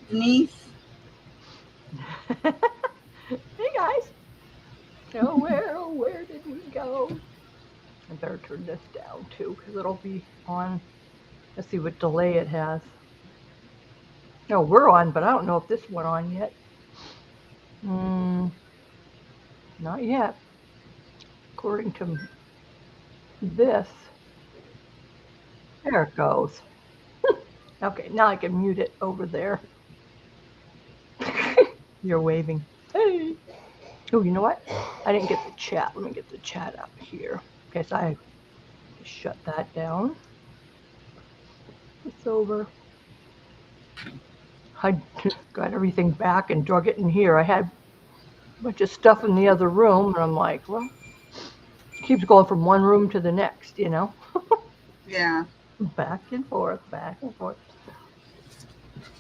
Denise. Hey guys. Oh, where did we go? I better turn this down too, because it'll be on. Let's see what delay it has. No, we're on, but I don't know if this went on yet. Mm, not yet. According to this, there it goes. Okay, now I can mute it over there. You're waving. Hey. Oh, you know what? I didn't get the chat. Let me get the chat up here. Okay, so I shut that down. It's over. I got everything back and drug it in here. I had a bunch of stuff in the other room, and I'm like, well, it keeps going from one room to the next. Yeah. Back and forth, back and forth.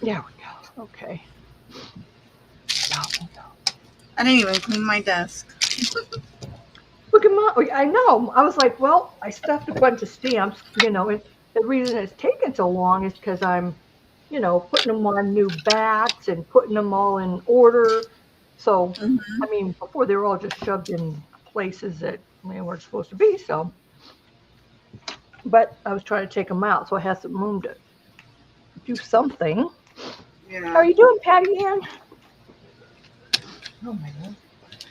There we go. Okay. Now we go. I didn't even clean my desk. Look at my, I know. I was like, well, I stuffed a bunch of stamps, and the reason it's taken so long is because I'm putting them on new bats and putting them all in order. So, Hmm. I mean, before they were all just shoved in places that they weren't supposed to be. So, but I was trying to take them out, so I had some room to do something. How Yeah. are you doing, Patty Ann? Oh my God.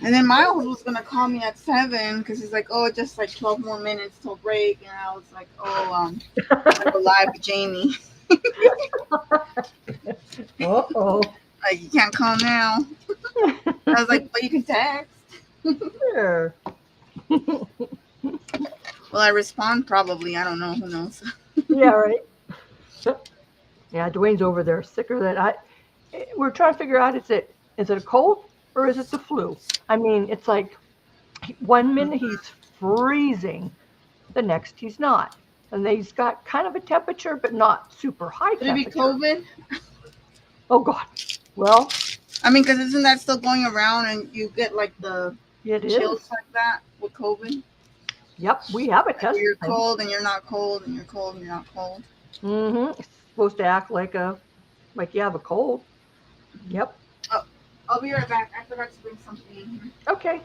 And then Miles was gonna call me at 7 because he's like, "Oh, just like 12 more minutes till break," and I was like, "Oh, I'm gonna go live with Jamie." Uh-oh. Like, you can't call now. I was like, "But you can text." Sure. Well, I respond probably. I don't know. Who knows? Yeah, right. Yeah, Dwayne's over there sicker than I. We're trying to figure out is it a cold or is it the flu? I mean, it's like 1 minute he's freezing, the next he's not, and then he's got kind of a temperature, but not super high Could it be temperature. COVID? Oh God. Well, I mean, because isn't that still going around and you get like the it is. chills like that with COVID? Yep, we have a Like where test you're thing. cold and you're not cold and you're cold and you're not cold. It's supposed to act like you have a cold. Yep. Oh, I'll be right back. I forgot to bring something in here. Okay.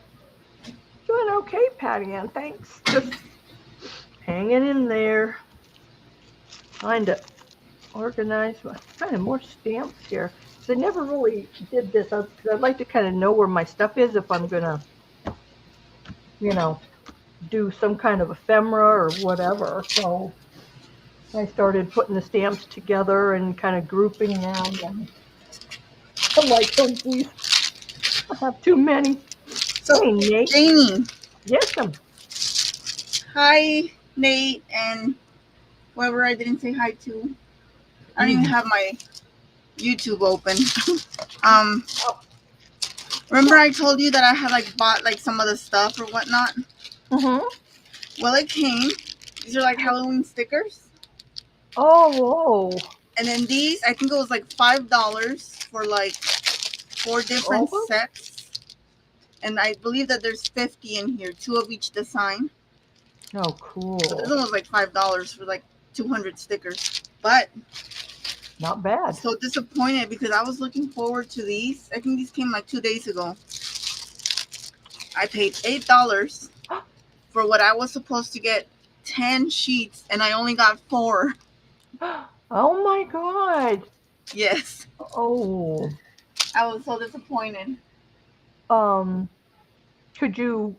Doing okay, Patty Ann. Thanks. Just hanging in there. Trying to organize my kind of more stamps here. So I never really did this because I'd like to kind of know where my stuff is if I'm gonna, you know, do some kind of ephemera or whatever. So I started putting the stamps together and kind of grouping them. And I'm like, oh geez, I have too many. So, Hey Nate, Jamie, yes, hi, Nate, and whoever I didn't say hi to. I don't even mm, have my YouTube open. um, oh, remember I told you that I had like bought like some of the stuff or whatnot? mm-hmm. Well, it came. These are like Halloween stickers. Oh, And then these, I think it was like $5 for like four whoa, different oh, sets. And I believe that there's 50 in here, two of each design. oh, So this cool, one was like $5 for like 200 stickers. But not bad. so disappointed because I was looking forward to these. I think these came like 2 days ago. I paid $8 for what I was supposed to get 10 sheets, and I only got four. Oh my God. Yes, Oh, I was so disappointed. um, could you?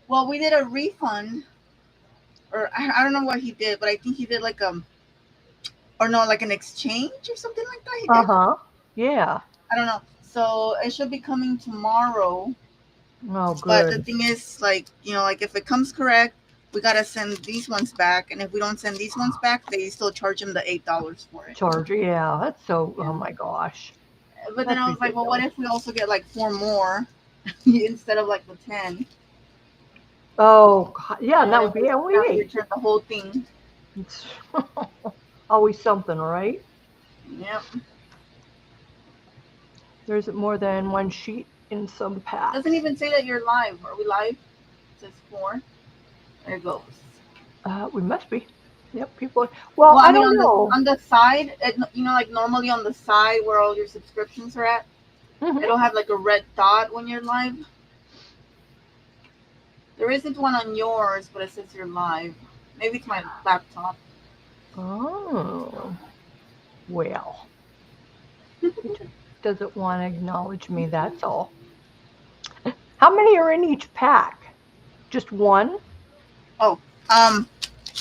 Well, we did a refund, or I don't know what he did, but I think he did like or no, like an exchange or something like that. He Uh did. huh. Yeah. I don't know. So it should be coming tomorrow. Oh, But the good. thing is, like, like if it comes correct, we gotta send these ones back, and if we don't send these ones back, they still charge him the $8 for it. Charger. Yeah, that's so. Yeah. Oh my gosh, But then that's I was like, well, what ridiculous. if we also get like four more instead of like the 10? Oh, God. Yeah, and And that then would we be only have to eight. return the whole thing. It's always something, right? Yep. There isn't more than one sheet in some It doesn't packs. even say that you're live. Are we live? It says four. There it goes. We must be. Yep, people. Well, Well, I I mean, don't know. on the side, like normally on the side where all your subscriptions are at, Mhm. it'll have like a red dot when you're live. There isn't one on yours, but it says you're live. Maybe it's my laptop. Oh, well, he just doesn't want to acknowledge me. That's all. How many are in each pack? Just one? Oh,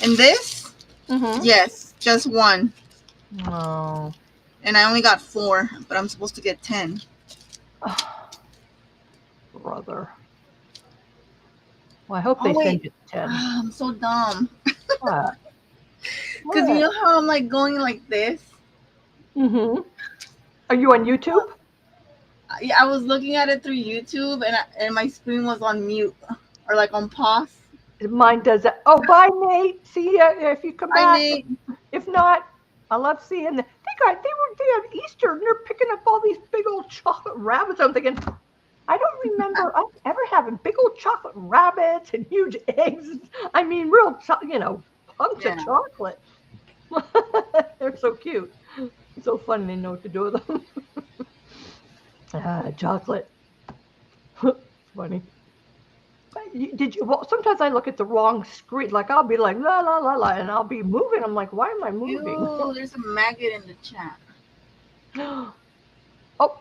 in this, Mm-hmm. yes, just one, Oh, and I only got 4, but I'm supposed to get 10. brother. Well, I hope Oh they send wait, you 10. I'm so dumb. What? Cause you What? know how I'm like going like this. Mm-hmm. Are you on YouTube? Yeah, I was looking at it through YouTube, and my screen was on mute or like on pause. Mine does that. Oh, bye, Nate. See ya if you come Hi back. Nate. If not, I love seeing them. They had Easter and they're picking up all these big old chocolate rabbits. I'm thinking, I don't remember us ever having big old chocolate rabbits and huge eggs. I mean, real, hunks of Yeah. chocolate. They're so cute. It's so fun. They know what to do with them. Chocolate. Funny. Did you? Well, sometimes I look at the wrong screen. Like I'll be like la la la la, and I'll be moving. I'm like, why am I moving? Ew, there's a maggot in the chat. Oh,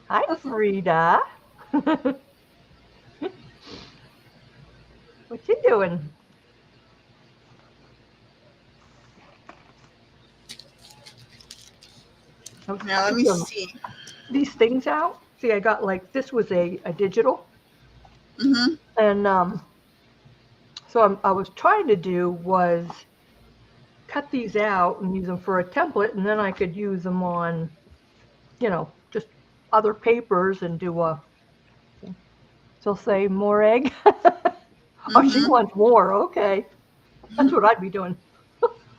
hi, Frida. What you doing? I was Now let trying me to see. these things out. See, I got like this was a digital, Mm-hmm. and so I was trying to do was cut these out and use them for a template, and then I could use them on, just other papers and do a. She'll say more egg. Oh, she Mm-hmm. wants more. Okay, that's what I'd be doing.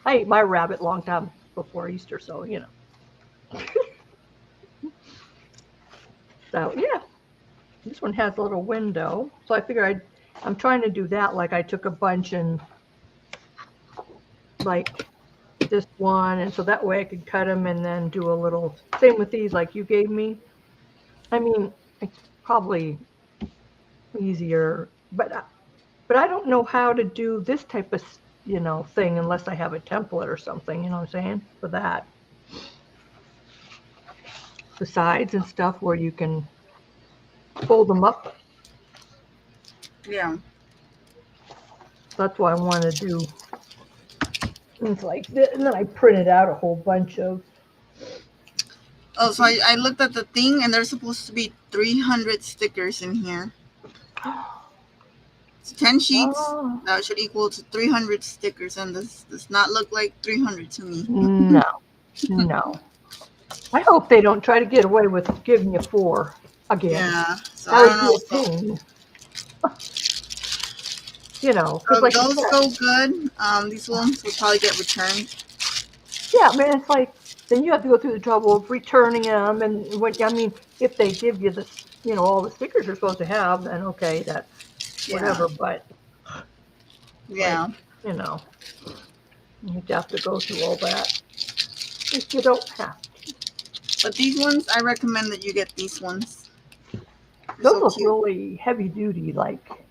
I ate my rabbit long time before Easter, so So yeah, this one has a little window. So I figure I'm trying to do that. Like I took a bunch and like this one, and so that way I could cut them and then do a little. Same with these, like you gave me. I mean, it's probably easier, but I don't know how to do this type of thing unless I have a template or something. You know what I'm saying for that. The sides and stuff where you can fold them up. Yeah. That's what I want to do. Things like this, and then I printed out a whole bunch of. Oh, so I looked at the thing, and there's supposed to be 300 stickers in here. It's 10 sheets. Oh, That should equal to 300 stickers, and this does not look like 300 to me. no, no. I hope they don't try to get away with giving you 4 again. Yeah. So That I would don't be know. a So, pain. Because so like you those said, go good. These ones will probably get returned. yeah, man, it's like then you have to go through the trouble of returning them, and if they give you all the stickers you're supposed to have, then okay, that's Yeah. whatever. But like, Yeah. you have to go through all that if you don't have. But these ones, I recommend that you get these ones. They're Those so look cute. really heavy duty, like.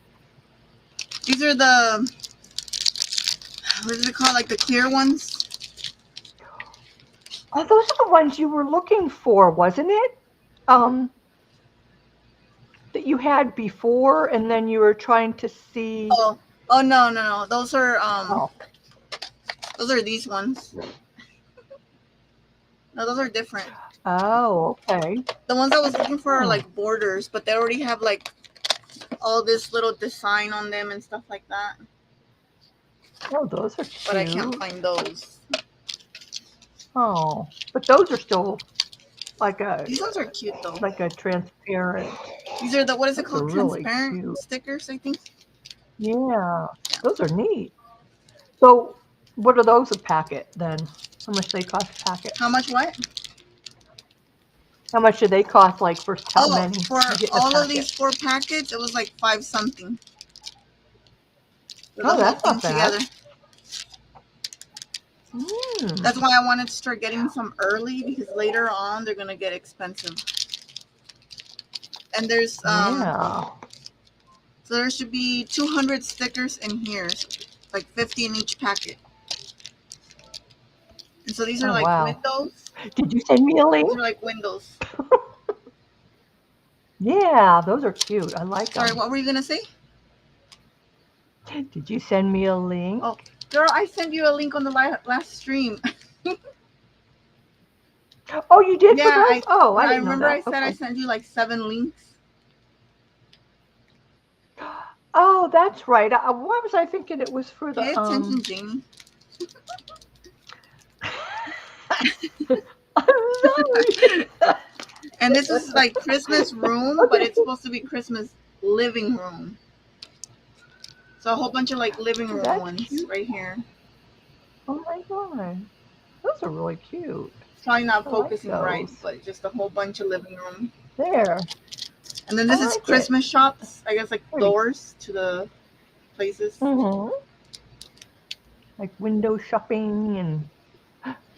These are the, what is it called? Like the clear ones? Oh, those are the ones you were looking for, wasn't it? That you had before, and then you were trying to see. Oh, no. Oh, Those are these ones. No, those are different. oh, okay. The ones I was looking for are like borders, but they already have like all this little design on them and stuff like that. Oh, those are But I can't cute. find those. Oh, but those are still like These ones are cute though. a transparent. These are the, what is it Those called? are really Transparent cute. stickers, I think. Yeah, those are neat. So, what are those a packet then? How much they cost a packet? How much what? How much do they cost? Like for how Oh, many? for You get in a all of packet? these 4 packets, it was like 5 something. For the Oh, whole that's thing not bad. together. Mm. That's why I wanted to start getting some early, because later on they're gonna get expensive. And there's Yeah. so there should be 200 stickers in here, so like 50 in each packet. And so these are Oh, like wow. windows. Did you send me a These link? are like windows. Yeah, those are cute. I like Sorry, them. what were you gonna say? Did you send me a link? Oh, girl, I sent you a link on the last stream. Oh, you did for Yeah, those? Oh, I I didn't know remember I that. said I Okay. sent you like 7 links. Oh, that's right. Why was I thinking it was for Pay the attention, Jamie. I'm sorry. And this is like Christmas room, but it's supposed to be Christmas living room. So a whole bunch of like living room That's ones cute. right here. Oh my god. Those are really cute. It's probably not I like focusing right, those. but just a whole bunch of living room. There. And then I this is like it. Christmas shops. I guess like Pretty. doors to the places. Mm-hmm. Like window shopping and.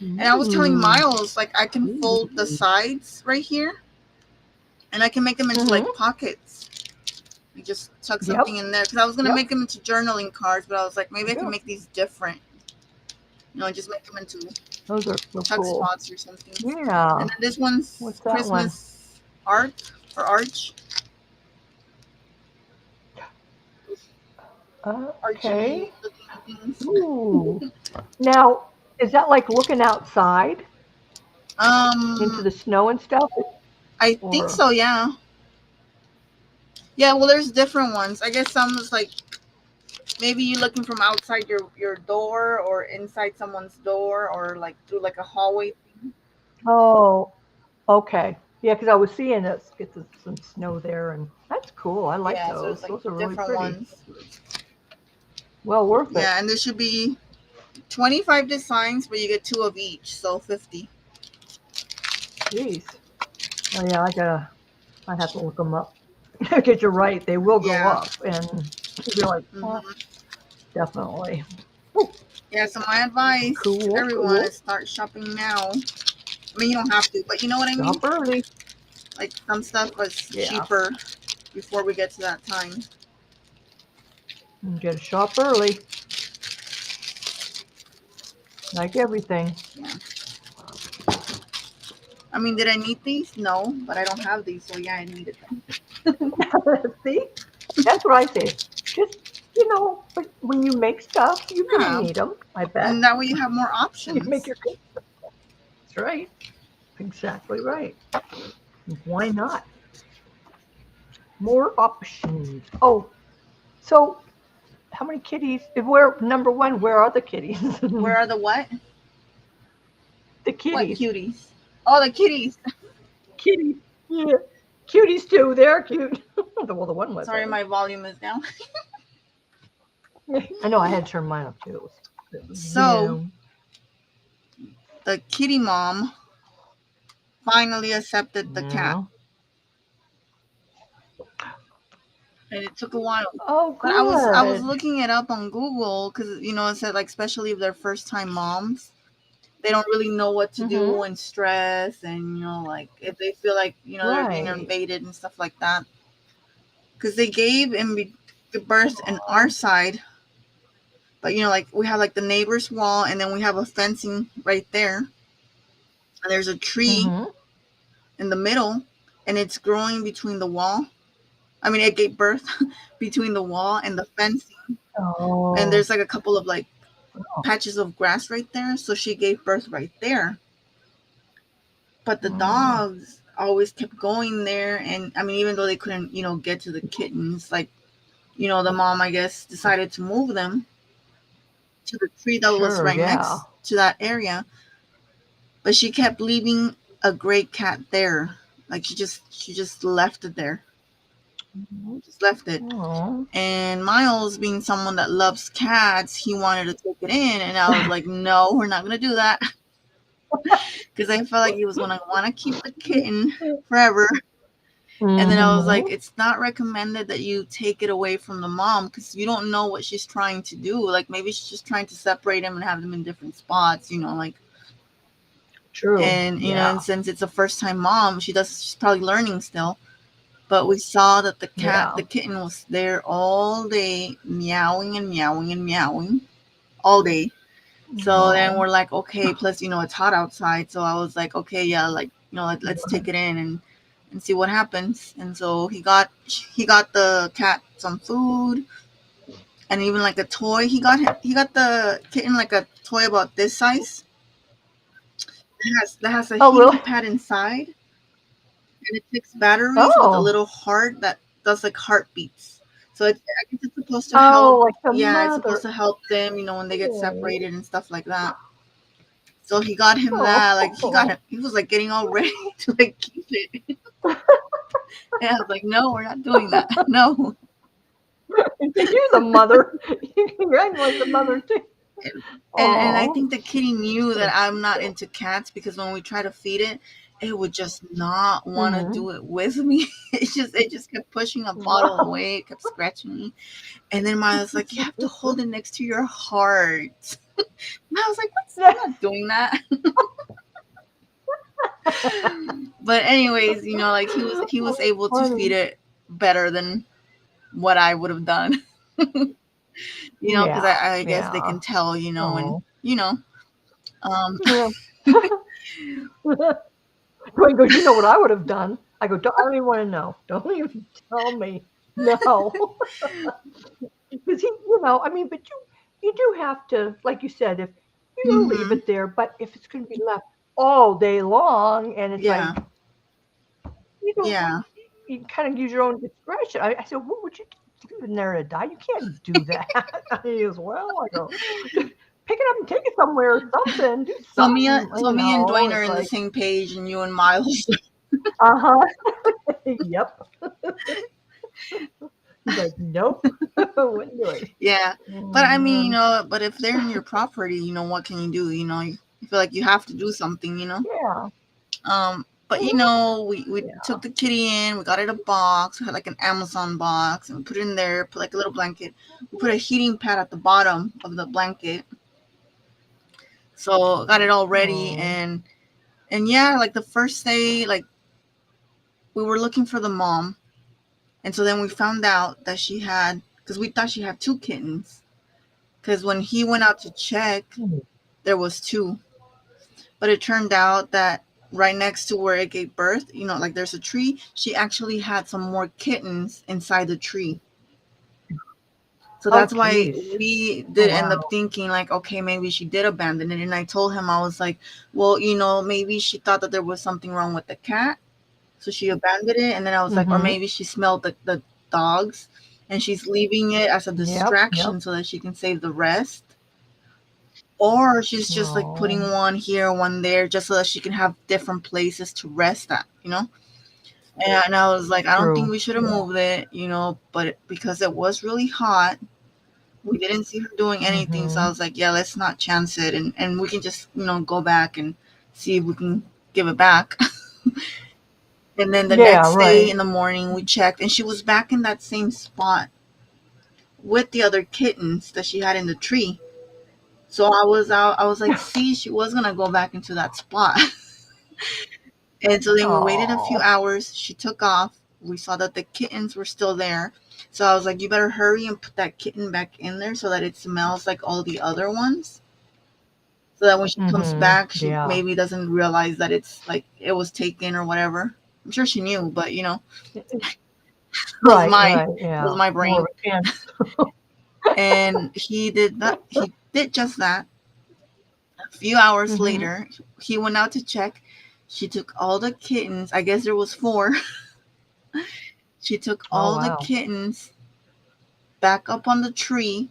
And I was telling Ooh. Miles, like I can fold the sides right here, and I can make them into like pockets. You just tuck something in there, because I was gonna make them into journaling cards, but I was like, maybe I can make these different. You know, just make them into Those are so tuck cool. spots or something. Yeah. And then this one's What's that Christmas art or arch. Okay. Archy looking things. Ooh. Now, is that like looking outside into the snow and stuff? I think so, yeah. Yeah, well, there's different ones. I guess some is like maybe you're looking from outside your door or inside someone's door or like through like a hallway thing. Oh, okay. Yeah, because I was seeing us get some snow there, and that's cool. I like Yeah, so those. it's like Those are really different pretty. ones. Well worth it. Yeah, and there should be 25 designs, but you get 2 of each, so 50. Jeez. Oh yeah, I have to look them up. Because you're right, they will go up, and you're like, definitely. Yeah, so my advice to everyone is start shopping now. I mean, you don't have to, but you know what I mean? Shop early. Like some stuff was cheaper before we get to that time. You gotta shop early. Like everything. Yeah. I mean, did I need these? No, but I don't have these, so yeah, I needed them. See? That's what I say. Just, when you make stuff, you're going to need them, I bet. And that way you have more options. You make your That's right. Exactly right. Why not? More options. Oh, so how many kitties? Number one, where are the kitties? Where are the what? The kitties. What cuties? Oh, the kitties. Kitties. Yeah. Cuties too. They're cute. Well, the one was. Sorry, my volume is down. I know. I had to turn mine up too. So, the kitty mom finally accepted the cat. And it took a while. Oh, good. But I was looking it up on Google because it said like especially if they're first time moms, they don't really know what to do and stress and like if they feel like they're being invaded and stuff like that. Because they gave birth in our side, but like we have like the neighbor's wall and then we have a fencing right there, and there's a tree in the middle, and it's growing between the wall. I mean, it gave birth between the wall and the fencing. Oh. And there's like a couple of like patches of grass right there. So she gave birth right there. But the dogs always kept going there. And I mean, even though they couldn't, get to the kittens, like, the mom, I guess, decided to move them to the tree that was right next to that area. But she kept leaving a gray cat there. Like she just left it there. Just left it. Aww. And Miles, being someone that loves cats, he wanted to take it in, and I was like, no, we're not gonna do that, because I felt like he was gonna want to keep the kitten forever. And then I was like, Mhm. it's not recommended that you take it away from the mom because you don't know what she's trying to do. Like maybe she's just trying to separate them and have them in different spots, like. True. And Yeah. and since it's a first time mom, she's probably learning still. But we saw that Yeah. the kitten was there all day, meowing and meowing and meowing all day. So then Oh. we're like, okay, plus, it's hot outside. So I was like, okay, yeah, like, let's take it in and see what happens. And so he got the cat some food and even like a toy. He got the kitten like a toy about this size. That has a Oh, really? heating pad inside and it takes batteries with a Oh. little heart that does like heartbeats. So I guess it's supposed to help. Oh, like the Yeah, it's supposed mother. to help them, when they get Oh. separated and stuff like that. So he got him that. Like Oh. he was like getting all ready to like keep it. And I was like, no, we're not doing that. No. You're the mother. You congratulate the mother too. And I Oh. think the kitty knew that I'm not into cats because when we try to feed it, it would just not want to Mm-hmm. do it with me. It just kept pushing a bottle Wow. away. It kept scratching me. And then Maya's like, you have to hold it next to your heart. And I was like, I'm not doing that. But anyways, like he was able to feed Funny. it better than what I would have done. Because Yeah. I guess they Yeah. can tell, and Oh. um Yeah. Dwayne goes, you know what I would have done? I go, I don't even want to know. Don't even tell me. No. Because I mean, but you do have to, like you said, if you leave mhm, it there, but if it's going to be left all day long, and it's yeah, like you know, yeah. you kind of use your own discretion. I said, what would you do? Leave it in there to die? You can't do that. He goes, well, I go, just pick it up and take it somewhere or something. Do So me, something. so me and Dwayne are It's in the like, same page, and you and Miles. uh huh. Yep. He's like, nope, wouldn't do it. Yeah, but I mean, Mm-hmm. but if they're in your property, what can you do? You feel like you have to do something. Yeah. But Mhm. we Yeah. took the kitty in, we got it a box, we had like an Amazon box, and we put it in there, put like a little blanket. We put a heating pad at the bottom of the blanket. So got it all ready Oh. and yeah, like the first day, like we were looking for the mom. And so then we found out that she had because we thought she had two kittens. Because when he went out to check, Hmm. there was two. But it turned out that right next to where it gave birth, like there's a tree, she actually had some more kittens inside the tree. So Oh, that's why geez. we Oh, did end up wow. thinking like, okay, maybe she did abandon it. And I told him, I was like, well, maybe she thought that there was something wrong with the cat. So she abandoned it. And then I was like, or Mm-hmm. maybe she smelled the dogs and she's leaving it as a Yep. Yep. distraction so that she can save the rest. Or she's just like putting Oh. one here, one there, just so that she can have different places to rest at. And I was like, I don't think True. we should have Yeah. moved it, but because it was really hot, we didn't see her doing anything. So I Mm-hmm. was like, yeah, let's not chance it. And we can just, go back and see if we can give it back. And then the Yeah. next day Right. in the morning, we checked and she was back in that same spot with the other kittens that she had in the tree. So I was out, I was like, see, she was going to go back into that spot. And so then we waited a few Oh. hours. She took off. We saw that the kittens were still there. So I was like, you better hurry and put that kitten back in there so that it smells like all the other ones. So that when she comes Mm-hmm. back, she Yeah. maybe doesn't realize that it's like it was taken or whatever. I'm sure she knew, but it was Right. my Right. it was Yeah. my More of brain. a chance. And he did that. He did just that. A few hours Mm-hmm. later, he went out to check. She took all the kittens. I guess there was four. She took Oh, all the wow. kittens back up on the tree,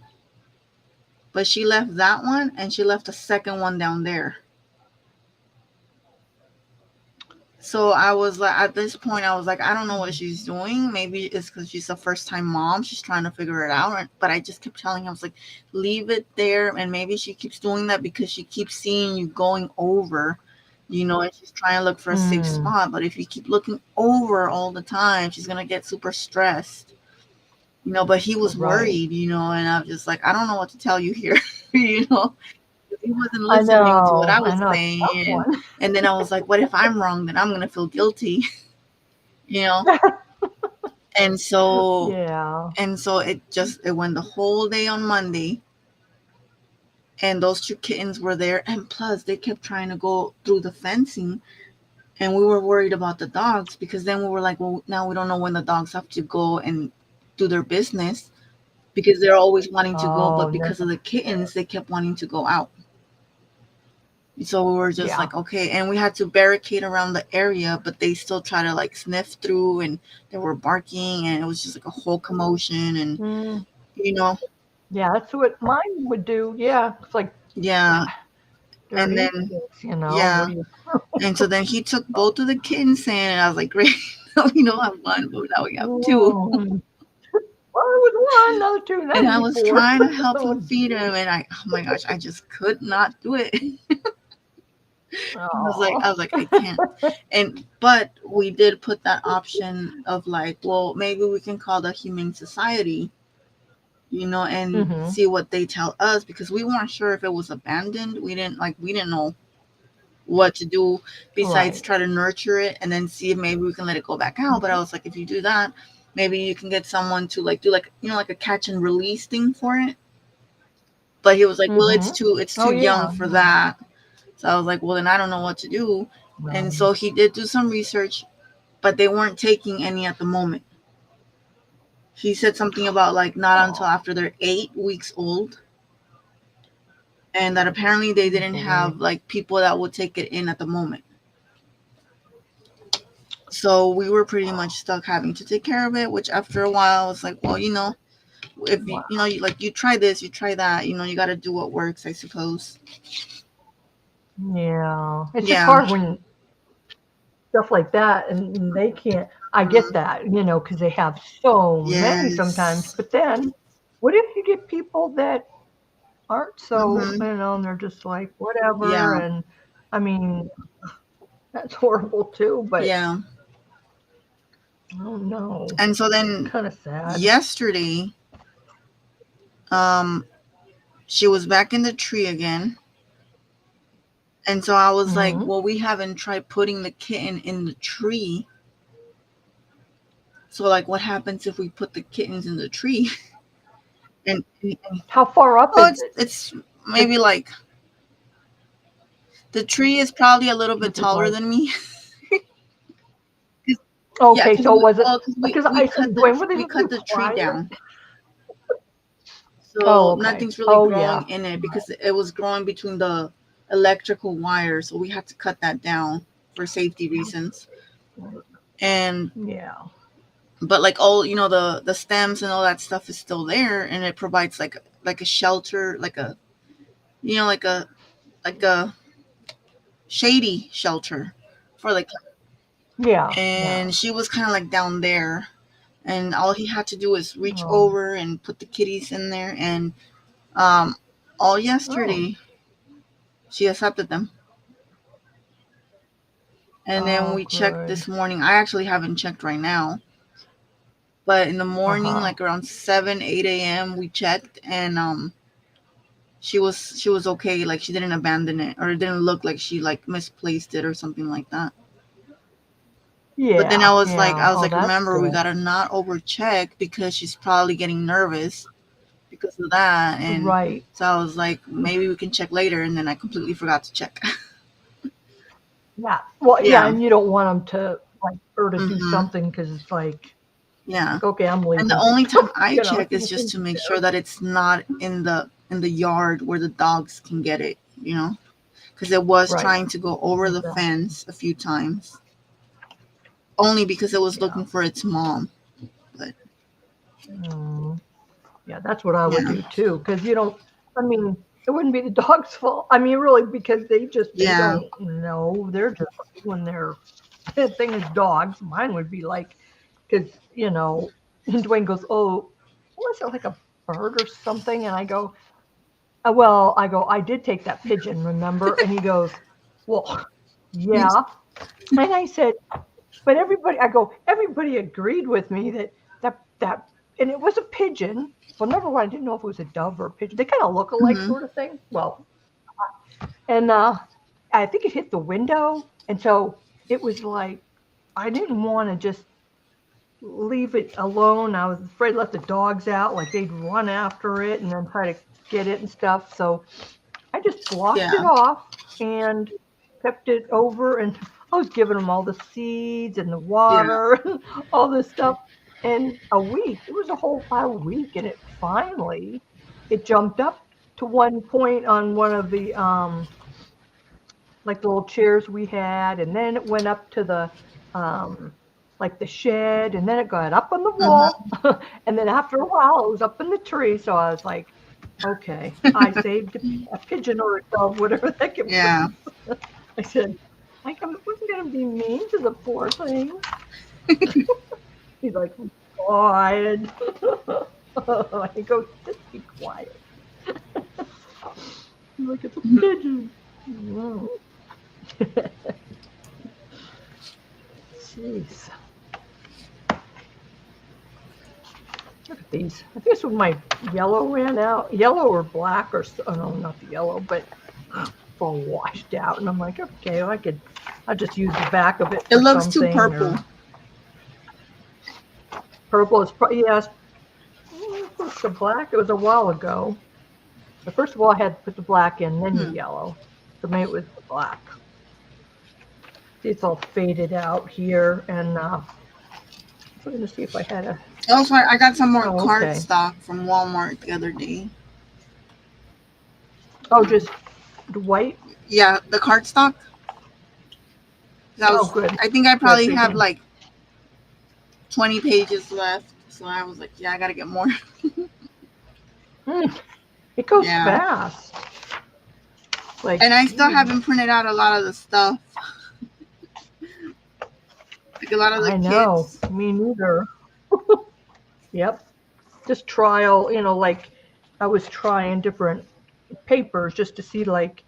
but she left that one and she left the second one down there. So I was like, at this point, I was like, I don't know what she's doing. Maybe it's because she's a first time mom. She's trying to figure it out. But I just kept telling him, I was like, leave it there. And maybe she keeps doing that because she keeps seeing you going over And she's trying to look for a safe Mm, spot. But if you keep looking over all the time, she's gonna get super stressed. But he was right. worried, and I'm just like, I don't know what to tell you here, you know. 'Cause he wasn't I listening to what know. I I was know. It's a tough saying, and, one. and then I was like, what if I'm wrong? Then I'm gonna feel guilty, you know. And so Yeah. and so it went the whole day on Monday, and those two kittens were there, and plus they kept trying to go through the fencing, and we were worried about the dogs because then we were like, well, now we don't know when the dogs have to go and do their business because they're always wanting to go, Oh, but because of the necessary. kittens, they kept wanting to go out. So we were just Yeah. like, okay, and we had to barricade around the area, but they still try to like sniff through, and they were barking, and it was just like a whole commotion, and Mm, you know, yeah, that's what mine would do. Yeah. It's like yeah, they're and then instincts, you know. What yeah, do you? and so then he took both of the kittens in, and I was like, great, we don't have one, but now we have two. Mm. Well, it was one, another two, And now I you was four. trying to help him Oh feed dear. him, and oh my gosh, I just could not do it. Oh. I was like, I can't. But we did put that option of like, well, maybe we can call the Humane Society, and Mm-hmm. see what they tell us because we weren't sure if it was abandoned. We didn't know what to do besides Right. try to nurture it and then see if maybe we can let it go back out. But I was like, if you do that, maybe you can get someone to like do like like a catch and release thing for it. But he was like, well, Mm-hmm. it's too Oh young yeah. for Yeah. that. So I was like, well, then I don't know what to do. And Right. so he did do some research, but they weren't taking any at the moment. He said something about like not until Oh, after they're 8 weeks old, and that apparently they didn't boy. have like people that would take it in at the moment. So we were pretty much stuck having to take care of it, which after a while I was like, well, if Wow. you try this, you try that, you got to do what works, I suppose. Yeah. It's just Yeah. hard when stuff like that, and they can't. I get Mhm. that, because they have so many sometimes. Yes. But then, what if you get people that aren't so, Hmm. and they're just like whatever, Yeah. and I mean that's horrible too. But Yeah. oh no, And so it's then kind of sad. yesterday, um, she was back in the tree again. And so I was like, Hmm. well, we haven't tried putting the kitten in the tree. So, like, what happens if we put the kittens in the tree? And How far up oh, is it's, it? it's It's maybe like the tree is probably a little bit is it taller like than me. 'Cause- yeah, okay? because So was it because we I said cut Dwayne, what we did you cut the tree climb it? down, Oh so okay. nothing's really Oh growing yeah. in it because it was growing between the electrical wires. So we had to cut that down for safety reasons. And Yeah. but like all the stems and all that stuff is still there, and it provides like a shelter, like a like a shady shelter for like. Yeah. Yeah. And she was kind of like down there, and all he had to do was reach Oh. over and put the kitties in there, and um all Oh. yesterday she accepted them. And then Oh we checked good. this morning. I actually haven't checked right now, but in the Uh morning, huh. like around 7 8 a.m., we checked, and she was okay. Like she didn't abandon it, or it didn't look like she like misplaced it or something like that. But then Yeah. Yeah. I was Oh, like, that's remember, we good. gotta not overcheck because she's probably getting nervous because of that. And Right. so I was like, maybe we can check later. And then I completely forgot to check. Yeah. Well, yeah, Yeah. and you don't want them to like her to do Hmm. something because it's Yeah. like okay, I'm And the leaving. only time I check She is just just needs to to be make sure there. that it's not in the yard where the dogs can get it. Because it was Right. trying to go over the Exactly. fence a few times, only because it was Yeah. looking for its mom. But Mm. Yeah, that's what I would yeah, do too. Because you don't. I mean, it wouldn't be the dog's fault. I mean, really, because they yeah, don't know. They're just when they're the thing is dogs. Mine would be like because and Dwayne goes, oh, what was it like a bird or something? And I go, well, I go, I did take that pigeon, remember? And he goes, well. yeah. And I said, but everybody agreed with me that, and it was a pigeon. Well, number one, I didn't know if it was a dove or a pigeon. They kind of look alike, Mm-hmm. sort of thing. Well, and I think it hit the window, and so it was like I didn't want to just leave it alone. I was afraid to let the dogs out, like they'd run after it and then try to get it and stuff. So I just blocked it Yeah. off and kept it over, and I was giving them all the seeds and the Yeah. water and all this stuff. And a week, it was a whole about a week, and it jumped up to one point on one of the like the little chairs we had, and then it went up to the like the shed, and then it got up on the Mm-hmm. wall, and then after a while it was up in the tree. So I was like, okay, I saved a pigeon or a dove, whatever that can Yeah. be. I said, I wasn't going to be mean to the poor thing. He's like, quiet. I go, just be quiet. He's like, it's a pigeon. Jeez. Look at these. I think this was my yellow ran out. Yellow or black or, oh no, not the yellow, but all washed out. And I'm like, okay, well, I'll just use the back of it for It looks too something. purple. Purple is, yes. It's the black. It was a while ago. But first of all, I had to put the black in, then the yellow. So maybe it was the black. It's all faded out here, and I'm going to see if I had a. Also, I got some more Oh, card okay. stock from Walmart the other day. Oh, just the white? Yeah, the card stock. Oh, good. I think I probably Good, have good. like 20 pages left. So I was like, yeah, I got to get more. It goes Yeah. fast. Like, And I still haven't printed out a lot of the stuff. Like a lot of the I know. kits. Me neither. Yep. Just trial, like I was trying different papers just to see, like,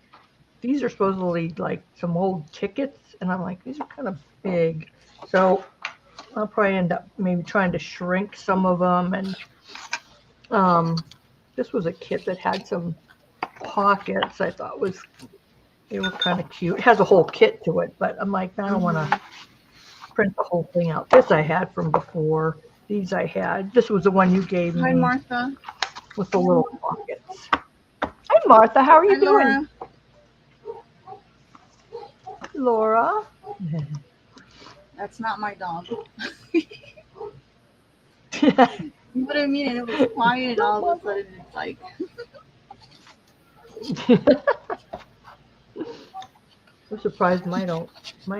these are supposedly like some old tickets, and I'm like, these are kind of big. So I'll probably end up maybe trying to shrink some of them. And this was a kit that had some pockets I thought they were kind of cute. It has a whole kit to it, but I'm like, I don't want to print the whole thing out. This I had from before. These I had. This was the one you gave me. Hi, Martha. With the little pockets. Hi, Martha. How are you Hi, doing? Laura. Laura. That's not my dog. You know what I mean? And it was quiet, and all of a sudden it's like. I'm surprised mine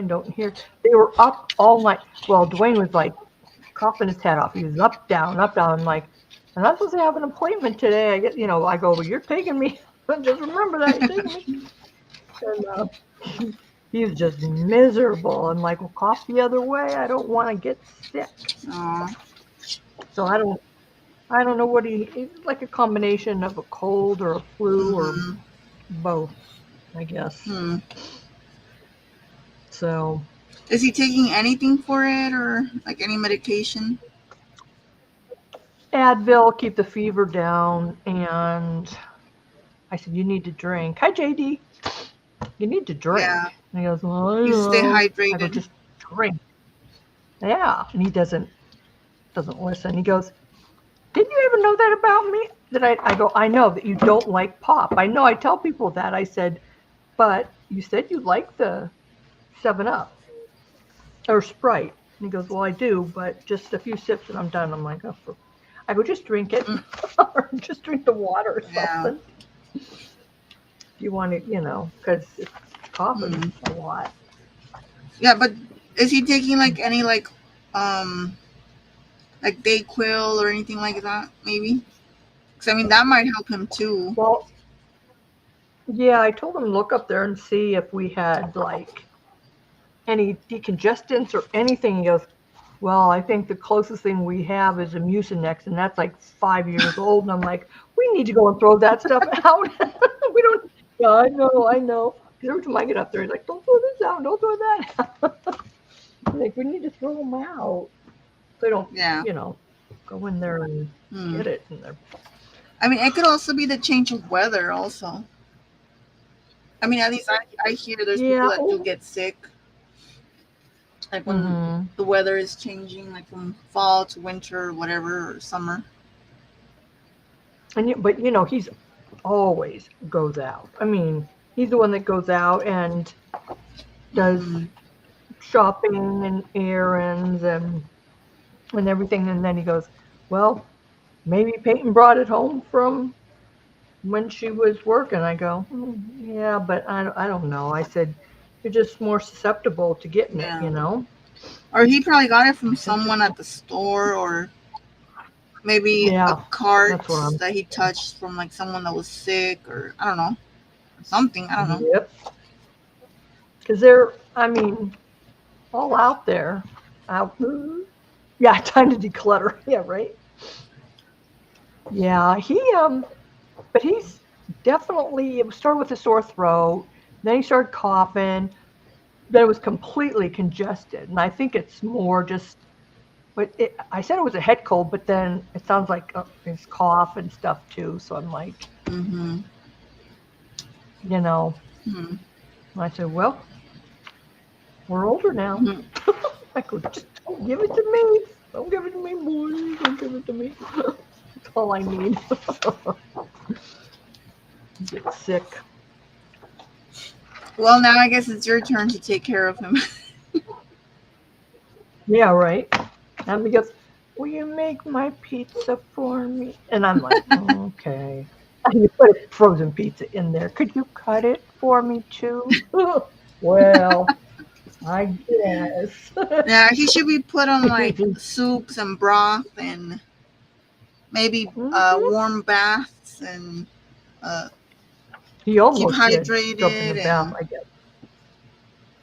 don't hear. They were up all night. Well, Dwayne was like coughing his head off. He was up, down. I'm like, and I'm supposed to have an appointment today. I go, well, you're taking me. Just remember that you're taking me. And he was just miserable. I'm like, well, cough the other way. I don't want to get sick. Aww. So I don't know what it's like a combination of a cold or a flu or both, I guess. So. Is he taking anything for it or like any medication? Advil, keep the fever down. And I said, you need to drink. Hi, JD. You need to drink. Yeah. And he goes, well, You stay hydrated. I go, just drink. Yeah. And he doesn't listen. He goes, didn't you ever know that about me? I go, I know that you don't like pop. I know, I tell people that. I said, but you said you like the 7-Up or Sprite. And he goes, well, I do, but just a few sips and I'm done. I'm like, oh, I go, just drink it. Or just drink the water or something. Yeah. If you want to, because it's coughing a lot. Yeah, but is he taking like any like Dayquil or anything like that, maybe? Because I mean, that might help him too. Well, yeah, I told him to look up there and see if we had like any decongestants or anything. He goes, well, I think the closest thing we have is a Mucinex, and that's like 5 years old. And I'm like, we need to go and throw that stuff out. We don't. Yeah, I know. every time I get up there, he's like, don't throw this out, don't throw that out. Like, we need to throw them out. So they don't, Yeah. go in there and get it. And I mean, it could also be the change of weather also. I mean, at least I hear there's people that do get sick. Like when the weather is changing, like from fall to winter or whatever, or summer. But he's always goes out. I mean, he's the one that goes out and does shopping and errands and everything. And then he goes, well, maybe Peyton brought it home from when she was working. I go, yeah, but I don't know. I said, you're just more susceptible to getting it, Or he probably got it from someone at the store, or maybe a cart that he touched from like someone that was sick, or I don't know, something. I don't know. Yep. Because they're, I mean, all out there. Yeah, time to declutter. Yeah, right. Yeah, but he's definitely, it started with a sore throat, then he started coughing, then it was completely congested. And I think it's more just, I said it was a head cold, but then it sounds like his cough and stuff too. So I'm like, I said, well, we're older now. I go, just don't give it to me. Don't give it to me, boy. Don't give it to me. That's all I need. Get sick. Well, now I guess it's your turn to take care of him. Yeah, right. And he goes, will you make my pizza for me? And I'm like, okay. And you put frozen pizza in there. Could you cut it for me too? Well, I guess. Yeah, he should be put on like soups and broth and maybe warm baths and he almost keep hydrated. Jump in the bath, I guess.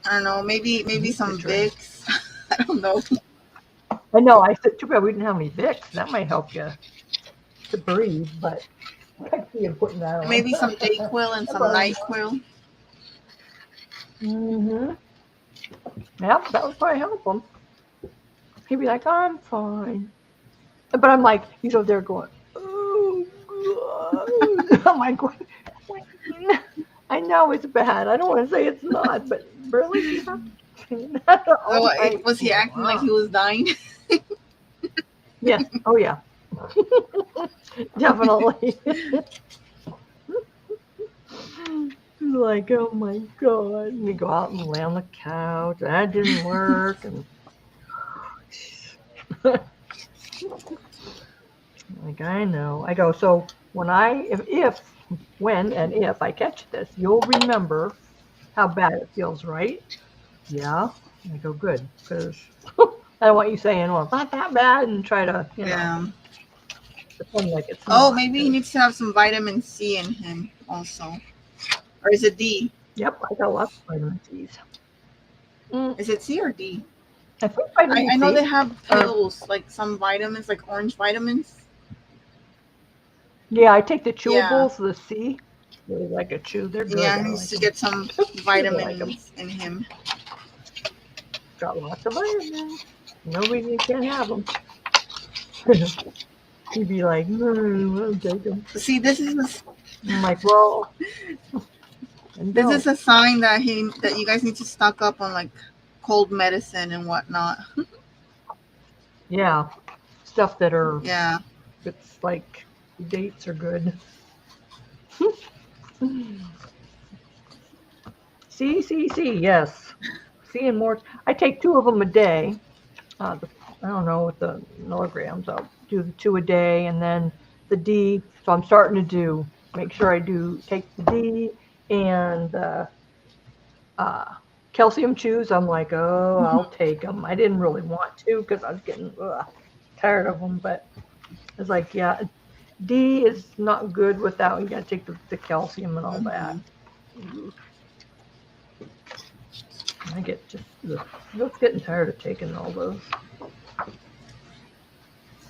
I don't know, maybe some Vicks. I don't know. I know. I said, too bad we didn't have any Vicks. That might help you to breathe, but I can see him putting that on. Maybe some Dayquil and some NyQuil. Yeah, that would probably help him. He'd be like, I'm fine. But I'm like, he's over there going, oh, God. I'm like, I know it's bad. I don't want to say it's not, but really? Was he acting like he was dying? Yes. Oh, yeah. Definitely. Like, oh my God. And we go out and lay on the couch. That didn't work. And like, I know. I go, so when when and if I catch this, you'll remember how bad it feels, right? Yeah. I go, good. Because I don't want you saying, well, it's not that bad, and try to, pretend like it's not. Maybe he needs to have some vitamin C in him also. Or is it D? Yep, I got lots of vitamin C's. Is it C or D? I think vitamin C. I know they have pills, like some vitamins, like orange vitamins. Yeah, I take the chewables, the C. Really like a chew. They're good. Yeah, he needs to get some vitamins in him. Got lots of vitamins. Nobody can have them. He'd be like, I'll take them. See, this is I'm like, well, this is a sign that you guys need to stock up on like cold medicine and whatnot. Yeah, stuff that are it's like dates are good. C, yes. C and more. I take 2 of them a day. I don't know what the milligrams. I'll do the 2 a day, and then the D. So I'm starting to make sure I take the D and calcium chews. I'm like, I'll take them. I didn't really want to because I was getting tired of them, but I was like, yeah, D is not good without, you got to take the calcium and all that. I get just getting tired of taking all those.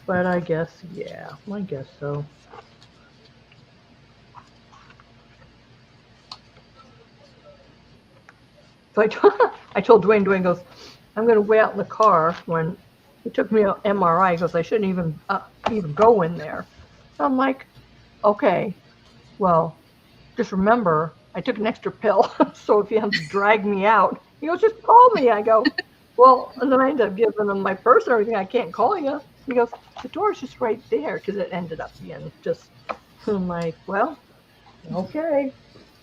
But I guess so. So I told Dwayne. Dwayne goes, I'm going to wait out in the car when he took me to MRI. He goes, I shouldn't even go in there. I'm like, okay, well, just remember, I took an extra pill. So if you have to drag me out, he goes, just call me. I go, well, and then I ended up giving him my purse and everything. I can't call you. He goes, the door's just right there, because it ended up being just, I'm like, well, okay.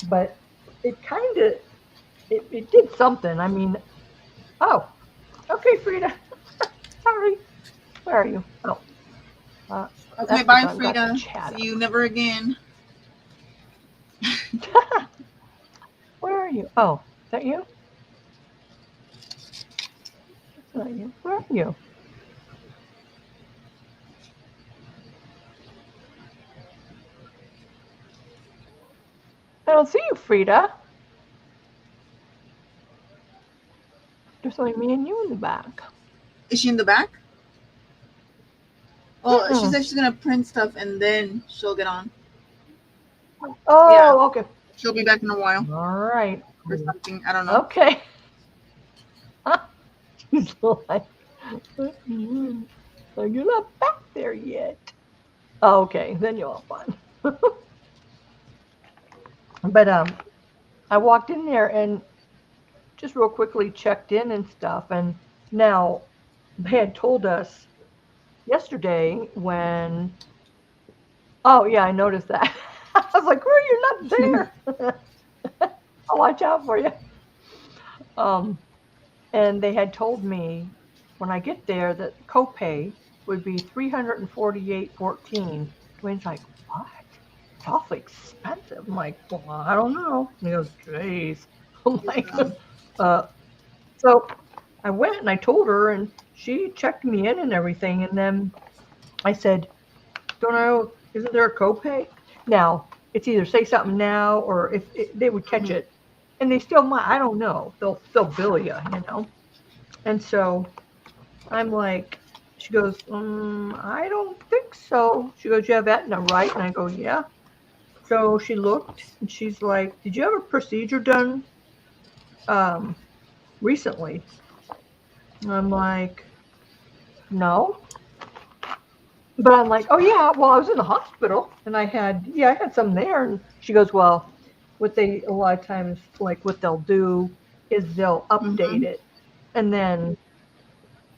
But it kind of, it did something. I mean, oh, okay, Frida. Sorry. Where are you? Oh. Okay, bye, Frida. See you never again. Where are you? Oh, is that you? That's not you. Where are you? I don't see you, Frida. There's only me and you in the back. Is she in the back? Well, she Mm-mm. said she's gonna print stuff and then she'll get on. Oh, Yeah. okay. She'll be back in a while All right. or something. I don't know. Okay. She's like, you're not back there yet. Okay, then you'll have fun. But I walked in there and just real quickly checked in and stuff. And now they had told us yesterday when, oh yeah, I noticed that. I was like, "Where you're not there." I'll watch out for you. And they had told me when I get there that copay would be $348.14. Dwayne's like, what? It's awfully expensive. I'm like, well, I don't know. And he goes, geez. I'm like, so I went and I told her, and she checked me in and everything. And then I said, don't know, isn't there a copay? Now, it's either say something now or if they would catch it. And they still might, I don't know. They'll bill you, you know. And so I'm like, she goes, I don't think so. She goes, you have Aetna, right? And I go, yeah. So she looked and she's like, did you have a procedure done recently? And I'm like, no. But I'm like, oh yeah, well, I was in the hospital and I had some there. And she goes, well, a lot of times, like what they'll do is they'll update it, and then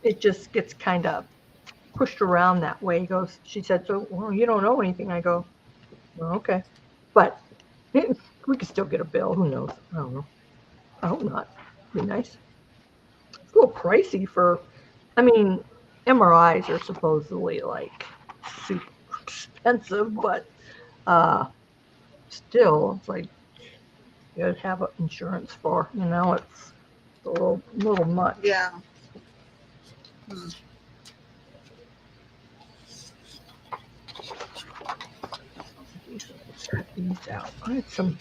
it just gets kind of pushed around that way. She said, so, well, you don't know anything. I go, well, okay. But we could still get a bill. Who knows? I don't know. I hope not. It'd be nice. It's a little pricey I mean, MRIs are supposedly like super expensive, but still, it's like you have insurance for, it's a little much. Yeah. These out. I had some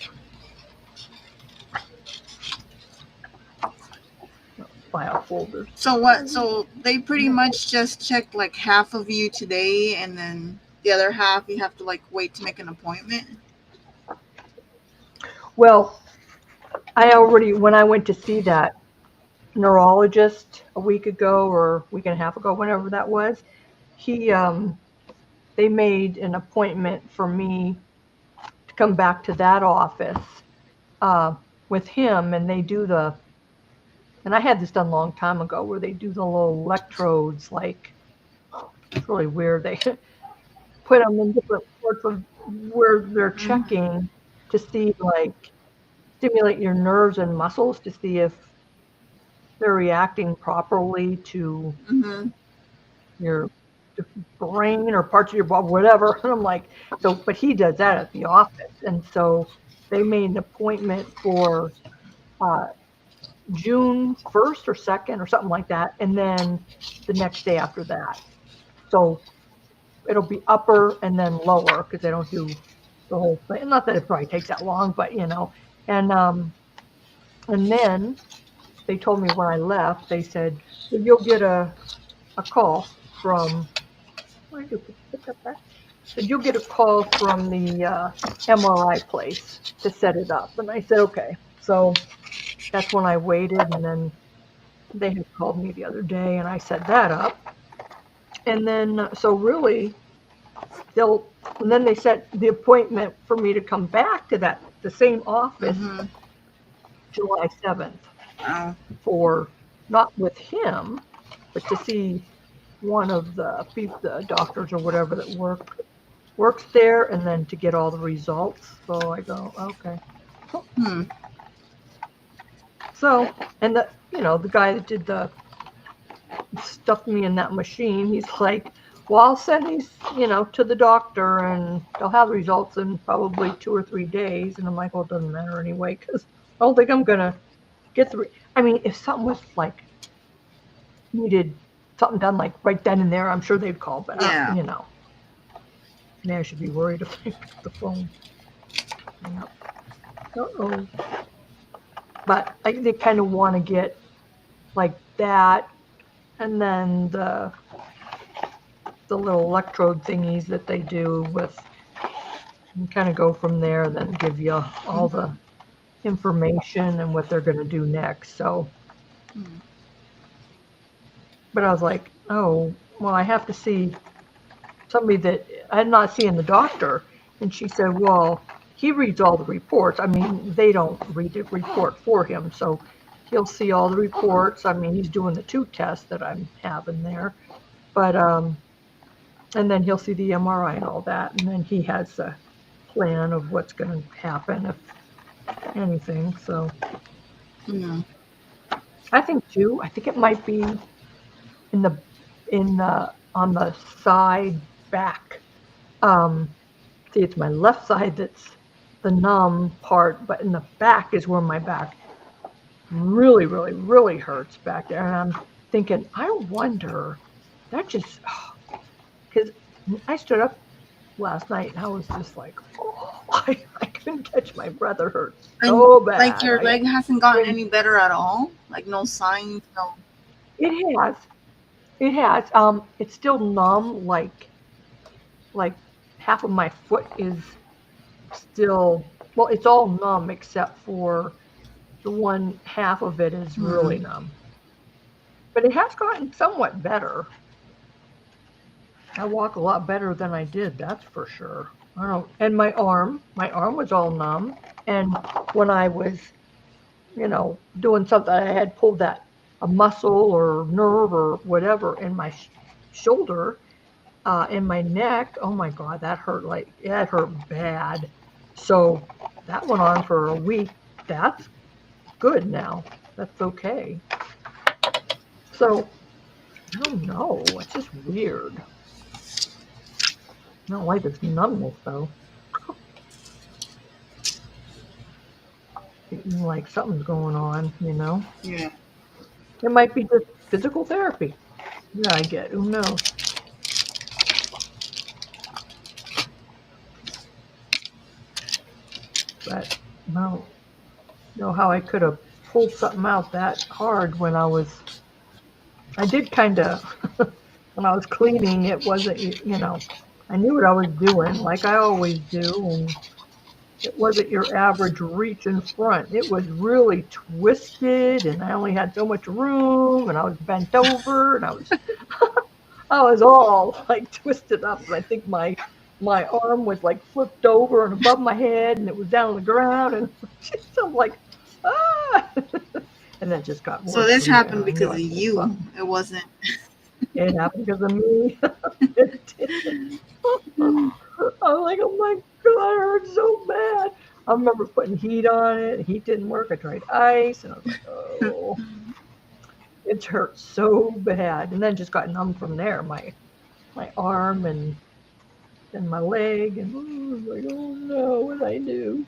file folders. So what? So they pretty much just checked like half of you today, and then the other half you have to like wait to make an appointment. Well, when I went to see that neurologist a week ago or a week and a half ago, whenever that was, they made an appointment for me to come back to that office with him, and they do and I had this done a long time ago, where they do the little electrodes, like, it's really weird. They put them in different parts of where they're checking to see, like, stimulate your nerves and muscles to see if they're reacting properly to your brain or parts of your body, whatever. And I'm like, but he does that at the office. And so they made an appointment for June 1st or 2nd or something like that. And then the next day after that. So it'll be upper and then lower, because they don't do the whole thing. Not that it probably takes that long, but and then they told me when I left, they said, you'll get a call from, where did you pick up that? You'll get a call from the MRI place to set it up. And I said, okay. So that's when I waited, and then they had called me the other day, and I set that up. And then, so really, and then they set the appointment for me to come back to the same office Mm-hmm. July 7th Wow. for, not with him, but to see one of the doctors or whatever that works there, and then to get all the results. So I go, okay. Hmm. So, and the guy that did stuffed me in that machine, he's like, well, I'll send these, to the doctor, and they'll have results in probably 2 or 3 days. And I'm like, well, it doesn't matter anyway, because I don't think I'm gonna get the. I mean, if something was like needed something done like right then and there, I'm sure they'd call. But Yeah. maybe I should be worried if I pick the phone. Yep. Uh-oh. But they kind of want to get like that, and then the little electrode thingies that they do with, and kind of go from there, and then give you all the information and what they're going to do next. So, Hmm. but I was like, oh, well, I have to see somebody that I'm not seeing the doctor. And she said, well, he reads all the reports. I mean, they don't read the report for him. So he'll see all the reports. I mean, he's doing the 2 tests that I'm having there. But, and then he'll see the MRI and all that. And then he has a plan of what's going to happen, if anything. So Hmm. I think it might be on the side back. See, it's my left side that's the numb part, but in the back is where my back really, really, really hurts back there. And I'm thinking, I wonder, that just, because I stood up last night and I was just like, oh, I couldn't catch my breath. It hurts so bad. Like your leg hasn't gotten any better at all? Like no signs, no. It has. It has. It's still numb. Like half of my foot is still, well, it's all numb except for the one half of it is really numb. But it has gotten somewhat better. I walk a lot better than I did, that's for sure. And my arm was all numb. And when I was, doing something, I had pulled a muscle or nerve or whatever in my shoulder, in my neck. Oh my God, that hurt bad. So that went on for a week. That's good now. That's okay. So I don't know. It's just weird. I don't like this numbness though. Like something's going on, Yeah. It might be just physical therapy. Yeah, I get. Who knows? But no, know how I could have pulled something out that hard when I did kind of, when I was cleaning, it wasn't, I knew what I was doing, like I always do, and it wasn't your average reach in front. It was really twisted, and I only had so much room, and I was bent over, and I was all like twisted up, and I think my arm was like flipped over and above my head, and it was down on the ground, and I'm like, ah! And then just got worse. So this happened because of you. It wasn't. It happened because of me. I'm like, oh my God, it hurts so bad. I remember putting heat on it. Heat didn't work. I tried ice, and I was like, oh, it hurt so bad. And then just got numb from there. My arm and my leg, and I was like, oh no, what did I do?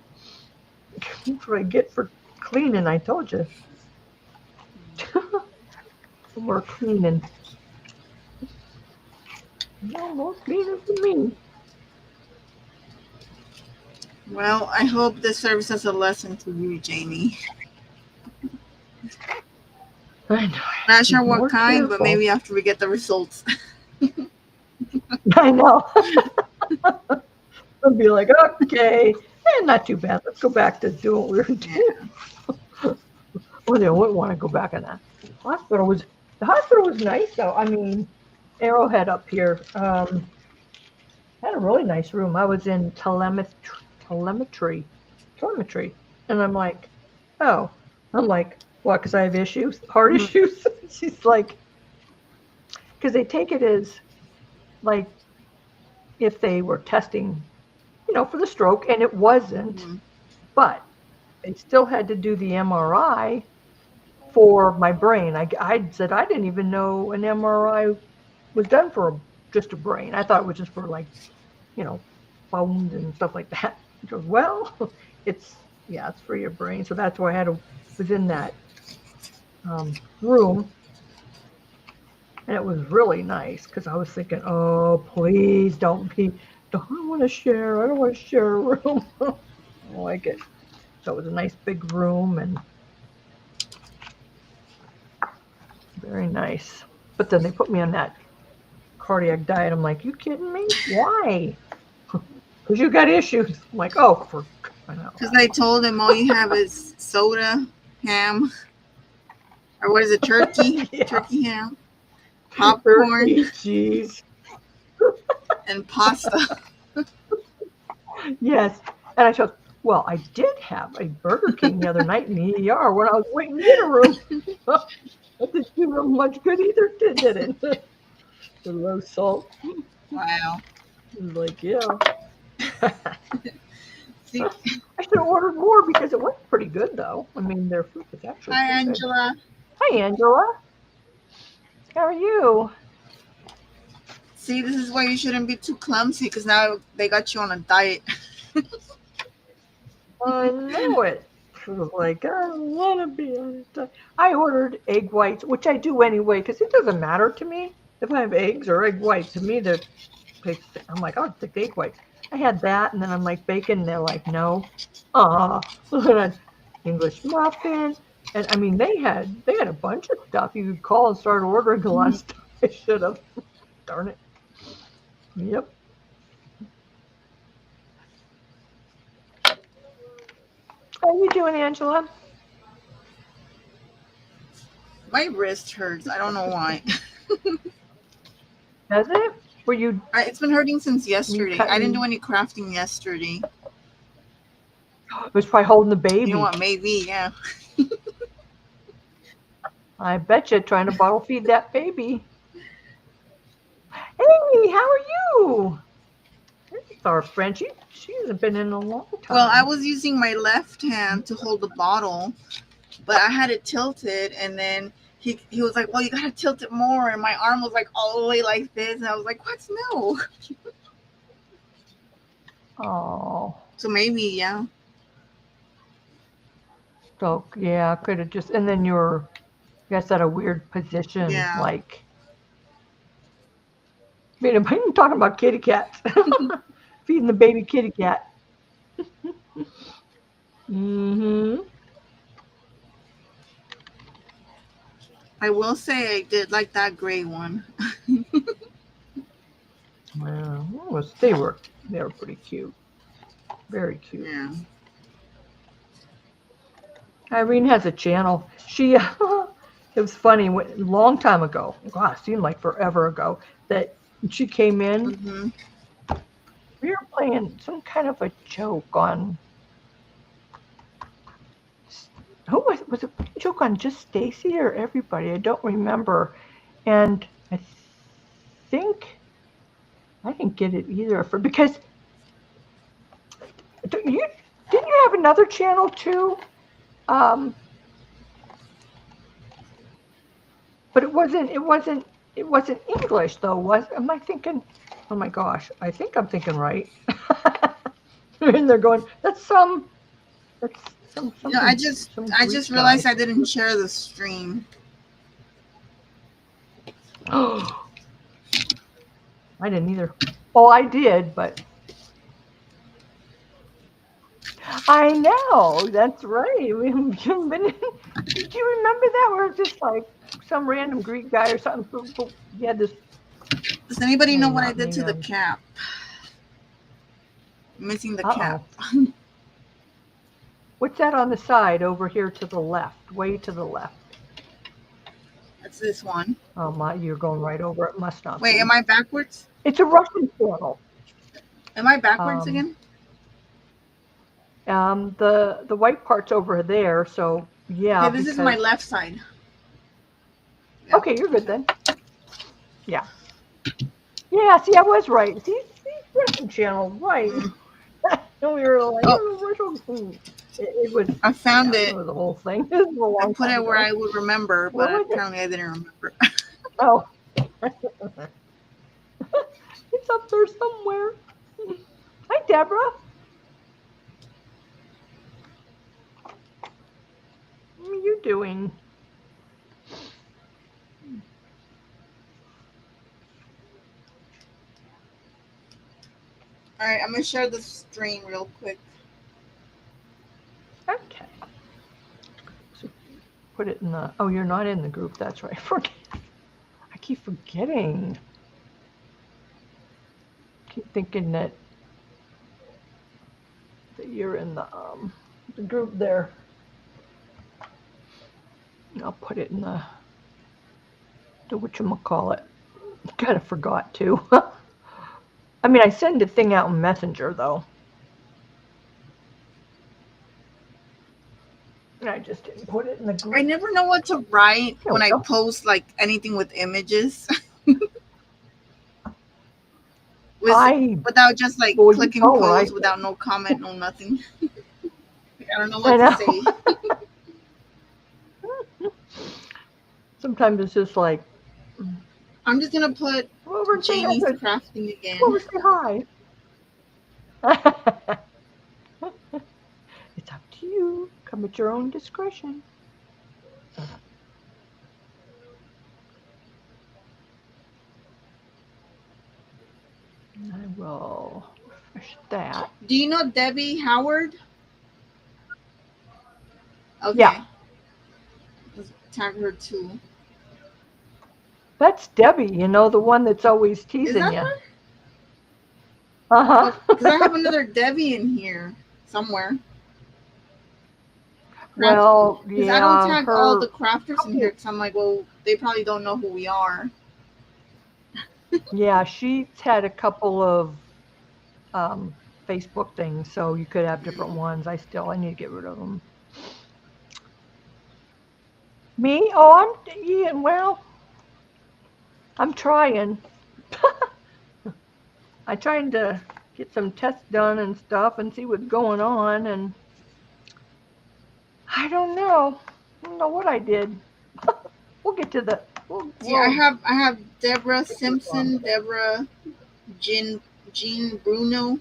That's what I get for cleaning. I told you. More cleaning. No more cleaning for me. Well, I hope this serves as a lesson to you, Jamie. I know. Not sure what kind, but maybe after we get the results. I know. I'll be like, okay, not too bad. Let's go back to doing what we were doing. Well, they wouldn't want to go back in that. The hospital was nice though. I mean, Arrowhead up here had a really nice room. I was in telemetry, and I'm like, oh, I'm like, what? Because I have issues, heart Mhm. issues. She's like, because they take it as like if they were testing, for the stroke, and it wasn't, Mhm. but they still had to do the MRI for my brain. I said I didn't even know an MRI was done for just a brain. I thought it was just for like, bones and stuff like that. He goes, well, it's it's for your brain. So that's why was in that room, and it was really nice because I was thinking, oh, please don't want to share. I don't want to share a room. I don't like it. So it was a nice big room and very nice. But then they put me on that cardiac diet. I'm like, you kidding me? Why? Because you got issues. I'm like, oh, Because I told him all you have is soda, ham, or what is it, turkey? Yeah. Turkey ham, popcorn, Turkey, cheese. and pasta. Yes. And I said, well, I did have a Burger King the other night in the ER when I was waiting in the room. That didn't do them much good either, did it? The low salt. Wow. It was like, yeah. See, I should have ordered more because it was pretty good, though. I mean, their food was actually hi, pretty good. Angela. Hi, Angela. How are you? See, this is why you shouldn't be too clumsy because now they got you on a diet. I know it. It was like, I don't want to be on a diet. I ordered egg whites, which I do anyway because it doesn't matter to me if I have eggs or egg whites. To me, I'm like, I'll take the egg whites. I had that, and then I'm like, bacon. And they're like, no. English muffin. And I mean, they had a bunch of stuff you could call and start ordering a lot of stuff. I should have. Darn it. Yep. How you doing, Angela? My wrist hurts. I don't know why. Does it? Were you? It's been hurting since yesterday. cutting- I didn't do any crafting yesterday. It was probably holding the baby. You know what? Maybe, yeah. I bet you trying to bottle feed that baby. Hey, how are you? There's our friend. She hasn't been in a long time. Well, I was using my left hand to hold the bottle, but I had it tilted, and then he was like, well, you gotta tilt it more, and my arm was like all the way like this, and I was like, what? No. Oh. So maybe, yeah. So yeah, could have just, and then you're, I guess, at a weird position, Yeah. like. I mean, I'm talking about kitty cats. Feeding the baby kitty cat. Mm-hmm. I will say I did like that gray one. Well, they were pretty cute. Very cute. Yeah. Irene has a channel. She, it was funny, a long time ago, God, it seemed like forever ago, that she came in. Mm-hmm. We were playing some kind of a joke on, who was it a joke on just Stacy or everybody? I don't remember. And I think, I didn't get it either, because, didn't you have another channel too? But it wasn't English though, am I thinking? Oh my gosh, I think I'm thinking right. And they're going, that's some. No, I just realized I didn't share the stream. Oh, I didn't either. Oh, I did, but I know, that's right. Did you remember that? Where it's just like some random Greek guy or something. He had this. Does anybody know what I did to the cap? Missing the cap. What's that on the side over here to the left? Way to the left. That's this one. Oh my, you're going right over it. Must not Wait, be. am I backwards? It's a Russian channel. Am I backwards Um, again? the white part's over there, so yeah, Okay, this is my because left side. Yeah. okay, you're good then. Yeah. Yeah, see, I was right. See, Russian channel, right. And we were like, Oh, oh, Russian. It was, I found yeah, it. it was the whole thing. It was a I long put time it where ago. I would remember, Where but was it? apparently I didn't remember. Oh. It's up there somewhere. Hi, Deborah. What are you doing? All right, I'm gonna share the stream real quick. Okay. So put it in the. Oh, you're not in the group. That's right. I keep forgetting. Keep thinking that you're in the group there. I'll put it in the whatchamacallit. Kind of forgot to. I mean, I send the thing out in Messenger though. I just didn't put it in the group. I never know what to write There when we I go. post like anything with images. Without just like well, you clicking know what I post think. without no comment, no nothing. I don't know I what to know. say. Sometimes it's just like, I'm just gonna put come over and say Janie's hi. crafting again. Come over and say hi. It's up to you. Come at your own discretion. I will refresh that. Do you know Debbie Howard? Okay. Yeah. Let's tag her too. That's Debbie, you know, the one that's always Is teasing that you. her? Uh-huh. Because I have another Debbie in here somewhere. Well, Because yeah, I don't tag all her the crafters in here because I'm like, well, they probably don't know who we are. yeah, she's had a couple of Facebook things, so you could have different ones. I need to get rid of them. Me? Oh, well, I'm trying. I'm trying to get some tests done and stuff and see what's going on, and I don't know. I don't know what I did. We'll get to the. See, I have Deborah Simpson, Deborah Jean Bruno,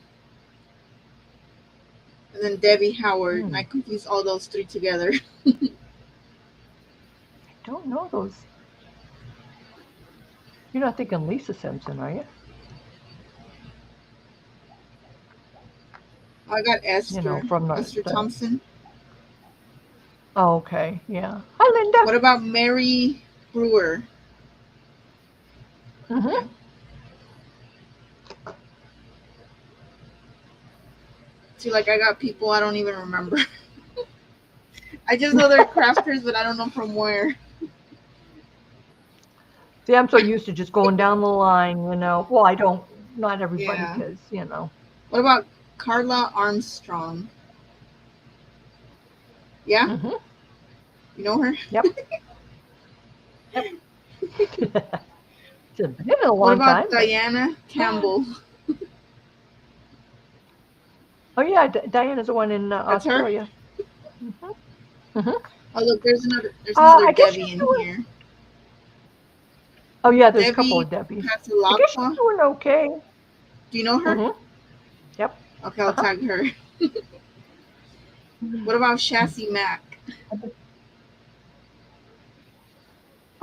and then Debbie Howard. And I confuse all those three together. I don't know those. You're not thinking Lisa Simpson, are you? I got Esther. You know, from Esther Thompson. Oh, okay. Yeah. Hi, Linda. What about Mary Brewer? Mm-hmm. See, like I got people I don't even remember. I just know they're crafters, but I don't know from where. See, I'm so used to just going down the line, you know. Well, I don't, not everybody, Yeah. because, you know. What about Carla Armstrong? Yeah? Mm-hmm. You know her? Yep. Yep. It's been a long What about time. Diana Campbell? Oh, yeah, Diana's the one in That's her? Australia. Mm-hmm. Mm-hmm. Oh, look, there's another I guess Debbie in doing... here. Oh, yeah, there's Debbie a couple of Debbies. Patalapa. I guess she's doing okay. Do you know her? Mm-hmm. Yep. Okay, I'll tag her. What about Chassis Mac?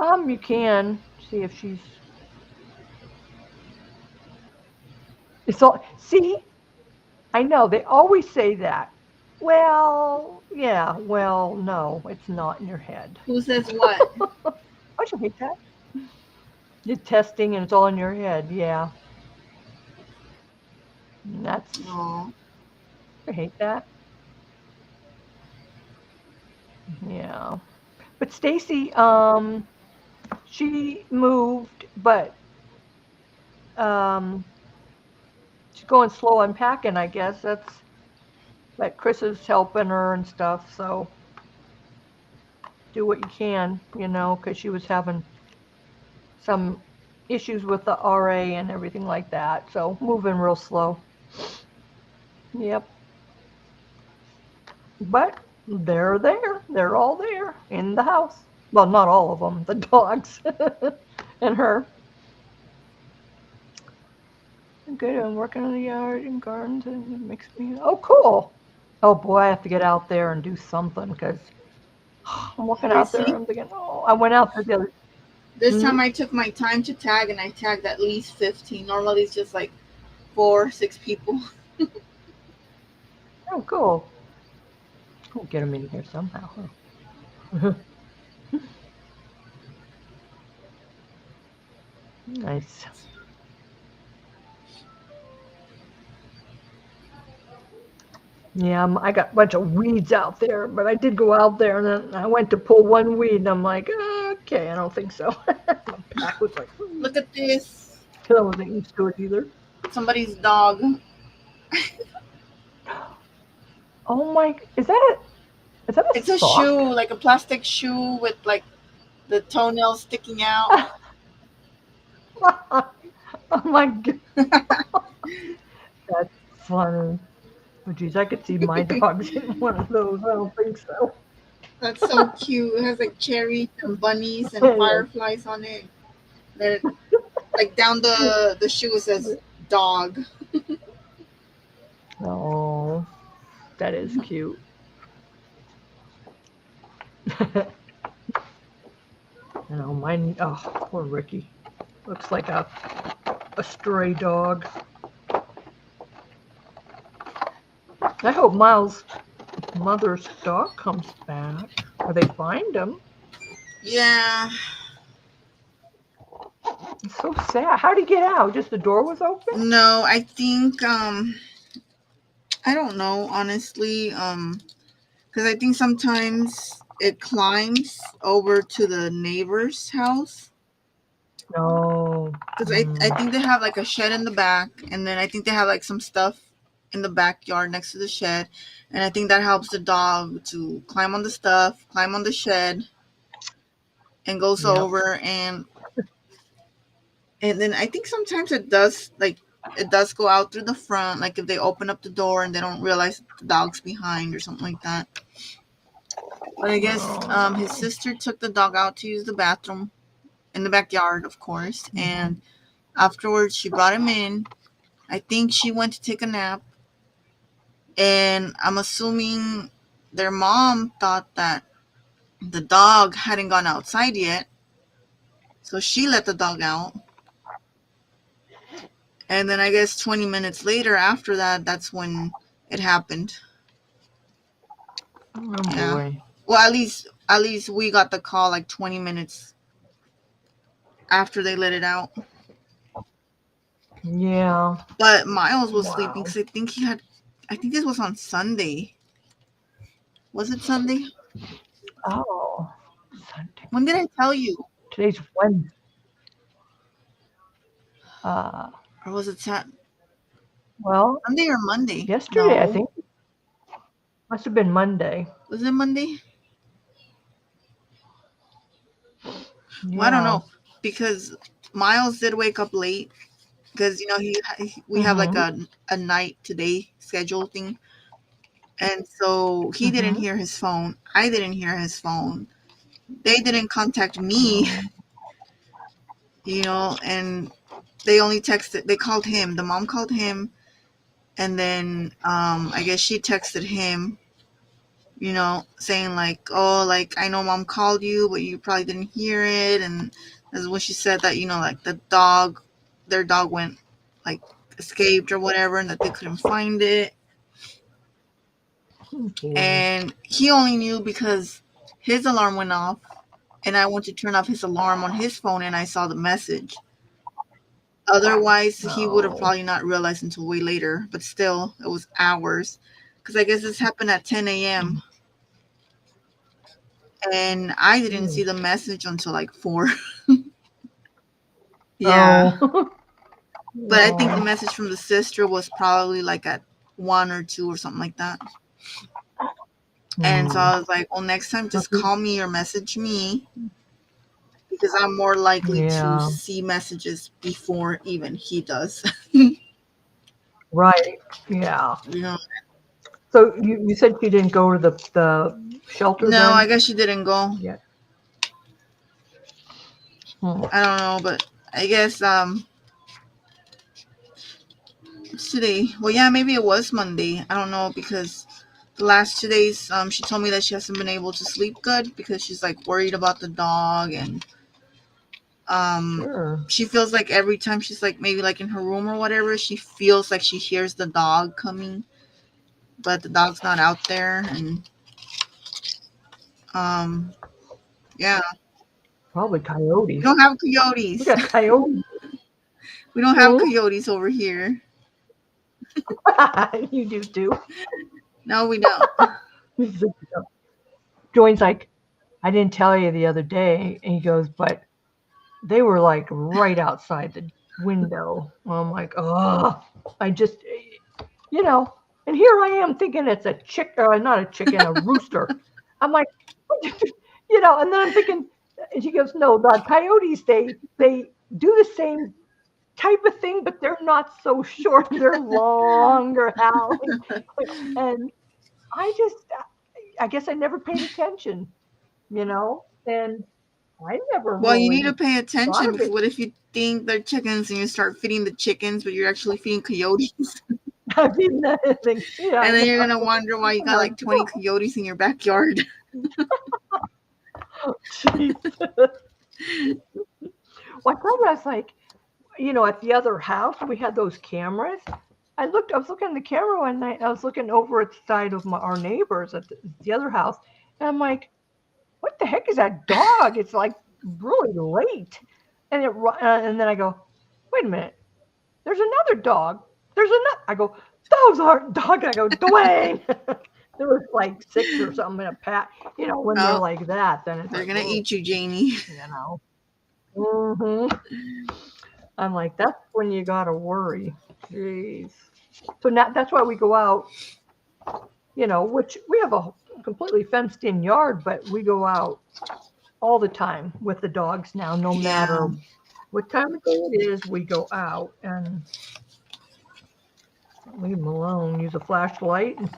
You can see if she's. It's all. See, I know they always say that. Well, yeah. Well, no, it's not in your head. Who says what? I should hate that. You're testing and it's all in your head. Yeah. And that's. Oh. I hate that. Yeah. But Stacy, she moved, but um, she's going slow unpacking, I guess. That's that Chris is helping her and stuff. So do what you can, because she was having some issues with the RA and everything like that. So moving real slow. Yep. But they're there. They're all there in the house. Well, not all of them, the dogs and her. Good. I'm working on the yard and gardens, and it makes me. Oh, cool. Oh boy, I have to get out there and do something because I'm walking out there. Chrissy, I'm thinking, oh, I went out there the other. this Hmm? time I took my time to tag and I tagged at least 15. Normally it's just like 4, 6 people. Oh, cool. We'll get them in here somehow. Huh? Nice. Yeah, I got a bunch of weeds out there, but I did go out there and then I went to pull one weed and I'm like, okay, I don't think so. My back was like, Look at this. because I wasn't used to it either. Somebody's dog. Oh my, is that a It's a sock? shoe, like a plastic shoe with like the toenails sticking out. Oh my god, that's funny. Oh geez, I could see my dogs in one of those. I don't think so. That's so cute. It has like cherry and bunnies and fireflies on it. Then like down the shoe it says dog. Oh, that is cute. I know mine. Oh, poor Ricky. Looks like a stray dog. I hope Miles' mother's dog comes back, or they find him. Yeah. It's so sad. How did he get out? Just the door was open? No, I think I don't know honestly. Because I think sometimes it climbs over to the neighbor's house. No. Because I think they have like a shed in the back, and then I think they have like some stuff in the backyard next to the shed, and I think that helps the dog to climb on the stuff, climb on the shed, and goes Yep. over, and then I think sometimes it does like it does go out through the front, like if they open up the door and they don't realize the dog's behind or something like that. But I guess his Oh. sister took the dog out to use the bathroom in the backyard, of course, Mhm. and afterwards she brought him in. I think she went to take a nap, and I'm assuming their mom thought that the dog hadn't gone outside yet, so she let the dog out. And then I guess 20 minutes later after that, that's when it happened. Oh Yeah. boy. Well, at least we got the call like 20 minutes after they let it out. Yeah. But Miles was sleeping Wow. because I think this was on Sunday. Was it Sunday? Oh. Sunday. When did I tell you? Today's Wednesday. Uh, Or was it well, Sunday or Monday? yesterday I No. think must have been Monday. Was it Monday? Well, I don't Yeah. know because Miles did wake up late because we have like Mhm. a night to day schedule thing, and so he didn't Mhm. hear his phone. I didn't hear his phone. They didn't contact me, Oh. and they only texted. They called him. The mom called him, and then I guess she texted him, saying like, "Oh, like I know mom called you, but you probably didn't hear it." And that's when she said that like their dog went like escaped or whatever, and that they couldn't find it. Oh boy. And he only knew because his alarm went off, and I went to turn off his alarm on his phone, and I saw the message. Otherwise, he would have Oh. probably not realized until way later. But still, it was hours, because I guess this happened at 10 a.m. and I didn't see Mm. the message until like 4. Yeah. Oh. But I think the Aw. message from the sister was probably like at 1 or 2 or something like that. And so Mm. I was like, well, next time just call me or message me because I'm more likely to Yeah. see messages before even he does. Right. Yeah. You know? So you said you didn't go to the shelter No, I then? guess she didn't go. Yeah. Hmm. I don't know, but I guess what's today? Well, yeah, maybe it was Monday. I don't know because the last 2 days she told me that she hasn't been able to sleep good because she's like worried about the dog, and Sure. she feels like every time she's like maybe like in her room or whatever, she feels like she hears the dog coming, but the dog's not out there. And um yeah, Probably we coyotes. don't have We coyotes. got coyotes. We don't have Hmm? coyotes over here. You do too. No, we don't. Join's like, I didn't tell you the other day. And he goes, but they were like right outside the window. I'm like, oh, I just, you know, and here I am thinking it's a not a chicken, a rooster. I'm like, and then I'm thinking, and she goes, no, the coyotes, they do the same type of thing, but they're not so short. They're longer howling. And I guess I never paid attention, and I never Well, you need really to pay thought attention of because it. what if you think they're chickens and you start feeding the chickens, but you're actually feeding coyotes? I didn't think, yeah, I And then you're know. gonna wonder why you I'm got like, like 20 coyotes in your backyard. oh, jeez. Well, I was like, at the other house, we had those cameras. I was looking at the camera one night, and I was looking over at the side of our neighbors at the other house, and I'm like, what the heck is that dog? It's like really late. And then I go, wait a minute, there's another dog. There's another. I go, those aren't dogs. I go, Dwayne. There was like 6 or something in a pack. When they're Oh, like that, then it's they're like, gonna oh, eat you, Janie. you know. hmm I'm like, that's when you gotta worry. Jeez. So now that's why we go out. Which we have a completely fenced in yard, but we go out all the time with the dogs now, no Yeah. matter what time of day it is, we go out and leave them alone, use a flashlight. And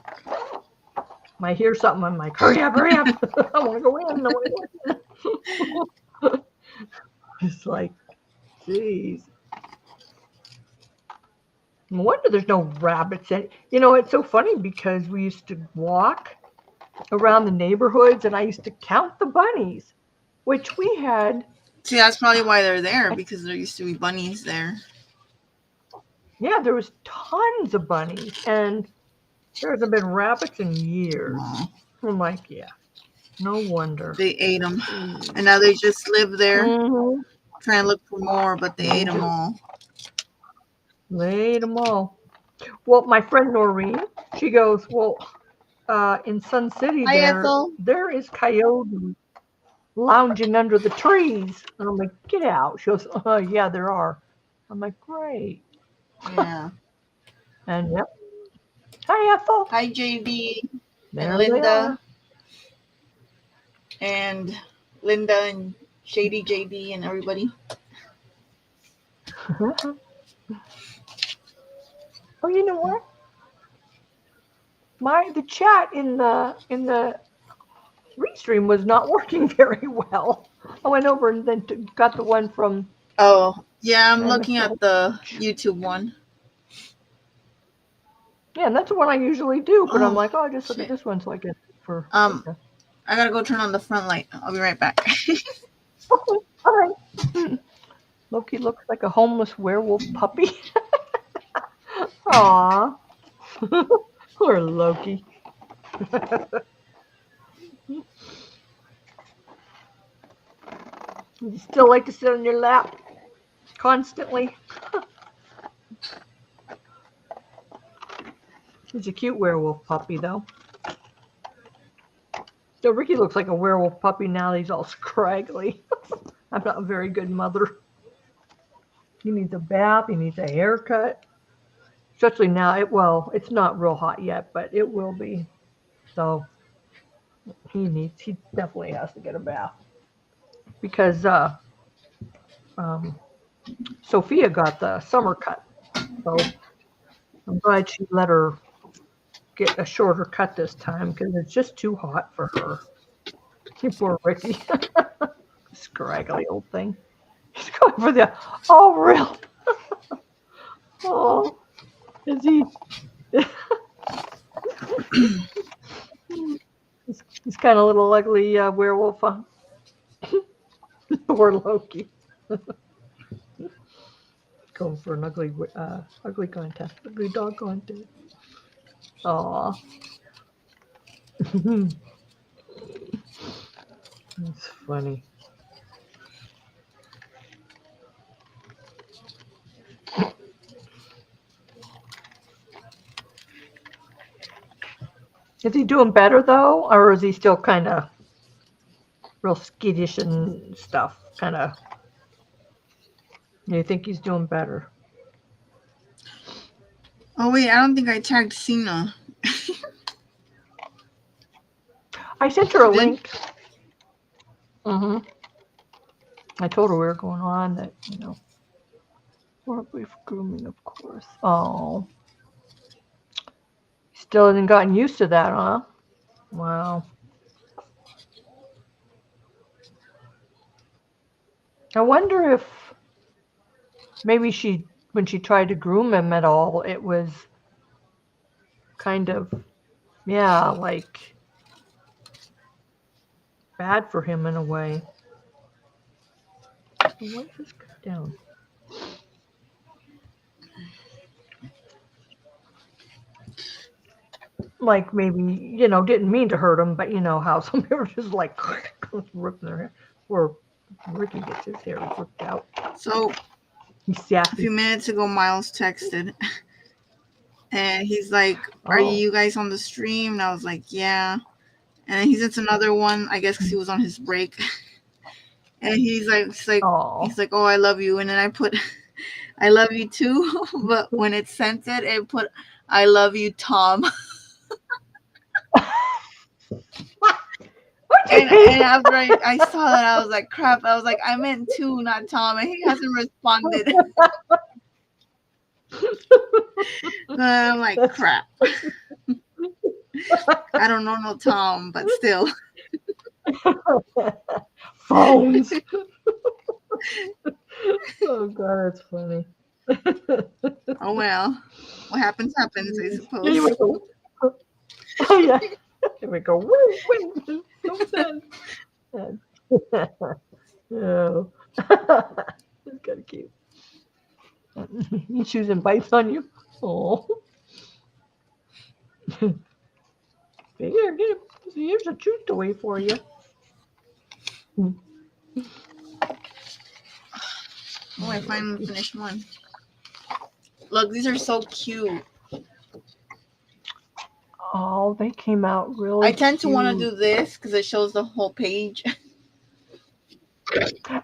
I hear something, I'm like, hurry up, hurry up. I want to go in. I want to go in. It's like, geez. No wonder there's no rabbits. And, it's so funny because we used to walk around the neighborhoods and I used to count the bunnies, which we had. See, that's probably why they're there because there used to be bunnies there. Yeah, there was tons of bunnies, and there hasn't been rabbits in years. Aw, I'm like, yeah, no wonder. they ate them, Jeez. and now they just live there Mm-hmm. trying to look for more, but they ate them all. They ate them all. Well, my friend Noreen, she goes, well, in Sun City, Hi, Ethel. there is coyotes lounging under the trees. And I'm like, get out. She goes, oh, yeah, there are. I'm like, great. Yeah. And yep. Hi, Ethel. Hi, JB There and they Linda are. and Shady JB and everybody. Oh, you know what? The chat in the restream was not working very well. I went over and then got the one from. Oh, yeah, I'm looking MSL. at the YouTube one. Yeah, and that's the one I usually do. But I'm Oh, like, I'll just look at shit. this one so I get for. I gotta go turn on the front light. I'll be right back. Okay, all right. Loki looks like a homeless werewolf puppy. Aw, poor Loki. You still like to sit on your lap constantly? He's a cute werewolf puppy, though. So Ricky looks like a werewolf puppy now that he's all scraggly. I'm not a very good mother. He needs a bath. He needs a haircut. Especially now. It's not real hot yet, but it will be. So he definitely has to get a bath because um, Sophia got the summer cut. So I'm glad she let her get a shorter cut this time because it's just too hot for her. Poor Ricky. Scraggly old thing. He's going for the real. Oh, is he? He's kind of a little ugly werewolf. Huh? Poor Loki. Going for an ugly contest, ugly dog contest. Aw. That's funny. Is he doing better though, or is he still kind of real skittish and stuff? Kind of. You think he's doing better? Oh wait, I don't think I tagged Cena. I sent her a You did? link. I told her we were going on that, horribly for grooming, of course. Oh. Still hasn't gotten used to that, huh? Wow. I wonder if maybe when she tried to groom him at all, it was kind of, like bad for him in a way. What is this cut down? Like maybe, didn't mean to hurt him, but you know how some people are just like ripping their hair. Or Ricky gets his hair ripped out. So He's a sassy. few minutes ago, Miles texted, and he's like, "Are Oh. you guys on the stream?" And I was like, "Yeah." And then he sent another one, I guess, because he was on his break. And he's like, Oh. "Oh, I love you." And then I put, "I love you too," but when it sent it put, "I love you, Tom." And after I saw that, I was like, crap. I was like, I meant two, not Tom. And he hasn't responded. I'm like, crap. I don't know no Tom, but still. Phones. Oh, God, that's funny. Oh, well. What happens, happens, I suppose. Here we go. Oh, yeah. Here we go. Wait. Don't send. Oh. It's kind of cute. He chews and bites on you. Oh. Here, get it. Here's a chew toy for you. Oh, I finally finished one. Look, these are so cute. Oh, they came out really I tend to cute. want to do this because it shows the whole page.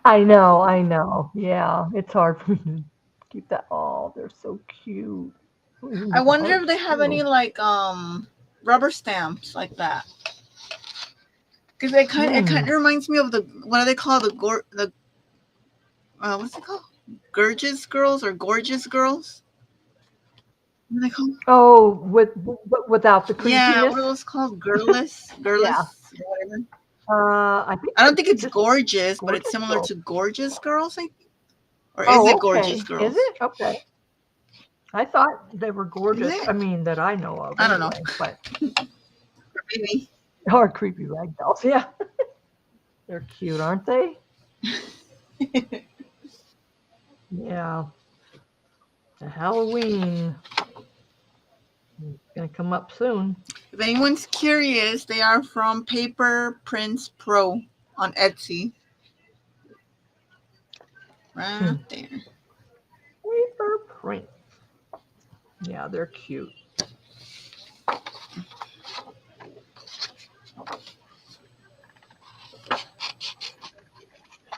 I know. Yeah, it's hard for me to keep that. Oh, they're so cute. I wonder if they have any like rubber stamps like that. Because it kind of reminds me of what do they call what's it called? Gorgeous girls or gorgeous girls? What are they called? Oh, without the creepiness. Yeah, what are those called? Girlless, Yeah. whatever. I don't think it's gorgeous, but it's similar to gorgeous girls, I think. Or is it gorgeous girls? Is it? Okay. I thought they were gorgeous. I mean, that I know of. I don't know. But maybe. Or creepy rag dolls. Yeah. They're cute, aren't they? Yeah. The Halloween. It's going to come up soon. If anyone's curious, they are from Paper Prints Pro on Etsy. Right there. Paper Prints. Yeah, they're cute.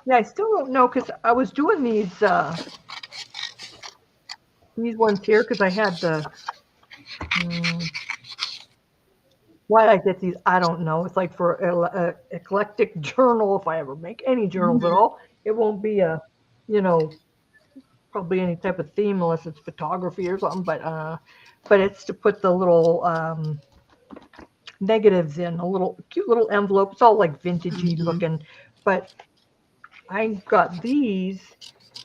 Yeah, I still don't know because I was doing these ones here because I had the. Why I get these, I don't know. It's like for a eclectic journal. If I ever make any journals at Mhm. all, it won't be a, you know, probably any type of theme unless it's photography or something. But it's to put the little negatives in a little cute little envelope. It's all like vintagey Mhm. looking, but I got these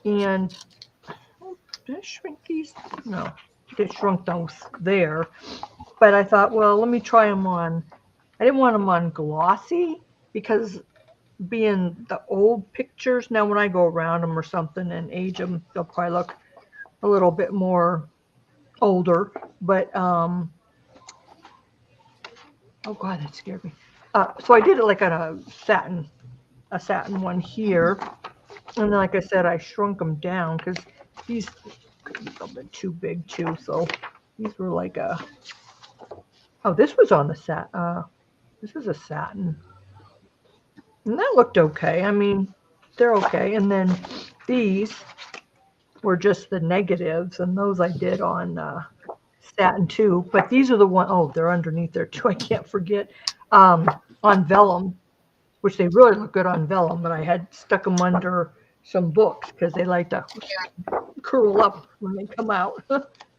and did I shrink these? No, I shrunk those there. But I thought, well, let me try them on. I didn't want them on glossy because being the old pictures, now when I go around them or something and age them, they'll probably look a little bit more older. But oh god, that scared me. So I did it like on a satin one here, and then like I said, I shrunk them down because these could be a little bit too big too. So these were like a. Oh, this was on the this is a satin, and that looked okay. I mean, they're okay. And then these were just the negatives, and those I did on satin too. But these are the one oh they're underneath there too. I can't forget on vellum, which they really look good on vellum. But I had stuck them under some books because they like to curl up when they come out.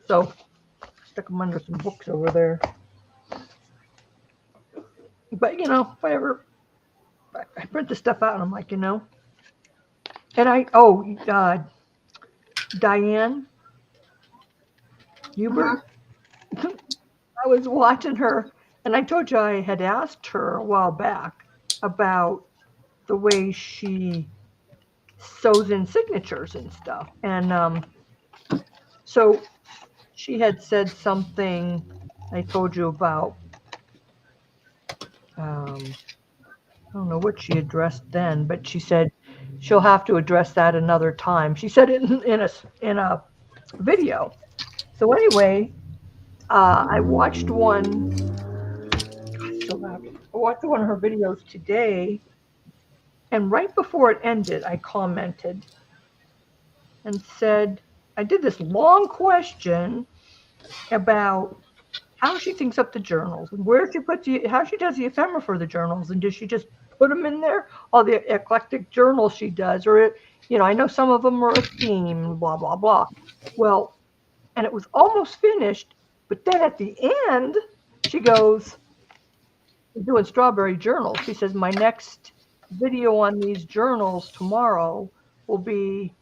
So stuck them under some books over there. But whatever. I print the stuff out, and I'm like, and Diane Uh-huh. Hubert. I was watching her, and I told you I had asked her a while back about the way she sews in signatures and stuff. And so she had said something I told you about. I don't know what she addressed then, but she said she'll have to address that another time. She said it in a video. So anyway, I watched so loud. I watched one of her videos today, and right before it ended, I commented and said, I did this long question about how she thinks up the journals and where she puts how she does the ephemera for the journals, and does she just put them in there, all the eclectic journals she does, or I know some of them are a theme, blah blah blah. Well, and it was almost finished, but then at the end, she goes, doing strawberry journals. She says, my next video on these journals tomorrow will be,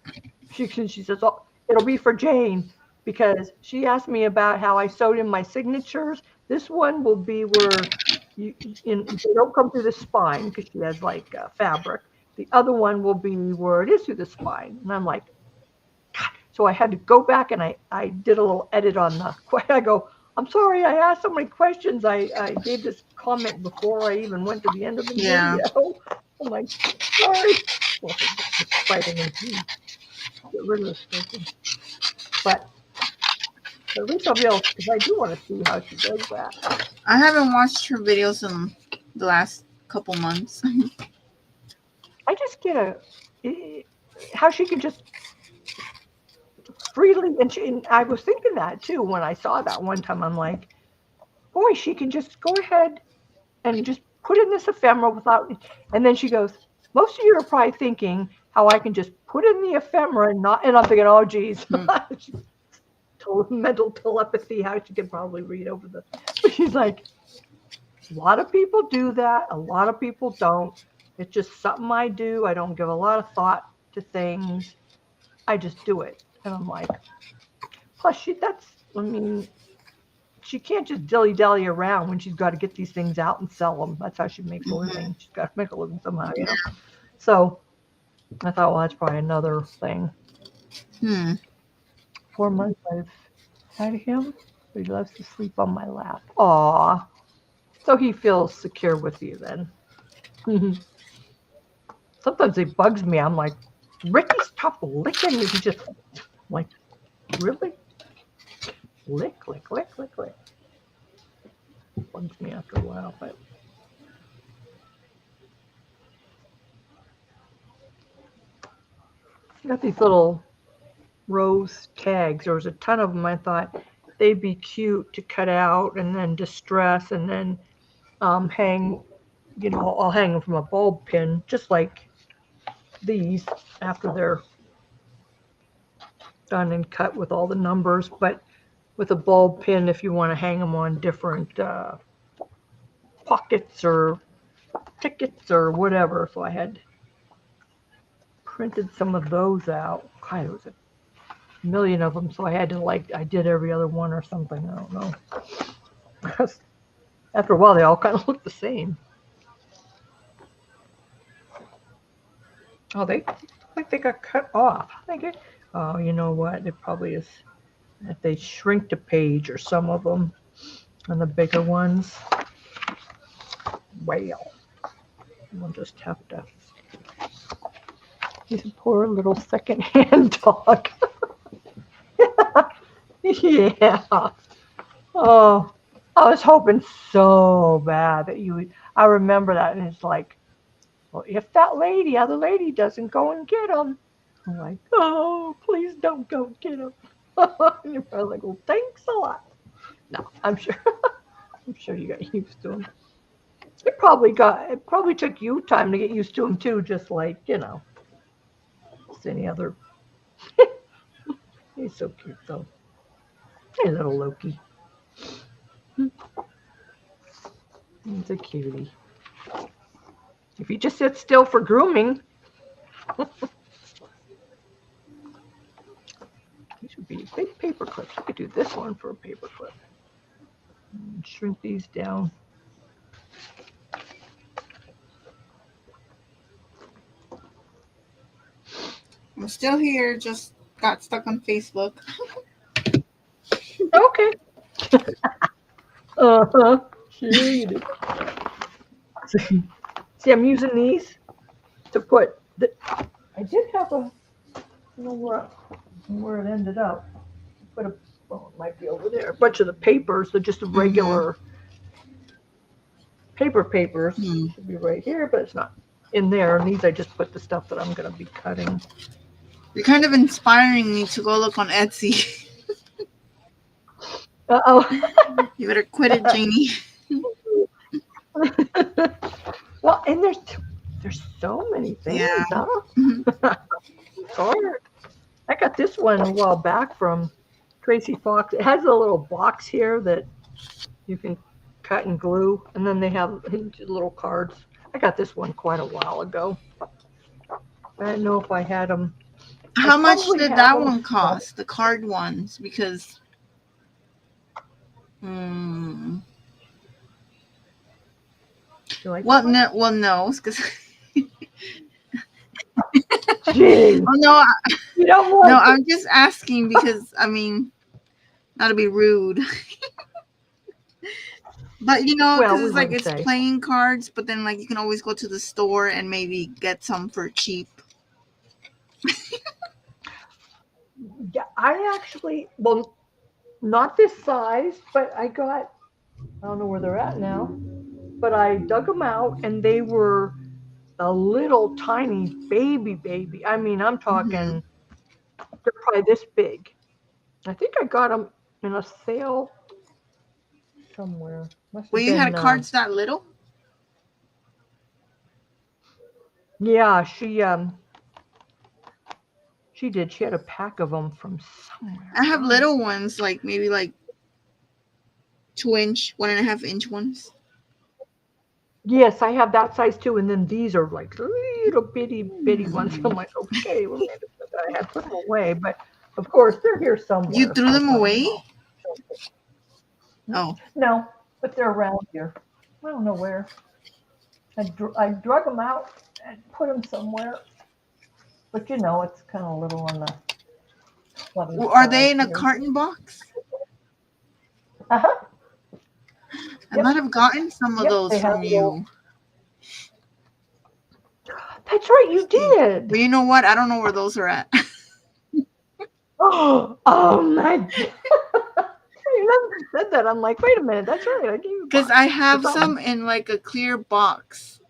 she says, oh, it'll be for Jane because she asked me about how I sewed in my signatures. This one will be where they don't come through the spine because she has like fabric. The other one will be where it is through the spine. And I'm like, God. So I had to go back and I did a little edit on the, I go, I'm sorry, I asked so many questions. I gave this comment before I even went to the end of the Yeah. video. I'm like, sorry. Well, fighting and get rid of this person. But at least I'll be able, because I do want to see how she does that. I haven't watched her videos in the last couple months. I just get how she can just freely, and I was thinking that too when I saw that one time. I'm like, boy, she can just go ahead and just put in this ephemera without, and then she goes, most of you are probably thinking how I can just put in the ephemera and I'm thinking, oh geez, mental telepathy, how she can probably read over the, but she's like, a lot of people do that, a lot of people don't. It's just something I do. I don't give a lot of thought to things. I just do it. And I'm like, plus she can't just dilly-dally around when she's got to get these things out and sell them. That's how she makes a living. She's got to make a living somehow, So I thought, well, that's probably another thing. 4 months I've had him. He loves to sleep on my lap. Aw. So he feels secure with you then. Sometimes it bugs me. I'm like, Ricky, stop licking me. He just, like, really? Lick, lick, lick, lick, lick. It bugs me after a while, but. Got these little rose tags. There was a ton of them. I thought they'd be cute to cut out and then distress and then hang. I'll hang them from a bulb pin, just like these after they're done and cut with all the numbers. But with a bulb pin, if you want to hang them on different pockets or tickets or whatever. So I had printed some of those out. God, it was a million of them, so I had to I did every other one or something. I don't know. After a while, they all kind of look the same. Oh, they look like they got cut off. Oh, you know what? It probably is if they shrink the page or some of them on the bigger ones. Well, we'll just have to. He's a poor little second-hand dog. Yeah. Oh, I was hoping so bad that you would. I remember that, and it's like, well, if that other lady doesn't go and get him, I'm like, oh, please don't go get him. And you're probably like, well, thanks a lot. No, I'm sure. I'm sure you got used to him. It probably took you time to get used to him too, just like just any other. He's so cute though. Hey, little Loki. He's a cutie. If he just sits still for grooming, these would be big paper clips. You could do this one for a paper clip. And shrink these down. I'm still here, just got stuck on Facebook. Okay. Uh-huh. Sure you do. See, I'm using these to put I did have I don't know where it ended up. It might be over there. A bunch of the papers, they're just regular papers. Should be right here, but it's not in there. And these I just put the stuff that I'm gonna be cutting. You're kind of inspiring me to go look on Etsy. Uh-oh. You better quit it, Janie. Well, and there's so many things, Yeah. huh? I got this one a while back from Tracy Fox. It has a little box here that you can cut and glue, and then they have little cards. I got this one quite a while ago. I didn't know if I had them. How much did that one cost? The card ones, because. Like well, no, because. Gee. Oh no! You don't want no, I'm just asking because not to be rude, but because it's playing cards. But then, you can always go to the store and maybe get some for cheap. Yeah, I actually, not this size, but I don't know where they're at now, but I dug them out and they were a little tiny baby. I mean, I'm talking, they're probably this big. I think I got them in a sale somewhere. Well, you had cards that little? Yeah, she did. She had a pack of them from somewhere. I have little ones, maybe 2-inch, 1.5-inch ones. Yes, I have that size too, and then these are little bitty ones. I'm like, okay, well, I had put them away, but of course they're here somewhere. You threw them away? Oh no, but they're around here. I don't know where. I drug them out and put them somewhere, but it's kind of a little on the. Well, are they in a carton box? I might have gotten some of those from you. That's right, you did. But you know what? I don't know where those are at. Oh my God. You never said that. I'm like, wait a minute. That's right. I gave you. Because I have some in a clear box.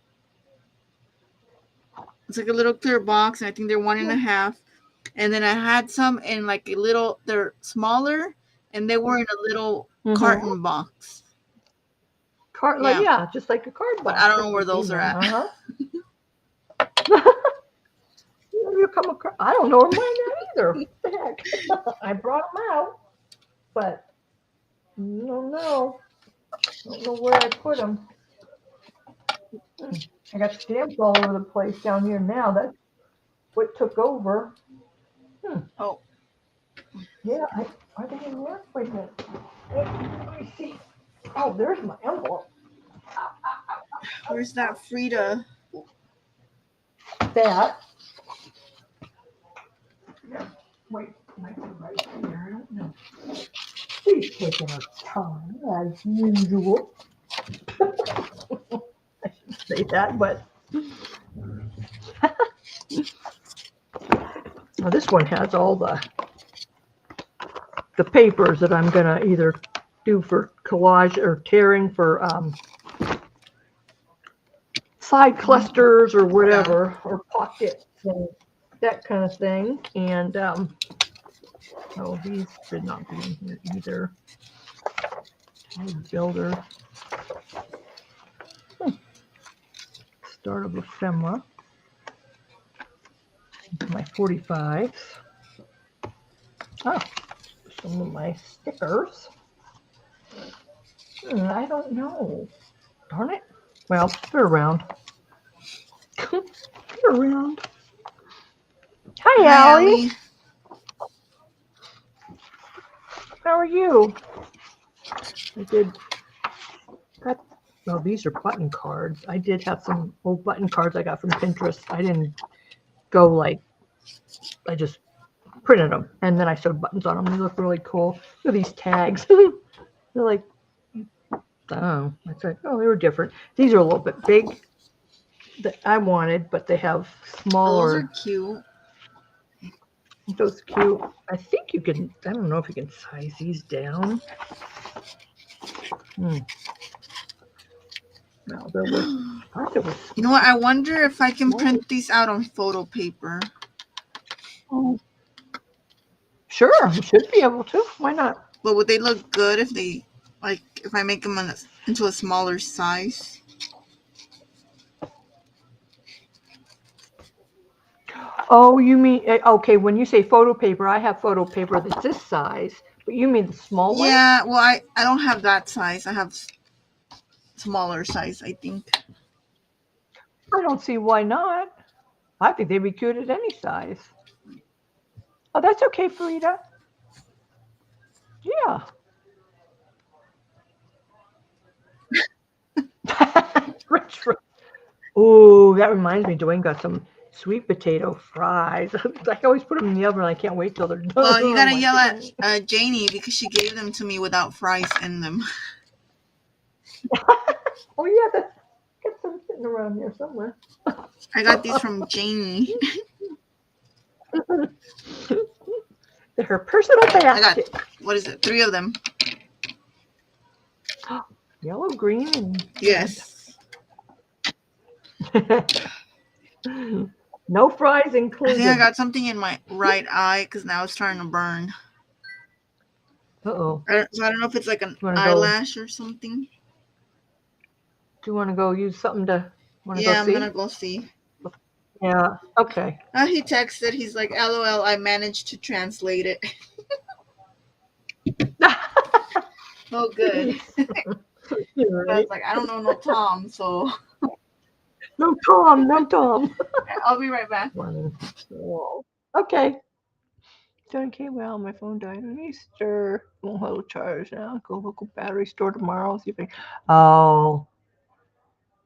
It's a little clear box, and I think they're 1.5. And then I had some in like a little, they're smaller, and they were in a little Mhm. carton box. Like, Yeah. yeah, just like a card box. But I don't That's know where what you those are meant. at. You come across, I don't know where mine at either. What the heck? I brought them out, but I don't know. Don't know where I put them. I got stamps all over the place down here now. That's what took over. Oh, Yeah, are they in there? Wait a minute. Let me see. Oh, there's my envelope. where's that Frida? That. Yeah. Wait, might be right here. I don't know. She's taking her time as usual. I shouldn't say that, but well, this one has all the papers that I'm gonna either do for collage or tearing for side clusters or whatever, or pockets and that kind of thing. And oh, these should not be in here either. Builder. Start of ephemera. My 45s. Oh, some of my stickers. I don't know. Darn it. Well, they're around. They're around. Hi, Allie. How are you? I did. Well, these are button cards. I did have some old button cards I got from Pinterest. I didn't go like, I just printed them and then I sewed buttons on them. They look really cool. Look at these tags. They're like, oh, it's like, oh, they were different. These are a little bit big that I wanted, but they have smaller. Those are cute. Those cute. I think you can, I don't know if you can size these down. No, there was, you know what? I wonder if I can print these out on photo paper. Oh. Sure, you should be able to. Why not? But would they look good if they, like, if I make them into a smaller size? Oh, you mean, okay, when you say photo paper, I have photo paper that's this size, but you mean the small one? Yeah, well, I don't have that size. I have smaller size, I think. I don't see why not. I think they'd be cute at any size. Oh, that's okay, Frida. Yeah. Oh, that reminds me, Dwayne got some sweet potato fries. I always put them in the oven. I can't wait till they're done. Well, you gotta yell at Janie because she gave them to me without fries in them. Oh yeah, got some sitting around here somewhere. I got these from Janie. They're her personal basket. I got, what is it? 3 of them. Yellow, green, and yes. No fries included. I think I got something in my right eye because now it's starting to burn. Uh-oh. So I don't know if it's like an eyelash or something. Do you want to go use something to? Yeah, I'm gonna go see. Yeah. Okay. He texted. He's like, "LOL, I managed to translate it." Oh, good. Right. I was like, I don't know no Tom, so. No Tom. I'll be right back. Okay. Okay, well, my phone died on Easter. Won't hold a charge now. Go local battery store tomorrow. See if I... Oh.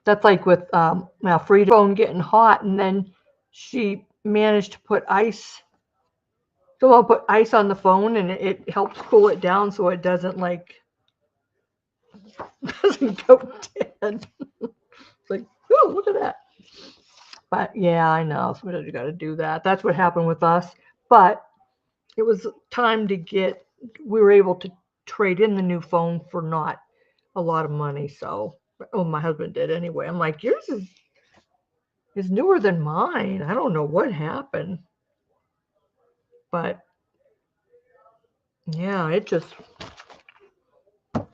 That's like with Frida's phone getting hot, and then she managed to put ice. So I'll put ice on the phone, and it helps cool it down so it doesn't doesn't go dead. It's like, oh, look at that. But yeah, I know. Somebody's got to do that. That's what happened with us. But it was time to we were able to trade in the new phone for not a lot of money. So, my husband did anyway. I'm like, yours is newer than mine. I don't know what happened. But yeah, it just,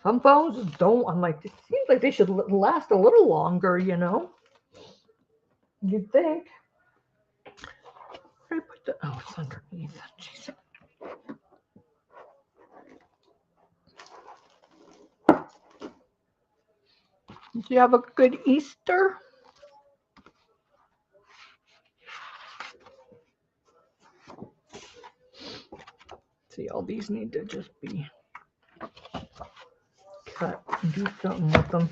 some phones don't. I'm like, it seems like they should last a little longer, you know? You'd think. Where did I put the, oh, it's underneath. Jeez. Did you have a good Easter? See, all these need to just be cut and do something with them.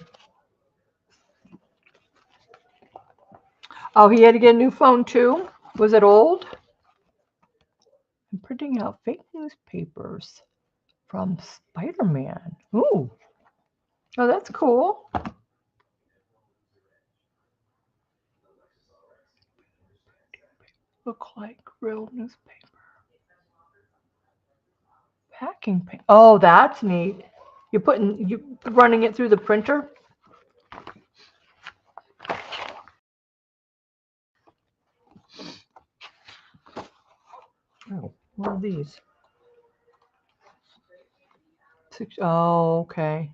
Oh, he had to get a new phone too? Was it old? I'm printing out fake newspapers from Spider-Man. Ooh. Oh, that's cool. Look like real newspaper. Packing paper. Oh, that's neat. You running it through the printer? Oh, what are these? Oh, okay.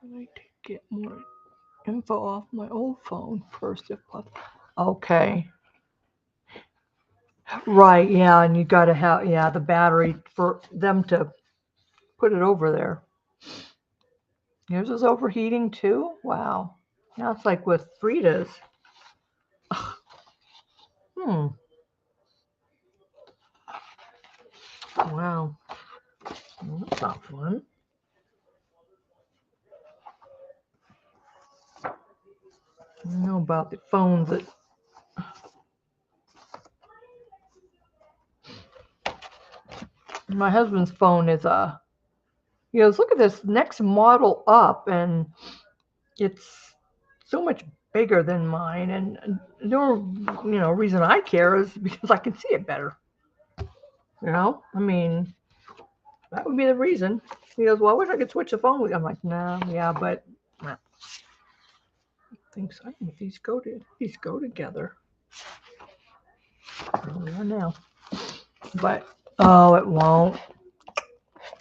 I need to get more info off my old phone first, if possible. Okay. Right, yeah, and you got to have, yeah, the battery for them to put it over there. Yours is overheating too? Wow. Now it's like with Frida's. Hmm. Wow. Well, that's not fun. I don't know about the phones that. My husband's phone is he goes, look at this next model up, and it's so much bigger than mine. And the reason I care is because I can see it better. I mean, that would be the reason. He goes, well, I wish I could switch the phone with you. I'm like, no, yeah, but I think so. These go together. I know. But oh, it won't.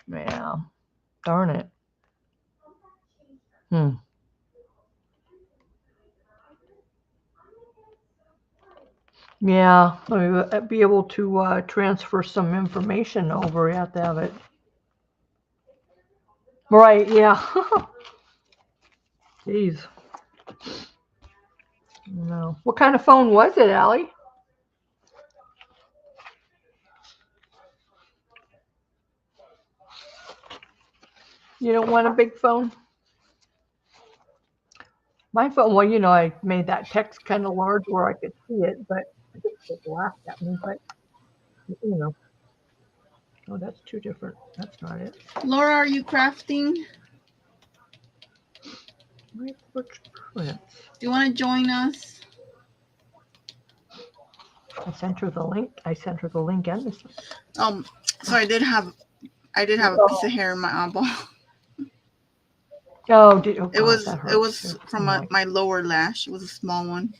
Yeah. Darn it. Yeah, be able to transfer some information over. You have to have it. Right, yeah. Jeez. No. What kind of phone was it, Allie? You don't want a big phone? My phone, well, I made that text kind of large where I could see it, but I think it laughed at me, but, oh, that's too different. That's not it. Laura, are you crafting? My porch prints. Do you want to join us? I sent her the link. And this. So I did have a piece of hair in my eyeball. Oh, it was from my lower lash. It was a small one.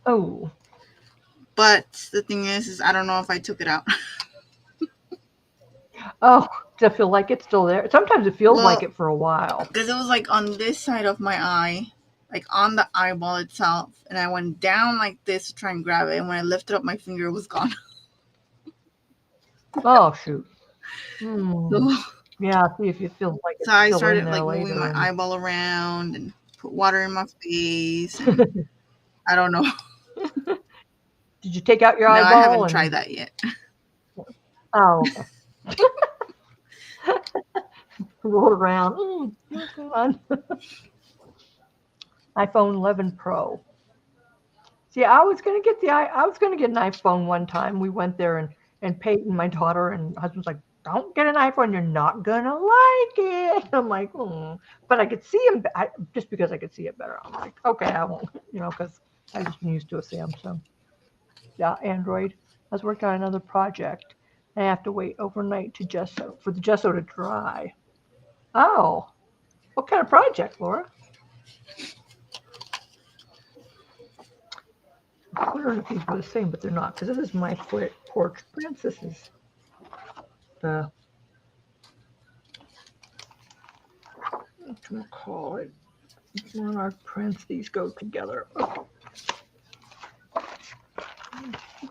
Oh. But the thing is I don't know if I took it out. Oh, does it feel like it's still there? Sometimes it feels like it for a while. Because it was like on this side of my eye, like on the eyeball itself. And I went down like this to try and grab it. And when I lifted up my finger, it was gone. Oh, shoot. Yeah, see if it feels like it's so I still started in there like later moving my eyeball around and put water in my face. And I don't know. Did you take out your eyeball? No, I haven't tried that yet. Oh, okay. Roll around. iPhone 11 Pro. See, I was gonna get an iPhone one time. We went there and Peyton, my daughter, and husband's like, don't get an iPhone. You're not gonna like it. I'm like, but I could see him just because I could see it better. I'm like, okay, I won't, because I've just been used to a Samsung. Yeah, Android. I was working on another project. I have to wait overnight for the gesso to dry. Oh, what kind of project, Laura? I wonder if these were the same, but they're not, because this is my porch prints. This is the, what can I call it? Monarch prints. These go together. Okay.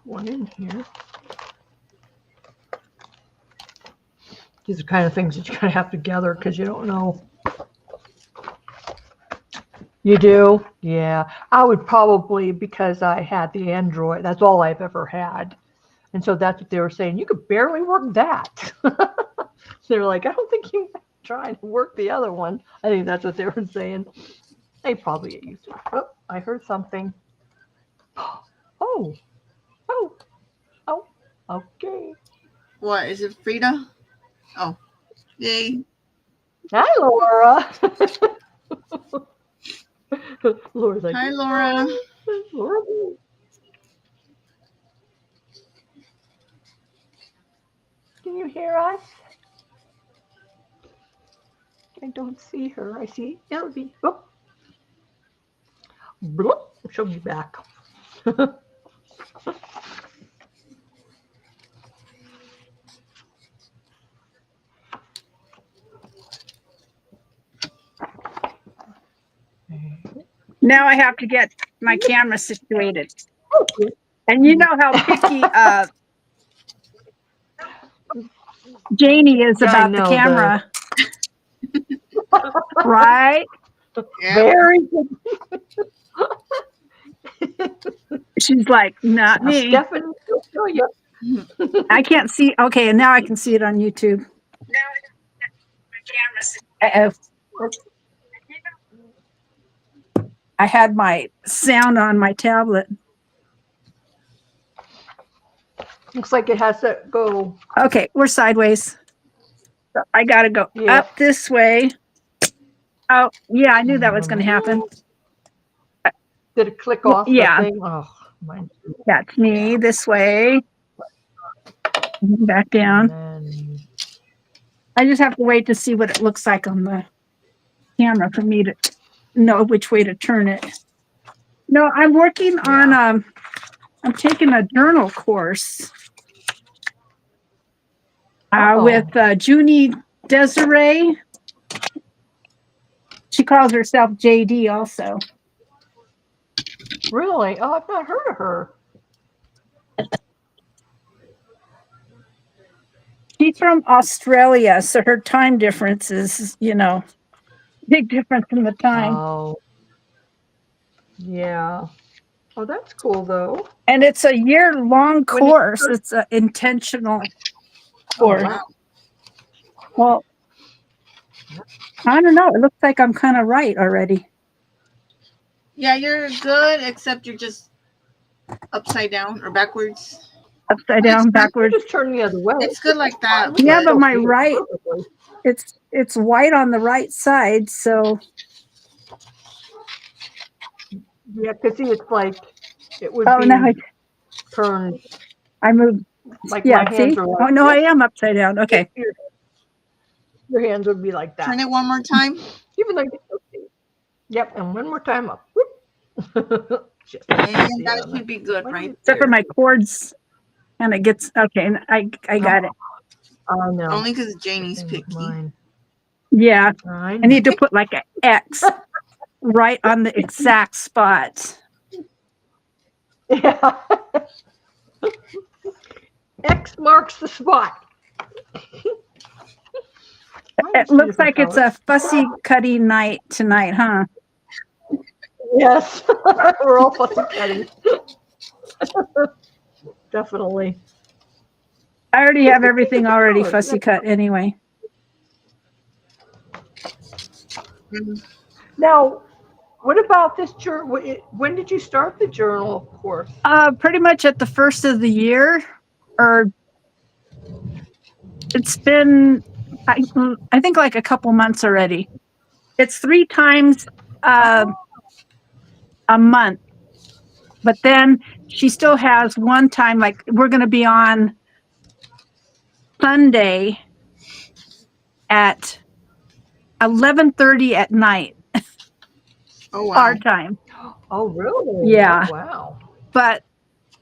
One in here. These are kind of things that you kind of have to gather because you don't know. You do? Yeah. I would probably, because I had the Android, that's all I've ever had. And so that's what they were saying. You could barely work that. They're like, I don't think you try to work the other one. I think that's what they were saying. They probably get used to it. Oh, I heard something. Oh, oh, oh, okay. What is it, Frida? Oh, yay! Hi, Laura. Laura's like, Hi, Laura. Laura. Can you hear us? I don't see her. I see Elvie. Oh. Bloop. She'll be back. Now I have to get my camera situated. Okay. And you know how picky Janie is Yeah, I about the know, camera. Right? Yeah. Very good. She's like, not Now, me. Stephanie, will show you. I can't see. Okay, and now I can see it on YouTube. Uh-oh. I had my sound on my tablet. Looks like it has to go. Okay, we're sideways. So I gotta go Yeah. up this way. Oh, yeah, I knew that was going to happen. Did it click off Yeah. the thing? Oh, mine too. That's me this way. Back down. And then, I just have to wait to see what it looks like on the camera for me to know which way to turn it. No, I'm working on I'm taking a journal course with Junie Desiree. She calls herself JD also. really? Oh, I've not heard of her. She's from Australia, so her time difference is, big difference in the time. Oh, yeah. Oh, that's cool though. And it's a year-long course. It's an intentional course. Wow. Well, I don't know. It looks like I'm kind of right already. Yeah, you're good, except you're just upside down or backwards. Upside down, backwards. Just turn the other way. It's good like that. Yeah, but my right, it's white on the right side, so. Yeah, because see, it's like it would Oh, be now turned. I moved. Like Yeah, my see? hands are like, Oh, no, I am upside down. Okay. Your hands would be like that. Turn it one more time. Even like, yep, and one more time up. Just And that should be good, right? Except for my cords, and it gets, okay, and I got it. Oh, no. Only because Janie's picky. Mine. Yeah, I I need to put like an X right on the exact spot. Yeah. X marks the spot. It looks like it's a fussy cutting night tonight, huh? Yes, we're all fussy cutting. Definitely. I already have everything already fussy cut anyway. Now, what about this journal? When did you start the journal course? Pretty much at the first of the year, or it's been, I think like a couple months already. It's 3 times a month, but then she still has one time, like we're going to be on Sunday at 11:30 at night. Oh, wow. Our time. Oh, really? Yeah. Oh, wow. but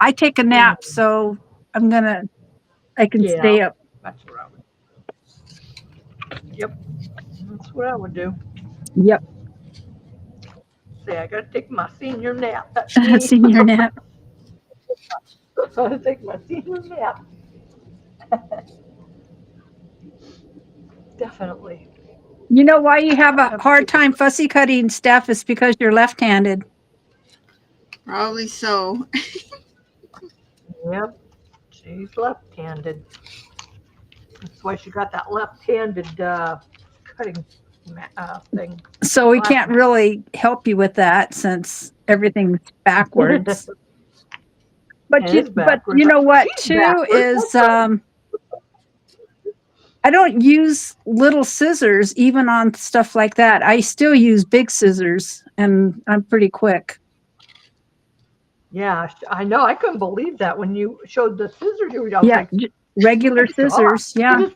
I take a nap, so I can Yeah. stay up. That's what I would. Yep. That's what I would do. Yep. Say, I gotta take my senior nap. That's me. Senior nap. I gotta take my senior nap. Definitely. You know why you have a hard time fussy cutting stuff is because you're left-handed. Probably so. Yep. She's left-handed. That's why she got that left-handed cutting thing. So we can't really help you with that since everything's backwards. But It you, is but backwards. you know what She's too backwards. is I don't use little scissors even on stuff like that. I still use big scissors, and I'm pretty quick. Yeah, I know. I couldn't believe that when you showed the scissors. You were Yeah, like, regular "Good job." scissors. Yeah,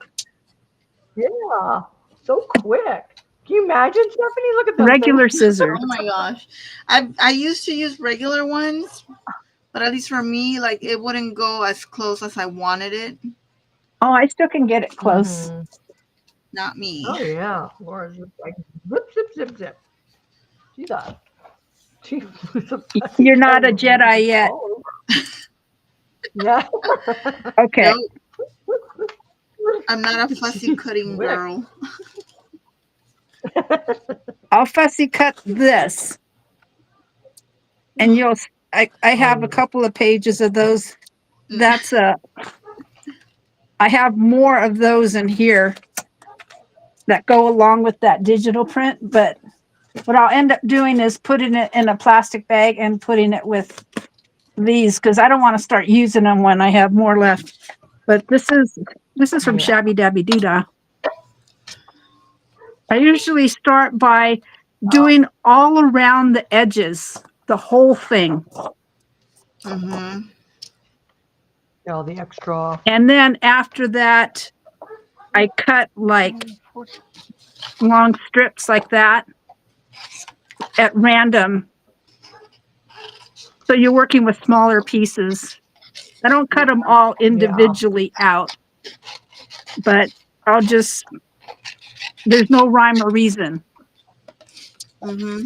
Yeah, so quick. Can you imagine, Stephanie? Look at them regular things. scissors. Oh my gosh. I used to use regular ones, but at least for me, like it wouldn't go as close as I wanted it. Oh, I still can get it close. Mhm. Not me. Oh yeah, Laura's just like zip, zip, zip, zip. She's a. She was a You're not a Jedi yet. Yeah. Okay. Nope, I'm not a fussy cutting Quick. girl. I'll fussy cut this. And I have a couple of pages of those. That's I have more of those in here that go along with that digital print, but what I'll end up doing is putting it in a plastic bag and putting it with these because I don't want to start using them when I have more left. But this is from Yeah. Shabby Dabby Doodah. I usually start by doing all around the edges, the whole thing. Mm-hmm. All the extra. And then after that, I cut like long strips like that at random. So you're working with smaller pieces. I don't cut them all individually out, but there's no rhyme or reason. Mm-hmm.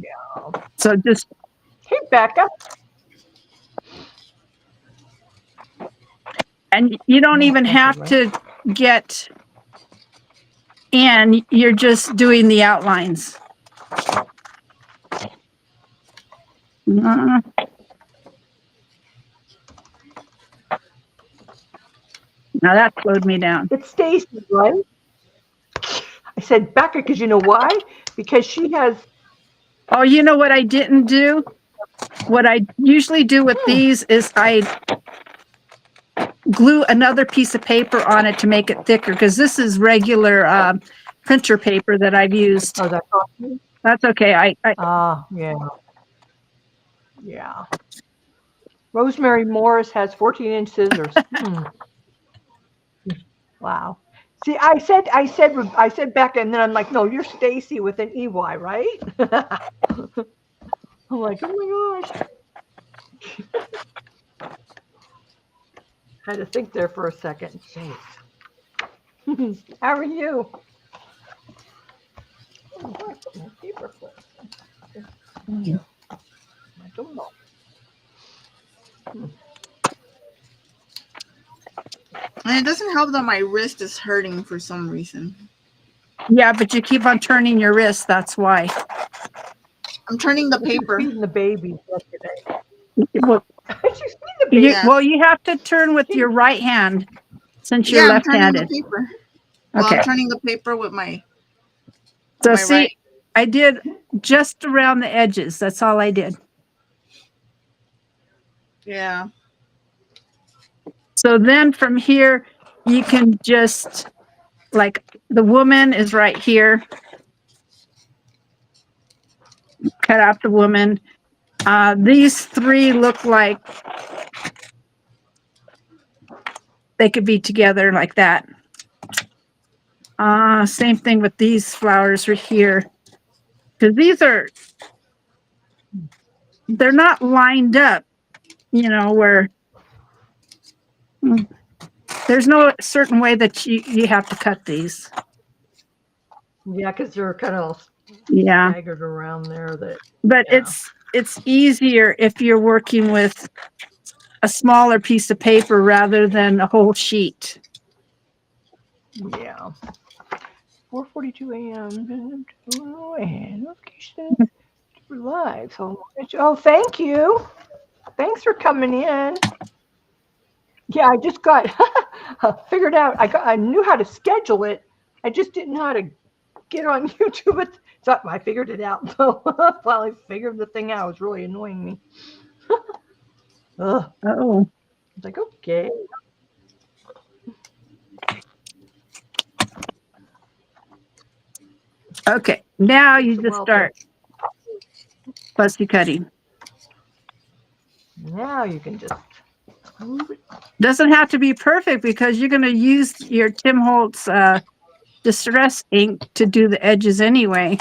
Yeah. So just, Hey, Becca. and you don't even have to get in, you're just doing the outlines. Now that slowed me down. It's Stacy, right? I said Becca because you know why? Because she has. Oh, you know what I didn't do? What I usually do with these is I glue another piece of paper on it to make it thicker because this is regular printer paper that I've used. Oh, That's okay. yeah. Yeah. Rosemary Morris has 14-inch scissors. Wow. See, I said Becca, and then I'm like, no, you're Stacy with an EY, right? I'm like, oh my gosh. Had to think there for a second. How are you? Oh, where I put my paper clips? I don't know. And it doesn't help that my wrist is hurting for some reason. Yeah, but you keep on turning your wrist. That's why. I'm turning the paper. Feeding the baby yesterday. Well, Yeah. well, you have to turn with your right hand since you're I'm turning left-handed. the paper. Well, Okay. I'm turning the paper with my. So my see, right. I did just around the edges. That's all I did. Yeah. So then from here, you can just, like, the woman is right here. Cut out the woman. These three look like they could be together like that. Same thing with these flowers right here. Because these are, they're not lined up, where there's no certain way that you have to cut these. Yeah, because they're kind of Yeah. staggered around there. But Yeah. it's easier if you're working with a smaller piece of paper rather than a whole sheet. Yeah. 4:42 a.m. and location live. Oh, thank you. Thanks for coming in. Yeah, I just got figured out. I knew how to schedule it. I just didn't know how to get on YouTube. So I figured it out. So while I figured the thing out, it was really annoying me. Ugh. Oh. I was like, okay. Okay. Now you just Well, start fussy cutting. Now you can just move it. Doesn't have to be perfect because you're going to use your Tim Holtz distress ink to do the edges anyway.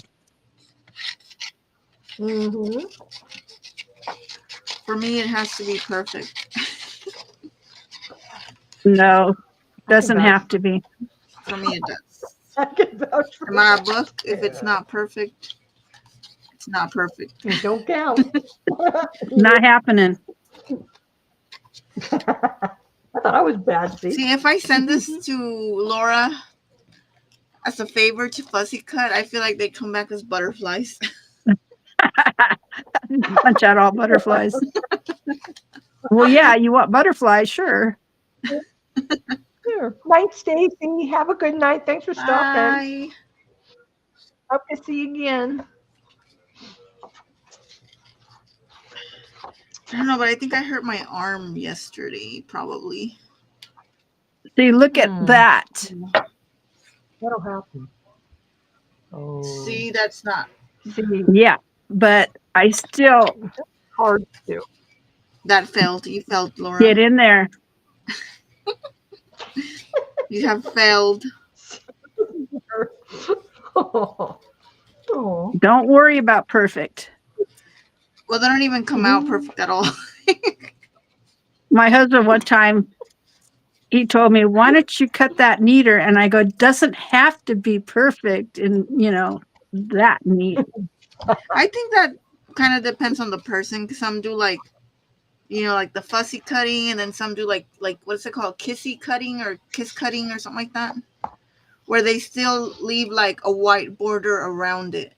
Mm-hmm. For me, it has to be perfect. No, doesn't have to be. For me, it does. I can vouch for In my that. book, if it's not perfect, it's not perfect. It don't count. Not happening. I thought I was bad. See, if I send this to Laura as a favor to fussy cut, I feel like they come back as butterflies. Punch out all butterflies. Well, yeah, you want butterflies, sure. Here. Night, Stacy. Have a good night. Thanks for stopping. Bye. Hope to see you again. I don't know, but I think I hurt my arm yesterday, probably. See, look at that. That'll happen. Oh. See, that's not See, Yeah, but I still hard to do. that failed. You failed, Laura. get in there. You have failed. Oh. Don't worry about perfect. Well, they don't even come out perfect at all. My husband one time, he told me, why don't you cut that neater? And I go, doesn't have to be perfect and, that neat. I think that kind of depends on the person, because some do like the fussy cutting, and then some do like what's it called, kissy cutting or kiss cutting or something like that, where they still leave like a white border around it.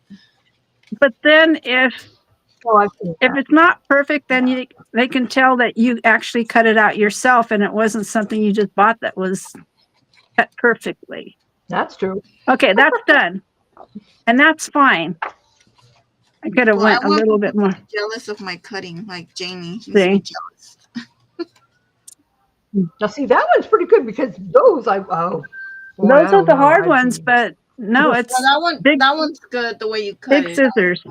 But then if I see that. it's not perfect, then they can tell that you actually cut it out yourself and it wasn't something you just bought that was cut perfectly. That's true. Okay, that's done. And that's fine. I could have went a little bit more. Jealous of my cutting, like Jamie. She's See? jealous. Now, see, that one's pretty good because those Those are the hard ones, but no, it's that one's good the way you cut big it. scissors.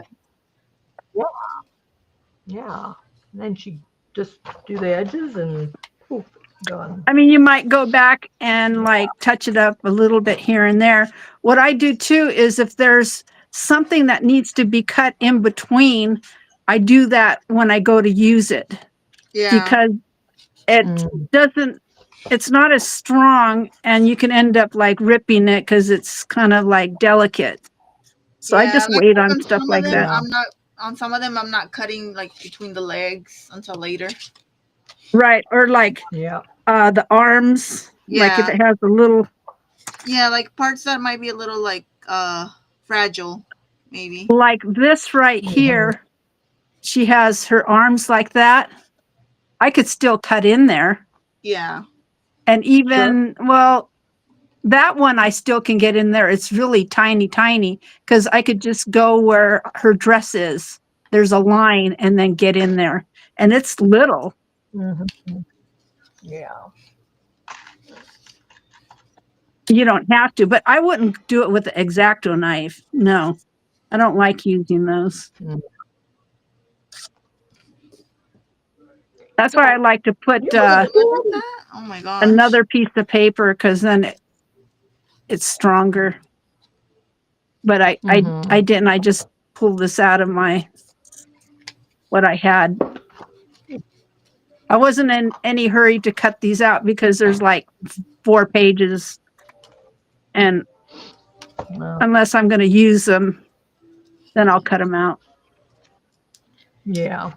Yeah. And then she just do the edges and poof, done. I mean, you might go back and like touch it up a little bit here and there. What I do too is if there's something that needs to be cut in between, I do that when I go to use it. Yeah. Because it's not as strong and you can end up like ripping it because it's kind of like delicate. So I just wait on stuff like that. On some of them, I'm not cutting like between the legs until later. Right. Or like the arms, like if it has a little. Yeah, like parts that might be a little like fragile, maybe. Like this right here, she has her arms like that. I could still cut in there. Yeah. And even, well, that one I still can get in there. It's really tiny, tiny, because I could just go where her dress is. There's a line and then get in there. And it's little. Mm-hmm. Yeah. You don't have to, but I wouldn't do it with the X-Acto knife. No, I don't like using those. Mm. That's why I like to put oh my gosh. another piece of paper because then it's stronger. But I didn't. I just pulled this out of my what I had. I wasn't in any hurry to cut these out because there's like 4 pages, and Well, unless I'm going to use them, then I'll cut them out. yeah.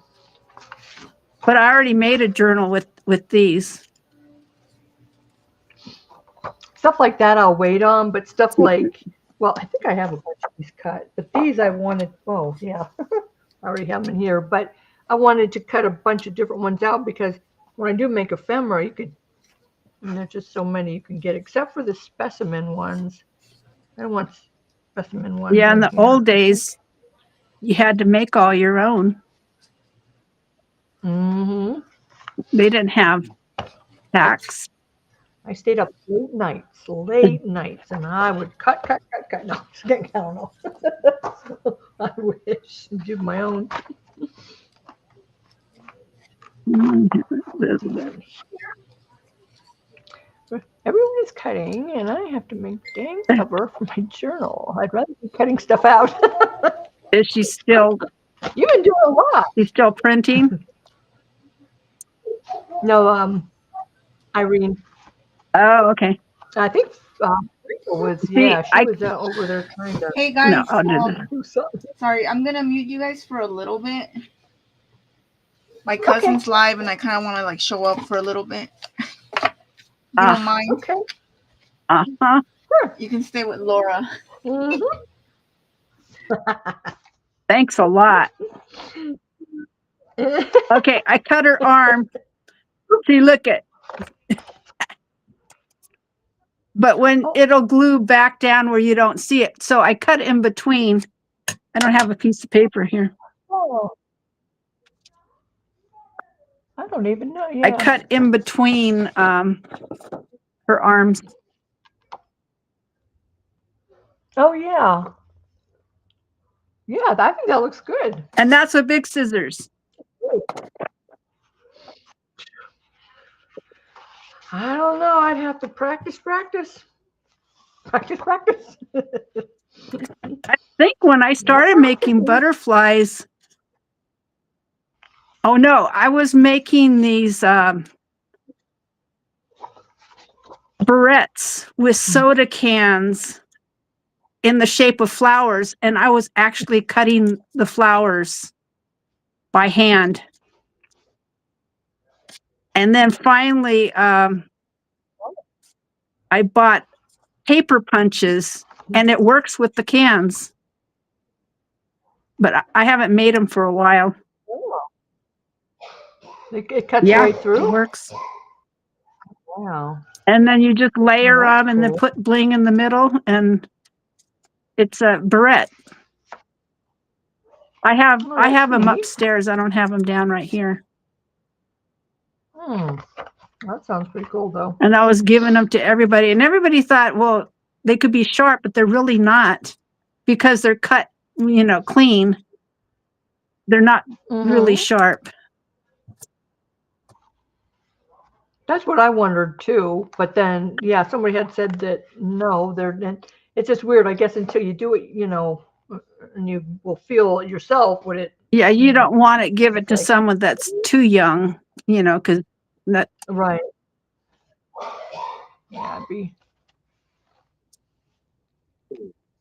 But I already made a journal with these. Stuff like that I'll wait on, but stuff like, well, I think I have a bunch of these cut, but these I wanted, oh, yeah. I already have them in here, but I wanted to cut a bunch of different ones out because when I do make ephemera, you could, and there's just so many you can get, except for the specimen ones. I don't want specimen ones. Yeah, in the here. old days, you had to make all your own. Mm-hmm. They didn't have packs. I stayed up late nights, and I would cut. No, I don't know. I wish I did my own. Everyone is cutting, and I have to make the dang cover for my journal. I'd rather be cutting stuff out. Is she still? You've been doing a lot. She's still printing? No, Irene. Oh, okay. I think Rachel was. See, Yeah, she was over there trying to Hey guys, No, I'll do that. do something. sorry, I'm gonna mute you guys for a little bit. My cousin's live, and I kind of want to like show up for a little bit. You don't mind? Okay. Uh-huh. You can stay with Laura. Mm-hmm. Thanks a lot. Okay, I cut her arm. See, look it. But when it'll glue back down where you don't see it. So I cut in between. I don't have a piece of paper here. Oh. I don't even know. Yeah. I cut in between her arms. Oh yeah. Yeah, I think that looks good. And that's with big scissors. I don't know. I'd have to practice. I think when I started making butterflies, oh no, I was making these barrettes with soda cans in the shape of flowers, and I was actually cutting the flowers by hand. And then finally, I bought paper punches, and it works with the cans. But I haven't made them for a while. It cuts Yeah, right it through. works. Wow. And then you just layer that's them and then cool. put bling in the middle, and it's a barrette. I have that's them neat. upstairs. I don't have them down right here. That sounds pretty cool, though. And I was giving them to everybody, and everybody thought, well, they could be sharp, but they're really not, because they're cut, clean. They're not really sharp. That's what I wondered too. But then, yeah, somebody had said that no, it's just weird, I guess, until you do it, and you will feel it yourself what it. Yeah, you don't want to give it to Like- someone that's too young, because that. Right. Yeah,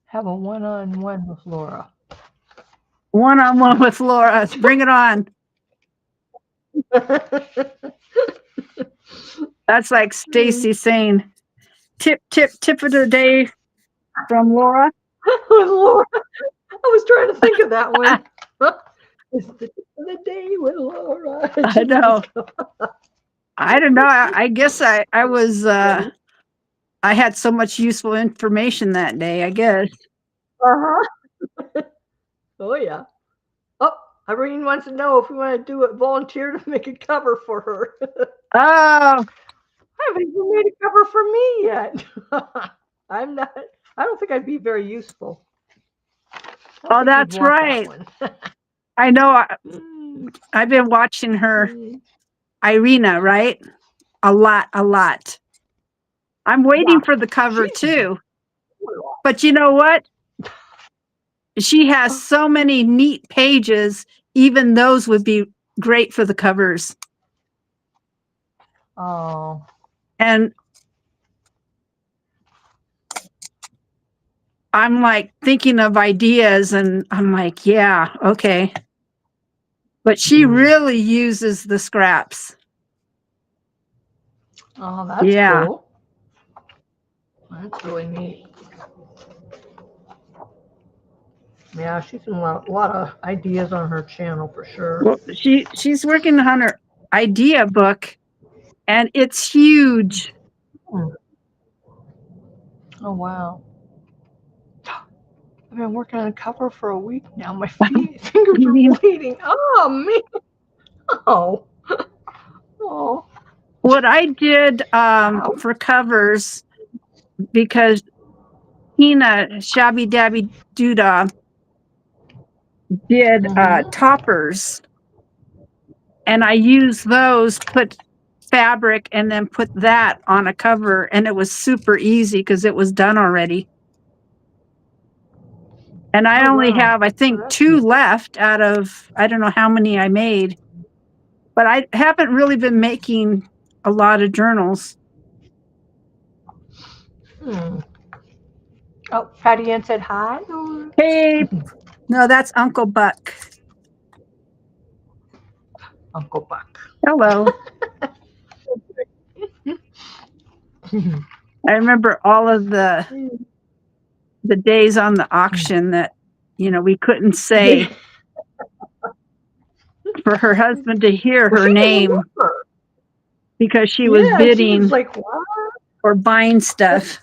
have a one-on-one with Laura. One-on-one with Laura. Bring it on. That's like Stacy saying, tip of the day from Laura. With Laura. I was trying to think of that one. It's the tip of the day with Laura. I know. I don't know. I guess I was, I had so much useful information that day, I guess. Uh-huh. Oh, yeah. Oh, Irene wants to know if we want to do it, volunteer to make a cover for her. Oh, I haven't even made a cover for me yet. I don't think I'd be very useful. Oh, that's right. I know. I've been watching her, Irina, right? A lot. I'm waiting for the cover too. But you know what? She has so many neat pages, even those would be great for the covers. Oh, And I'm like thinking of ideas and I'm like, yeah, okay. But she really uses the scraps. oh, that's Yeah. cool. That's really neat. Yeah, she's a lot of ideas on her channel for sure. Well, she's working on her idea book and it's huge. Oh, wow. I've been working on a cover for a week now. My fingers You are mean- bleeding. Oh, man. Oh. Oh. What I did for covers, because Tina Shabby Dabby Doodah did toppers, and I used those, put fabric, and then put that on a cover, and it was super easy because it was done already. And I only have, I think, 2 left out of, I don't know how many I made, but I haven't really been making a lot of journals. Oh, Patty Ann said hi. Hey, no, that's Uncle Buck. Uncle Buck. Hello. I remember all of the days on the auction that, we couldn't say for her husband to hear her name because she was bidding She was like, what? or buying stuff.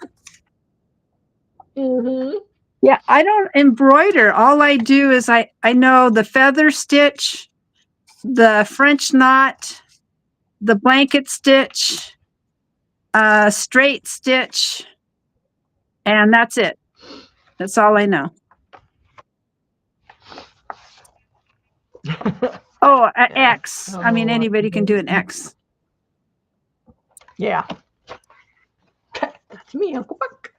Mm-hmm. Yeah, I don't embroider. All I do is I know the feather stitch, the French knot, the blanket stitch, straight stitch, and that's it. That's all I know. Oh, X. I mean, anybody can do an X. Yeah. That's me, Uncle Buck.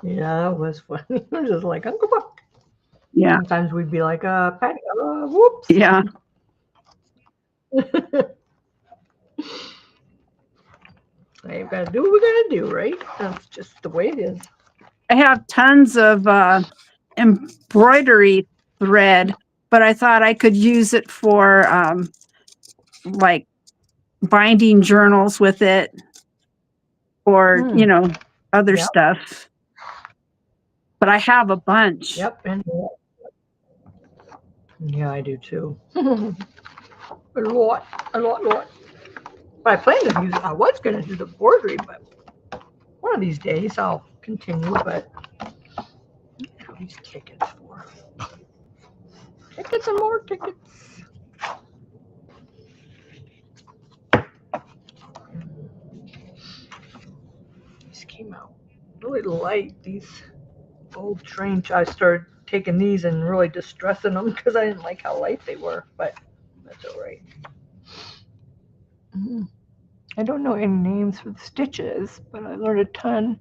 Yeah, that was funny. I'm just like, Uncle Buck. Yeah. Sometimes we'd be like, Patty, whoops. Yeah. Hey, you gotta do what we gotta do, right? That's just the way it is. I have tons of embroidery thread, but I thought I could use it for like binding journals with it or, other stuff. But I have a bunch. Yep. And yeah, I do too. A lot. But I was going to do the embroidery, but one of these days I'll continue, but what are these tickets for? Tickets and more tickets. These came out really light. These old train, I started taking these and really distressing them because I didn't like how light they were, but that's all right. I don't know any names for the stitches, but I learned a ton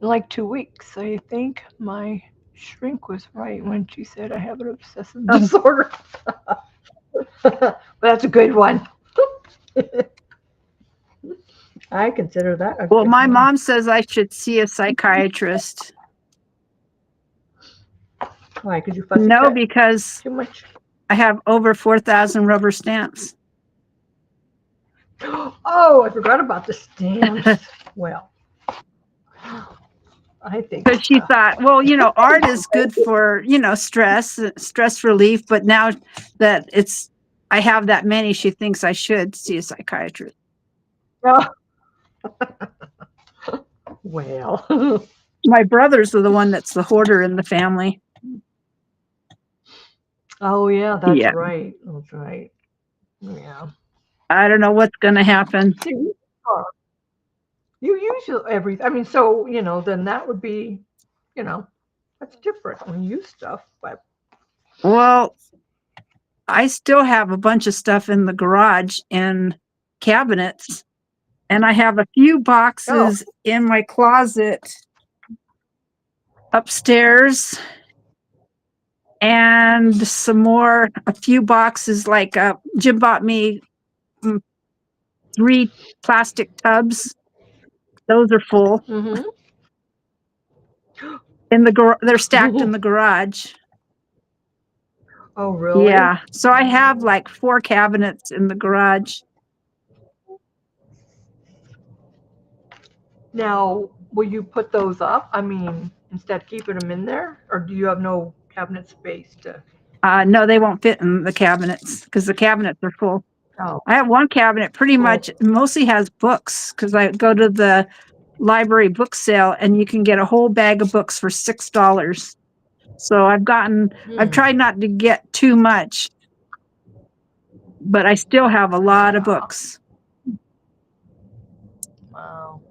in like 2 weeks. I think my shrink was right when she said I have an obsessive disorder. But that's a good one. I consider that a Well, good my one. mom says I should see a psychiatrist. Why? Because you fussy No, cut because too much. I have over 4,000 rubber stamps. Oh, I forgot about the stamps. Well, I think Because she thought, well, art is good for, stress relief. But now that I have that many, she thinks I should see a psychiatrist. Well, My brothers are the one that's the hoarder in the family. oh yeah, that's Yeah. right. That's right. Yeah. I don't know what's going to happen. You use everything. I mean, so then that would be, that's different when you use stuff. But Well, I still have a bunch of stuff in the garage and cabinets, and I have a few boxes in my closet upstairs, and some more, a few boxes. Like Jim bought me 3 plastic tubs. Those are full. Mm-hmm. In the they're stacked in the garage. Oh, really? Yeah. So I have like 4 cabinets in the garage. Now, will you put those up? I mean, instead of keeping them in there, or do you have no cabinet space to? No, they won't fit in the cabinets because the cabinets are full. Oh, I have one cabinet pretty Cool. much mostly has books because I go to the library book sale and you can get a whole bag of books for $6. So I've tried not to get too much, but I still have a lot of books. Wow.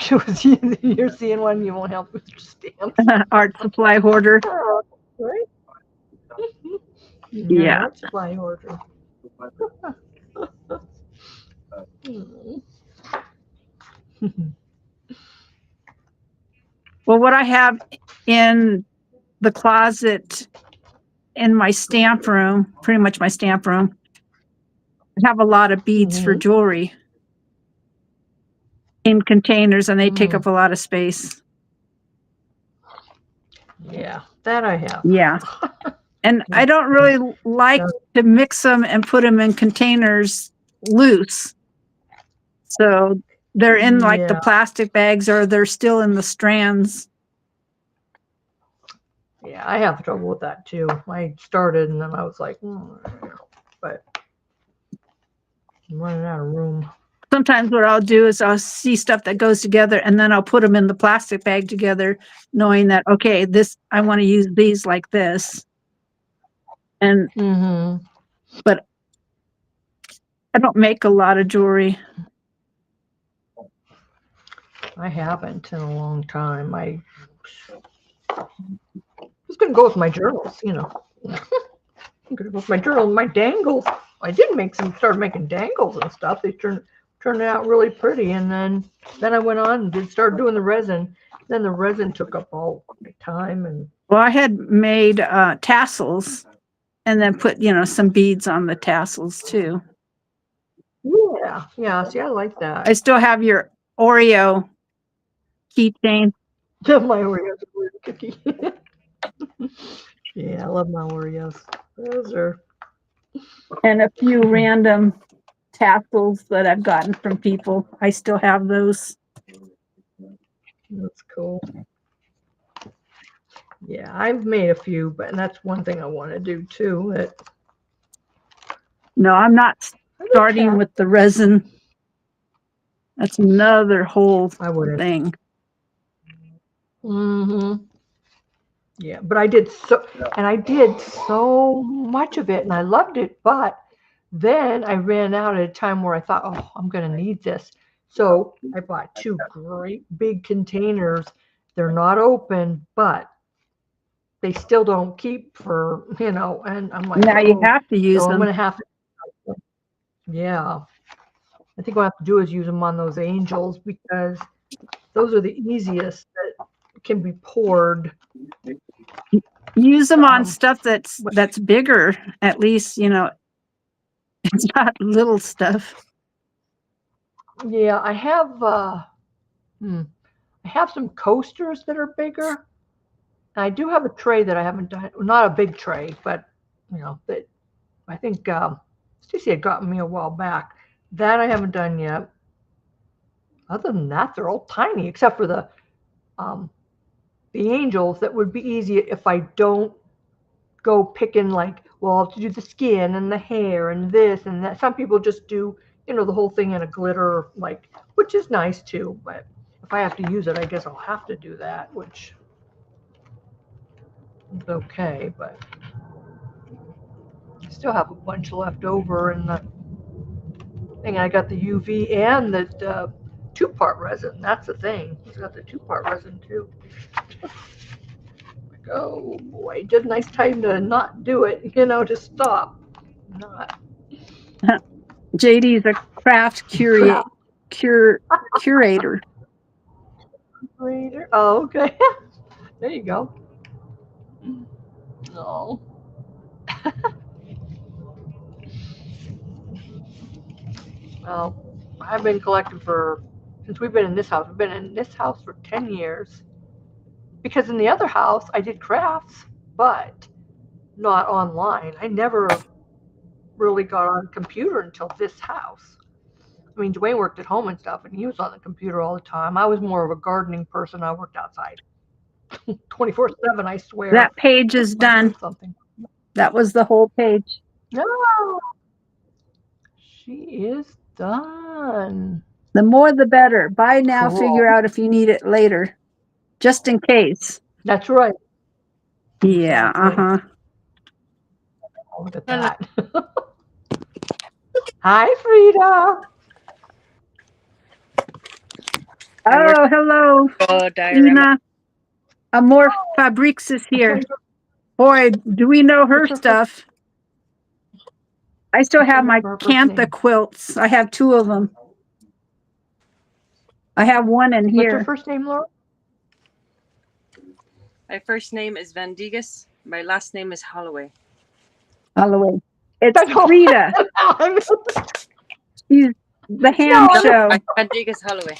You're seeing one, you won't help with your stamps. Art supply hoarder. Oh, right? Yeah. Art supply hoarder. Well, what I have in the closet in my stamp room, pretty much my stamp room, I have a lot of beads for jewelry in containers, and they take up a lot of space. Yeah, that I have. Yeah. And I don't really like to mix them and put them in containers loose. So they're in like the plastic bags, or they're still in the strands. Yeah, I have trouble with that too. I started and then I was like, but I'm running out of room. Sometimes what I'll do is I'll see stuff that goes together and then I'll put them in the plastic bag together, knowing that, okay, I want to use these like this. And, but I don't make a lot of jewelry. I haven't in a long time. I was going to go with my journals, I'm going to go with my journal, my dangles. I did started making dangles and stuff. They turned out really pretty. And then I went on and started doing the resin. Then the resin took up all my time. And well, I had made tassels and then put, some beads on the tassels too. Yeah. See, I like that. I still have your Oreo keychain. My Oreos are cookie. Yeah, I love my Oreos. Those are. And a few random tassels that I've gotten from people. I still have those. That's cool. Yeah, I've made a few, but that's one thing I want to do too. No, I'm not starting with the resin. That's another whole thing. Yeah, but I did so much of it and I loved it, but then I ran out at a time where I thought, oh, I'm going to need this. So I bought 2 great big containers. They're not open, but they still don't keep for, and I'm like, now you have to use them. I'm going to have to, yeah. I think what I have to do is use them on those angels because those are the easiest that can be poured. Use them on stuff that's bigger, at least, it's not little stuff. Yeah, I have some coasters that are bigger. And I do have a tray that I haven't done, not a big tray, but that I think Stacey had gotten me a while back. That I haven't done yet. Other than that, they're all tiny, except for the angels. That would be easy if I don't go picking like, well, I'll have to do the skin and the hair and this and that. Some people just do, the whole thing in a glitter, which is nice too. But if I have to use it, I guess I'll have to do that, which is okay. But I still have a bunch left over in the thing. I got the UV and the 2-part resin. That's the thing. He's got the 2-part resin too. Oh boy, just a nice time to not do it, to stop. Not. JD's a craft curator. refrigerator. Oh, okay. There you go. Oh. Well, I've been collecting since we've been in this house. We've been in this house for 10 years. Because in the other house, I did crafts, but not online. I never really got on a computer until this house. I mean, Dwayne worked at home and stuff, and he was on the computer all the time. I was more of a gardening person. I worked outside 24/7, I swear. That page is done. Something. That was the whole page. No, she is done. The more the better. Buy now, Cool. figure out if you need it later. Just in case. That's right. Yeah, Exactly. uh-huh. Oh, look at that. Hi, Frida. Oh, hello, Oh, diorama. Ina. Amor Fabrics is here. Boy, do we know her What's her stuff. I still have my remember her first name. Cantha quilts. I have 2 of them. I have one in What's her here. first name, Laura? My first name is Vandigas. My last name is Holloway. Holloway. It's I know. Frida. She's the ham No. show. Vandigas Holloway.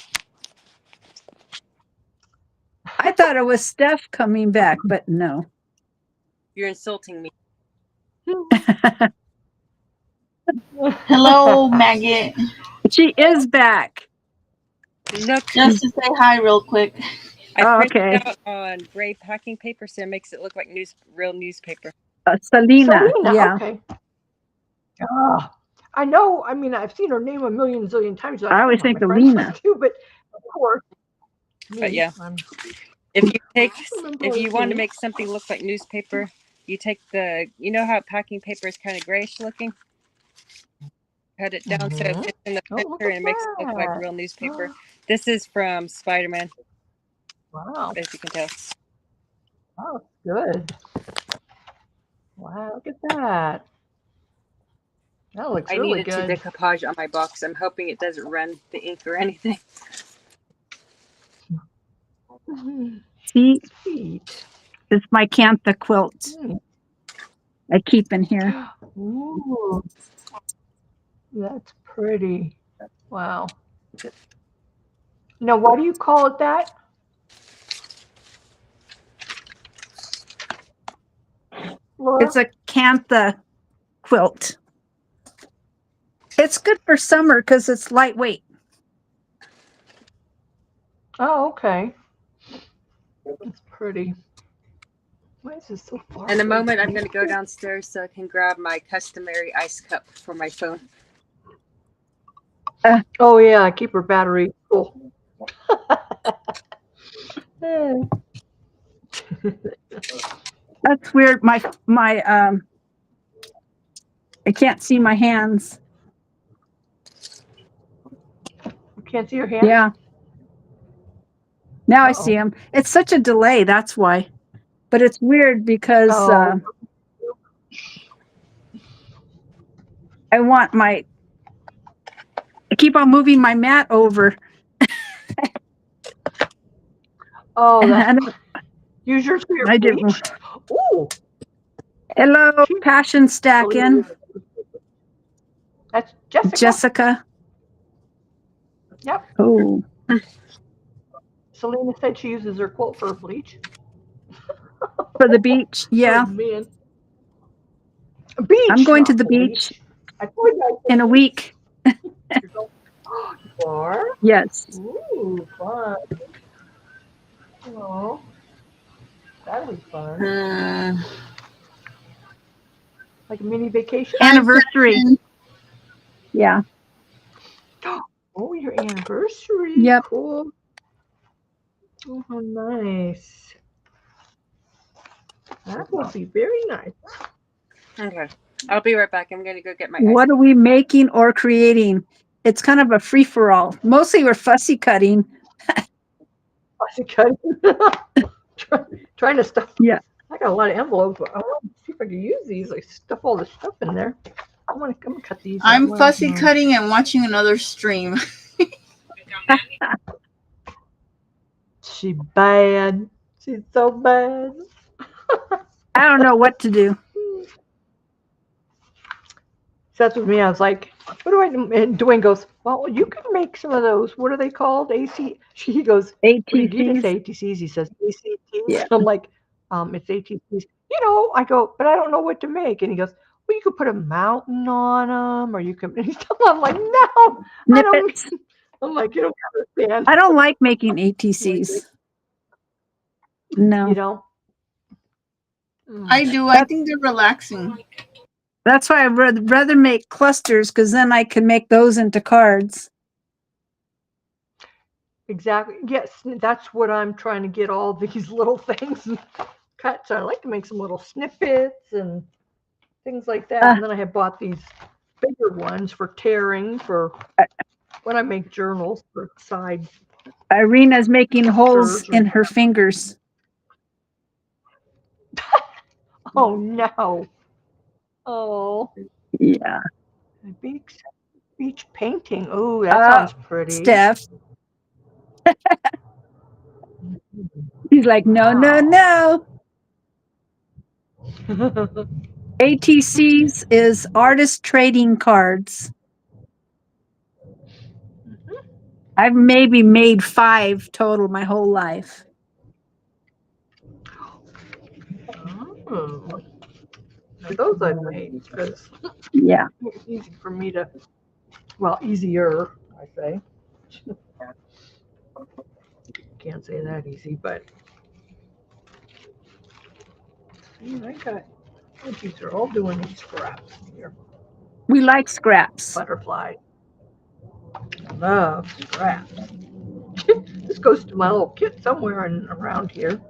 I thought it was Steph coming back, but no. You're insulting me. Hello, Maggot. She is back. Look, Just to say hi real quick. I Oh, printed okay. it out on gray packing paper, so it makes it look like real newspaper. Selena. Selena, Yeah. okay. I know. I mean, I've seen her name a million zillion times. I always think my friends Alina. have too, but of course. But yeah. I'm- If you remember if you her want to name. make something look like newspaper, you take you know how packing paper is kind of grayish looking? Cut it down so it Mhm. fits in the Oh, look printer at and it makes it look like that. real newspaper. This is from Spider-Man, Wow, as you can tell. wow, good. Wow, look at that. That looks I really needed to good. decoupage on my box. I'm hoping it doesn't run the ink or anything. Mhm. See, Sweet. it's my Cantha quilt Mm. I keep in here. Ooh, that's pretty. Wow. Now, why do you call it that? Laura? It's a Cantha quilt. It's good for summer because it's lightweight. Oh, okay. That's pretty. Why is this so far? In a away moment, from I'm going to go downstairs so I can grab my customary ice cup for my phone. Oh yeah, keep her battery full. That's weird. My I can't see my hands. You can't see your hand? Yeah. Now I Uh-oh. see them. It's such a delay. That's why. But it's weird because Oh. I want I keep on moving my mat over. Oh, And that's use yours for your I didn't. bleach? Ooh. Hello, Passion Stacking. That's Jessica. Jessica. Yep. Oh, Selena said she uses her quilt for bleach. for the beach. Yeah. Oh, man. Beach. I'm going to not the bleach. beach I told you I in a week. You are? Yes. Ooh, fun. Oh, that'll be fun. Like a mini vacation? Anniversary. Yeah. Oh, your anniversary. Yep. Cool. Oh, how nice. That will be very nice. Okay. I'll be right back. I'm going to go get my What are we making or creating? It's kind of a free for all. Mostly we're fussy cutting. Fussy cutting. Trying to stuff. Yeah. I got a lot of envelopes. But I want to see if I can use these. Like stuff all this stuff in there. I'm gonna cut these. I'm out. fussy cutting and watching another stream. she bad. She's so bad. I don't know what to do. So that's with me. I was like, what do I do? And Dwayne goes, well, you can make some of those. What are they called? He goes, what do you didn't ATCs. say ATCs. He says ACTs. Yeah. I'm like, it's ATCs. I go, but I don't know what to make. And he goes, well, you could put a mountain on them, or you can. I'm like, no, I don't. Snippets. I'm like, you don't understand. I don't like making ATCs. You No. know. I do. I think they're relaxing. That's why I'd rather make clusters because then I can make those into cards. Exactly. Yes, that's what I'm trying to get all these little things cut. So I like to make some little snippets and things like that. And then I have bought these bigger ones for tearing for when I make journals for side. Irina's making holes Pictures or- in her fingers. Oh no. Oh, Yeah. beach painting. Oh, that sounds pretty. Steph. He's like, no, no, no. ATCs is artist trading cards. I've maybe made 5 total my whole life. Oh. Now those I've made because Yeah. it's easy for me to, well, easier, I say. Can't say that easy, but I got, these are all doing these scraps here. We like scraps. Butterfly. I love scraps. This goes to my little kit somewhere around here.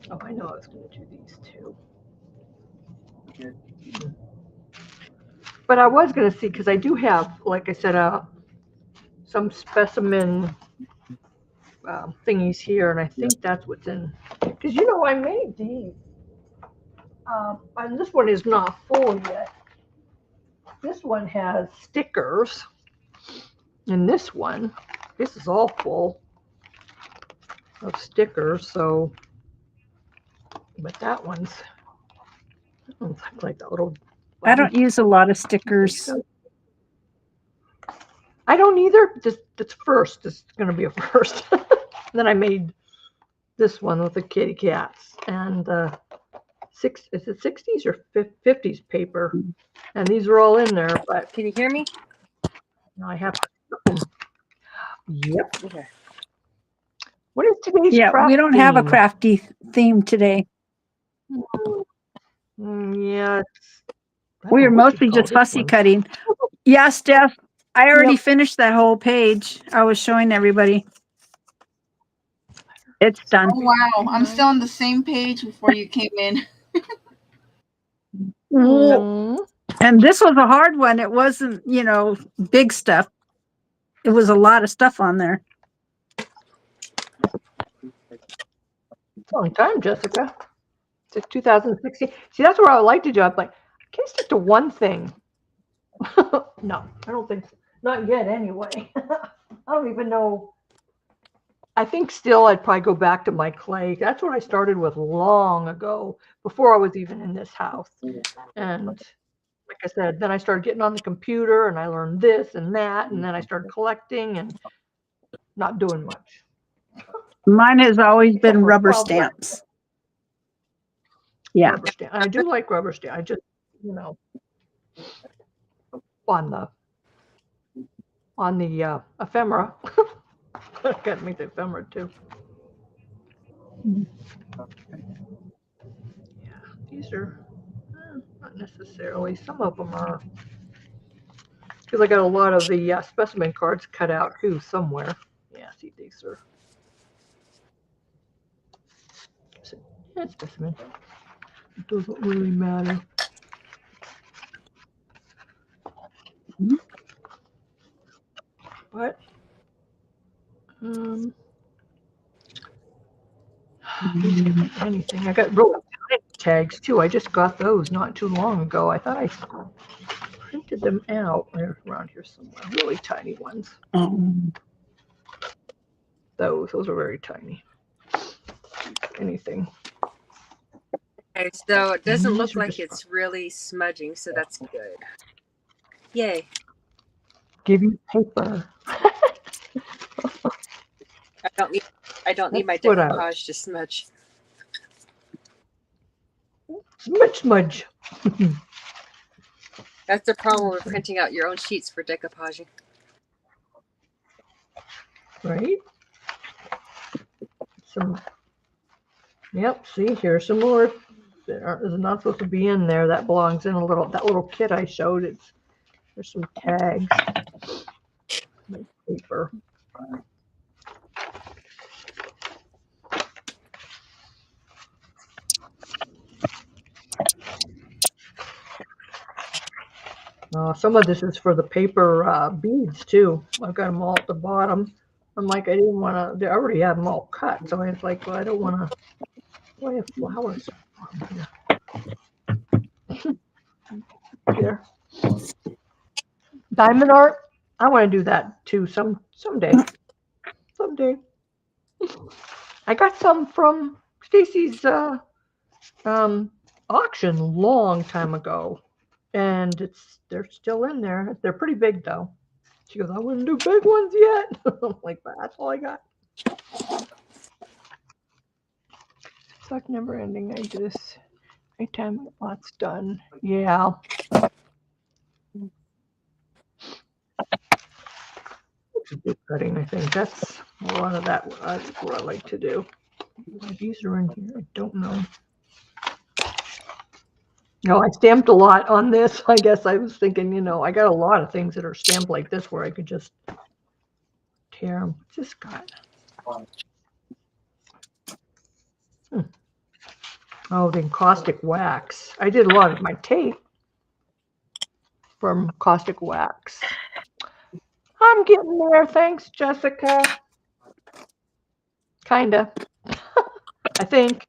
Oh, I know I was going to do these too. But I was going to see, because I do have, like I said, some specimen thingies here, and I think that's what's in. Because I made these. And this one is not full yet. This one has stickers. And this is all full of stickers. So, but that one's like that little. I don't use a lot of stickers. I don't either. It's first. It's going to be a first. Then I made this one with the kitty cats and is it 60s or 50s paper, and these are all in there. But Can you hear me? now I have. Yep. Okay. What is today's? Yeah, craft we don't have a theme? crafty theme today. Yeah. We are mostly just fussy cutting. Yeah, Steph, I already finished that whole page. I was showing everybody. It's done. Oh wow, I'm still on the same page before you came in. And this was a hard one. It wasn't, big stuff. It was a lot of stuff on there. Long time, Jessica. It's 2016. See, that's where I would like to do. I'm like, I can't stick to one thing. No, I don't think so. Not yet, anyway. I don't even know. I think still I'd probably go back to my clay. That's what I started with long ago, before I was even in this house. And like I said, then I started getting on the computer and I learned this and that. And then I started collecting and not doing much. Mine has always Except been for rubber cobwebs. stamps. Yeah. Rubber stamp. I do like rubber stamp. I just, on the ephemera. I gotta make the ephemera too. Yeah, these are not necessarily. Some of them are, because I got a lot of the specimen cards cut out too somewhere. Yeah, see, these are. Yeah, specimen. It doesn't really matter. But anything. I got really tiny tags too. I just got those not too long ago. I thought I printed them out. They're around here somewhere. Really tiny ones. those. Those are very tiny. Anything. Okay, so it doesn't These look are like just- it's really smudging, so that's good. Yay. Give you paper. I don't need my That's what I- decoupage to smudge. Smudge. That's the problem with printing out your own sheets for decoupaging. Right? Some. Yep. See, here's some more. There's not supposed to be in there. That belongs in that little kit I showed. There's some tags. Paper. Some of this is for the paper beads too. I've got them all at the bottom. I'm like, I didn't want to. I already have them all cut, so I was like, well, I don't want to. Why have flowers here? There. Diamond art. I want to do that too. Someday. Someday. I got some from Stacy's auction long time ago, and they're still in there. They're pretty big though. She goes, I wouldn't do big ones yet. I'm like, that's all I got. It's like never ending. I just anytime lots done. Yeah. Book cutting, I think that's a lot of that. That's what I like to do. These are in here. I don't know. No, I stamped a lot on this. I guess I was thinking, I got a lot of things that are stamped like this where I could just tear them. Just got. Oh, the caustic wax. I did a lot of my tape from caustic wax. I'm getting there. Thanks, Jessica. Kinda. I think.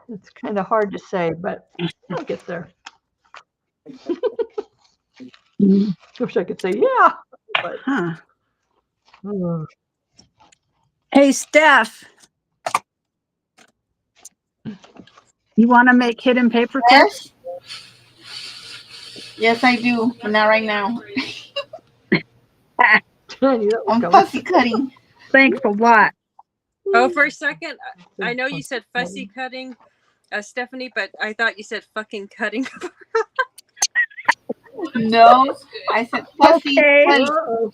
It's kind of hard to say, but I'll get there. Wish I could say yeah, but Hey, Steph. You want to make hidden paper clips? Yes, I do, but not right now. I'm I'm fussy cutting. Thanks a lot. Oh, for a second, I know you said fussy cutting, Stephanie, but I thought you said fucking cutting. No, I said fussy Okay. cutting.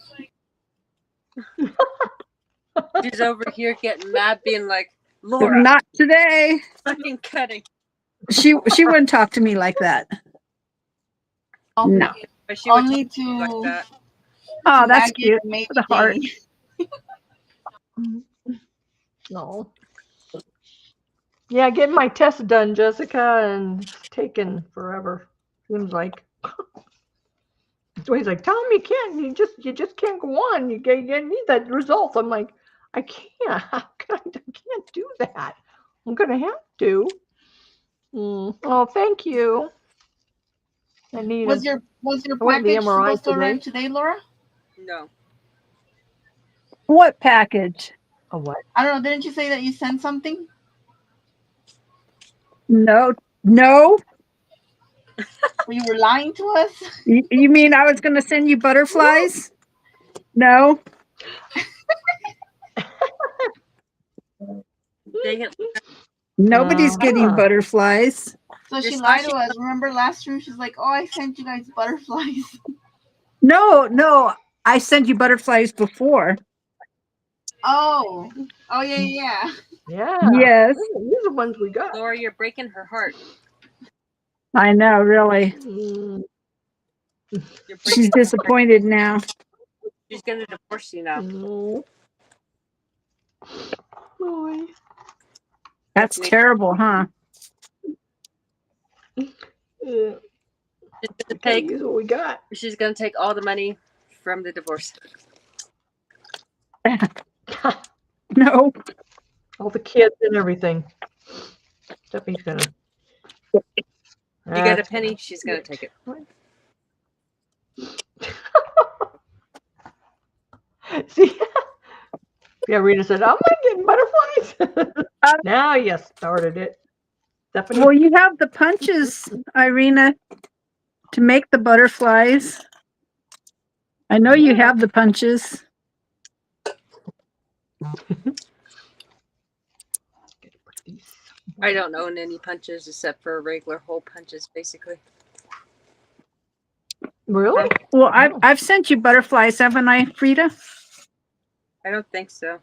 She's over here getting mad, being like, Laura, Not today. fucking cutting. She wouldn't talk to me like that. No. But she would Only talk to you like to. that. Oh, that's Maggie cute. and maybe The heart. Jane. No. Yeah, getting my test done, Jessica, and it's taken forever. Seems like. So he's like, tell him you can't. You just can't go on. You need that results. I'm like, I can't. I can't do that. I'm gonna have to. Oh, thank you. I need. Was your went to the package MRI supposed to today. arrive today, Laura? No. What package? A what? I don't know. Didn't you say that you sent something? No. You were lying to us? You mean I was going to send you butterflies? No. Dang it. Nobody's getting Uh-huh. butterflies. So she You're lied to slashing us. Remember last stream? She's like, "Oh, I sent you guys butterflies." No. I sent you butterflies before. Oh, yeah. Yeah. Yes. These are the ones we got. Laura, you're breaking her heart. I know, really. Mm, You're She's breaking her heart. disappointed now. She's going to divorce you now. no. Boy. That's terrible, huh? Yeah. She's going to Okay, take, here's what we got. she's going to take all the money from the divorce. No. All the kids and everything. Stephanie's gonna. You get a penny, she's going to take it. See? Yeah, Rita said, I'm not getting butterflies. Now you started it. Stephanie? Well, you have the punches, Irina, to make the butterflies. I know you have the punches. I don't own any punches except for regular hole punches, basically. Really? Well, I've sent you butterflies, haven't I, Frida? I don't think so.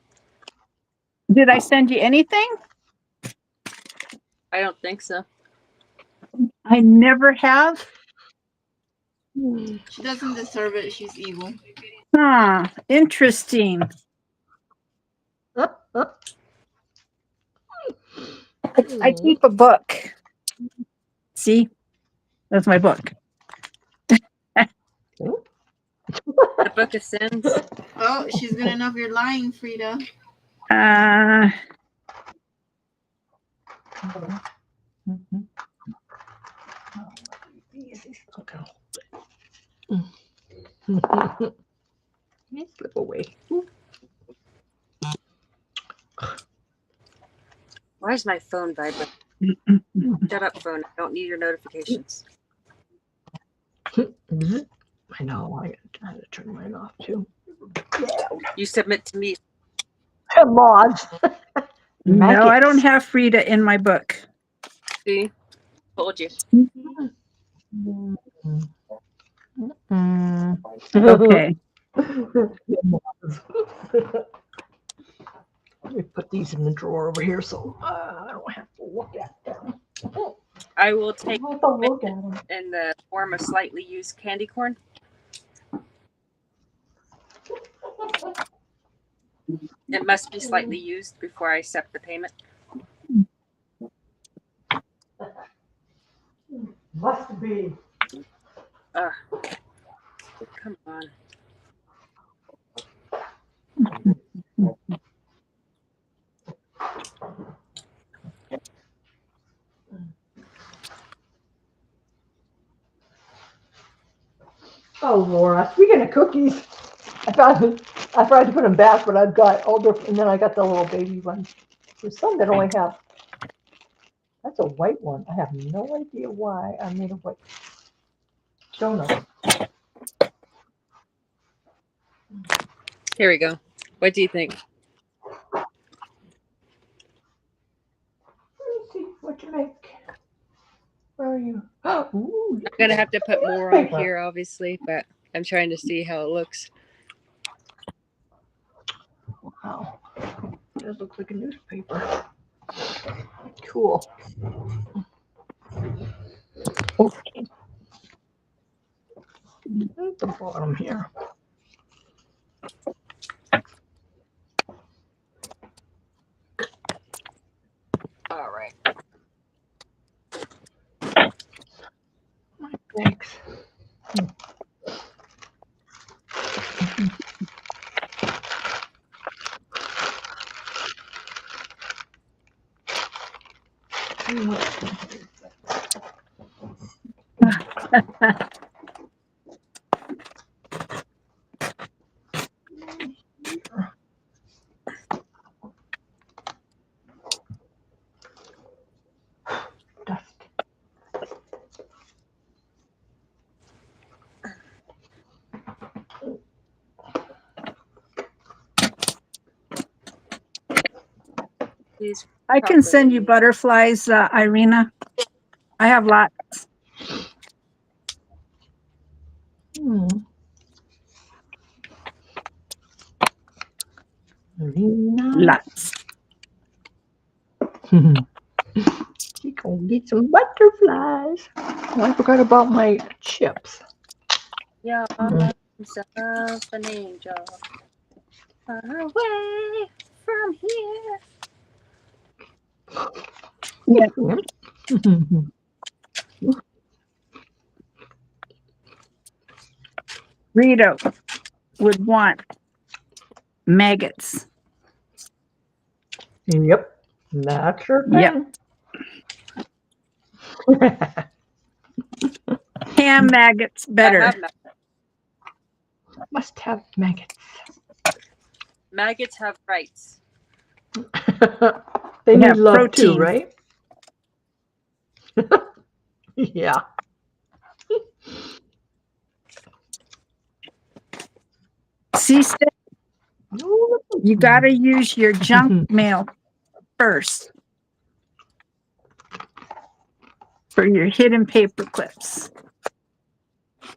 Did I send you anything? I don't think so. I never have. She doesn't deserve it. She's evil. Huh. Interesting. I keep a book. See? That's my book. The Book of Sins. Oh, she's gonna know if you're lying, Frida. Slip away. Why is my phone vibrating? Shut up, phone. I don't need your notifications. I know. I gotta turn mine off too. You submit to me. Mods. No, I don't have Frida in my book. See? Told you. Okay. Let me put these in the drawer over here so I don't have to look at them. I will take I have to look at them. in the form of slightly used candy corn. It must be slightly used before I accept the payment. Must be. Come on. Oh, Laura, speaking of cookies, I tried to put them back, but I've got older, and then I got the little baby ones. There's some that only have, that's a white one. I have no idea why I made a white donut. Here we go. What do you think? Let me see what you make. Where are you? Ooh, I'm going to have to put more on here, obviously, but I'm trying to see how it looks. wow. It does look like a newspaper. Cool. Okay. At the bottom here. All right. Thanks. Dust. Please. I can send you butterflies, Irina. I have lots. Lots. She gonna get some butterflies. Oh, I forgot about my chips. Yeah, I'm an angel. Far away from here. Rita would want maggots. Yep, that's her Yep. thing. Ham maggots I better. have not. Must have maggots. Maggots have rights. They need have love too, protein. right? Yeah. See, Steph, you got to use your junk mail first for your hidden paper clips. I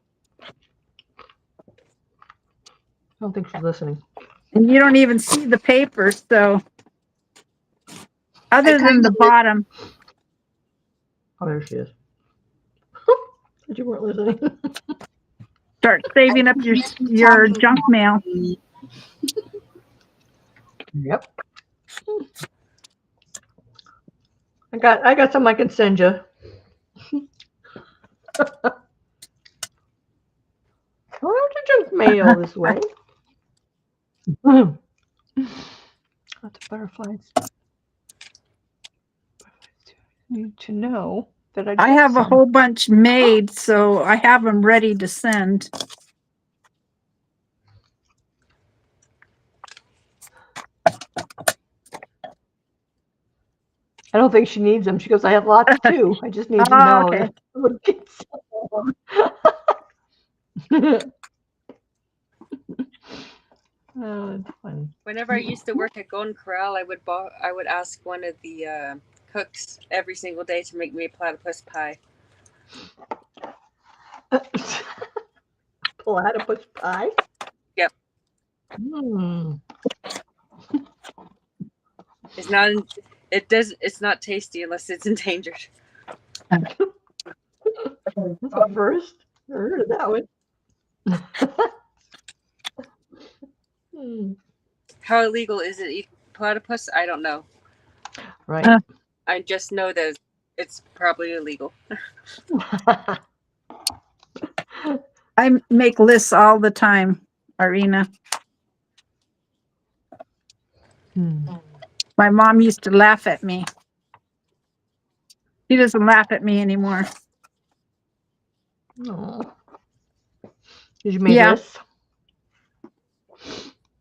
don't think she's listening. And you don't even see the paper, so other I than kind the of bottom, Oh, there she is. But you weren't listening. start saving up your junk mail. Yep. I got some I can send you. Why don't you junk mail this way? Lots of butterflies. Need to know that I I get have a some. whole bunch made, so I have them ready to send. I don't think she needs them. She goes, I have lots too. I just need to Oh, know okay. that I would get some. Oh, it's funny. Whenever I used to work at Golden Corral, I would ask one of the cooks every single day to make me a platypus pie. Platypus pie? Yep. Mm. It's not tasty unless it's endangered. That's the first I heard of that one. Hmm. How illegal is it eat platypus? I don't know. Right. I just know that it's probably illegal. I make lists all the time, Irina. Hmm. My mom used to laugh at me. She doesn't laugh at me anymore. Oh. Did you make Yeah. lists?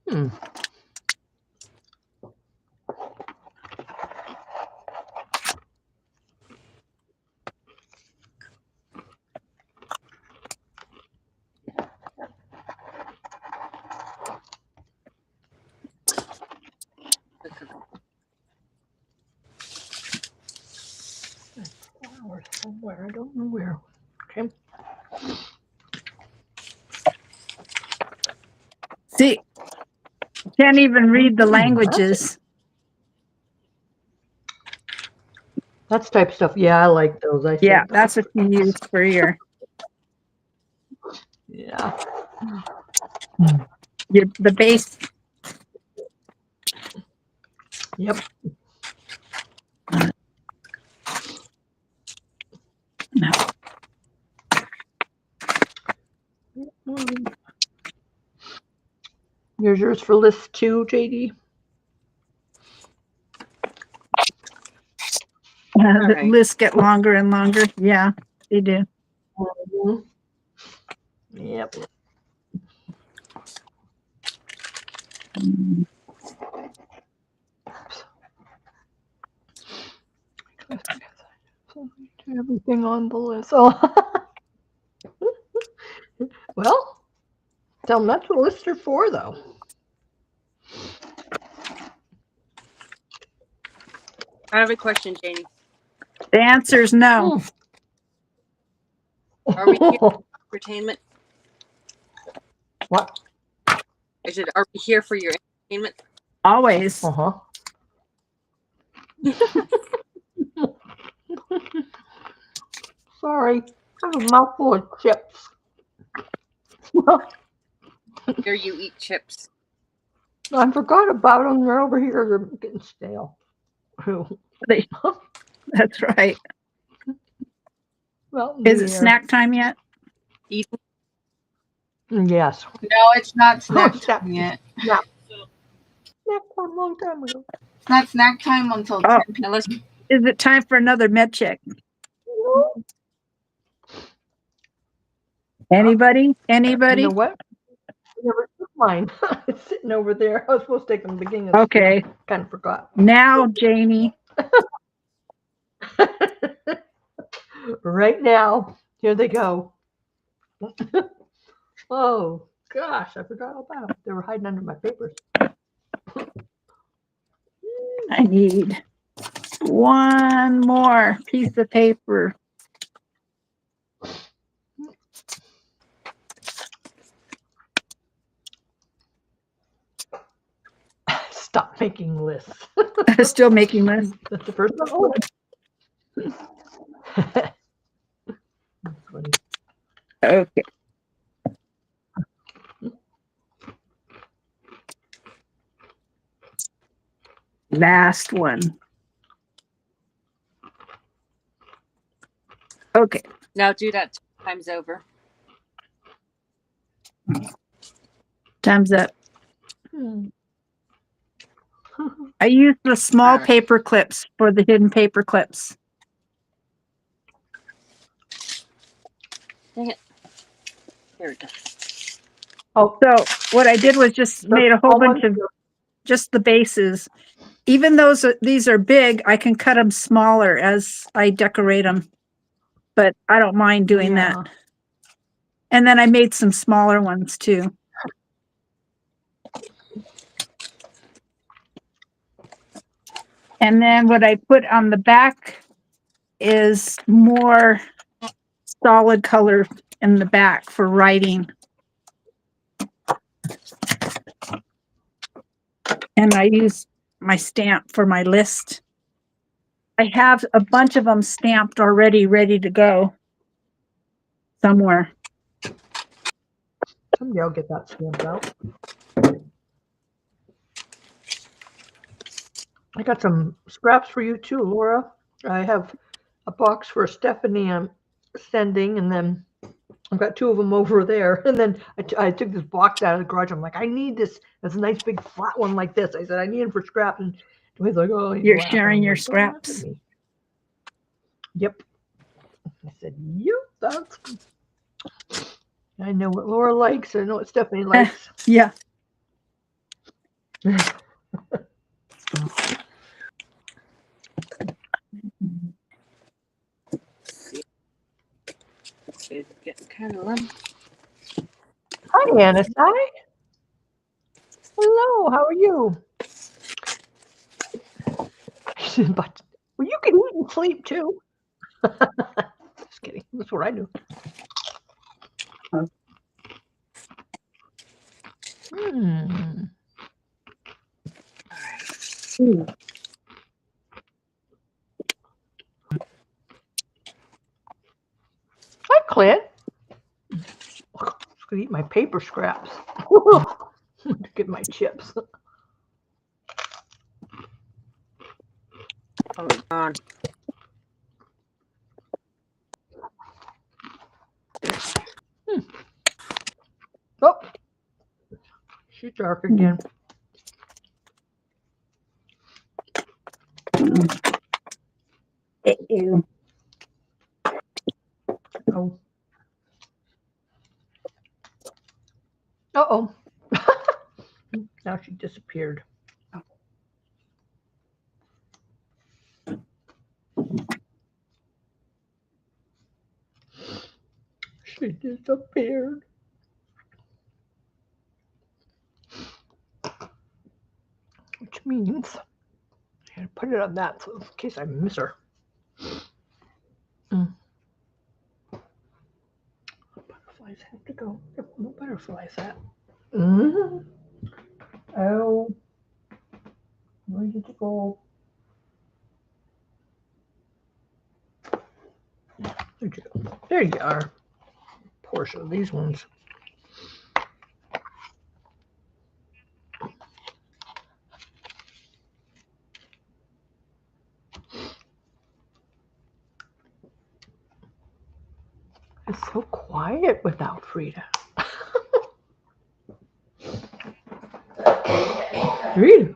Hmm. Flower somewhere. I don't know where. Okay. See, can't even read the languages. That's type stuff. Yeah, I like those. I Yeah, think. that's what you use for your Yeah. the base. Yep. No. Here's yours for list 2, JD. The right. lists get longer and longer. Yeah, they do. Mhm. Yep. Everything on the list. Oh. Well, tell them that's what lists are for, though. I have a question, Janie. The answer is no. Are we here for entertainment? What? Are we here for your entertainment? Always. Uh-huh. Sorry. I have a mouthful of chips. Here you eat chips. I forgot about them. They're over here. They're getting stale. That's right. Well, Is it snack time yet? Eating. Yes. No, it's not snack Snack. time yet. Snack one a long time ago. It's not snack time until 10 p.m. Unless Is it time for another med check? Anybody? You Anybody? know what? I never took mine. It's sitting over there. I was supposed to take them at the beginning of the Okay. Kind of forgot. Now, Jamie. Right now, here they go. Oh gosh, I forgot all about them. They were hiding under my papers. I need one more piece of paper. Stop making lists. Still making lists. That's the first one. That's funny. Okay. Last one. Okay. Now do that 2 times over. Time's up. Hmm. I use the small All right. paper clips for the hidden paper clips. Dang it. There we go. Oh, So what I did was just made a whole bunch of just the bases. Even those these are big, I can cut them smaller as I decorate them. But I don't mind doing that. And then I made some smaller ones too. And then what I put on the back is more solid color in the back for writing. And I use my stamp for my list. I have a bunch of them stamped already, ready to go somewhere. Someday I'll get that stamped out. I got some scraps for you too, Laura. I have a box for Stephanie I'm sending, and then I've got 2 of them over there. And then I took this box out of the garage. I'm like, I need this. It's a nice big flat one like this. I said, I need them for scraps. And Dwayne's like, oh, he's You're laughing. sharing I'm your like, "Don't laugh at scraps." me." Yep. I said, yep, that's good. I know what Laura likes. I know what Stephanie likes. Yeah. It's getting kind of lumpy. Hi, Anna. Hi. Hello. How are you? But well, you can eat and sleep too. Just kidding. That's what I do. Hmm. Hi, Clint. I'm gonna eat my paper scraps. Get my chips. Oh, God. Oh, she's dark again. Ew. Oh. Uh-oh. Now she disappeared. She disappeared. Which means I gotta put it on that so in case I miss her. Butterflies have to go. No butterflies at. Oh, where did you go? Where'd you go? There you are. Portion of these ones. It's so quiet without Frida. Frida.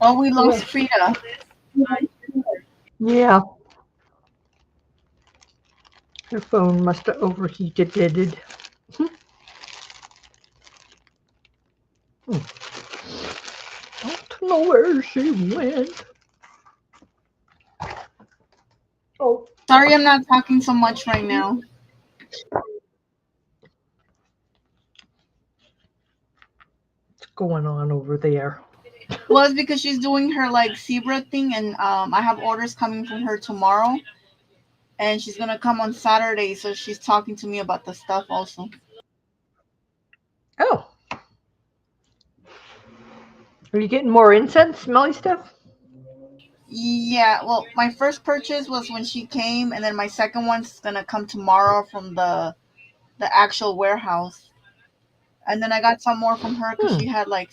Oh, we lost Frida. Yeah. Her phone must have overheated. know where she went. Oh, Sorry, I'm not talking so much right now. what's going on over there? Well, it's because she's doing her like zebra thing, and I have orders coming from her tomorrow, and she's gonna come on Saturday, so she's talking to me about the stuff also. Oh. Are you getting more incense, smelly stuff? Yeah, well, my first purchase was when she came, and then my second one's gonna come tomorrow from the actual warehouse. And then I got some more from her because she had like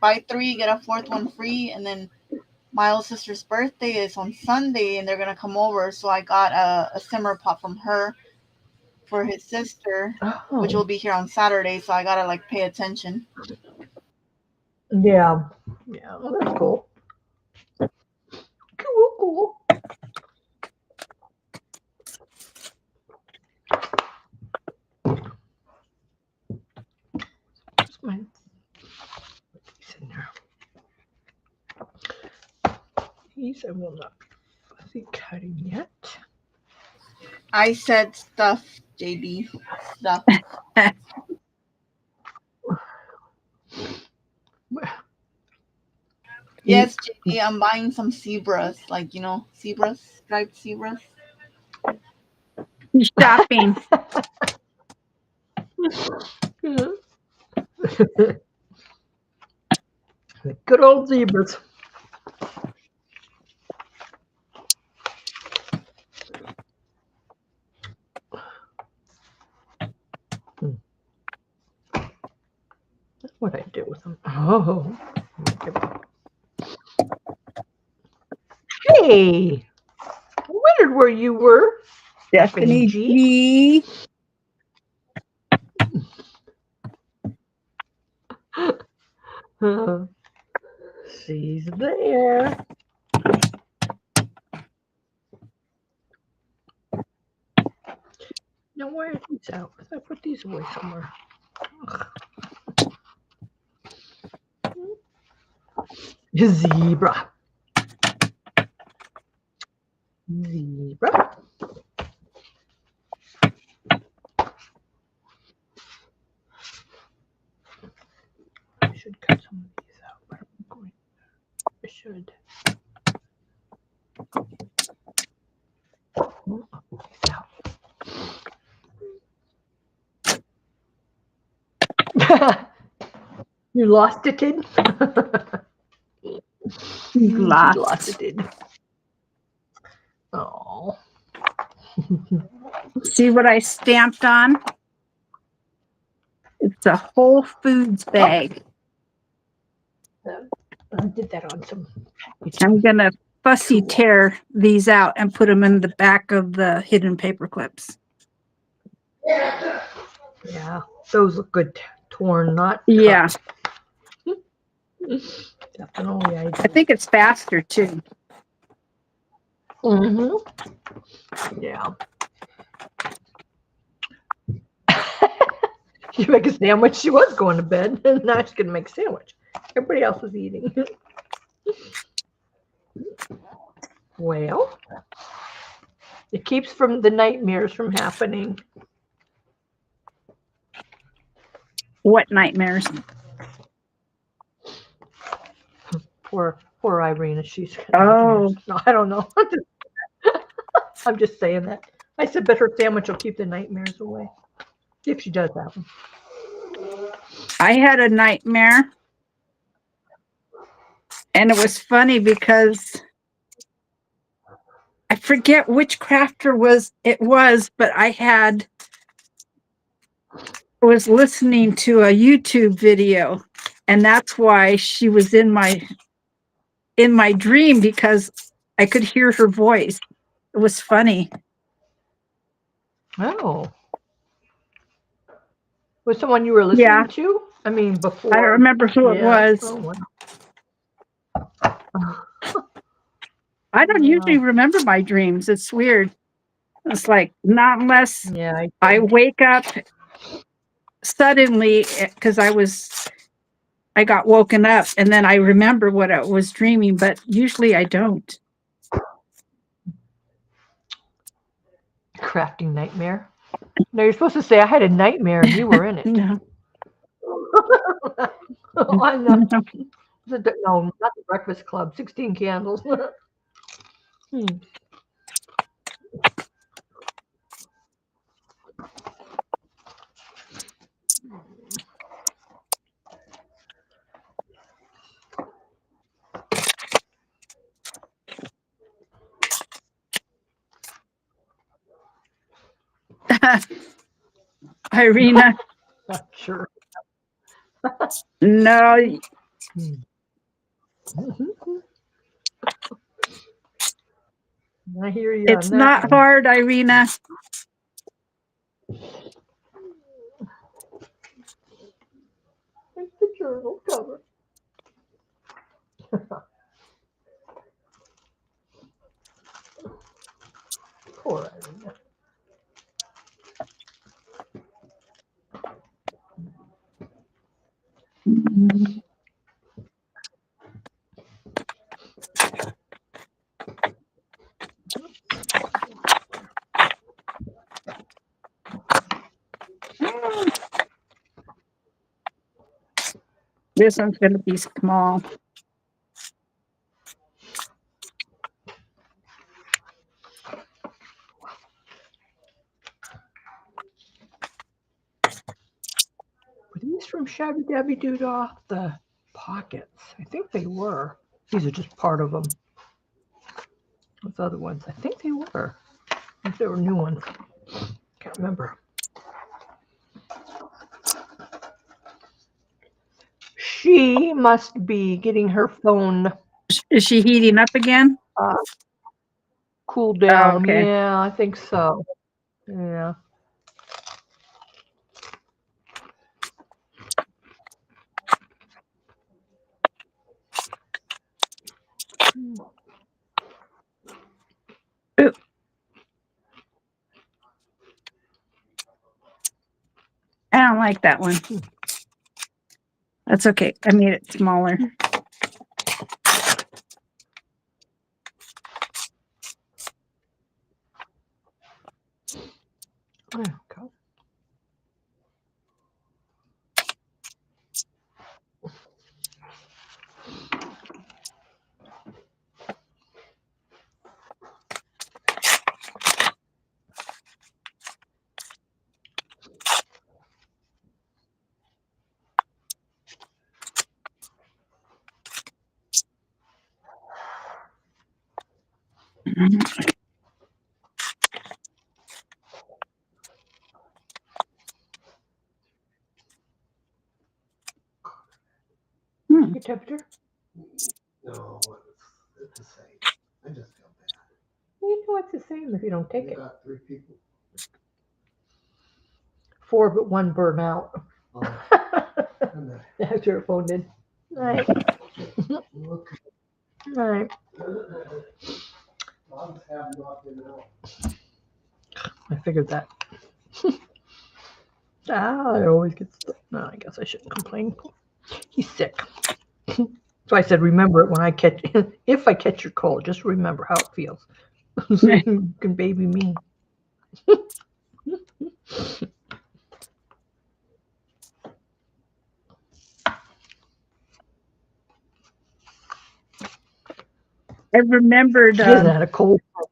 buy 3 get a 4th one free, and then my little sister's birthday is on Sunday, and they're gonna come over, so I got a simmer pot from her for his sister, which will be here on Saturday. So I gotta like pay attention. Yeah. Yeah, well, that's cool. Cool. Just mine. These in there. These I will not be cutting yet. I said stuff, JD. Stuff. Yes, JD, I'm buying some zebras, like, you know, zebras, striped zebras. He's shopping. Good old zebras. That's what I do with them. Oh. Hey, I wondered where you were. Stephanie G. She's there. Now, where are these out? I put these away somewhere. Ugh. Zebra. Zebra. I should cut some of these out, but I'm going. I should. You lost it, did? You lost. Lost it, did. Oh. See what I stamped on? It's a Whole Foods bag. I did that on some. I'm going to fussy Cool. tear these out and put them in the back of the hidden paper clips. Yeah, those look good torn, not Yeah. cut. Definitely, I think it's faster too. Yeah. She make a sandwich. She was going to bed, and now she's gonna make a sandwich. Everybody else is eating. Well, it keeps from the nightmares from happening. What nightmares? Poor Irene. She's Oh. no, I don't know. I'm just saying that. I said, but her sandwich will keep the nightmares away if she does have them. I had a nightmare, and it was funny because I forget which crafter it was, but I was listening to a YouTube video, and that's why she was in my dream, because I could hear her voice. It was funny. Oh. Was someone you were listening to? I mean, before. I don't remember who it was. Oh, wow. I don't usually remember my dreams. It's weird. It's like, not unless I wake up suddenly, because I was I got woken up and then I remember what I was dreaming, but usually I don't. Crafting nightmare. No, you're supposed to say I had a nightmare and you were in it. No. On the, no, not the Breakfast Club. 16 Candles. Hmm. Irina, Not sure. no, I hear you it's on that not one. hard, Irina. It's the journal cover. Poor Irina. This one's going to be small. Were these from Shabby Dabby Doodah? The pockets. I think they were. These are just part of them. Those other ones. I think they were. If they were new ones. Can't remember. She must be getting her phone Is she heating up again? cooled down. Oh, okay. Yeah, I think so. Yeah. Ooh. I don't like that one. That's okay. I made it smaller. There we go. Hmm. Your temperature? No, it's the same. I just feel bad. You know it's the same if you don't take You it. got 3 people. 4 but 1 burn out. Oh, and After it phoned in. Right. look, Right. dogs have not been out. I figured that. I always get stuff. No, I guess I shouldn't complain. He's sick. So I said, remember it when I catch, if I catch your cold, just remember how it feels. So you can baby me. I remembered She hasn't had a cold for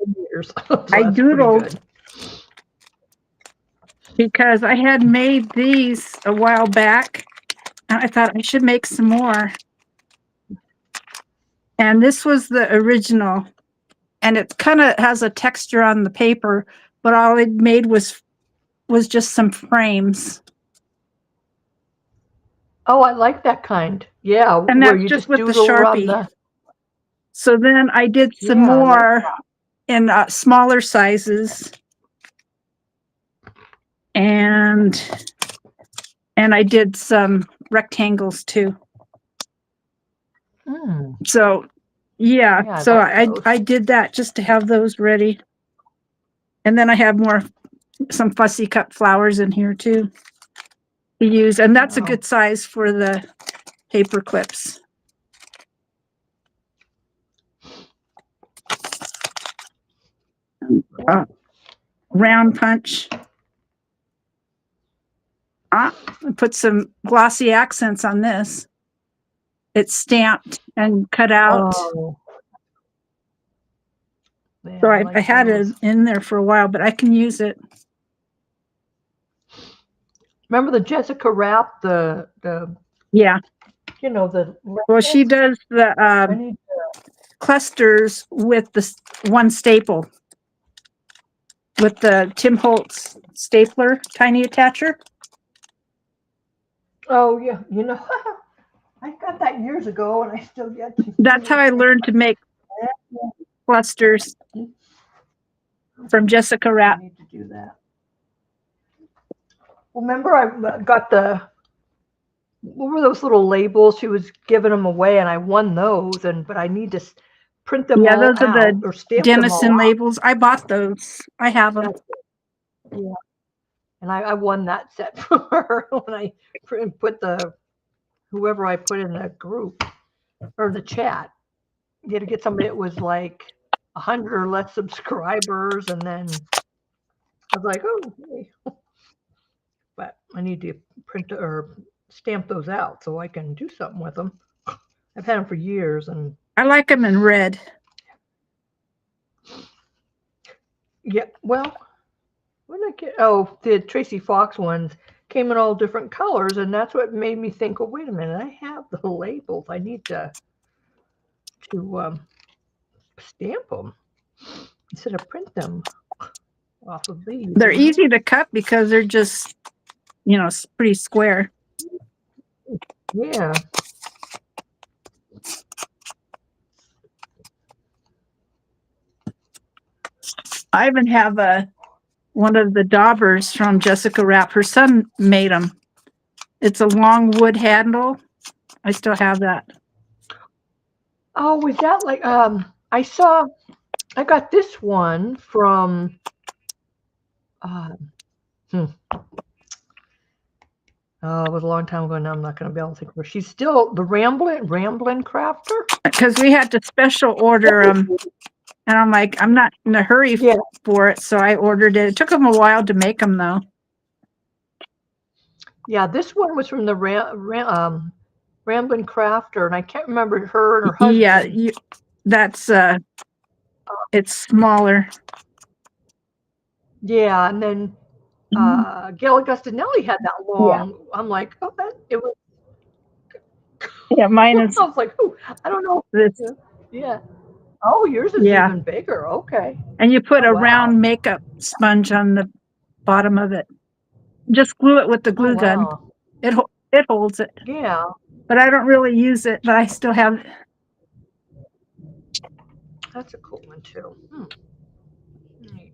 10 years. So I that's pretty doodled good. because I had made these a while back. And I thought I should make some more. And this was the original. And it kind of has a texture on the paper, but all it made was just some frames. Oh, I like that kind. Yeah, And where that's you just just with the doodle around Sharpie. the. So then I did some Yeah, I like more in smaller sizes. And I did some rectangles too. So yeah, Yeah, I so like those. I did that just to have those ready. And then I have some fussy cut flowers in here too to use. And that's a Wow. good size for the paper clips. Round punch. I put some glossy accents on this. It's stamped and cut out. Oh. Yeah, So like I had those. it in there for a while, but I can use it. Remember the Jessica Rapp, the Yeah. you know, the Well, she does the I need clusters with the one staple, with the Tim Holtz stapler, tiny attacher. Oh yeah, you know, I got that years ago, and I still get to. That's how I learned to make clusters from Jessica I Rapp. need to do that. Well, remember I got what were those little labels? She was giving them away, and I won those. But I need to print them Yeah, all those are out the or stamp them all Denison out. labels. I bought those. I have them. Yeah, and I won that set from her when I put whoever I put in the group or the chat. You had to get somebody that was like 100 or less subscribers, and then I was like, oh, hey. But I need to print or stamp those out so I can do something with them. I've had them for years, and I like them in red. yeah, well, when I get the Tracy Fox ones came in all different colors, and that's what made me think, oh, wait a minute, I have the labels. I need to stamp them instead of print them off of these. They're easy to cut because they're just, pretty square. Yeah. I even have one of the daubers from Jessica Rapp. Her son made them. It's a long wood handle. I still have that. Oh, was that like I got this one from oh, it was a long time ago. Now I'm not going to be able to think of her. She's still the Ramblin' Crafter. Because we had to special order them, and I'm like, I'm not in a hurry for it, so I ordered it. It took them a while to make them, though. Yeah, this one was from the Ramblin' Crafter, and I can't remember her and her husband. Yeah, that's it's smaller. Yeah, and then Gail Augustinelli had that long. Yeah. I'm like, oh, it was. Yeah, mine is. I was like, oh, I don't know. This. Yeah. Oh, yours is even bigger. Okay. And you put a round makeup sponge on the bottom of it. Just glue it with the glue gun. It holds it. Yeah. But I don't really use it, but I still have it. That's a cool one too. Neat.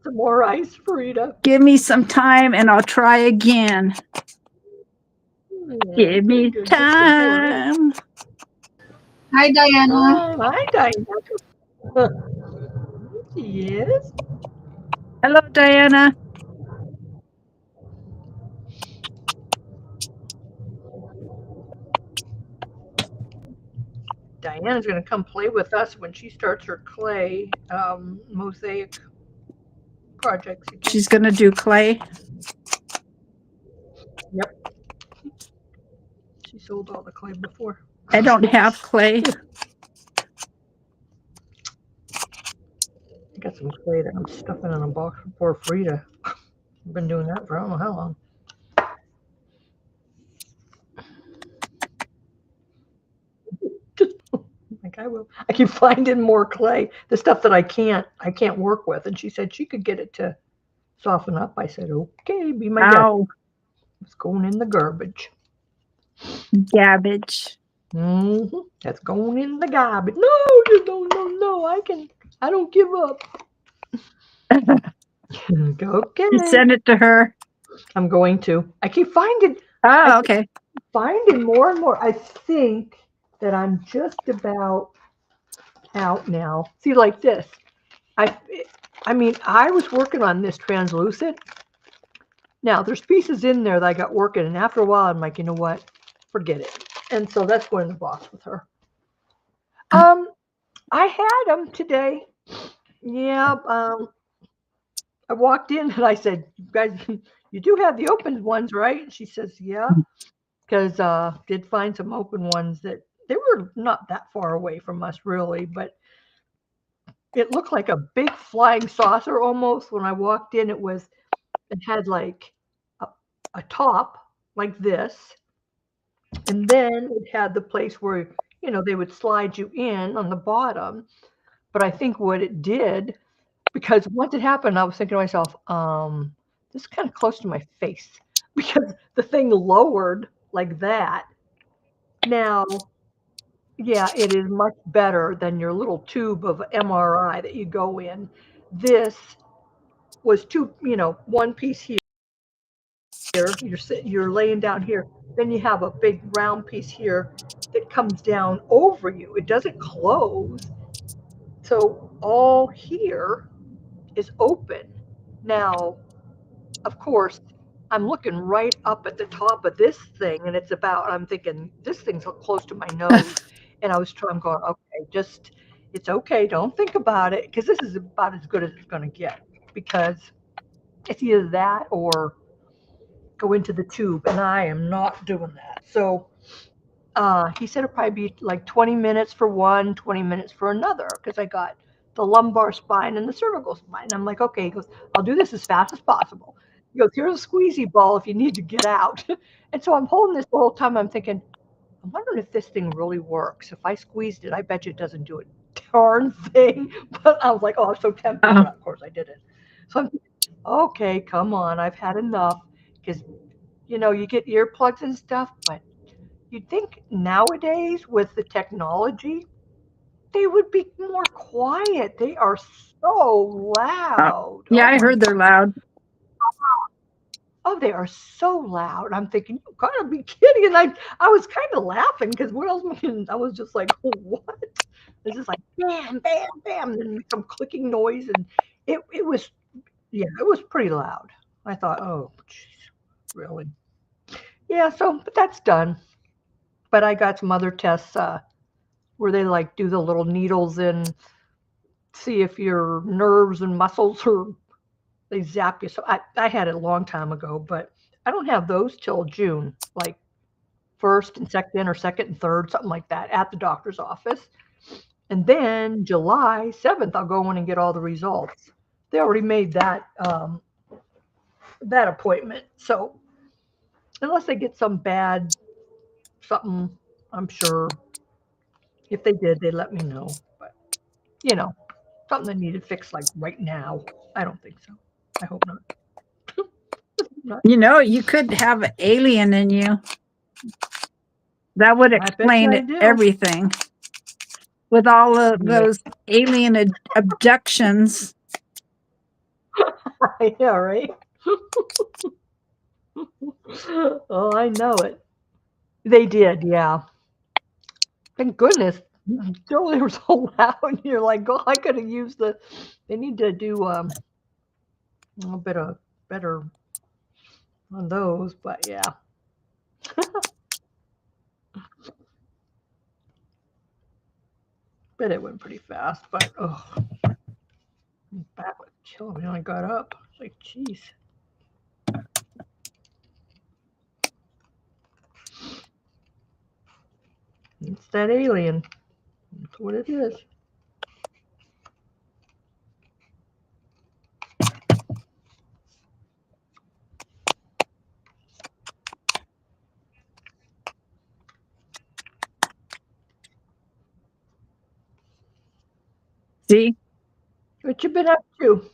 Some more ice, Frida. Give me some time and I'll try again. Give me time. Hi, Diana. Hi, Diana. Yes. Hello, Diana. Diana's going to come play with us when she starts her clay mosaic projects again. She's going to do clay? Yep. She sold all the clay before. I don't have clay. I got some clay that I'm stuffing in a box for Frida. I've been doing that for I don't know how long. Like I will. I keep finding more clay, the stuff that I can't work with. And she said she could get it to soften up. I said, okay, be my guest. It's going in the garbage. Garbage. Mm-hmm. That's going in the garbage. No, you don't. No. I don't give up. Okay. You send it to her. I'm going to. I keep finding. Oh, okay. Finding more and more. I think that I'm just about out now. See, like this. I mean, I was working on this translucent. Now, there's pieces in there that I got working, and after a while, I'm like, you know what? Forget it. And so that's going in the box with her. I had them today. Yeah. I walked in and I said, "You guys, you do have the open ones, right?" And she says, "Yeah," because did find some open ones that they were not that far away from us, really, but it looked like a big flying saucer almost. When I walked in, it had like a top like this, and then it had the place where they would slide you in on the bottom. But I think what it did, because once it happened, I was thinking to myself, this is kind of close to my face because the thing lowered like that. Now, yeah, it is much better than your little tube of MRI that you go in. This was one piece here. You're laying down here. Then you have a big round piece here that comes down over you. It doesn't close. So all here is open. Now, of course, I'm looking right up at the top of this thing, and I'm thinking, this thing's close to my nose. And I'm going, okay, it's okay. Don't think about it, because this is about as good as it's going to get, because it's either that or go into the tube, and I am not doing that. So he said it'll probably be like 20 minutes for one, 20 minutes for another, because I got the lumbar spine and the cervical spine. And I'm like, okay. He goes, I'll do this as fast as possible. He goes, here's a squeezy ball if you need to get out. And so I'm holding this the whole time. I'm thinking, I'm wondering if this thing really works. If I squeezed it, I bet you it doesn't do a darn thing. But I was like, oh, I'm so tempted. But of course I didn't. So I'm thinking, okay, come on. I've had enough, because, you get earplugs and stuff, but you'd think nowadays with the technology, they would be more quiet. They are so loud. Yeah, Oh I my heard they're loud. Oh, they are so loud. I'm thinking, you gotta be kidding. And I was kind of laughing, because what else? I was just like, what? It's just like bam, bam, bam, and some clicking noise, and it was, yeah, it was pretty loud. I thought, oh, geez, really? Yeah. So, but that's done. But I got some other tests where they like do the little needles and see if your nerves and muscles are, they zap you. So I had it a long time ago, but I don't have those till June, like first and second, or second and third, something like that, at the doctor's office. And then July 7th, I'll go in and get all the results. They already made that appointment. So unless they get some bad something, I'm sure if they did, they'd let me know. But something that needed fixed like right now, I don't think so. I hope not. You could have an alien in you. That would I bet explain you I do. everything. With all of Yeah. those alien abductions. Yeah, right? Oh, I know it. They did, yeah. Thank goodness. Still, they were so loud. You're like, oh, I could have used they need to do a bit of better on those, but yeah. But it went pretty fast, but oh, my back was killing me when I got up. It's like, geez. It's that alien. That's what it is. See? What you been up to?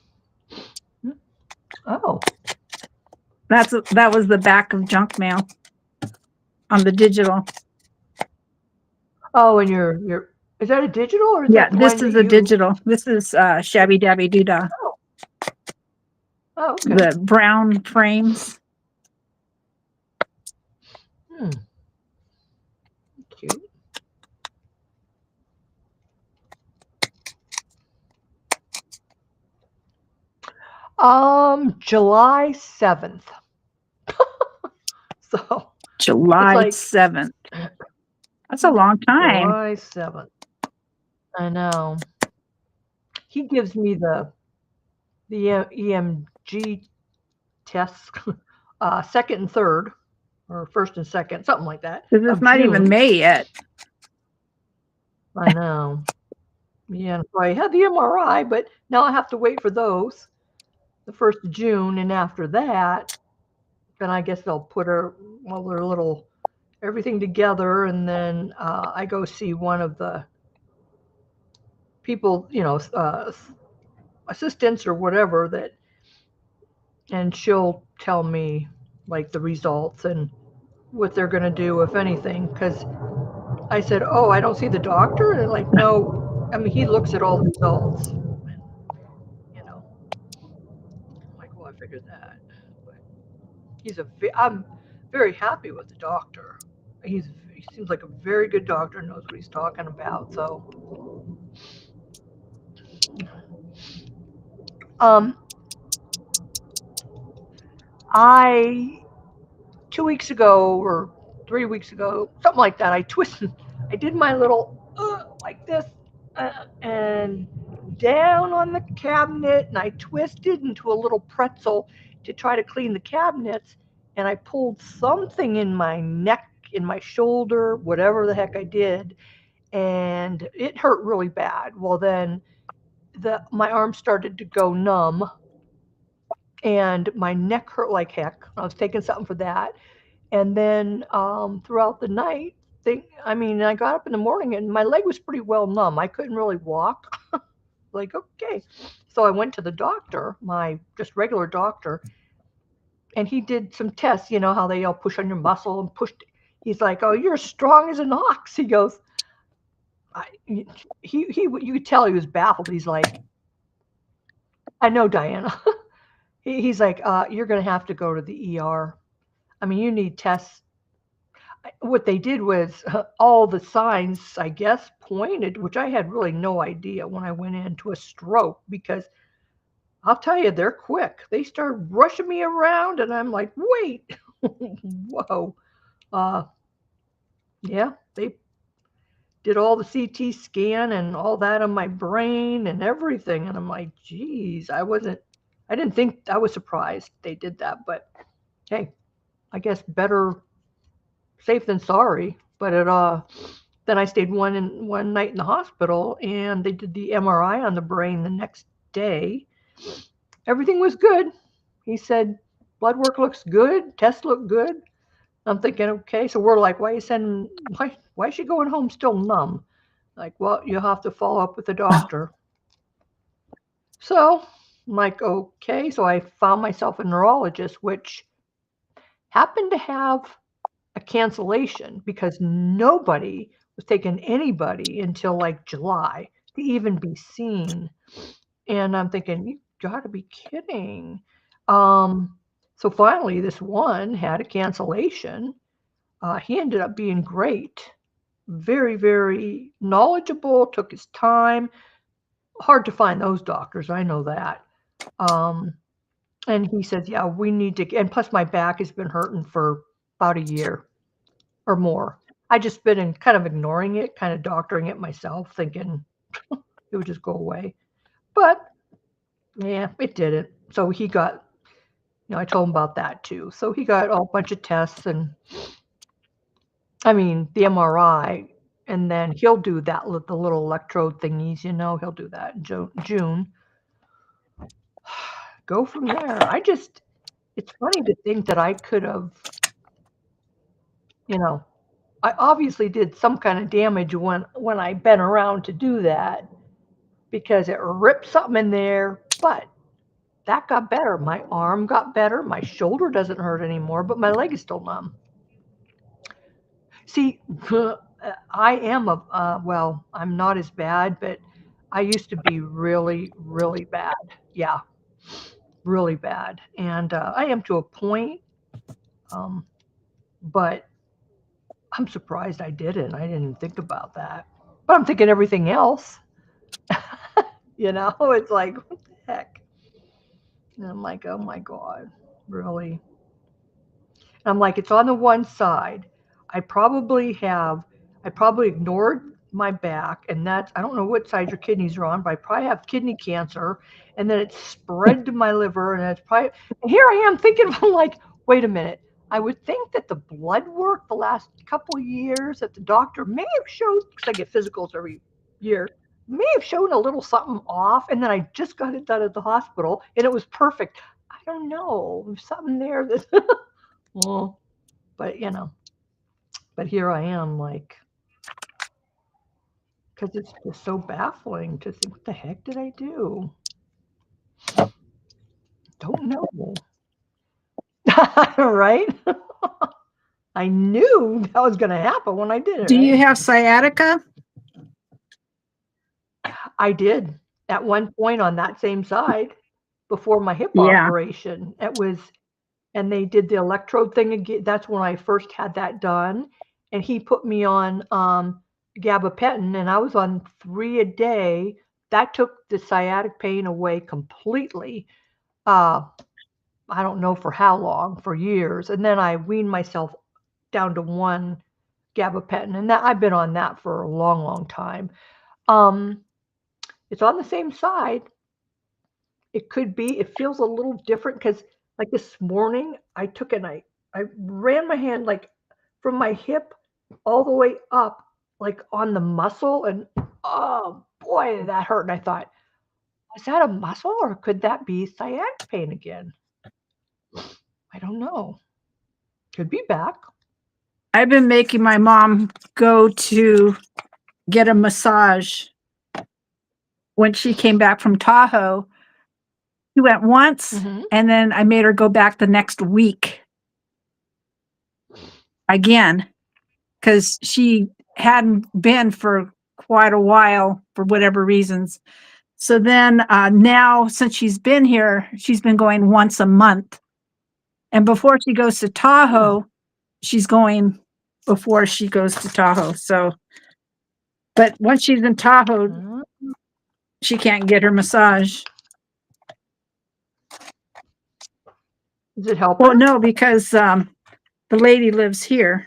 Oh. That was the back of junk mail on the digital. Oh, and your is that a digital, or is Yeah, that the this one is that a you? digital. This is Shabby Dabby Doodah. Oh, okay. The brown frames. Cute. July 7th. So July like 7th. That's a long time. July 7th. I know. He gives me the EMG tests, second and third, or first and second, something like that, 'Cause it's of not even June. May yet. I know. Yeah, so I had the MRI, but now I have to wait for those, the 1st of June, and after that, then I guess they'll put their little everything together, and then I go see one of the people, assistants or whatever that, and she'll tell me like the results and what they're going to do, if anything, because I said, oh, I don't see the doctor, and they're like, no, I mean, he looks at all the results, and, I'm like, well, I figured that, but I'm very happy with the doctor. He seems like a very good doctor, knows what he's talking about. So I 2 weeks ago or 3 weeks ago, something like that, I did my little like this, and down on the cabinet, and I twisted into a little pretzel to try to clean the cabinets, and I pulled something in my neck, in my shoulder, whatever the heck I did, and it hurt really bad. Well, then my arm started to go numb, and my neck hurt like heck. I was taking something for that. And then throughout the night, I got up in the morning and my leg was pretty well numb. I couldn't really walk. Like, okay. So I went to the doctor, my just regular doctor, and he did some tests, how they all push on your muscle and pushed. He's like, oh, you're as strong as an ox. He goes, you could tell he was baffled. He's like, I know, Diana. He's like, you're going to have to go to the ER. I mean, you need tests. What they did was all the signs, I guess, pointed, which I had really no idea when I went into a stroke, because I'll tell you, they're quick. They started rushing me around, and I'm like, wait, whoa. Yeah, they did all the CT scan and all that on my brain and everything. And I'm like, geez, I didn't think, I was surprised they did that, but hey, I guess better safe than sorry. But then I stayed one night in the hospital, and they did the MRI on the brain the next day. Everything was good. He said, blood work looks good, tests look good. I'm thinking, okay, so we're like, why is she going home still numb? Like, well, you'll have to follow up with the doctor. So I'm like, okay. So I found myself a neurologist, which happened to have a cancellation because nobody was taking anybody until like July to even be seen. And I'm thinking, you gotta be kidding. So finally, this one had a cancellation. He ended up being great. Very, very knowledgeable, took his time. Hard to find those doctors, I know that. And he says, yeah, we need to, and plus my back has been hurting for about a year or more. I just been kind of ignoring it, kind of doctoring it myself, thinking it would just go away. But yeah, it didn't. So he got, I told him about that too. So he got a bunch of tests, and the MRI, and then he'll do that with the little electrode thingies, he'll do that in June. Go from there. It's funny to think that I could have, I obviously did some kind of damage when I bent around to do that, because it ripped something in there, but that got better. My arm got better. My shoulder doesn't hurt anymore, but my leg is still numb. See, I am well, I'm not as bad, but I used to be really, really bad. Yeah, really bad. And I am to a point, but I'm surprised I didn't. I didn't think about that. But I'm thinking everything else. It's like, what the heck? And I'm like, oh my God, really? And I'm like, it's on the one side. I probably ignored my back, and that's, I don't know what side your kidneys are on, but I probably have kidney cancer, and then it's spread to my liver, and it's probably, and here I am thinking, I'm like, wait a minute. I would think that the blood work the last couple of years that the doctor may have shown, because I get physicals every year, may have shown a little something off, and then I just got it done at the hospital, and it was perfect. I don't know, there's something there that, well, but but here I am, like, because it's just so baffling to think, what the heck did I do? Don't know. Right? I knew that was going to happen when I did it. Do you Right? have sciatica? I did at one point on that same side before my hip Yeah. operation. It was, and they did the electrode thing again. That's when I first had that done. And he put me on gabapentin, and I was on 3 a day. That took the sciatic pain away completely. I don't know for how long, for years. And then I weaned myself down to 1 gabapentin, and that I've been on that for a long, long time. It's on the same side. It could be. It feels a little different because, like this morning, I took and I ran my hand like from my hip all the way up, like on the muscle, and oh boy, that hurt. And I thought, was that a muscle or could that be sciatic pain again? I don't know. Could be back. I've been making my mom go to get a massage when she came back from Tahoe. She went once, Mhm. and then I made her go back the next week again because she hadn't been for quite a while for whatever reasons. So then now, since she's been here, she's been going once a month. And before she goes to Tahoe, she's going before she goes to Tahoe. So, but once she's in Tahoe, Mhm. she can't get her massage. Is it helping? Well, no, because the lady lives here.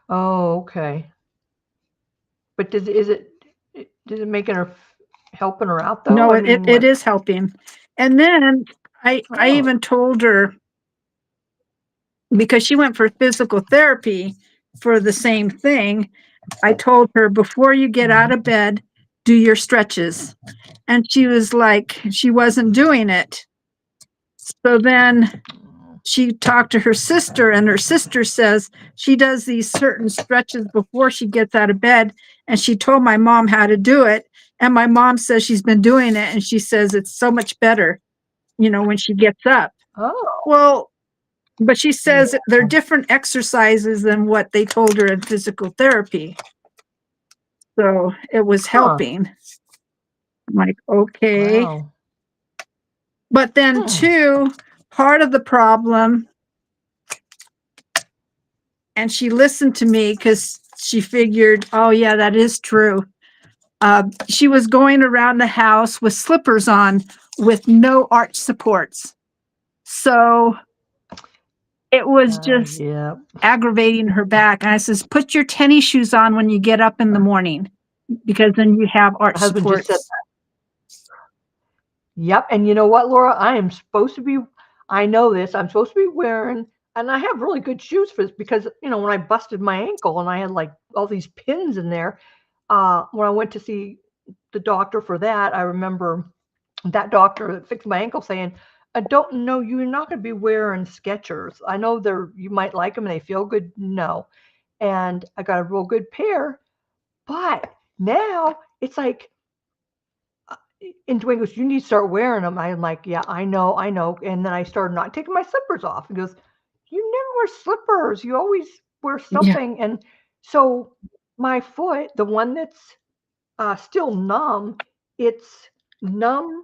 Oh, okay. But does it making her helping her out though? No, I it mean, what? is helping. And then I Oh. even told her, because she went for physical therapy for the same thing, I told her, before you get out of bed, do your stretches. And she was like, she wasn't doing it. So then she talked to her sister, and her sister says she does these certain stretches before she gets out of bed. And she told my mom how to do it. And my mom says she's been doing it, and she says it's so much better, when she gets up. Oh. Well, but she says Yeah. they're different exercises than what they told her in physical therapy. So it was helping. I'm like, okay. Wow. But then too, part of the problem, and she listened to me because she figured, oh yeah, that is true. She was going around the house with slippers on with no arch supports. So it was just Yeah. aggravating her back. And I says, put your tennis shoes on when you get up in the morning, because then you have arch My husband just said supports. that. Yep. And you know what, Laura? I know this. I'm supposed to be wearing, and I have really good shoes for this because, when I busted my ankle and I had like all these pins in there, when I went to see the doctor for that, I remember that doctor that fixed my ankle saying, I don't know, you're not going to be wearing Skechers. I know you might like them and they feel good. No. And I got a real good pair, but now it's like, and Dwayne goes, you need to start wearing them. I'm like, yeah, I know. And then I started not taking my slippers off. He goes, you never wear slippers. You always wear something. Yeah. And so my foot, the one that's still numb, it's numb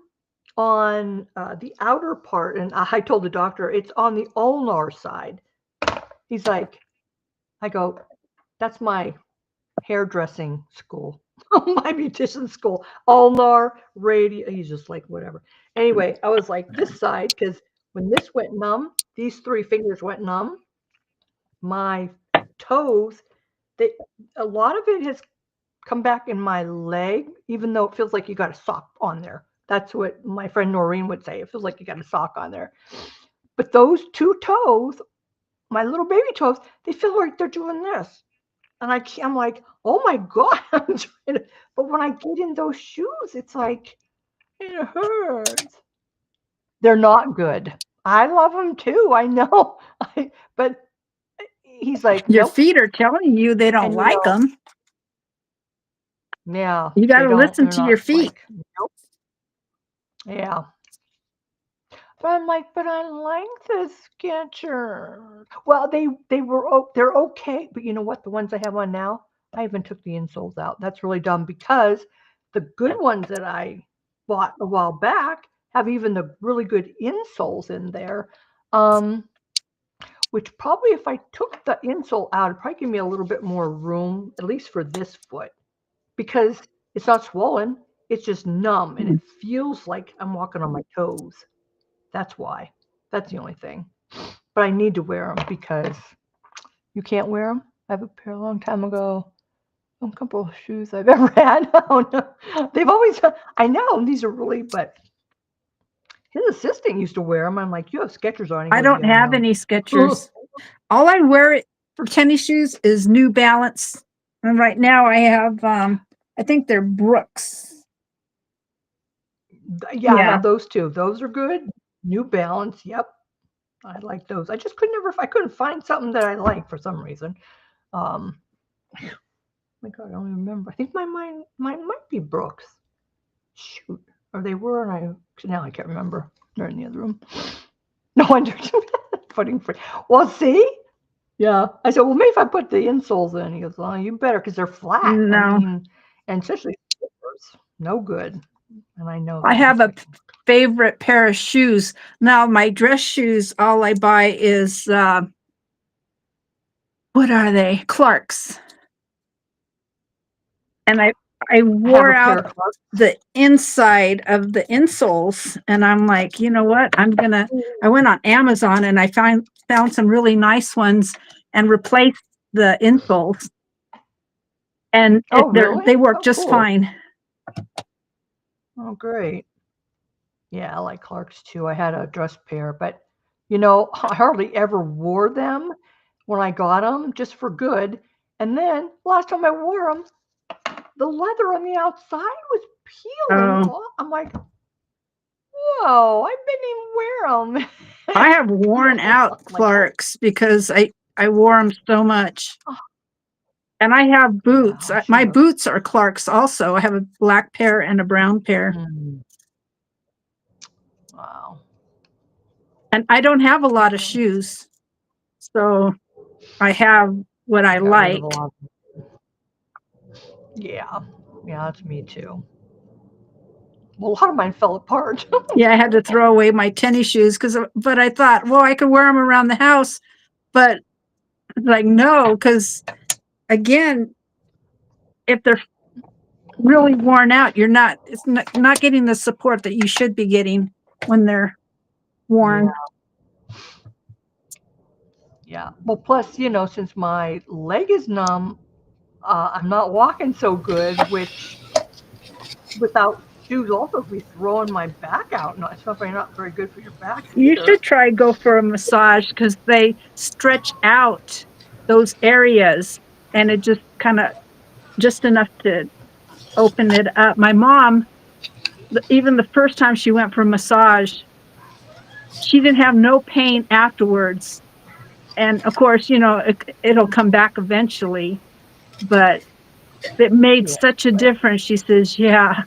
on the outer part. And I told the doctor, it's on the ulnar side. He's like, I go, that's my hairdressing school, my beautician school, ulnar, radio. He's just like, whatever. Anyway, I was like, this side, because when this went numb, these 3 fingers went numb, my toes, they, a lot of it has come back in my leg, even though it feels like you got a sock on there. That's what my friend Noreen would say. It feels like you got a sock on there. But those 2 toes, my little baby toes, they feel like they're doing this. And I'm like, oh my God. But when I get in those shoes, it's like, it hurts. They're not good. I love them too. I know. But he's like, Your nope. feet are telling you they don't And, you like know, them. yeah. You got to listen they're to your not feet. like, nope. Yeah. But I'm like, but I like the Skechers. Well, they're okay, but you know what? The ones I have on now, I even took the insoles out. That's really dumb because the good ones that I bought a while back have even the really good insoles in there. Which probably if I took the insole out, it'd probably give me a little bit more room, at least for this foot, because it's not swollen. It's just numb and it feels like I'm walking on my toes. That's why. That's the only thing. But I need to wear them because you can't wear them. I have a pair a long time ago. A couple of shoes I've ever had. Oh no, they've always. I know these are really, but his assistant used to wear them. I'm like, you have Skechers on. He I goes, don't yeah, have no. any Skechers. All I wear for tennis shoes is New Balance. And right now I have, I think they're Brooks. Yeah, I Yeah. have those too. Those are good. New Balance. Yep. I like those. I just I couldn't find something that I like for some reason. Oh my God, I don't even remember. I think mine might be Brooks. Shoot. Or they were, and now I can't remember. They're in the other room. No wonder. Putting free. Well, see? Yeah. I said, well, maybe if I put the insoles in. He goes, well, you better because they're flat. No. I mean, and especially slippers. No good. And I know that. I have a favorite pair of shoes. Now my dress shoes, all I buy is, what are they? Clark's. And I wore out the inside of the insoles and I'm like, you know what? I went on Amazon and I found some really nice ones and replaced the insoles. And really? they work just fine. Oh, great. Yeah, I like Clark's too. I had a dress pair, but you know, I hardly ever wore them when I got them just for good. And then last time I wore them, the leather on the outside was peeling off. I'm like, whoa, I didn't even wear them. I have worn out Clark's because I wore them so much. And I have boots. Wow, My boots are Clark's also. I have a black pair and a brown pair. Wow. And I don't have a lot of shoes. So I have what I like. Yeah. Yeah, that's me too. Well, a lot of mine fell apart. Yeah, I had to throw away my tennis shoes but I thought, well, I could wear them around the house. But like, no, because again, if they're really worn out, it's not getting the support that you should be getting when they're worn. Yeah. Well, plus, you know, since my leg is numb, I'm not walking so good, which without shoes also be throwing my back out. No, it's probably not very good for your back either. You should try go for a massage because they stretch out those areas and it just kind of just enough to open it up. My mom, even the first time she went for a massage, she didn't have no pain afterwards. And of course, you know, it'll come back eventually, but it made such a difference. She says, yeah.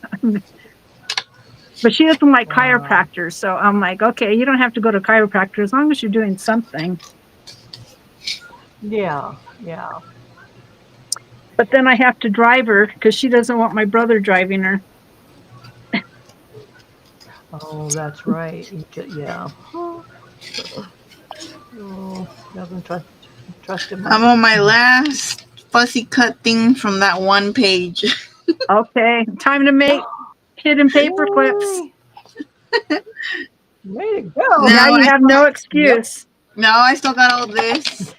But she doesn't like chiropractors. So I'm like, okay, you don't have to go to chiropractor as long as you're doing something. Yeah, yeah. But then I have to drive her because she doesn't want my brother driving her. Oh, that's right. Yeah. Oh, doesn't trust him. I'm on my last fussy cut thing from that one page. Okay, time to make hidden paper clips. Yay. Way to go. No, Now you I have no excuse. No, I still got all this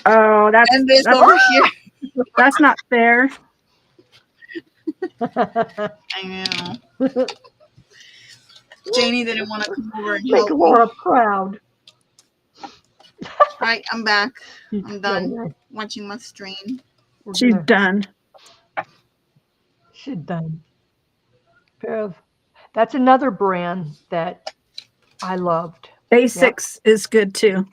Oh, and this that's over here. that's not fair. I know. Janie didn't want to come over and Make help me. Laura proud. Right, I'm back. I'm done watching my stream. She's done. She's done. That's another brand that I loved. Basics is good too.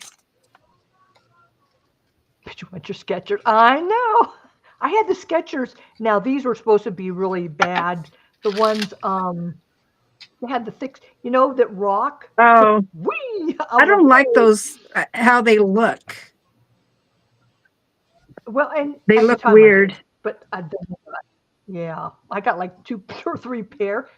But you want your Skechers? I know. I had the Skechers. Now these were supposed to be really bad. The ones they had the thick, that rock. Oh, Whee! I don't like those. How they look. Well, and They at the look time I weird. did, but I don't. Yeah, I got like 2 or 3 pair.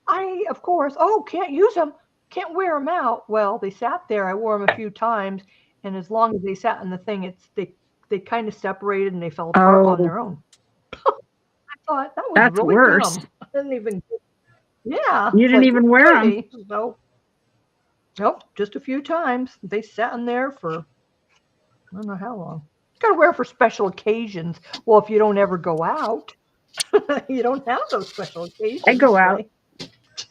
I, of course, can't use them. Can't wear them out. Well, they sat there. I wore them a few times, and as long as they sat in the thing, they kind of separated and they fell apart on their own. I thought that was That's really worse. dumb. I didn't even. Yeah. You it's didn't even wear them. really. So, nope, just a few times. They sat in there for I don't know how long. Got to wear for special occasions. Well, if you don't ever go out, you don't have those special occasions. I go out.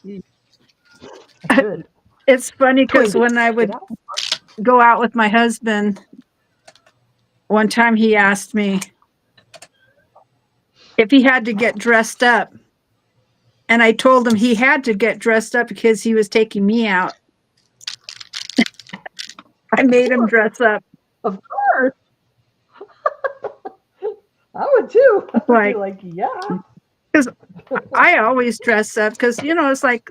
Right? Good. It's funny because when I would Get out. go out with my husband, one time he asked me if he had to get dressed up. And I told him he had to get dressed up because he was taking me out. I made him dress up. Of course. I would too. I'd be Like- like, yeah. Because I always dress up because, it's like,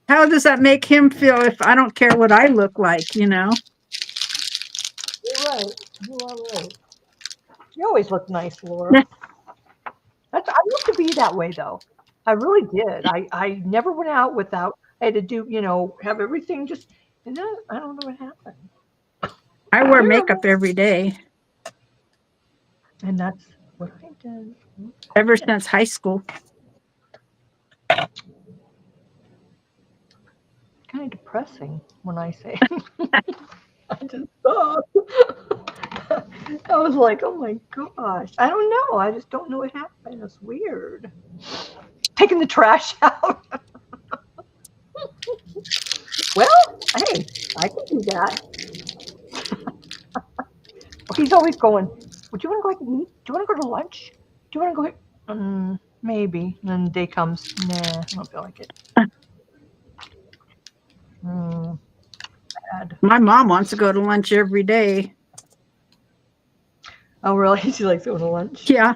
how does that make him feel if I don't care what I look like, You're right. You are right. You always look nice, Laura. I used to be that way, though. I really did. I never went out without. I had to do, have everything just. And then I don't know what happened. I wear makeup every day, And that's what I did. ever since high school. Kind of depressing when I say. I just thought. I was like, oh my gosh. I don't know. I just don't know what happened. It's weird. Taking the trash out. Well, hey, I can do that. He's always going, would you want to go out and eat? Do you want to go to lunch? Do you want to go? Maybe. And then the day comes, nah, I don't feel like it. Bad. My mom wants to go to lunch every day. Oh, really? She likes going to lunch? Yeah.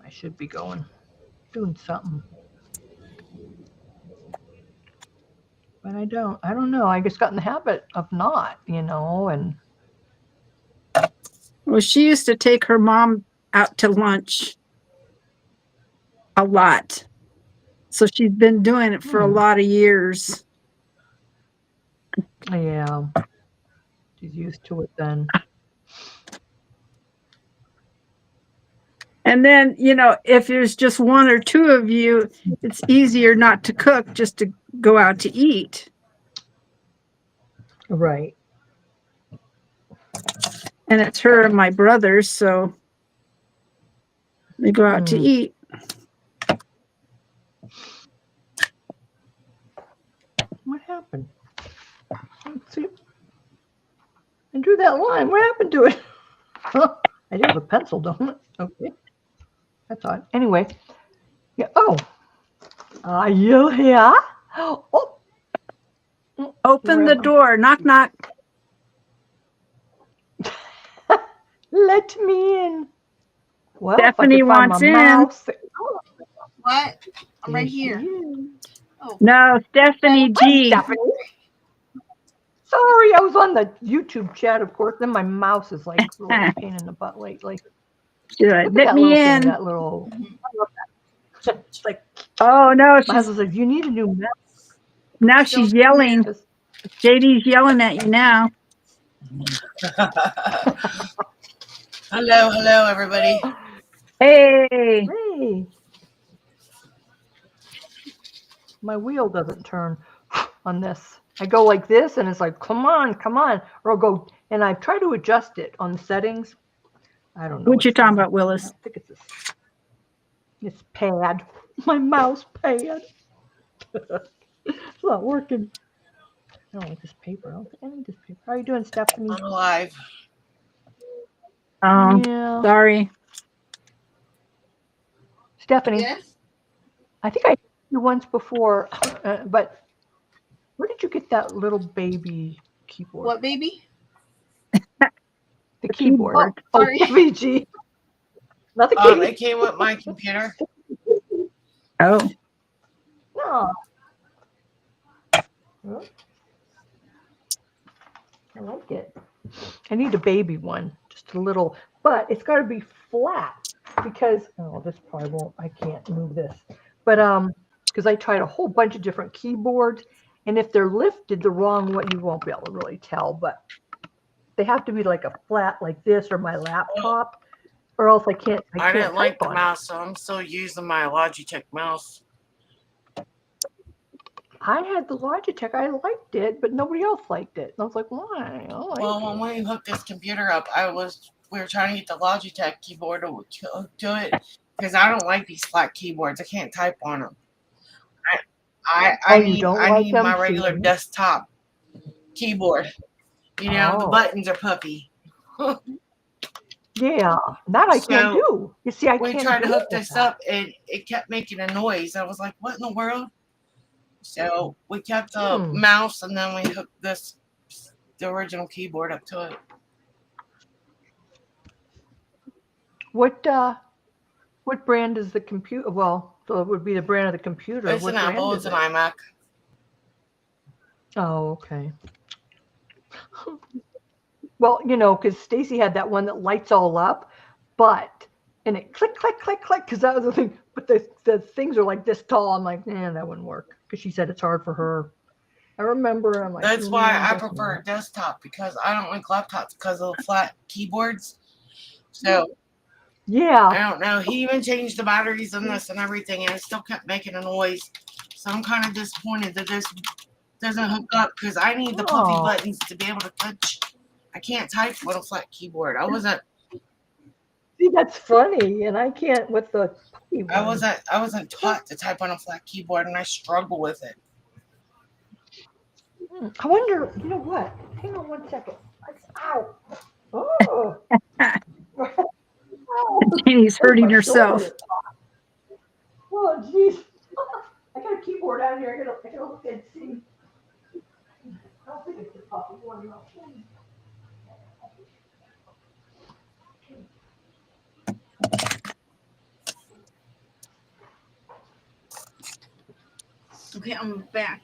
I should be going, doing something. But I don't know. I just got in the habit of not, and Well, she used to take her mom out to lunch a lot. So she's been doing it for a lot of years. yeah, she's used to it then. And then, if there's just one or two of you, it's easier not to cook, just to go out to eat. Right. And it's her and my brothers, so they go out to eat. What happened? Let's see. I drew that line. What happened to it? I do have a pencil, don't I? Okay. That's odd. Anyway. Yeah. Oh. Are you here? Oh. Open the door. Knock, knock. Let me in. Well, Stephanie if I could find wants my in. mouse. What? I'm right here. No, Stephanie G. Stephanie. Sorry, I was on the YouTube chat, of course. Then my mouse is like really a pain in the butt lately. She's like, Look at let that me little in. thing, that little. I love that. It's like Oh, no. my husband's like, you need a new mouse. Now she's yelling. Just- JD's yelling at you now. Hello, everybody. Hey, Hey, my wheel doesn't turn on this. I go like this and it's like, come on, come on. Or I'll go, and I try to adjust it on the settings. I don't know. what you what's talking wrong. about, I Willis? don't think it's this. It's pad. My mouse pad. It's not working. I don't like this paper. I don't think I need this paper. How are you doing, Stephanie? I'm alive. Yeah. Sorry. Stephanie, Yes. I think I asked you once before, but where did you get that little baby keyboard? What baby? The keyboard. keyboard. Oh, Sorry. VG. Not the key. It came with my computer. Oh, No. Well, I like it. I need a baby one, just a little, but it's got to be flat because this probably won't. I can't move this, but because I tried a whole bunch of different keyboards, and if they're lifted the wrong way, you won't be able to really tell. But they have to be like a flat like this or my laptop, or else I can't. I can't didn't like type the on it. mouse, so I'm still using my Logitech mouse. I had the Logitech. I liked it, but nobody else liked it. And I was like, why? I like Well, when we hooked this computer up, we were trying to get the Logitech keyboard to it because I don't like these flat keyboards. I can't type on them. I need my regular desktop keyboard. The buttons are puffy. Yeah, that I can't So, do. You see, I We can't tried to do hook it this with that. up and it kept making a noise. I was like, what in the world? So we kept the mouse and then we hooked the original keyboard up to it. What brand is the computer? Well, so it would be the brand of the computer. It's What an brand Apple, is it's an it? iMac. Oh, okay. Well, because Stacy had that one that lights all up, and it click, click, click, click, because that was the thing. But the things are like this tall. I'm like, that wouldn't work. Because she said it's hard for her. I remember. I'm like, That's why I prefer a desktop because I don't like laptops because of the flat keyboards. So yeah, I don't know. He even changed the batteries in this and everything, and it still kept making a noise. So I'm kind of disappointed that this doesn't hook up because I need the puffy buttons to be able to touch. I can't type with a flat keyboard. See, that's funny, and I can't with the. I wasn't taught to type on a flat keyboard, and I struggle with it. I wonder. You know what? Hang on one second. Ow! Oh! Jeannie's hurting My herself. shoulder. Oh, jeez. I got a keyboard out here. I gotta look and see. I don't think it's the puppy one. No. Okay, I'm back.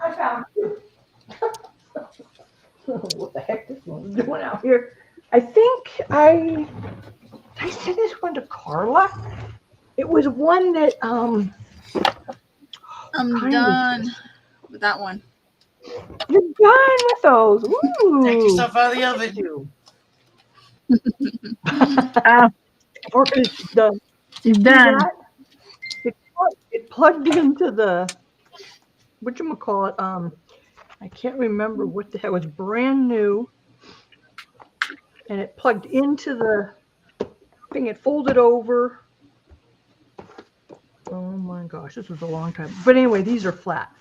I found you. What the heck this one's doing out here? I think I sent this one to Carla. It was one that I'm done with that one. You're done with those. Ooh. Take yourself out of the oven. It's done. She's done. It plugged into the whatchamacallit, I can't remember what the hell. It was brand new. And it plugged into the thing. It folded over. Oh, my gosh, this was a long time. But anyway, these are flat.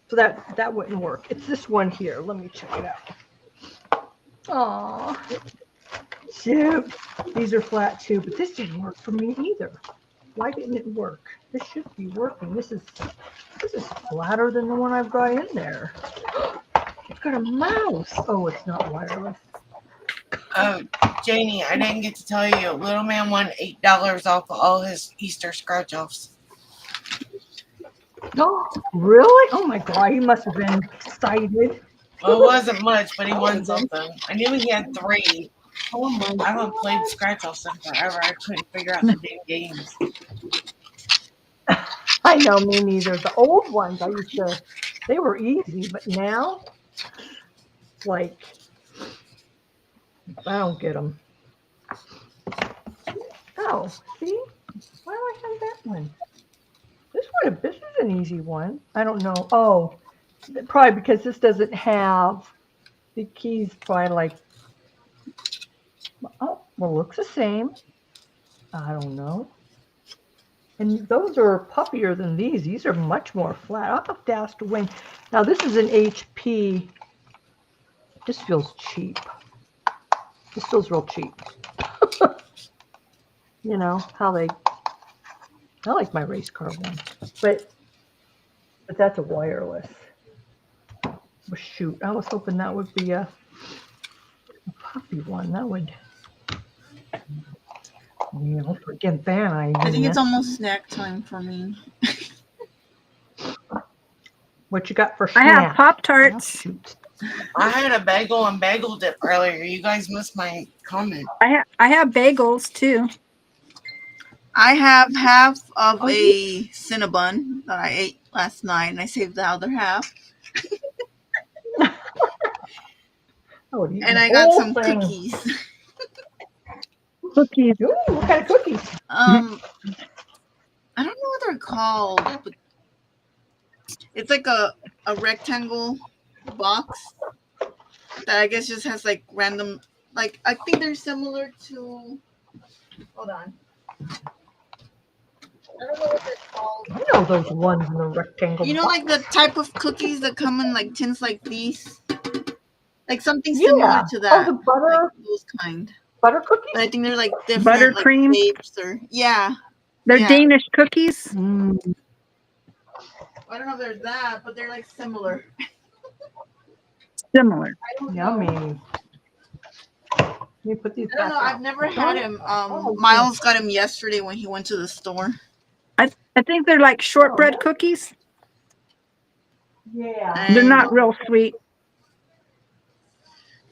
So that wouldn't work. It's this one here. Let me check it out. Aw. Shoot. These are flat too, but this didn't work for me either. Why didn't it work? This should be working. This is flatter than the one I've got in there. It's got a mouse. Oh, it's not wireless. Oh, Janie, I didn't get to tell you. Little man won $8 off of all his Easter scratch offs. Oh, really? Oh my God, he must have been excited. Well, it wasn't much, but he won something. I knew he had 3. Oh my I haven't God. played scratch offs in forever. I couldn't figure out the damn games. I know, me neither. The old ones they were easy, but now, like, I don't get them. Oh, see? Why do I have that one? This is an easy one. I don't know. Oh, probably because this doesn't have the keys. Probably like, oh, well, looks the same. I don't know. And those are puffier than these. These are much more flat. I'll have to ask Wayne. Now this is an HP. This feels cheap. This feels real cheap. You know how I like my race car one, but that's a wireless. Well, shoot, I was hoping that would be a puffy one. That would, forget that I think it's almost snack time for me. What you got for I have snack? Pop Oh, Tarts. shoot. I had a bagel and bagel dip earlier. You guys missed my comment. I have bagels too. I have half of Oh, a Cinnabon that I ate last night, and I saved the other half. I would eat And the I got whole some thing. cookies. Cookies. Ooh, what kind of cookies? I don't know what they're called, but it's like a rectangle box that I guess just has like random, like I think they're similar to. Hold on. I don't know what they're called. I know those ones in the rectangle. You know, box. like the type of cookies that come in like tins like these, like something Yeah. similar to Oh, that, the butter like those kind. butter cookies. But I think they're like different, like Buttercream? shapes or yeah. They're Yeah. Danish cookies. Mm. I don't know if they're that, but they're like similar. Similar. I don't know. Yummy. Let me put these I don't back know. out. I've never had him. Oh, Miles got him yesterday when he went to the store. I think they're like shortbread cookies. Yeah. They're And not real sweet.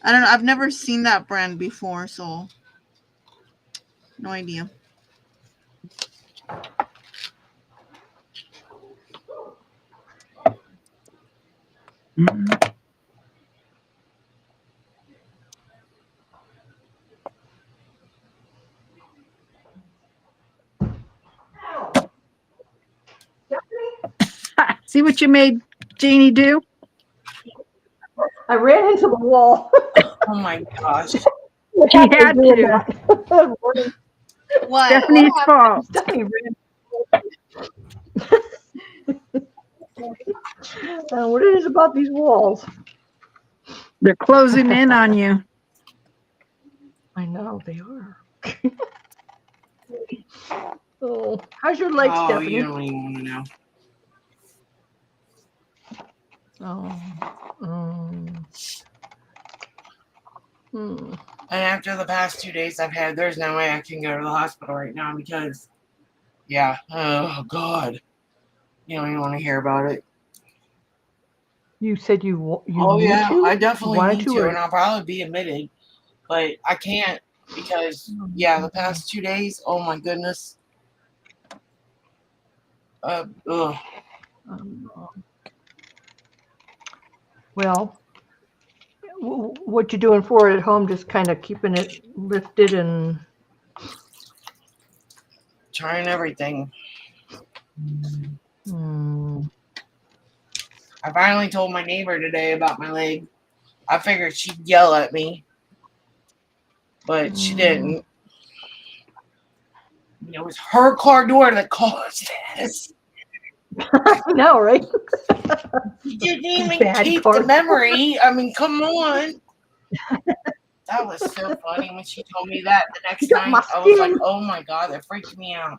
I don't know. I've never seen that brand before, so no idea. See what you made Janie do? I ran into the wall. Oh my gosh. She had to. What? Stephanie's fault. Stephanie ran. What it is about these walls? They're closing in on you. I know they are. Oh, how's your leg, Oh, Stephanie? you don't even want to know. Oh. Hmm. And after the past 2 days I've had, there's no way I can go to the hospital right now because, yeah, oh God, you don't even want to hear about it. You said you Oh need yeah, to? I definitely Wanted need to, to, or- and I'll probably be admitted, but I can't because, yeah, the past 2 days, oh my goodness. Ugh. Well, what you doing for it at home? Just kind of keeping it lifted and. Trying everything. Hmm. I finally told my neighbor today about my leg. I figured she'd yell at me, but she didn't. It was her car door that caused this. I know, right? You didn't even Bad keep card. the memory. I mean, come on. That was so funny when she told me that the next You got my night. I was like, skin. oh my God, that freaked me out.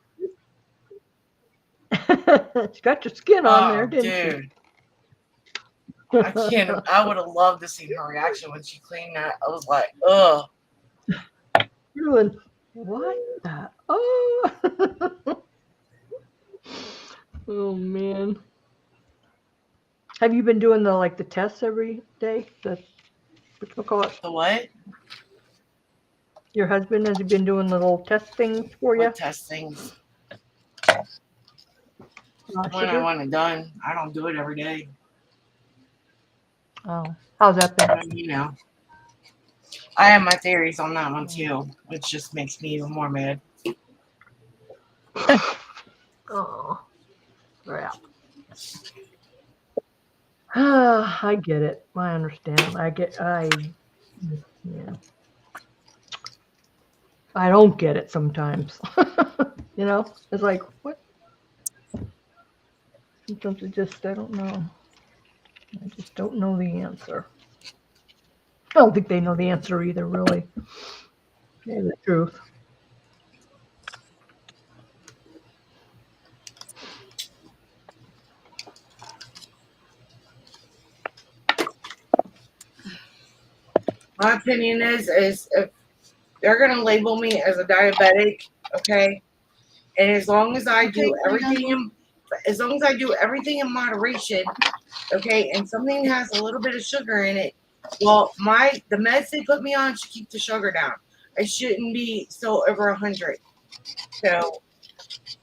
She got your skin on there, Oh, didn't dude. she? I can't. I would have loved to see her reaction when she cleaned that. I was like, ugh. Doing what the? Oh. Oh man. Have you been doing the tests every day? Whatchamacallit? The what? Your husband, has he been doing the little test things for you? What test things? When I Sugar? want it done, I don't do it every day. Oh, how's that been? But, you know, I have my theories on that one too, which just makes me even more mad. Oh, crap. I get it. I understand. Yeah. I don't get it sometimes. You know, it's like, what? Sometimes I don't know. I just don't know the answer. I don't think they know the answer either, really. Yeah, the truth. My opinion is if they're gonna label me as a diabetic, okay, and as long as I do as long as I do everything in moderation, okay, and something has a little bit of sugar in it, well, the meds they put me on should keep the sugar down. I shouldn't be so over 100. So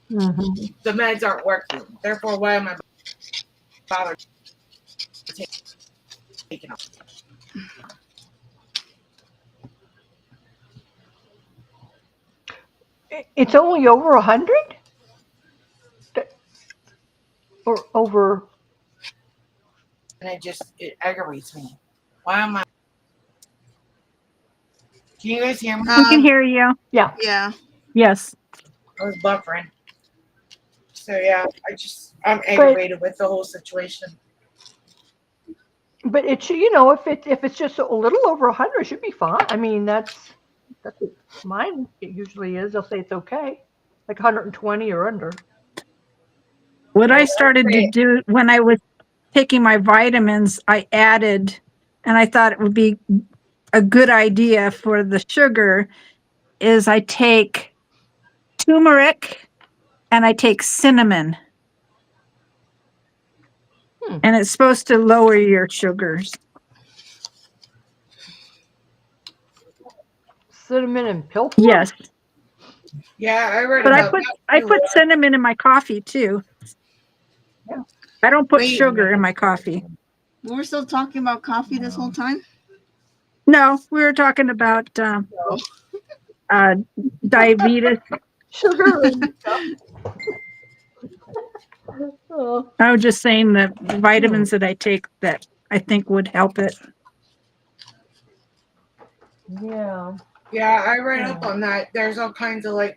Mm-hmm. the meds aren't working. Therefore, why am I bothered taking them? It's only over 100? Or over? And it aggravates me. Why am I? Can you guys hear me? We can hear you. Yeah. Yeah. Yes. I was buffering. So yeah, I'm aggravated with the whole situation. But it should, if it's just a little over 100, it should be fine. I mean, that's what mine it usually is. They'll say it's okay, like 120 or under. What I Yeah, started to do when I was taking my vitamins, I added, and I thought it would be a good idea for the sugar, is I take turmeric and I take cinnamon. And it's supposed to lower your sugars. Cinnamon and pill form? Yes. Yeah, I read But about I put cinnamon in my coffee too. Yeah. I don't put Wait. sugar in my coffee. We were still talking about coffee this whole time? No, we were talking about diabetes. Sugar and stuff. Oh, I was just saying the vitamins that I take that I think would help it. yeah. Yeah, I read up on that. There's all kinds of like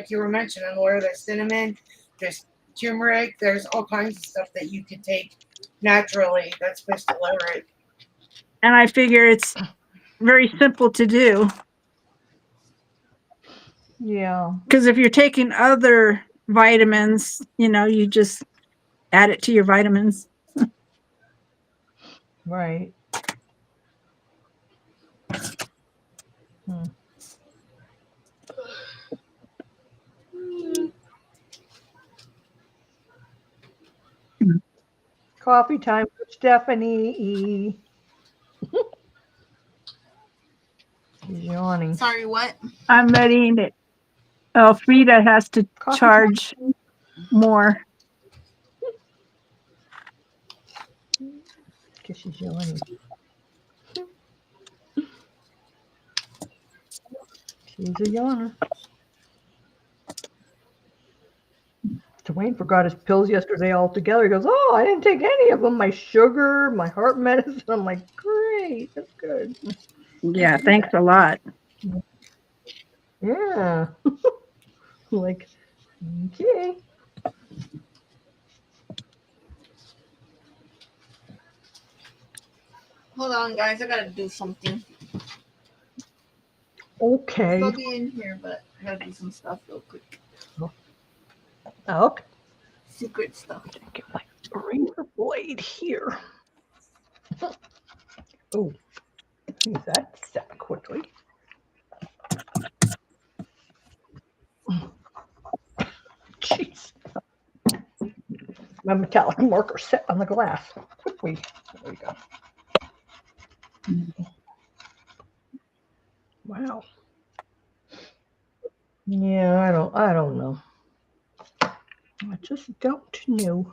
you were mentioning, Laura. There's cinnamon, there's turmeric, there's all kinds of stuff that you can take naturally that's supposed to lower it. And I figure it's very simple to do. Yeah. Because if you're taking other vitamins, you just add it to your vitamins. Right. Coffee time for Stephanie. She's yawning. Sorry, what? I'm letting it. Frida has to Coffee charge more. Because she's yawning. She's a yawner. Dwayne forgot his pills yesterday altogether. He goes, "Oh, I didn't take any of them. My sugar, my heart medicine." I'm like, "Great, that's good." Yeah, thanks a lot. Yeah. Like, okay. Hold on, guys. I gotta do something. Okay. I'll be in here, but I gotta do some stuff real quick. Okay. Secret stuff. Get my razor blade here. Oh, use that step quickly. Jeez. My metallic marker set on the glass. Quickly. There we go. Wow. Yeah, I don't know. I just don't know.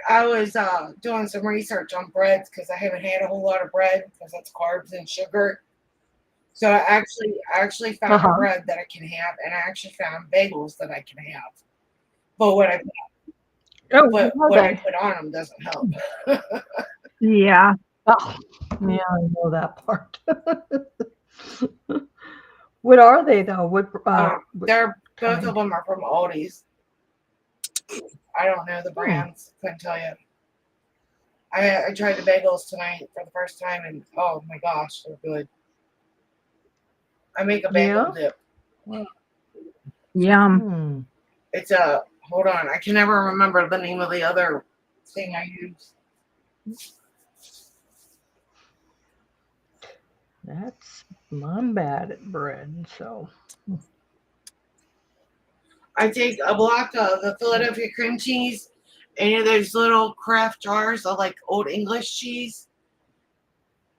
I was doing some research on breads because I haven't had a whole lot of bread because that's carbs and sugar. So I actually found Uh-huh. a bread that I can have, and I actually found bagels that I can have. But what I Oh, what are what I they? put on them doesn't help. Yeah. Oh, yeah, I know that part. What are they though? What? They're both kind? of them are from Aldi's. I don't know the brands. Couldn't tell you. I tried the bagels tonight for the first time, and oh my gosh, they're good. I make a bagel dip. Yum. Hmm. It's a hold on. I can never remember the name of the other thing I use. I'm bad at bread, so. I take a block of the Philadelphia cream cheese, and those little craft jars of like Old English cheese.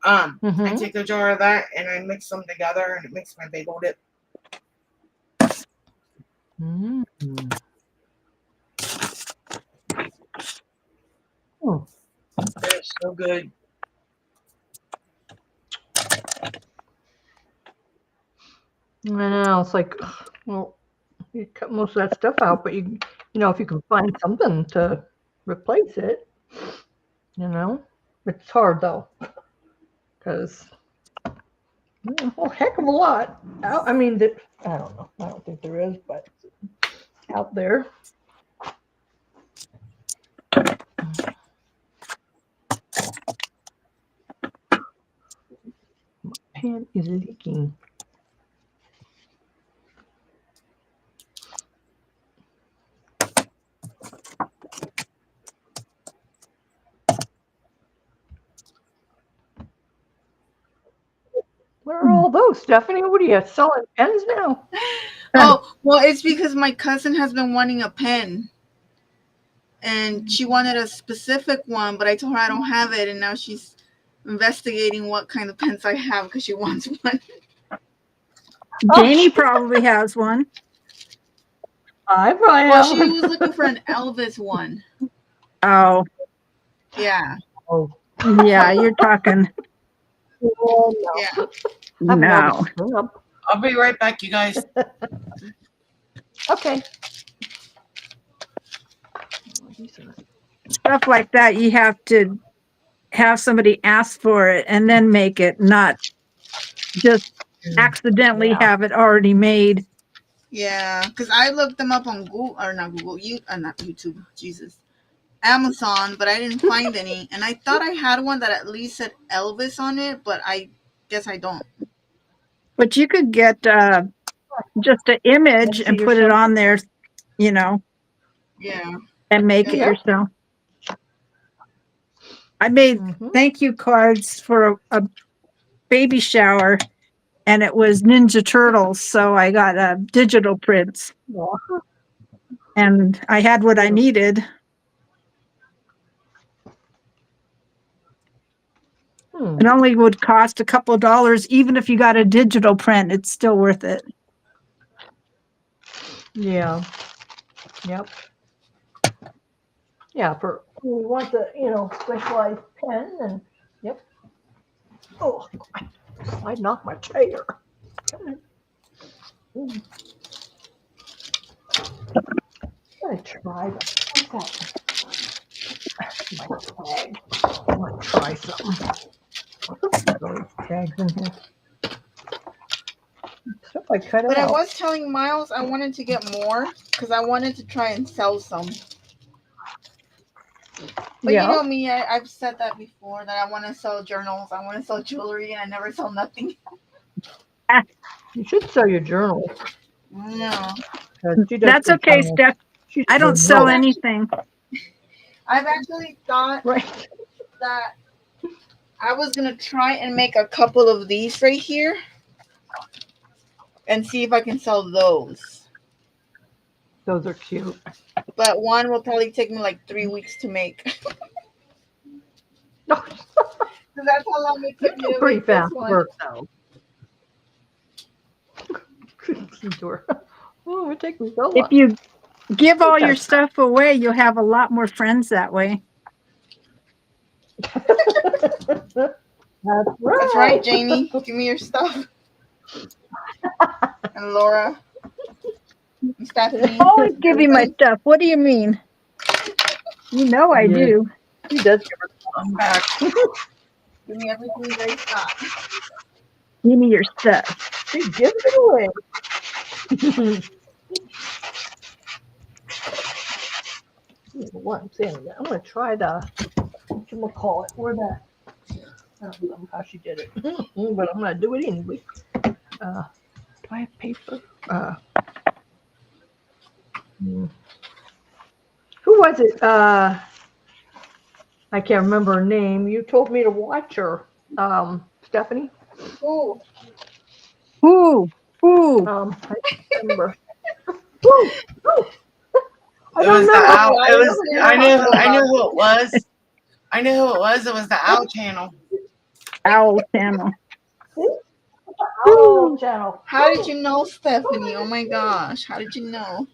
I Mhm. take a jar of that and I mix them together, and it makes my bagel dip. Mm. Oh, It's so good. I know. It's like, well, you cut most of that stuff out, but you know, if you can find something to replace it, it's hard though, because a heck of a lot. I mean, I don't know. I don't think there is, but out there. My pan is leaking. What are all those, Stephanie? What are you selling pens now? Oh, well, it's because my cousin has been wanting a pen. And she wanted a specific one, but I told her I don't have it. And now she's investigating what kind of pens I have because she wants one. Janie probably has one. I probably Well, have she one. was looking for an Elvis one. Oh, Yeah. Oh, yeah, you're talking. no. Yeah. I'm No. up. I'll be right back, you guys. Okay. Stuff like that, you have to have somebody ask for it and then make it, not just accidentally Yeah. have it already made. Yeah. Because I looked them up on Google, or not Google, not YouTube, Jesus. Amazon, but I didn't find any. And I thought I had one that at least said Elvis on it, but I guess I don't. But you could get just an image and put it on there, Yeah. and make it Yeah. yourself. I made Mhm. thank you cards for a baby shower, and it was Ninja Turtles, so I got digital prints, and I had what I needed. It only would cost a couple of dollars, even if you got a digital print, it's still worth it. Yeah. Yep. Yeah, for who wants a specialized pen, and yep. Oh, I sliding off my chair. Come on. I'm gonna try that. My tag. I'm gonna try something. Those tags in here. Stuff I cut But I out. was telling Miles I wanted to get more because I wanted to try and sell some. But you Yeah. know me, I've said that before that I want to sell journals, I want to sell jewelry, and I never sell nothing. You should sell your journal. No. 'Cause she does That's good okay, journals. Steph. She's I don't good sell notes. anything. I've actually thought Right. that I was gonna try and make a couple of these right here and see if I can sell those. Those are cute. But one will probably take me like 3 weeks to make. No, 'Cause that's how long it took me to pretty make this fast one. work though. Sure. Oh, it takes me so If long. you give all your Okay. stuff away, you'll have a lot more friends that way. That's right. That's right, Janie. Give me your stuff. And Laura. And Stephanie. Always give you my stuff. What do you mean? You know I Yeah. do. She does give her. I'm back. Give me everything you guys got. Give me your stuff. She gives it away. What I'm saying, I'm gonna try the whatchamacallit, or the I don't know how she did it, but I'm gonna do it anyway. Do I have paper? Who was it? I can't remember her name. You told me to watch her, Stephanie. Ooh. Ooh, ooh. I don't remember. Woo! Woo! I It don't was the remember. owl. It was. I knew. talking I knew about. who it was. I knew who it was. It was the Owl Channel. Owl channel. Oh, channel. How did you know, Stephanie? Oh my gosh. How did you know?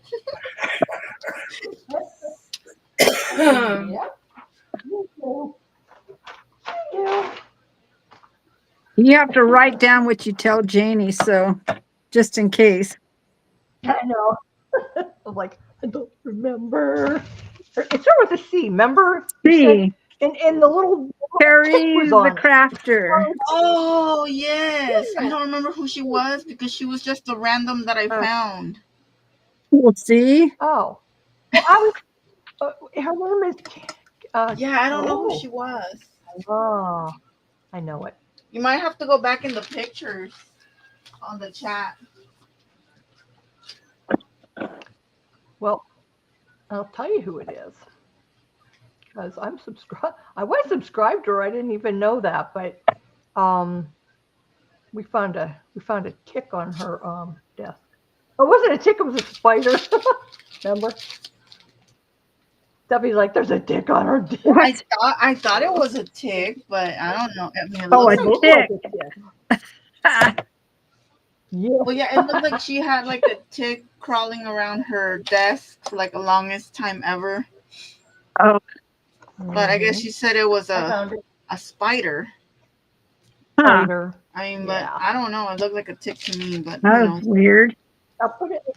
Yeah. Yeah. You have to write down what you tell Janie, so just in case. I know. I'm like, I don't remember. It started with a C. Remember? You said, See, and the little Terry tick was the on it. crafter. Oh, yes. I don't remember who she was because she was just a random that I found. We'll see. Oh, well, I was. Her name is. Yeah, I don't know who oh. she was. Oh, I know it. You might have to go back in the pictures on the chat. Well, I'll tell you who it is. Because I'm subscribed. I was subscribed to her. I didn't even know that, but we found a tick on her desk. Oh, it wasn't a tick. It was a spider. Remember? Steffi's like, "There's a tick on her desk." I thought it was a tick, but I don't know. I mean, it Oh, looks a like, tick. Yeah. well, yeah, it looked like she had like a tick crawling around her desk for like the longest time ever. Oh, But I guess she said it was I found it. a spider. huh. Spider. I mean, but Yeah. I don't know. It looked like a tick to me, but who That was knows? weird. I'll put it in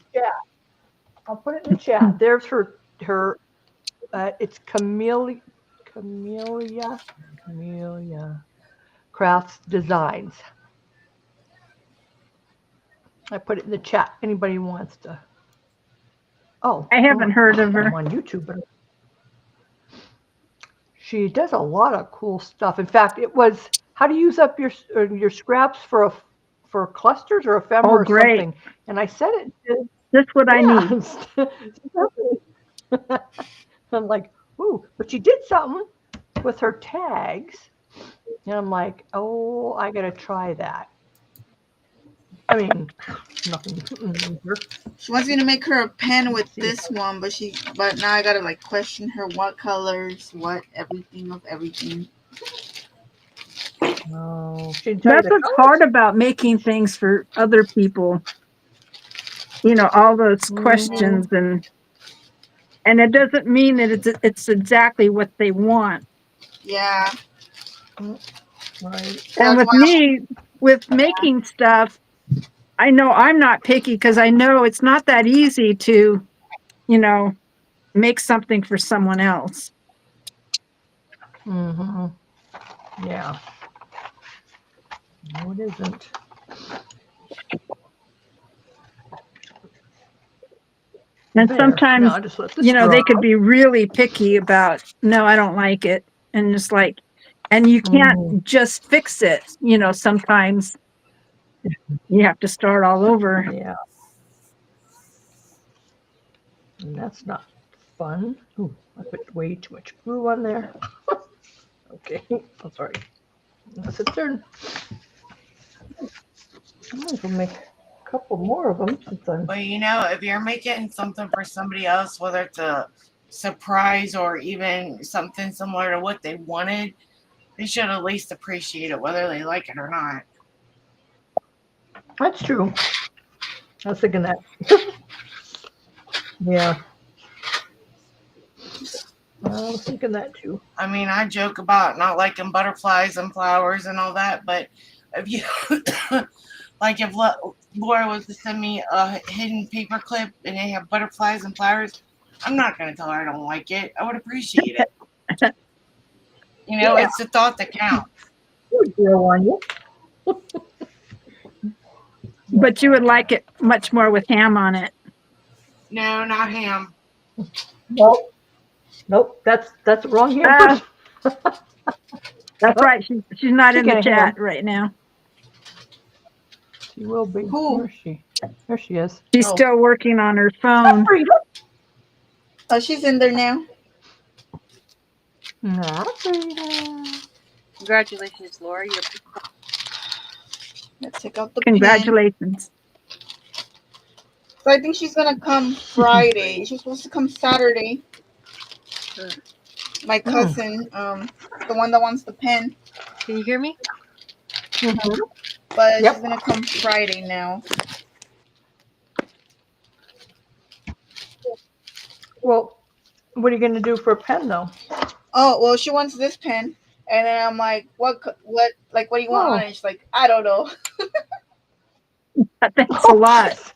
the chat. There's her. It's Camellia Crafts Designs. I put it in the chat. Anybody wants to? Oh, I haven't heard of her. I'm on YouTube, but she does a lot of cool stuff. In fact, it was how to use up your scraps for clusters or ephemera Oh, or great. something. And I said it. That's what I need. I'm like, ooh, but she did something with her tags. And I'm like, oh, I got to try that. I mean, nothing major. She wants me to make her a pen with this one, but now I gotta like question her what colors, what everything of everything. Oh, she didn't tell you That's the what's colors? hard about making things for other people. You know, all those questions and it doesn't mean that it's exactly what they want. Yeah. Right. And with me, with making stuff, I know I'm not picky because I know it's not that easy to, you know, make something for someone else. Mm-hmm. Yeah. No, it isn't. And There. sometimes, Now I just let this you know, dry. they could be really picky about, no, I don't like it. And just like, and you can't Mhm. just fix it. You know, sometimes you have to start all over. Yeah. And that's not fun. Ooh, I put way too much glue on there. Okay. I'm sorry. That's a turn. I might as well make a couple more of them since I'm. But you know, if you're making something for somebody else, whether it's a surprise or even something similar to what they wanted, they should at least appreciate it, whether they like it or not. That's true. I was thinking that. Yeah. I was thinking that too. I mean, I joke about not liking butterflies and flowers and all that, but if you like, if Laura was to send me a hidden paper clip and they have butterflies and flowers, I'm not going to tell her I don't like it. I would appreciate it. You know, Yeah. it's the thought that counts. Good deal on you. But you would like it much more with ham on it. No, not ham. Nope. Nope. That's the wrong ham Ah, person. that's right. She's not in the Chicken and ham. chat right now. She will be. Who? Where is she? There she is. She's Oh. still working on her phone. Oh, she's in there now. Congratulations, Laura. You're Let's take out the pen. Congratulations. So I think she's gonna come Friday. She's supposed to come Saturday. My cousin, the one that wants the pen, Can you hear me? Mhm. but Yep. she's gonna come Friday now. Well, what are you going to do for a pen, though? Oh well, she wants this pen, and then I'm like, what do you want on it? She's like, I don't know. Thanks a lot.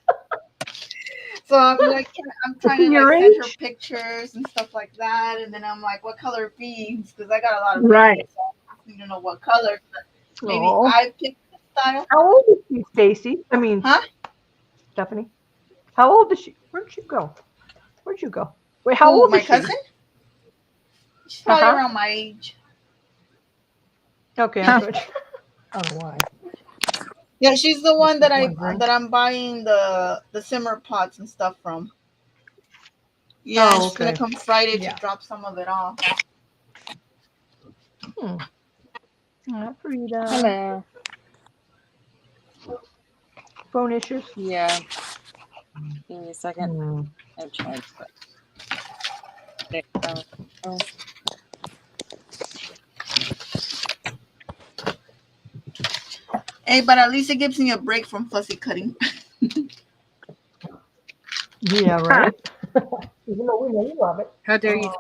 So I'm like, I'm trying to Your like send her age? pictures and stuff like that, and then I'm like, what color beads? Because I got a lot of Right. beads, so I need to know what color. But maybe Aw. I picked the style. How old is she, Stacy? I mean, Huh? Stephanie. How old is she? Where'd she go? Where'd you go? Wait, how Who, old my is she? cousin? She's probably Uh-huh. around my age. Okay, Huh. I'm good. I don't know why. Yeah, she's the one that wondering. I'm buying the simmer pots and stuff from. Yeah, Oh, she's gonna okay. come Friday Yeah. to drop some of it off. Hi, Frida. Hello. Phone issues? Yeah. Give me a second. Hmm. I'm trying. There. Oh. Hey, but at least it gives me a break from fussy cutting. Yeah, right? Even though we know you love it. How dare you?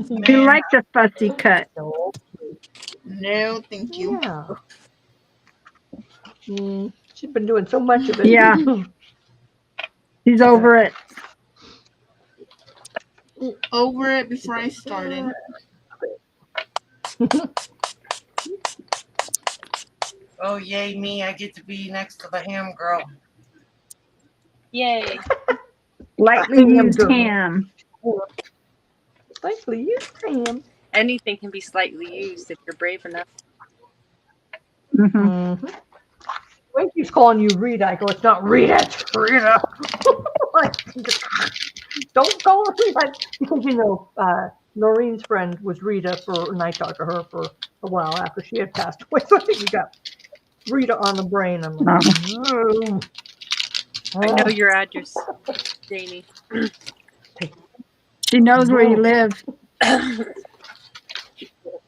You Man, like the fussy cut. So, No, thank you. yeah. She's been doing so much of it. Yeah. She's over it. Over it before I started. oh yay me! I get to be next to the ham girl. Yay. Lightly Ham used girl. ham. Likely you, Sam. Anything can be slightly used if you're brave enough. Hmm. Mm-hmm. When she's calling you Rita, I go, it's not Rita, it's Rita. Like, don't call her Rita. Because, you know, Noreen's friend was Rita and I talked to her for a while after she had passed away. So I think you got Rita on the brain. I'm like, no. I know your address, Janie. She knows where you live. I'm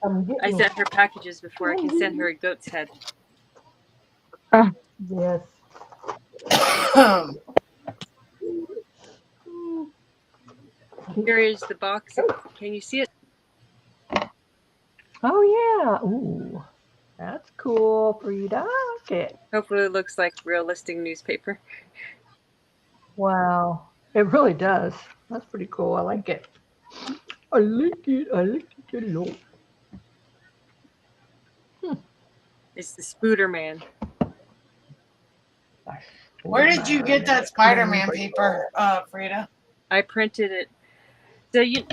I getting sent her packages before I can send her a goat's head. yes. Here is the box. Can you see it? Oh yeah. Ooh, that's cool, Frida. Okay. Hopefully it looks like realistic newspaper. Wow. It really does. That's pretty cool. I like it. I like it. I like it a lot. It's the Spooder Man. Where did you get that Spider-Man paper, Frida? I printed it. So you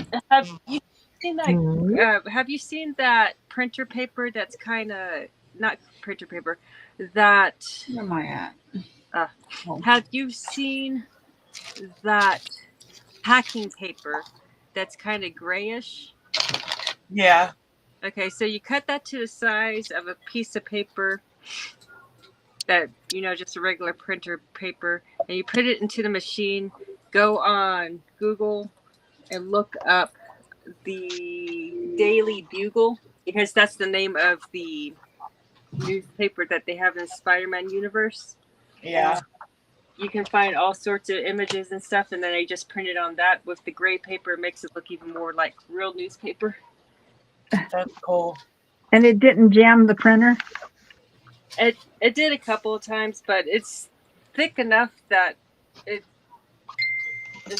seen that? Mhm. Have you seen that printer paper? That's kind of not printer paper. That Where am I at? have you seen that packing paper? That's kind of grayish. Yeah. Okay, so you cut that to the size of a piece of paper that, just a regular printer paper, and you put it into the machine. Go on Google and look up the Daily Bugle, because that's the name of the newspaper that they have in the Spider-Man universe. Yeah. You can find all sorts of images and stuff, and then they just print it on that with the gray paper. It makes it look even more like real newspaper. That's cool. And it didn't jam the printer. It did a couple of times, but it's thick enough that it's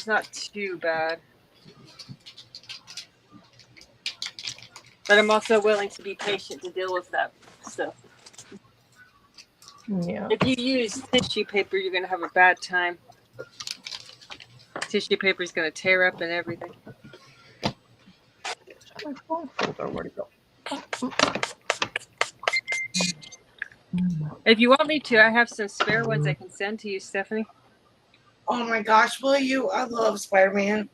not too bad. But I'm also willing to be patient to deal with that stuff. Yeah. If you use tissue paper, you're going to have a bad time. Tissue paper is going to tear up and everything. My phone folder, where'd it go? If you want me to, I have some spare ones I can send to you, Stephanie. Oh my gosh, will you? I love Spider-Man.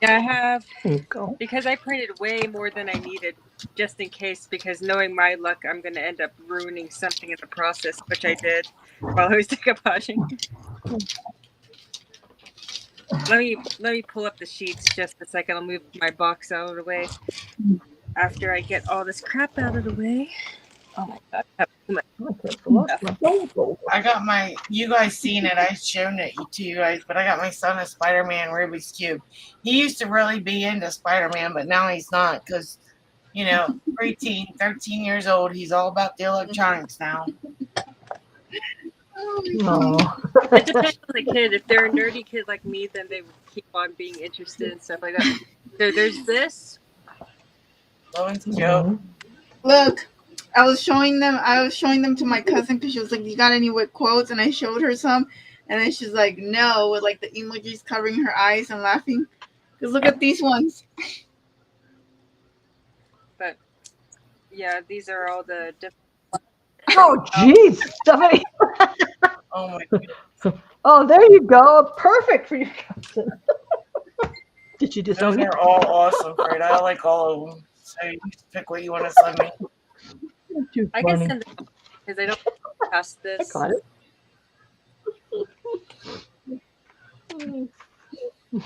Yeah, I have, There you go. because I printed way more than I needed, just in case, because knowing my luck, I'm going to end up ruining something in the process, which I did while I was decoupaging. Let me pull up the sheets just a second. I'll move my box out of the way after I get all this crap out of the way. Oh my god, I have too much. I got you guys seen it. I've shown it to you guys, but I got my son a Spider-Man Rubik's Cube. He used to really be into Spider-Man, but now he's not because, 13 years old. He's all about the electronics now. Oh. It depends on the kid. If they're a nerdy kid like me, then they would keep on being interested in stuff like that. So there's this. Lowen's cute. Look, I was showing them to my cousin because she was like, "You got any with quotes?" And I showed her some, and then she's like, "No," with like the emojis covering her eyes and laughing. Because look at these ones. But yeah, these are all the different. Oh, jeez. Somebody. Oh my goodness. Oh, there you go. Perfect for your cousin. Did you just Those own it? are all awesome, Fred. I like all of them. So you just pick what you want to send me. Too I can funny. send them because I don't pass I this. got it.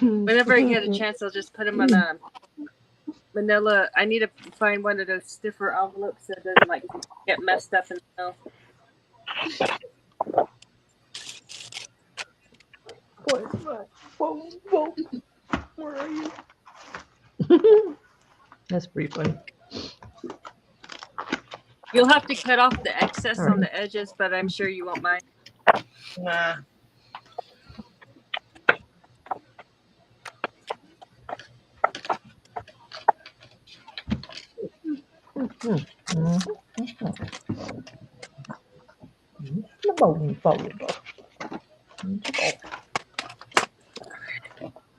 Whenever I get a chance, I'll just put them on a manila. I need to find one of those stiffer envelopes so it doesn't like get messed up in the mail. Whoa. Where are you? That's pretty funny. You'll have to cut off the excess on the edges, but I'm sure you won't mind. Nah.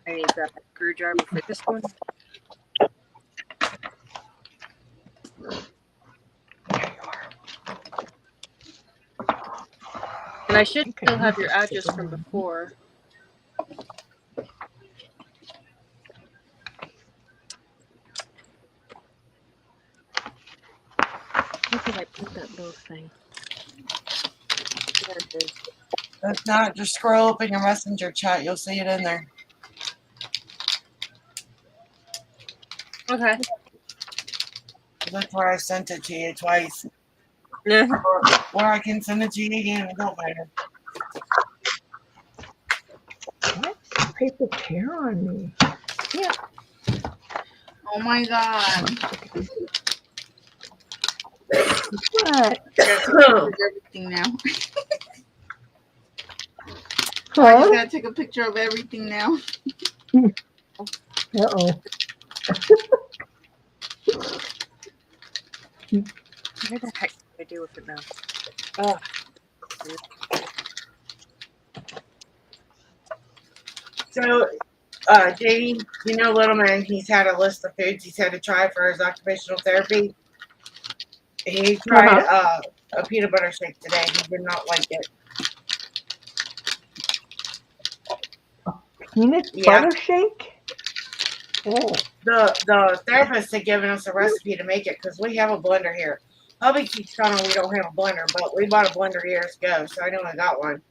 I need that screwdriver for this one. And I should still have your address from before. Where did I put that little thing? There it is. If not, just scroll up in your messenger chat. You'll see it in there. Okay. That's where I sent it to you twice. Yeah. Or I can send it to you again. It don't matter. What? Paper tear on me. Yeah. Oh my god. What? Everything now. I just Huh? gotta take a picture of everything now. Uh-oh. What the heck do I do with it now? Oh. So, JD, you know, Little Man, he's had a list of foods he's had to try for his occupational therapy. He tried a peanut butter shake today. He did not like it. Peanut Yeah. butter shake? Oh, The therapist had given us a recipe to make it because we have a blender here. Hubby keeps telling me we don't have a blender, but we bought a blender years ago, so I know I got one.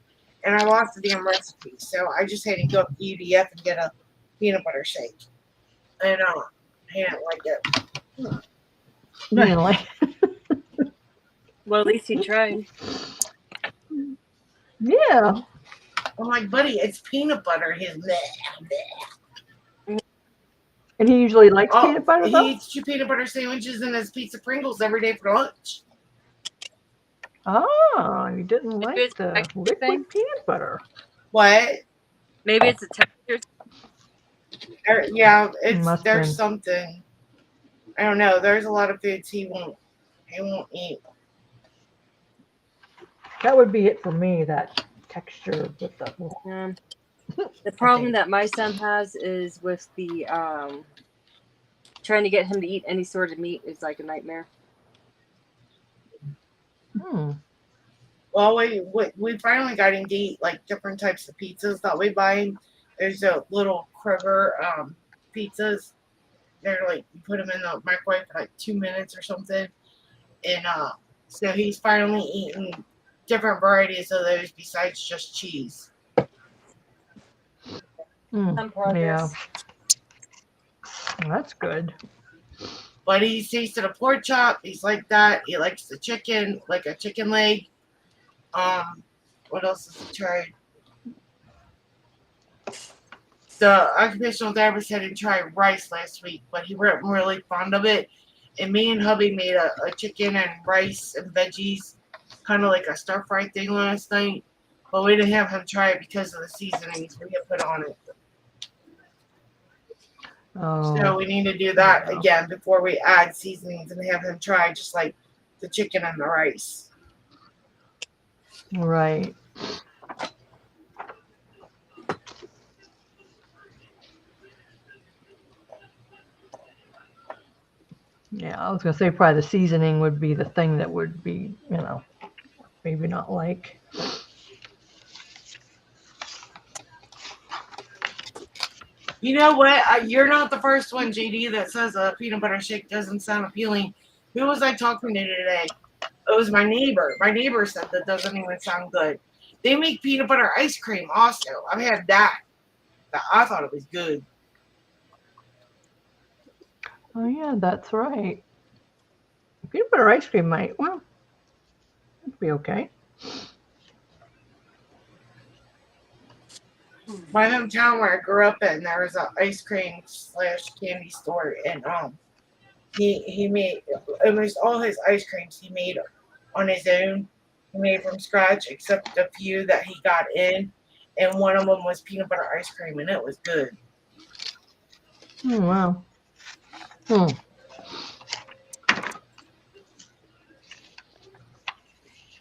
And I lost the damn recipe, so I just had to go up to UDF and get a peanut butter shake. And he didn't like it. you didn't like Well, at least he tried. Yeah. I'm like, buddy, it's peanut butter. He's bleh, bleh. And he usually likes Oh, peanut butter he though? eats 2 peanut butter sandwiches and his pizza Pringles every day for lunch. Oh, you didn't Maybe like it's the texture liquid thing. peanut butter. What? Maybe it's a texture. Yeah, Must there's been. something. I don't know. There's a lot of foods he won't eat. That would be it for me, that texture with the The problem that my son has is with the trying to get him to eat any sort of meat is like a nightmare. Well, we finally got him to eat like different types of pizzas that we buy him. There's a little Kroger pizzas. They're like you put them in the microwave for like 2 minutes or something, and so he's finally eating different varieties of those besides just cheese. Some progress. Well, that's good. But he's tasted a pork chop. He's like that. He likes the chicken, like a chicken leg. What else has he tried? The occupational therapist had him try rice last week, but he wasn't really fond of it. And me and hubby made a chicken and rice and veggies, kind of like a stir fry thing last night. But we didn't have him try it because of the seasonings we had put on it. Oh, So we need to do that Yeah. again before we add seasonings and have him try just like the chicken and the rice. right. Yeah, I was gonna say probably the seasoning would be the thing that would be, maybe not like. You know what? You're not the first one, JD, that says a peanut butter shake doesn't sound appealing. Who was I talking to today? It was my neighbor. My neighbor said that doesn't even sound good. They make peanut butter ice cream also. I've had that. I thought it was good. Oh yeah, that's right. Peanut butter ice cream might, well, it'd be okay. My hometown where I grew up in, there was an ice cream / candy store, and he made almost all his ice creams he made on his own. He made from scratch, except a few that he got in, and one of them was peanut butter ice cream, and it was good. Oh wow.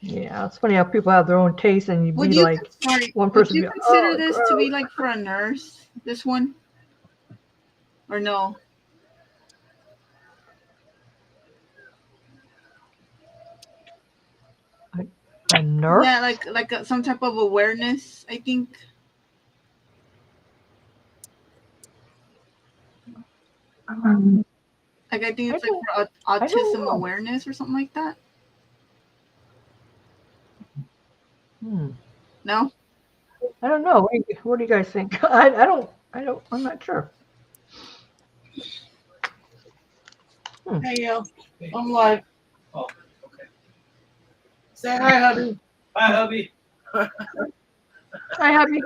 Yeah, it's funny how people have their own taste, and you'd Would be you like, sorry, one would person you be like, consider "Oh, this to be gross." like for a nurse? This one, or no? A nurse? Yeah, like some type of awareness. I think. Like I think it's like for autism know. awareness or something like that. No. I don't know. What do you guys think? I'm not sure. Hey yo, I'm live. Oh, okay. Say hi, hubby. Bye, hubby. Hi, hubby.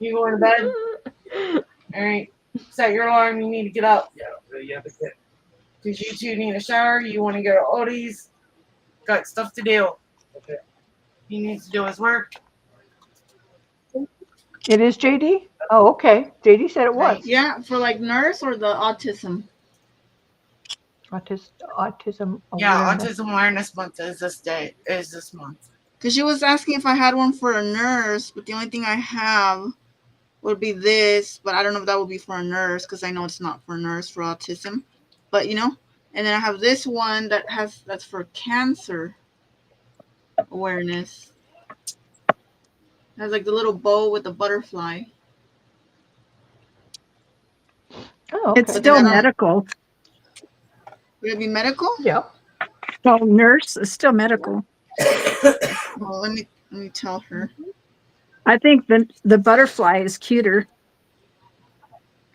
You going to bed? All right. Set your alarm. You need to get up. Yeah, really, yeah, that's it. Because you two need a shower. You want to go to Aldi's. Got stuff to do. Okay. He needs to do his work. It is JD? Oh, okay. JD said it was. Yeah, for like nurse or the autism. Autism Yeah, awareness. Autism Awareness Month is this month. Because she was asking if I had one for a nurse, but the only thing I have would be this, but I don't know if that would be for a nurse because I know it's not for a nurse for autism. But and then I have this one that's for cancer awareness. It has like the little bow with the butterfly. Oh, okay. It's still medical. Would it be medical? Yep. Well, nurse is still medical. Well, let me tell her. I think the butterfly is cuter.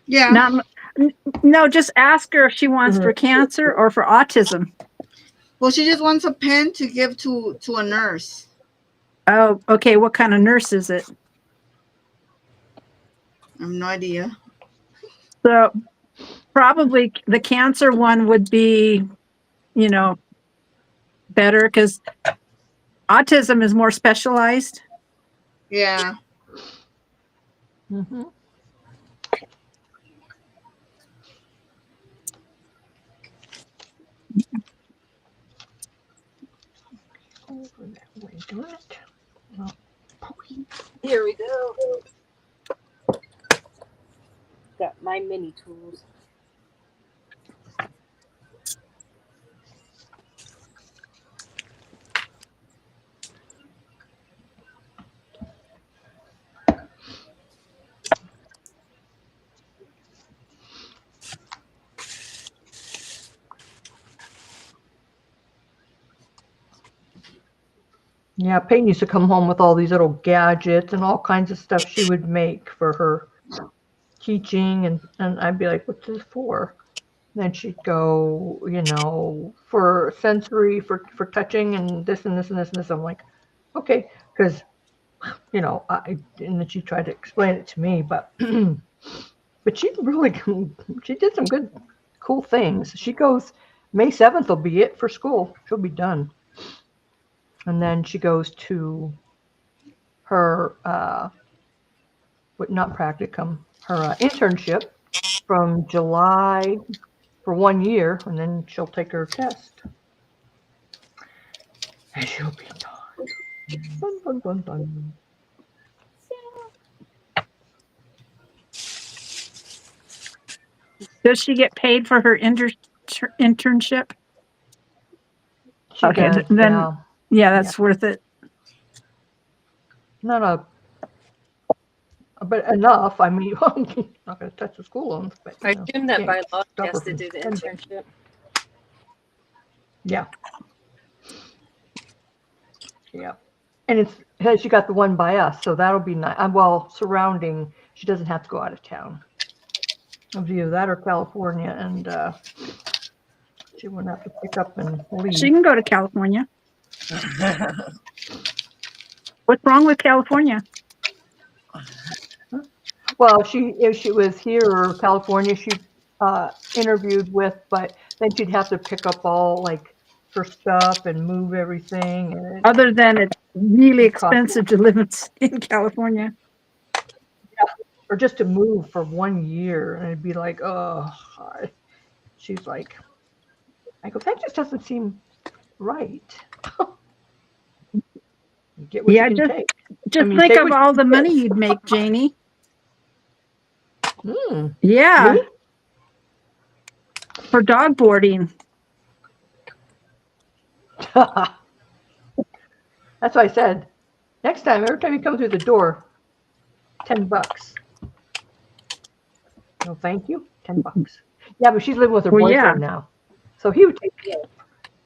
Yeah. No, just ask her if she wants for cancer or for autism. Well, she just wants a pen to give to a nurse. Oh, okay. What kind of nurse is it? I have no idea. So probably the cancer one would be, better because autism is more specialized. Yeah. Mm-hmm. Over that way, do it. Well, Here we go. Got my mini tools. yeah, Peyton used to come home with all these little gadgets and all kinds of stuff she would make for her teaching, and I'd be like, what's this for? Then she'd go, for sensory, for touching, and this and this and this and this. I'm like, okay, because, and then she tried to explain it to me, but but she did some good, cool things. She goes, May 7th will be it for school. She'll be done. And then she goes to her, not practicum, her internship from July for 1 year, and then she'll take her test. And she'll be done. Dun, dun, dun, dun. Does she get paid for her internship? She Okay, does, then yeah, that's worth it. Not but enough. I mean, not going to touch the school loans, but I assume that by law she has her to from do the spending. internship. Yeah. Yeah. And she got the one by us, so that'll be nice. Well, surrounding, she doesn't have to go out of town. Of either that or California, and she wouldn't have to pick up and leave. She can go to California. What's wrong with California? Well, if she was here or California, she interviewed with, but then she'd have to pick up all like her stuff and move everything. And other than it's really expensive to live in California. Yeah, or just to move for 1 year, and it'd be like, oh, she's like, I go, that just doesn't seem right. You get what you can take. Just think of all the money you'd make, Janie. Yeah. Me? For dog boarding. That's what I said. Next time, every time you come through the door, $10. No, thank you. $10. Yeah, but she's living with her boyfriend now, so he would take care of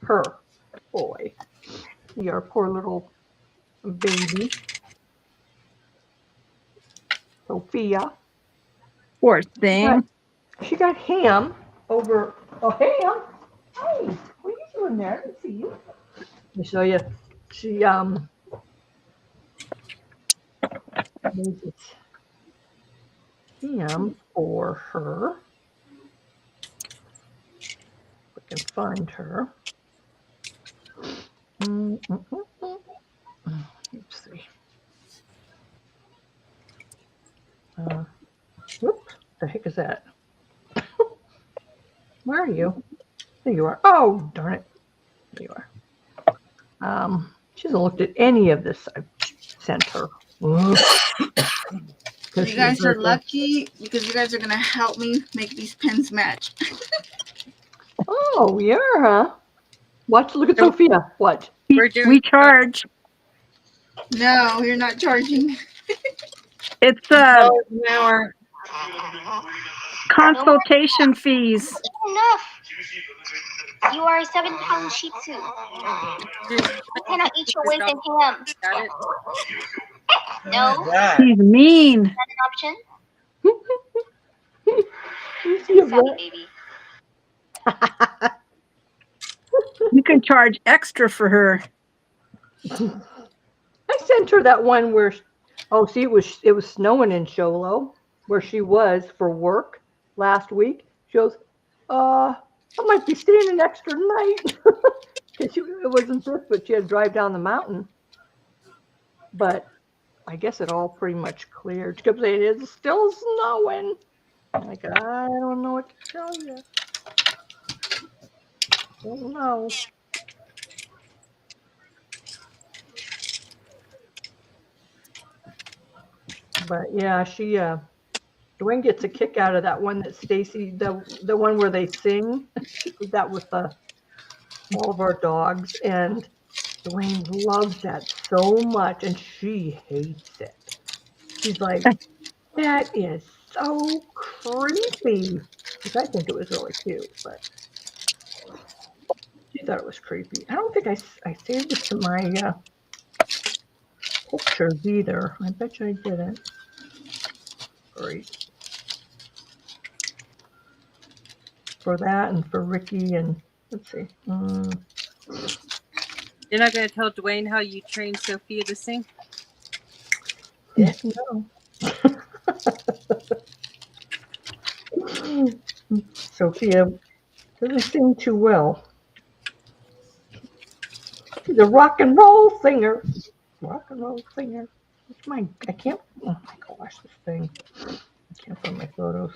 her boy. Your poor little baby, Sophia. Poor thing. She got Ham over. Oh, Ham! Hey, what are you doing there? I didn't see you. Let me show you. She made this ham for her. We can find her. Let's see. Whoops, the heck is that? Where are you? There you are. Oh, darn it. There you are. She hasn't looked at any of this I've sent her. Ugh. 'Cause You she guys was are like, lucky because you guys are gonna help me make these pens match. oh, yeah, huh? Watch, look at Sophia. Watch. We're doing We charge. No, you're not charging. It's $2 an hour. consultation fees. Enough. You are a 7-pound Shih Tzu. You cannot eat your weight in ham. Got it? No, God. He's mean. not an option. You see a Sorry, rat? baby. You can charge extra for her. I sent her that one where, oh, see, it was snowing in Sholo, where she was for work last week. She goes, I might be staying an extra night. Because it wasn't this, but she had to drive down the mountain. But I guess it all pretty much cleared. She kept saying, it's still snowing. I'm like, I don't know what to tell you. Don't know. But yeah, she Dwayne gets a kick out of that one that Stacy, the one where they sing. She did that with all of our dogs, and Dwayne loves that so much, and she hates it. She's like, that is so creepy. Which I think it was really cute, but she thought it was creepy. I don't think I saved it to my pictures either. I bet you I didn't. Great. For that and for Ricky and let's see. You're not going to tell Dwayne how you trained Sophia to sing? Yes, no. Sophia doesn't sing too well. She's a rock and roll singer. Rock and roll singer. I can't, oh my gosh, this thing. I can't find my photos.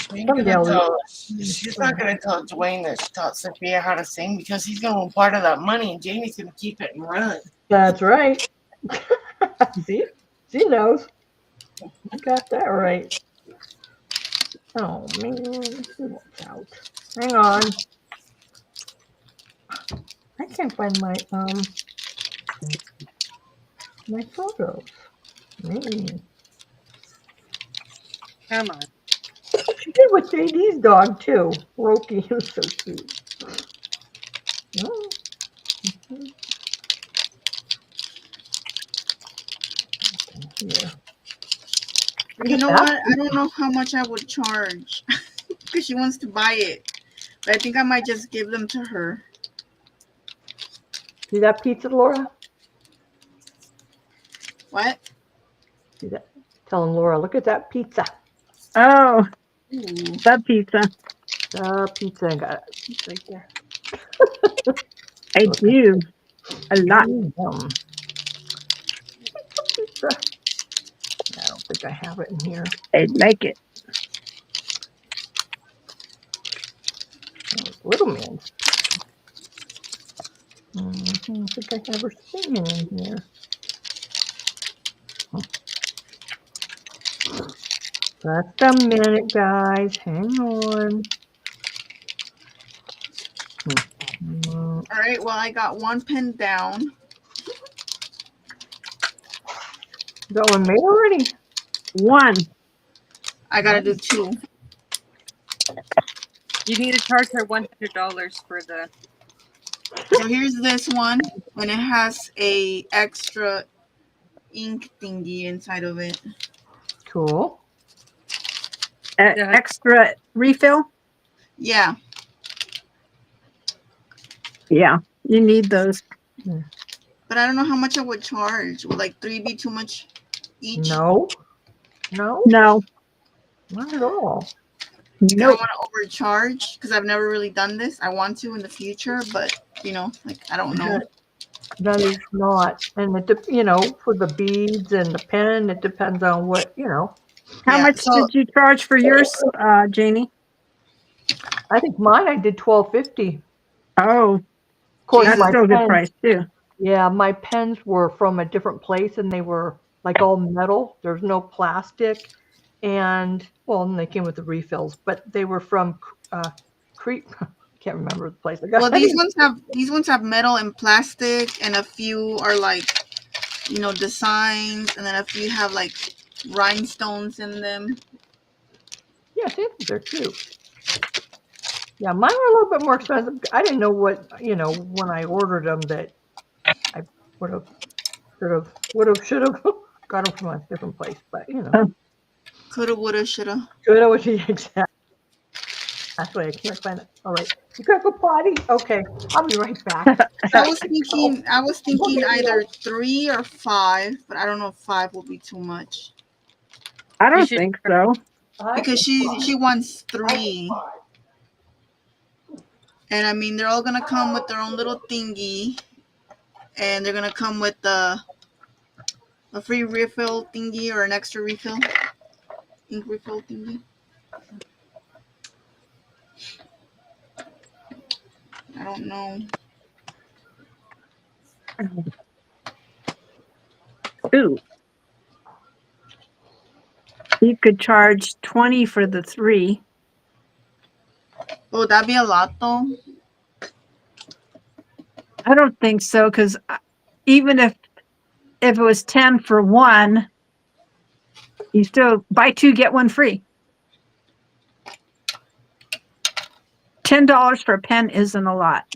She's not gonna tell Dwayne that she taught Sophia how to sing because he's gonna want part of that money and Jamie's gonna keep it and run. That's right. See? She knows. I got that right. Oh man, this won't out. Hang on. I can't find my photos. Man. Come on. She did with JD's dog too. Loki, he was so cute. Oh. Yeah. You know what? I don't know how much I would charge because she wants to buy it. But I think I might just give them to her. See that pizza, Laura? What? See that? Tell him, Laura, look at that pizza. Oh, Ooh. that pizza. Pizza, I got it right there. I do. A lot. Pizza. I don't think I have it in here. I like it. Oh, little man. I don't think I have her singing in here. Just a minute, guys. Hang on. All right. Well, I got one pen down. Got one made already? One. I gotta do two. You need to charge her $100 for the. So here's this one, and it has a extra ink thingy inside of it. Cool. Extra refill? Yeah. Yeah, you need those. But I don't know how much I would charge. Would like 3 be too much each? No. No, No. not at all. I don't Nope. want to overcharge because I've never really done this. I want to in the future, but I don't know. That is not. And for the beads and the pen, it depends on what, How Yeah, much so- did you charge for yours, Janie? I think mine I did $12.50. Oh, Of course, That's my still a good pens, price too. yeah, my pens were from a different place and they were like all metal. There's no plastic. And well, and they came with the refills, but they were from Crete. Can't remember the place. Well, these ones have metal and plastic, and a few are like, designs, and then a few have like rhinestones in them. Yeah, samples are cute. Yeah, mine were a little bit more expensive. I didn't know what, when I ordered them that I would have, should have got them from a different place. But, Coulda, woulda, shoulda. good, I was exactly. Actually, I can't find it. All right. You gotta go potty? Okay. I'll be right back. I was thinking Look at either you. 3 or 5, but I don't know if 5 will be too much I You don't should. think so. because she wants 3, and I mean they're all gonna come with their own little thingy, and they're gonna come with a free refill thingy or an extra refill, ink refill thingy. I don't know. Ooh, you could charge 20 for the 3. Oh, that'd be a lot though. I don't think so, because even if it was 10 for 1, you still buy 2 get 1 free. $10 for a pen isn't a lot.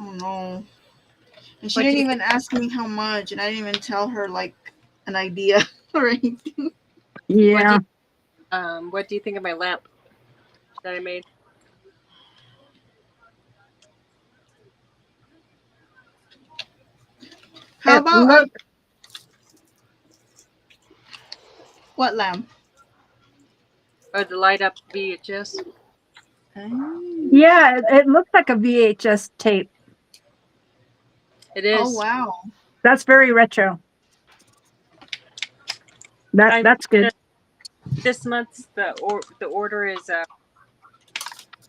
Oh no. And she What do didn't you even ask me how much, and I didn't even tell her like an idea or anything. Yeah. What do you think of my lamp that I made? How It about look, what lamp? Oh, the light up VHS. yeah, it looks like a VHS tape. It is. Oh wow. That's very retro. That's good. This month's the order is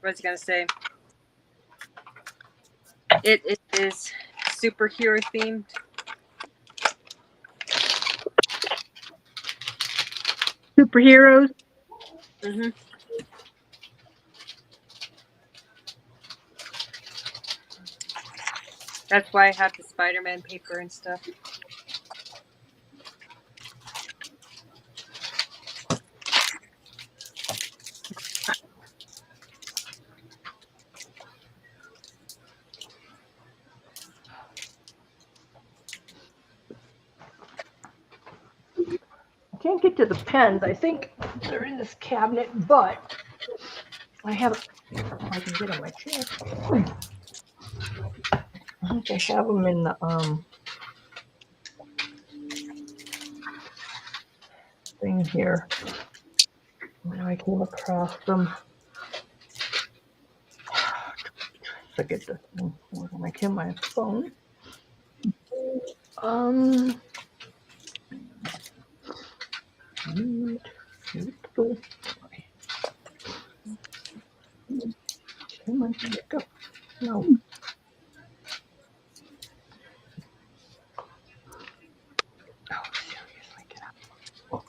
what's it gonna say? It is superhero themed. Superheroes. Mm-hmm. That's why I have the Spider-Man paper and stuff. I can't get to the pens. I think they're in this cabinet, but I have. I can get on my chair. I think I have them in the thing here. Now I came across them. Forget this thing. I came my phone. Come on, go. No. Oh, seriously, get up.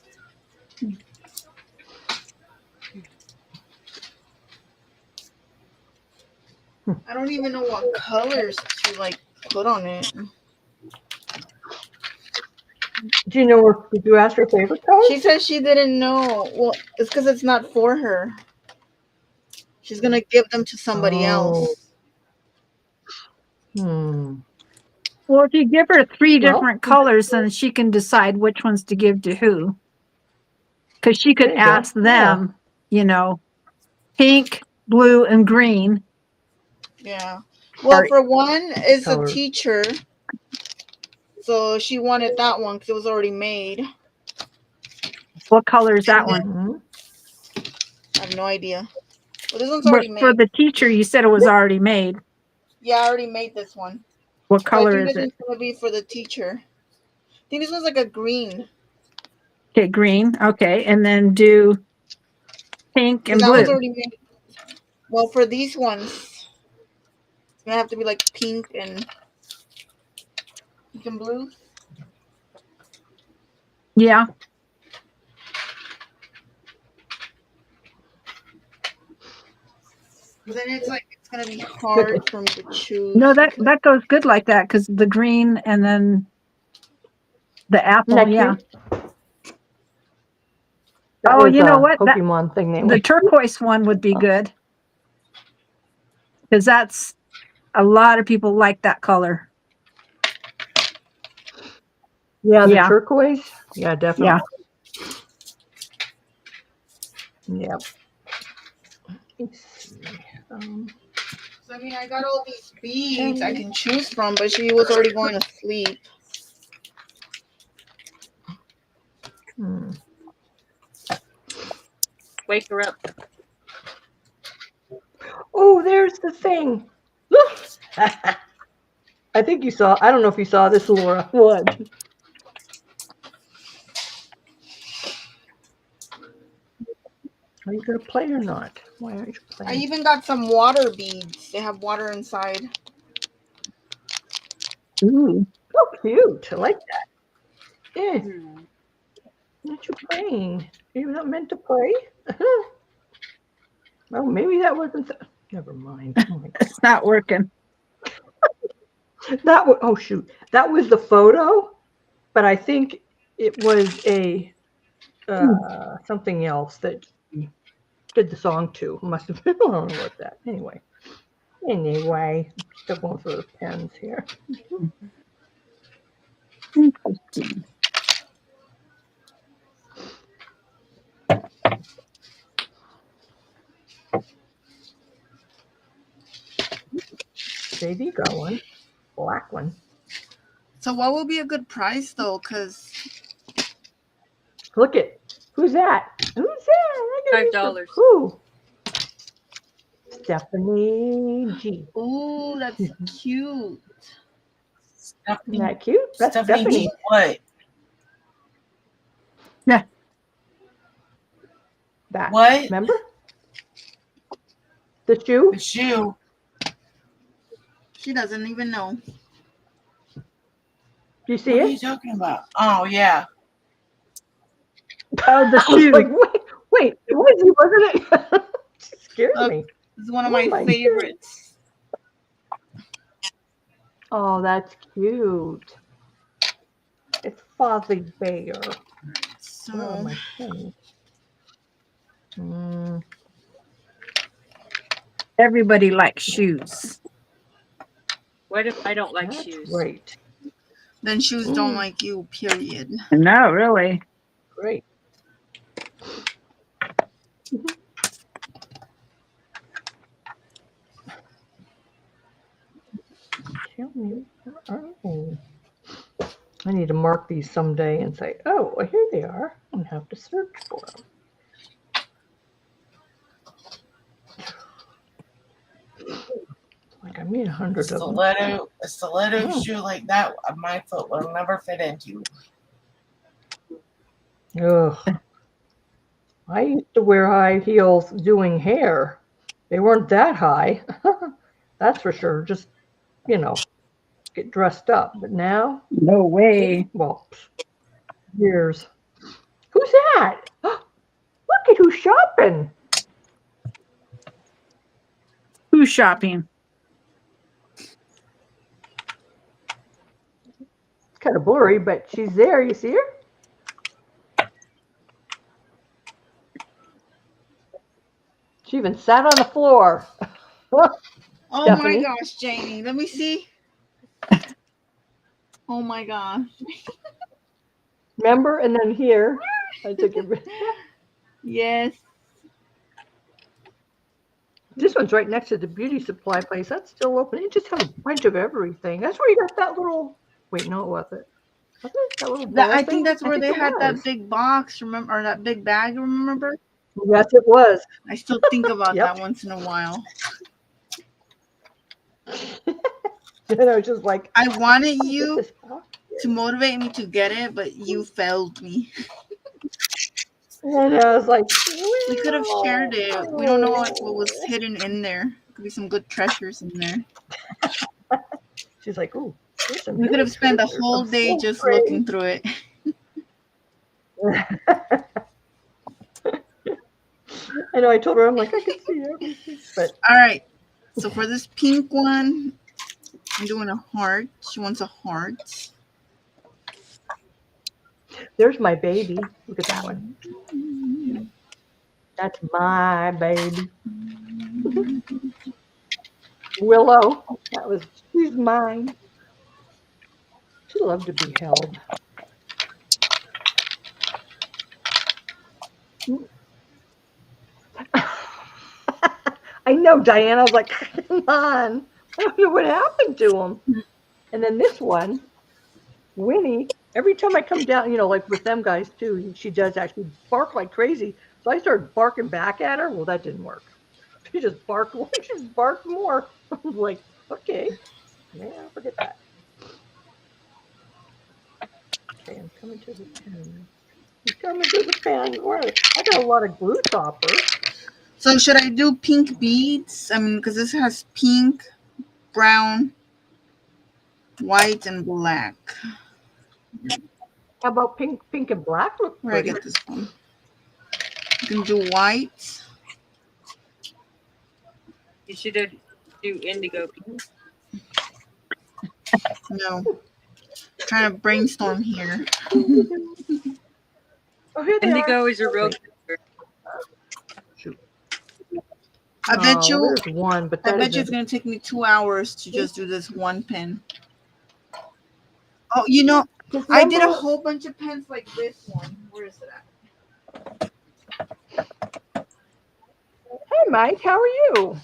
I don't even know what colors to like put on it. Do you know what? Did you ask her favorite color? She said she didn't know. Well, it's because it's not for her. She's gonna give them to somebody else. Well, if you give her 3 different colors, then she can decide which ones to give to who. Because she could ask them, pink, blue, and green. Yeah. Well, Or- for one is a Color. teacher, so she wanted that one because it was already made. What color is that one? Mm-hmm. I have no idea. Well, this one's already For made. the teacher, you said it was already made. Yeah, I already made this one. What So I color think is this it? one's gonna be for the teacher. I think this one's like a green. Okay, green. Okay, and then do pink So and that was blue. already made. Well, for these ones, it's gonna have to be like pink and blue. Yeah. But then it's gonna be hard for me to choose. No, that goes good like that because the green and then the apple. Isn't that Yeah. cute? That Oh, was you know a what? Pokemon thing they The made. turquoise one would be good because that's a lot of people like that color. Yeah, the Yeah. turquoise. Yeah, definitely. Yeah. Yep. Let's see. So I mean, I got all these beads I can choose from, but she was already going to sleep. hmm. Wake her up. Oh, there's the thing. Look. I think you saw. I don't know if you saw this, Laura. What? Are you gonna play or not? Why aren't you I playing? even got some water beads. They have water inside. Ooh. Oh, cute. I like that. Yeah. Hmm. Aren't you playing? You're not meant to play. Oh, maybe that wasn't. Never mind. Oh my It's not working. God. That was. Oh shoot. That was the photo, but I think it was a something else that she did the song to. Must have been. I don't know what that. Anyway. Anyway, still going through the pens here. Interesting. JD got one. Black one. So what would be a good price though? Cause Look it. Who's that? Who's that? $5. Who? Stephanie G. ooh, that's cute. Isn't Stephanie, that cute? That's Stephanie Stephanie. G. What? That. What? Remember? The shoe? The shoe. She doesn't even know. Do you see What are you it? talking about? Oh yeah. Oh, the I was shoe. like, wait, it was you, wasn't it? She scared Look. me. This is one of Oh my my favorites. Oh, that's cute. It's Fozzie Bear. Where are So my pens? Mm, Everybody likes shoes. What if I don't like that's shoes? great. then shoes don't like you, period. No, really. Great. Tell me. Oh. I need to mark these someday and say, oh, well, here they are. I'm going to have to search for them. Like I made 100 of them. A stiletto Oh. shoe like that, my foot will never fit into. Ugh. I used to wear high heels doing hair. They weren't that high. That's for sure. Just, get dressed up. But now, No way. well, years. Who's that? Look at who's shopping. Who's shopping? It's kind of blurry, but she's there. You see her? She even sat on the floor. Oh Stephanie? my gosh, Jamie. Let me see. Oh my gosh. Remember? And then here, I took it. Yes. This one's right next to the beauty supply place. That's still open. It just has a bunch of everything. That's where you got that little. Wait, no, it wasn't. Was it that little ball I thing? think that's where they it had that was. big box, remember, or that big bag, remember? Yes, it was. I still think about Yep. that once in a while. And I was just like, I wanted "Get you this box." to motivate me to get it, but you failed me. And I was like, We could have shared it. We don't know what was hidden in there. Could be some good treasures in there. She's like, ooh, there's some We could have spent the treasure, whole some day silk just trays." looking through it. I know. I told her, I'm like, I can see everything, but All right. So for this pink one, I'm doing a heart. She wants a heart. there's my baby. Look at that one. That's my baby. Willow. She's mine. She loved to be held. I know, Diana. I was like, come on. I don't know what happened to him. And then this one, Winnie, every time I come down, like with them guys too, she does actually bark like crazy. So I started barking back at her. Well, that didn't work. She just barked more. I was like, okay. Yeah, forget that. Okay, I'm coming to the pen. He's coming to the pen. I got a lot of glue topper. So should I do pink beads? I mean, because this has pink, brown, white, and black. How about pink and black? Look Where I pretty. get this one? You can do white. You should do indigo. No. Trying to brainstorm here. Oh, here they Indigo are. is a real. I bet Oh, you. there's one, but I that bet you it's isn't. gonna take me 2 hours to just do this one pen. Oh, you know, Just I did a remember- whole bunch of pens like this one. Where is it at? Hey, Mike, how are you?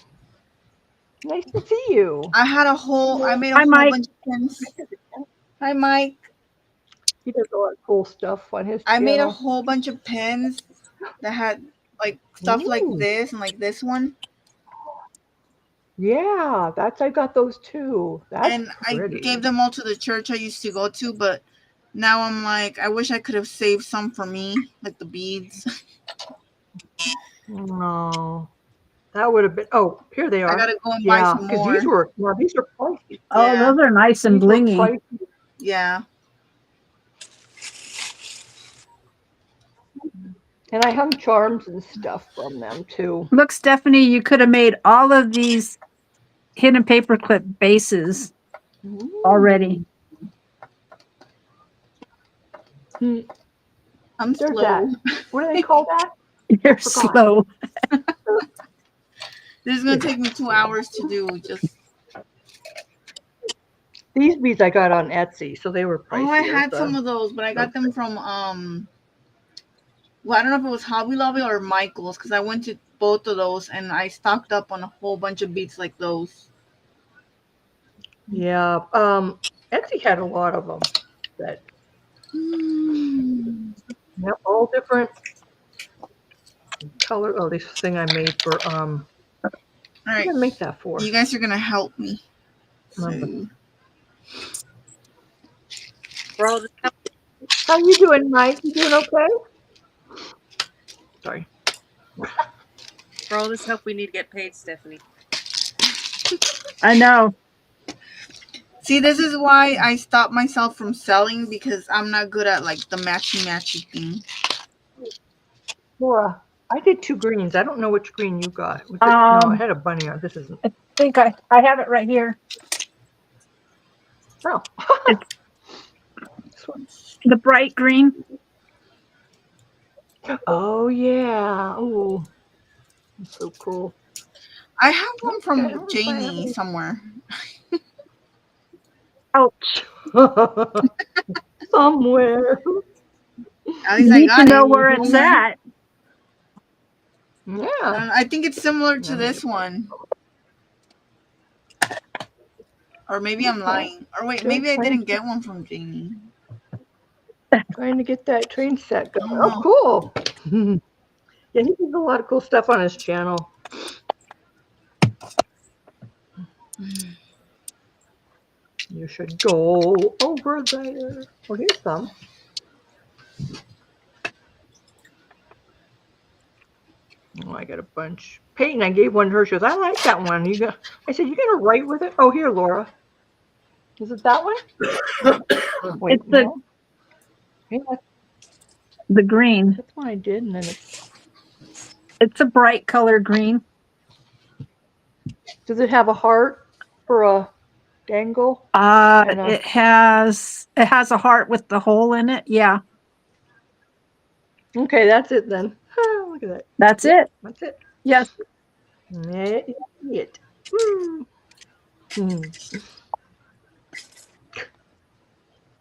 Nice to see you. I made a Hi, whole Mike. bunch of pens. Hi, Mike. He does a lot of cool stuff on his I channel. made a whole bunch of pens that had like stuff like Ooh. this and like this one. Yeah, I got those too. That's And pretty. I gave them all to the church I used to go to, but now I'm like, I wish I could have saved some for me, like the beads. No, that would have been. Oh, here they are. I gotta go and buy Yeah, some because more. these are pricey. Oh, Yeah. those are nice and These were blingy. pricey. Yeah. And I hung charms and stuff from them too. Look, Stephanie, you could have made all of these hidden paperclip bases already. I'm There's slow. that. What do they call that? You're forgot. slow. This is gonna take me 2 hours to do. Just These beads I got on Etsy, so they were pricey. I had some of those, but I got them from well, I don't know if it was Hobby Lobby or Michael's because I went to both of those and I stocked up on a whole bunch of beads like those. Yeah, Etsy had a lot of them. That yep, all different color. Oh, this thing I made for All what right, did I make that for? you guys are gonna help me. So, For all, the, How you doing, Mike? You doing okay? Sorry. for all this help, we need to get paid, Stephanie. I know. see, this is why I stopped myself from selling because I'm not good at like the matchy thing. Laura, I did 2 greens. I don't know which green you got. Was it, no, I had a bunny on. This isn't. I think I have it right here. Oh. The bright green. Oh yeah. Oh, that's so cool. I have one Okay, I from don't know if I have Jamie any. somewhere. Ouch. Somewhere. At You least I need got to know it. where it's at. Yeah. I think it's similar to this one. Or maybe I'm lying. Or wait, maybe I didn't get one from Jamie. Trying to get that train set going. Oh. Oh, cool. Yeah, he does a lot of cool stuff on his channel. You should go over there. Oh, here's some. Oh, I got a bunch. Peyton, I gave one to her. She goes, I like that one. I said, you gonna write with it? Oh, here, Laura. Is it that one? Wait, It's the no. Yeah, the green. that's one I did, and then It's a bright color green. does it have a heart for a dangle? And a, It has a heart with the hole in it. Yeah, okay, that's it then. Look at that. that's Yep, it. that's it. Yes. That's it. Woo. Hmm.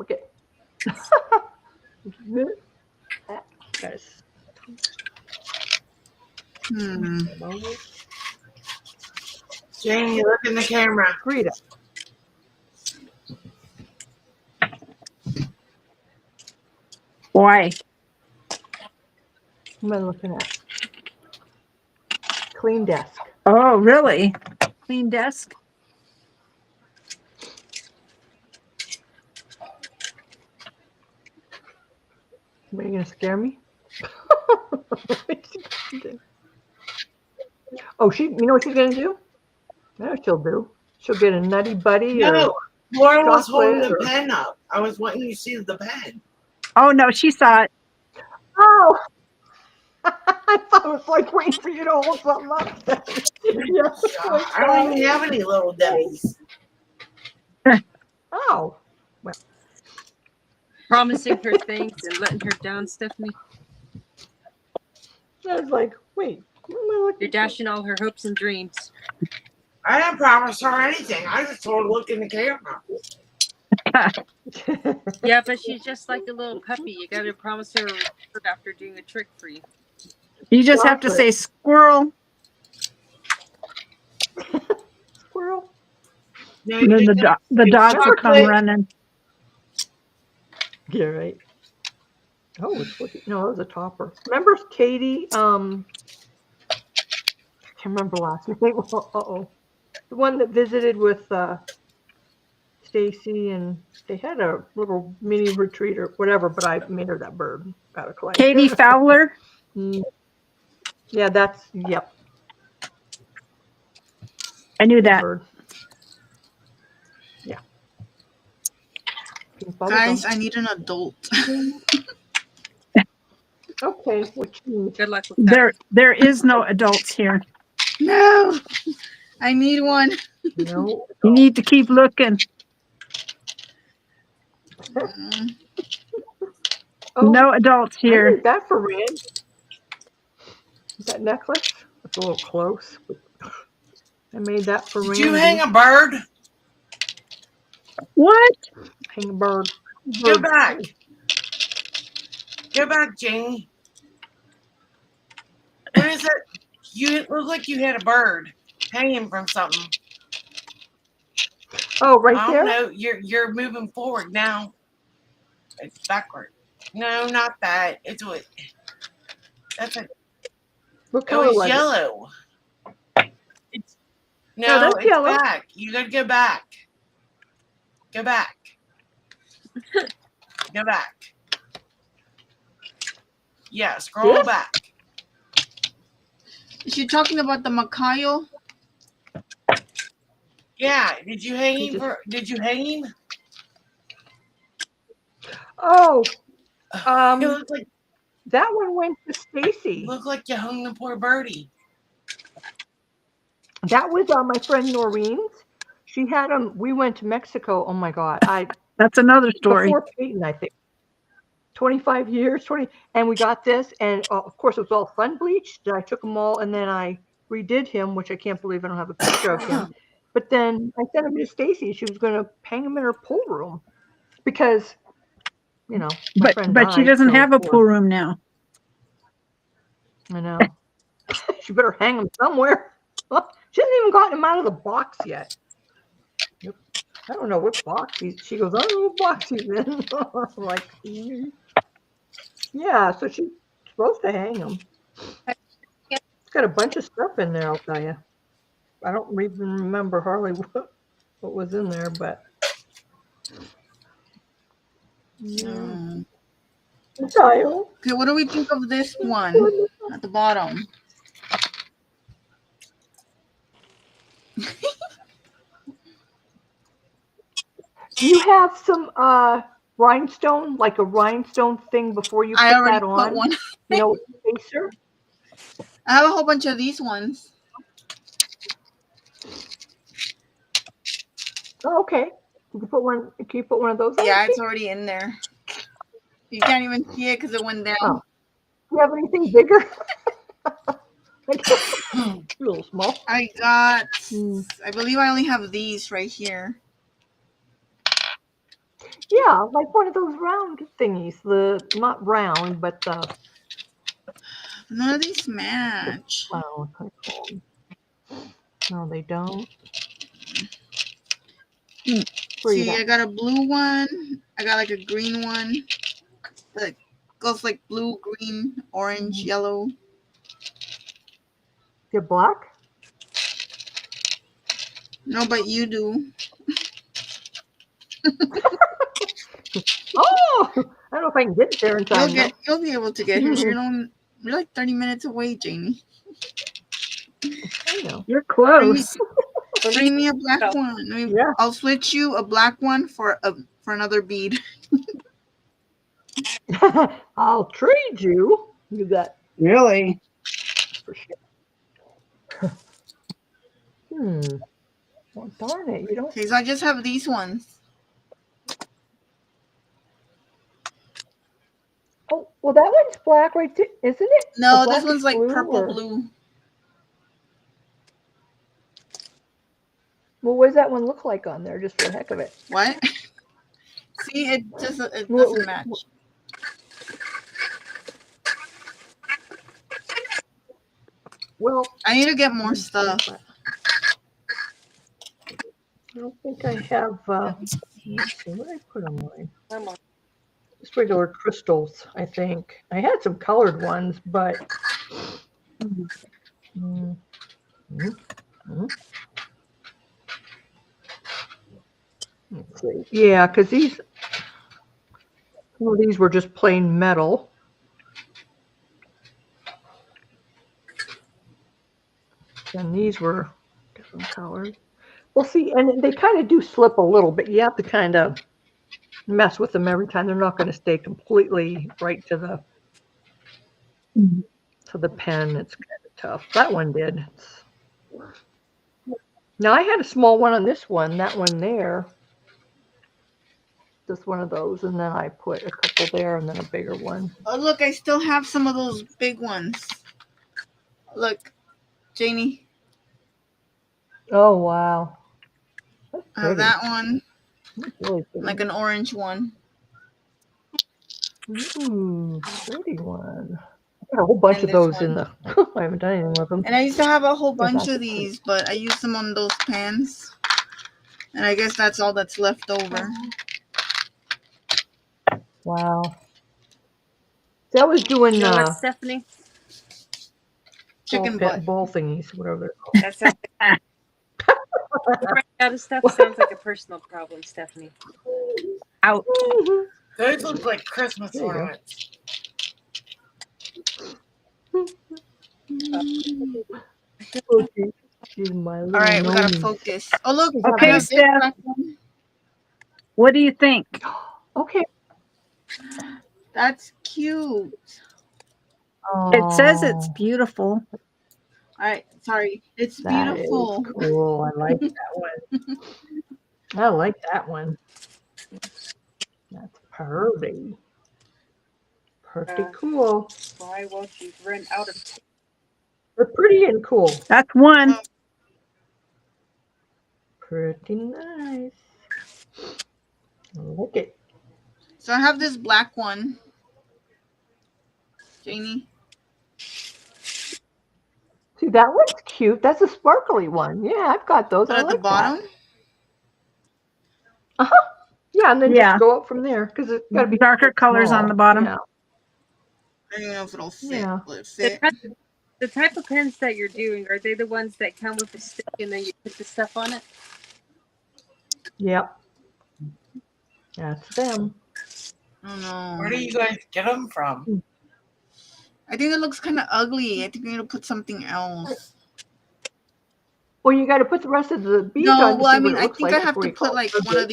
Okay. Guys. Jamie, look in the camera. Rita. Why? What am I looking at? Clean desk. Oh, really? Clean desk. Are you gonna scare me? Oh, you know what she's gonna do? I know what she'll do. She'll get a Nutty Buddy No, or Laura was holding chocolate the or- pen up. I was wanting you to see the pen. Oh no, she saw it. Oh, I thought it was like waiting for you to hold something up. Yes. I don't even have any little Debbies. Oh, Promising her things and letting her down, Stephanie. I was like, wait, what am I looking You're dashing all her hopes and dreams. I didn't promise her anything. I just told her to look in the camera. for? Yeah, but she's just like a little puppy. You gotta promise her a word after doing a trick for you. You just have to say squirrel, Squirrel. No, and then you the dogs will come chocolate. running. Yeah, right. Oh, no, it was a topper. Remember Katie? I can't remember last name. Uh-oh. The one that visited with Stacy, and they had a little mini retreat or whatever, but I made her that bird out of clay. Katie Fowler. Yeah, yep. I knew Good that. bird. Yeah. Pink bubble Guys, gum. I need an adult. Okay, what you need? Good luck with that. There is no adults here. No, I need one. No. You need to keep looking. Oh, No adults I here. made that for Rand. Is that necklace? It's a little close. I made that for Did Randy. you hang a bird? What? Hang a bird. Go back. Go back, Jamie. What is it? It looked like you had a bird hanging from something. Oh, right I there? don't know. You're moving forward now. It's backward. No, not that. It's what. That's a. What It color was was it? yellow. It's No, no, that's it's yellow. back. You gotta go back. Go back. Go back. Yeah, scroll This? back. Is she talking about the Makayo? Yeah. Did you hang He him? just- Did you hang him? Oh, It looked like that one went to Stacy. you hung the poor birdie. That was my friend Noreen's. She had them. We went to Mexico. Oh my God. That's another story. Before Peyton, I think. 25 years, and we got this, and of course it was all sun bleached. I took them all, and then I redid him, which I can't believe I don't have a picture of him. But then I sent him to Stacy. She was going to hang him in her pool room because, my friend But she died, doesn't so have a of course, pool room now. I know. She better hang him somewhere. She hasn't even gotten him out of the box yet. Yep. I don't know what box she goes, I don't know what box he's in. I'm like, yeah, so she's supposed to hang him. It's got a bunch of stuff in there, I'll tell you. I don't even remember hardly what was in there, but. Okay, Child. what do we think of this one at the bottom? What? What do we think of this one? What? What do we think of this one? What? At the bottom. Do you have some rhinestone, like a rhinestone thing before you I put already that put on? one. You know, spacer? I have a whole bunch of these ones. Oh, okay. Did you put one? Can you put one of those on? Yeah, it's already in there. You can't even see it because it went down. Oh. Do you have anything bigger? A little small. I got, Hmm. I believe I only have these right here. Yeah, like one of those round thingies. Not round, but the None of these match. what do I call them? No, they don't. Where you See, I at? got a blue one. I got like a green one. That goes like blue, green, orange, yellow. You're black? No, but you do. Oh, I don't know if I can get there in time. You'll be able to get here. You're like 30 minutes away, Jamie. I know. You're close. Bring me a black one. Yeah. I'll switch you a black one for another bead. I'll trade you. You got Really? for sure. Well, darn it, you don't. Okay, so I just have these ones. Oh, well, that one's black, right there, isn't it? No, A this blackish one's like blue purple or- blue. Well, what does that one look like on there, just for the heck of it? What? See, it What- doesn't match. Well, I need to get more stuff. I don't think I have. Let's see, what did I put on mine? Just regular crystals, I think. I had some colored ones, but. Mm, mm, mm. Let's see. Yeah, because some of these were just plain metal. And these were different colors. Well, see, and they kind of do slip a little bit. You have to kind of mess with them every time. They're not going to stay completely right to the pen. It's kind of tough. That one did. Now, I had a small one on this one, that one there. Just one of those, and then I put a couple there and then a bigger one. Oh, look, I still have some of those big ones. Look, Janie. Oh, wow. That's I have pretty. that one, That's really pretty. like an orange one. Ooh, pretty one. I got a whole bunch And of this those one. in the. I haven't done anything with them. And I used to have a whole Yeah, bunch that's of these, but I used them on those pans. And I guess that's all that's left over. Wow. So I was doing You know what, Stephanie? Chicken ball, butt. ball thingies, whatever they're called. That sounds running out of stuff sounds like a personal problem, Stephanie. Out. Those look like Christmas There you go. ornaments. Okay. She's my little All right, we gotta gnome. focus. Oh, look. Okay, I got this Steph. black one. What do you think? Okay. That's cute. It says it's Oh, beautiful. All right, sorry. It's that is beautiful. cool. I like that one. I like that one. That's pretty. Pretty cool. Why won't you run out of They're pretty and cool. That's one. Pretty nice. I like it. So I have this black one. Janie. See, that one's cute. That's a sparkly one. Yeah, I've got those. But I at the like bottom, that. Yeah, and then Yeah. just go up from there because it's got to be Darker colors on small. the bottom. Yeah. I don't even know if it'll fit. Yeah. Will it the fit? the type of pens that you're doing? Are they the ones that come with the stick and then you put the stuff on it? Yep. That's them. I don't know. Where do you guys get them from? I think it looks kind of ugly. I think we need to put something else. Well, you got to put the rest of the beads No, on to well, see I what mean, it I looks think like I have before to you call put it like good.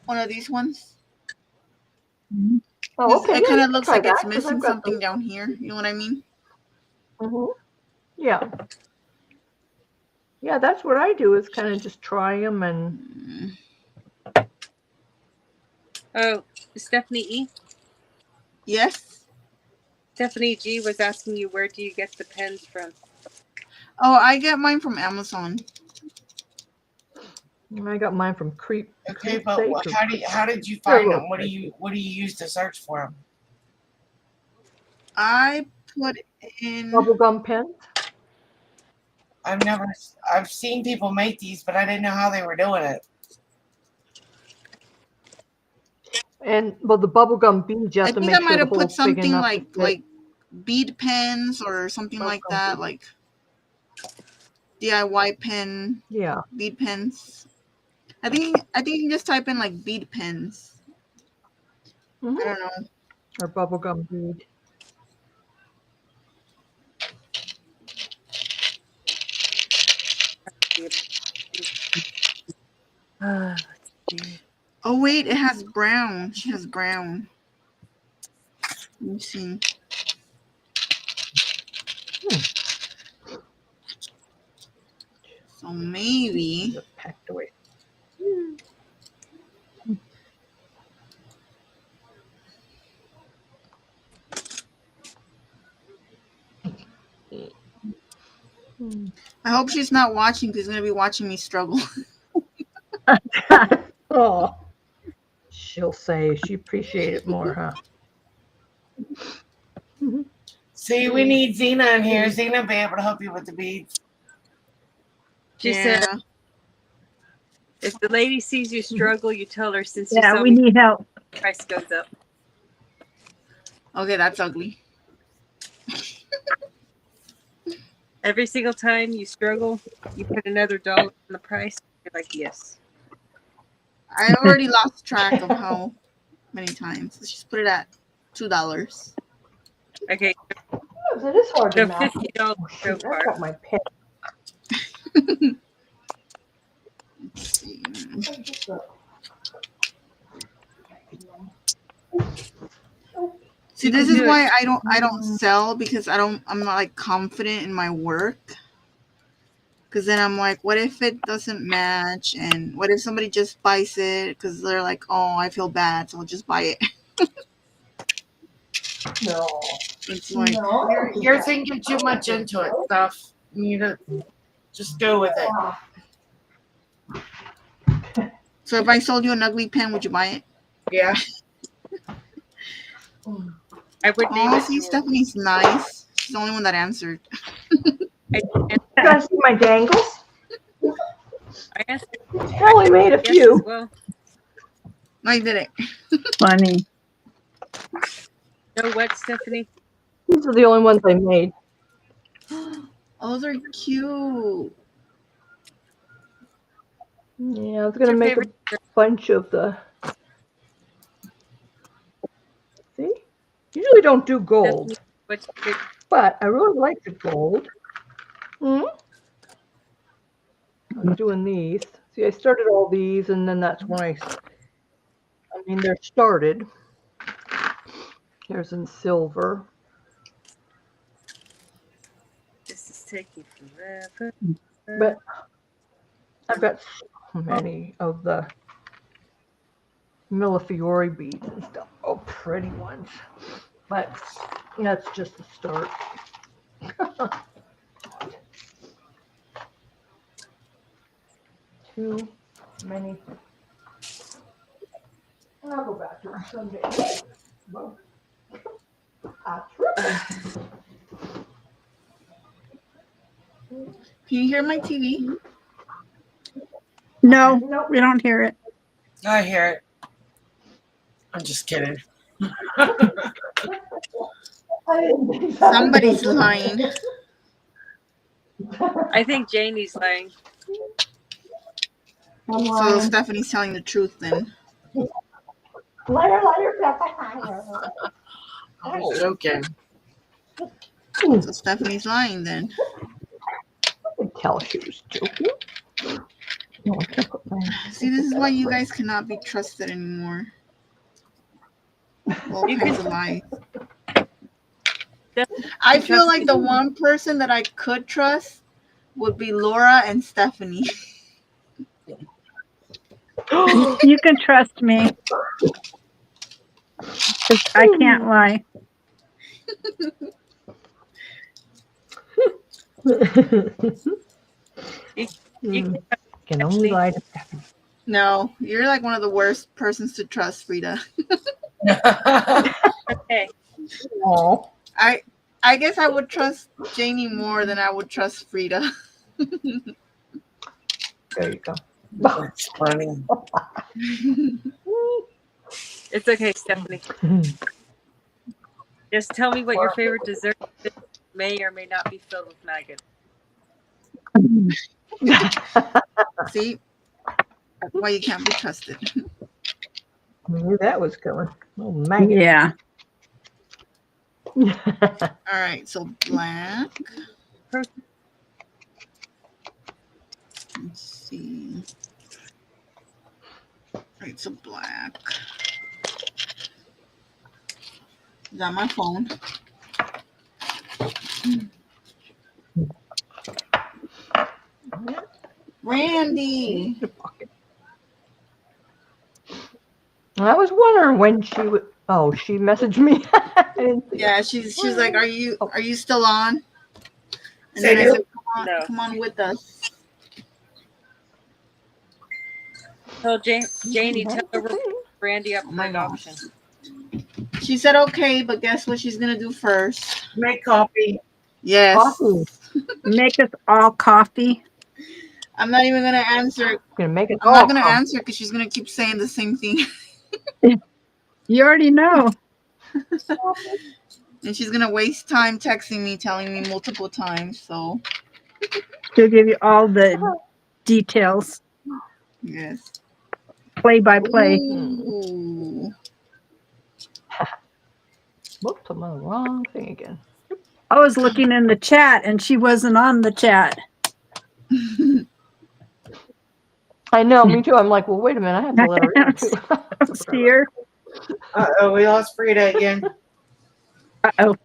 one of these ones. Oh, 'Cause okay. it Yeah, kind you of can looks try like it's that because missing I've got something those. down here. You know what I mean? Yeah. Yeah, that's what I do is kind of just try them and Mm, Oh, Stephanie E. yes. Stephanie G was asking you, where do you get the pens from? Oh, I get mine from Amazon. I got mine from Creep. Okay, Creep but Safe or how did you They're a find little them? What do you use to search for them? I put in. bubblegum pens. I've seen people make these, but I didn't know how they were doing it. And well, the bubblegum beads, you I have to think make I sure might the have put hole's big something enough to fit like bead pens or something like bubblegum that, beads. like DIY pen, Yeah. bead pens. I think you can just type in like bead pens. I hmm don't know. Or bubblegum bead. Let's see. Oh wait, it has brown. She has brown. Let me see. So maybe. Just packed away. I hope she's not watching because she's gonna be watching me struggle. Oh, she'll say she appreciate it more, huh? See, we need Xena in here. Xena will be able to help you with the beads. She Yeah. said, if the lady sees you struggle, you tell her, since you Yeah, saw we me, need help. price goes up. Okay, that's ugly. Every single time you struggle, you put another $1 on the price. You're like, yes. I already lost track of how many times. Let's just put it at $2. Okay, It is hard to so match. $50 Oh, so shoot, far. I've got my pen. Let's see. See, You this can is do why I don't sell, because I'm not like confident in my work. Because then I'm like, what if it doesn't match? And what if somebody just buys it because they're like, oh, I feel bad, so I'll just buy it. No. It's like, You're thinking too much into it, stuff. You need to just go with it. so if I sold you an ugly pen, would you buy it? Yeah. I would name Oh, it see, yours. Stephanie's nice. She's the only one that answered. I You guys see my dangles? asked I only made a yes few. as well. I did it. Funny. Know what, Stephanie? These are the only ones I made. Oh, they're cute. Yeah, I was What's gonna your make a favorite? bunch of the. See, usually don't do gold, Stephanie, what's your favorite? but I really like the gold. Hmm? I'm doing these. See, I started all these, and then that's when I mean, they're started. Here's in silver. This is taking forever. But I've got so many of the Millefiori beads and stuff. Oh, pretty ones. But that's just the start. Too many. I'll go back to them someday. Well, Can you hear my TV? No, Nope. we don't hear it. I hear it. I'm just kidding. Somebody's lying. I think Janie's lying. So Stephanie's telling the truth then. I'm joking. So Stephanie's lying then. tell she was joking. No, I can't put my. See, this is why you guys cannot be trusted anymore. All You kinds can- of lies. Definitely I feel trust like the one person that I could trust would be Laura and Stephanie. You can trust me. 'Cause I can't lie. You Can only lie to Stephanie. No, you're like one of the worst persons to trust, Frida. okay. Oh, I guess I would trust Janie more than I would trust Frida. there you go. That's funny. It's okay, Stephanie. Just tell me what your favorite dessert is. May or may not be filled with maggots. See? That's why you can't be trusted. I knew that was coming. Oh, maggot. Yeah. All right, so black. Perfect. Let's see. All right, so black. Is that my phone? Randy. I was wondering when she would. Oh, she messaged me. I didn't see it. Yeah, she's like, are you still on? And then I Say said, No. come on with us. Tell Janie, tell her we're Brandy up Oh for my adoption. She said okay, but guess what she's gonna do first? Make coffee. Yes. Coffee. Make us all coffee. I'm not even gonna answer. I'm gonna make it I'm all not gonna coffee. answer because she's gonna keep saying the same thing. You already know. And she's gonna waste time texting me, telling me multiple times. So She'll give you all the details, yes. play by play. Ooh. Whoops, I'm on the wrong thing again. I was looking in the chat and she wasn't on the chat. I know, me too. I'm like, well, wait a minute. I have to let her in too. See her? Uh-oh, we lost Frida again. Uh-oh.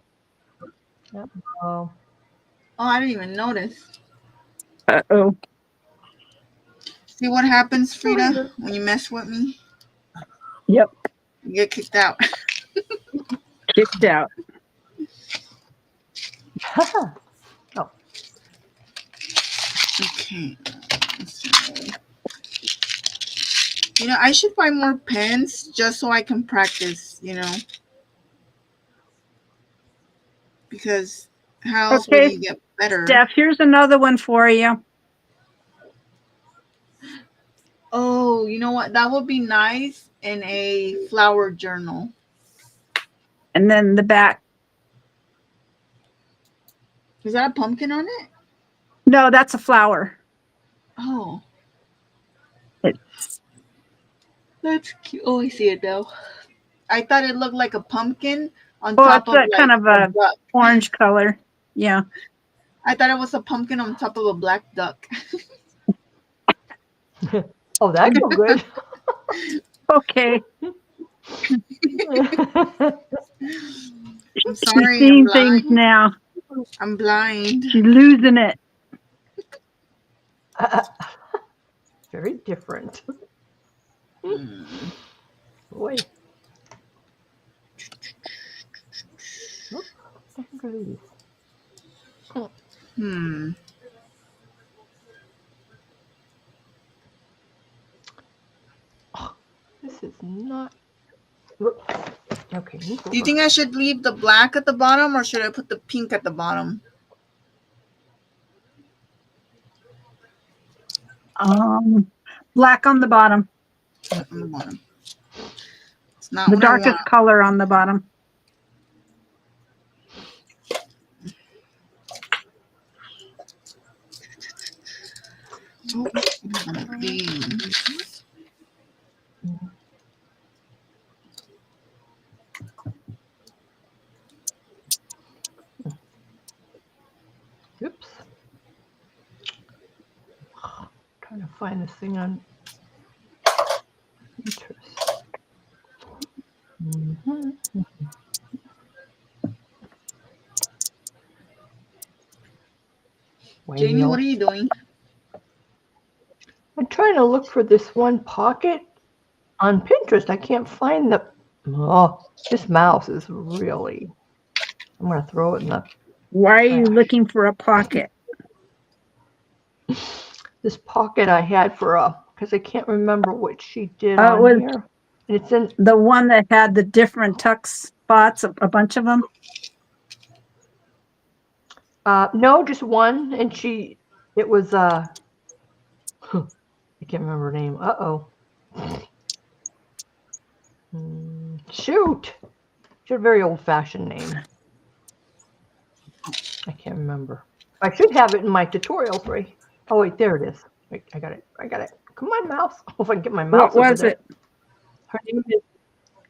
Oh, Oh, I didn't even notice. Uh-oh. See what happens, Frida, when you mess with me? Yep. You get kicked out. Kicked out. oh, Okay. So, you know, I should buy more pens just so I can practice, you know. Because how else will Okay, you get better? Steph, here's another one for you. Oh, you know what? That would be nice in a flower journal. And then the back. Is that a pumpkin on it? No, that's a flower. Oh. It's- That's cute. Oh, I see it now. I thought it looked like a pumpkin on Well, top it's of that like kind of a duck. orange color. Yeah. I thought it was a pumpkin on top of a black duck. oh, that'd go good. Okay. I'm She's sorry. seeing I'm things blind. now. I'm blind. She's losing it. Very different. Boy. Oh, there goes. Hmm. This is not. Okay. Do you think I should leave the black at the bottom or should I put the pink at the bottom? Black on the bottom. On the bottom. It's not The what I darkest want. color on the bottom. Oh, these. Oops. find this thing on Pinterest. Mhm. Jamie, Whale. what are you doing? I'm trying to look for this one pocket on Pinterest. I can't find the. Oh, this mouse is really. I'm gonna throw it in the. Why are you trash. looking for a pocket? This pocket I had for because I can't remember what she did Oh, it on was here. And it's in. the one that had the different tuck spots, a bunch of them. No, just one, and it was I can't remember her name. Uh-oh. Shoot. She had a very old-fashioned name. I can't remember. I should have it in my tutorials, right? Oh wait, there it is. Wait, I got it. Come on, mouse. If I can get my mouse What over was there. it? Her name is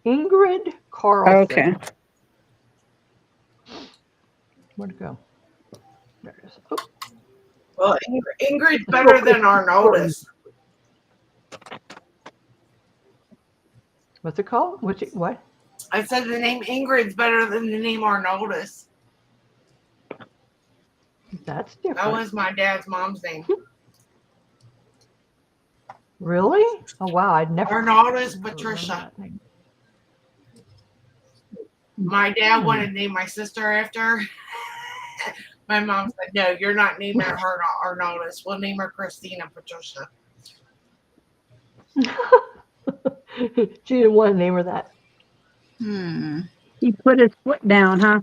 Ingrid Carlson. Okay. Where'd it go? There it is. Oh, Well, Ingrid's better than Arnoldus. what's it called? What? I said the name Ingrid's better than the name Arnoldus. That's different. That was my dad's mom's name. Really? Oh wow, I'd never. Arnoldus remember Patricia. that name. My dad wanted to name my sister after. My mom said, "No, you're not naming her Arnoldus. We'll name her Christina Patricia." She didn't want to name her that. He put his foot down, huh?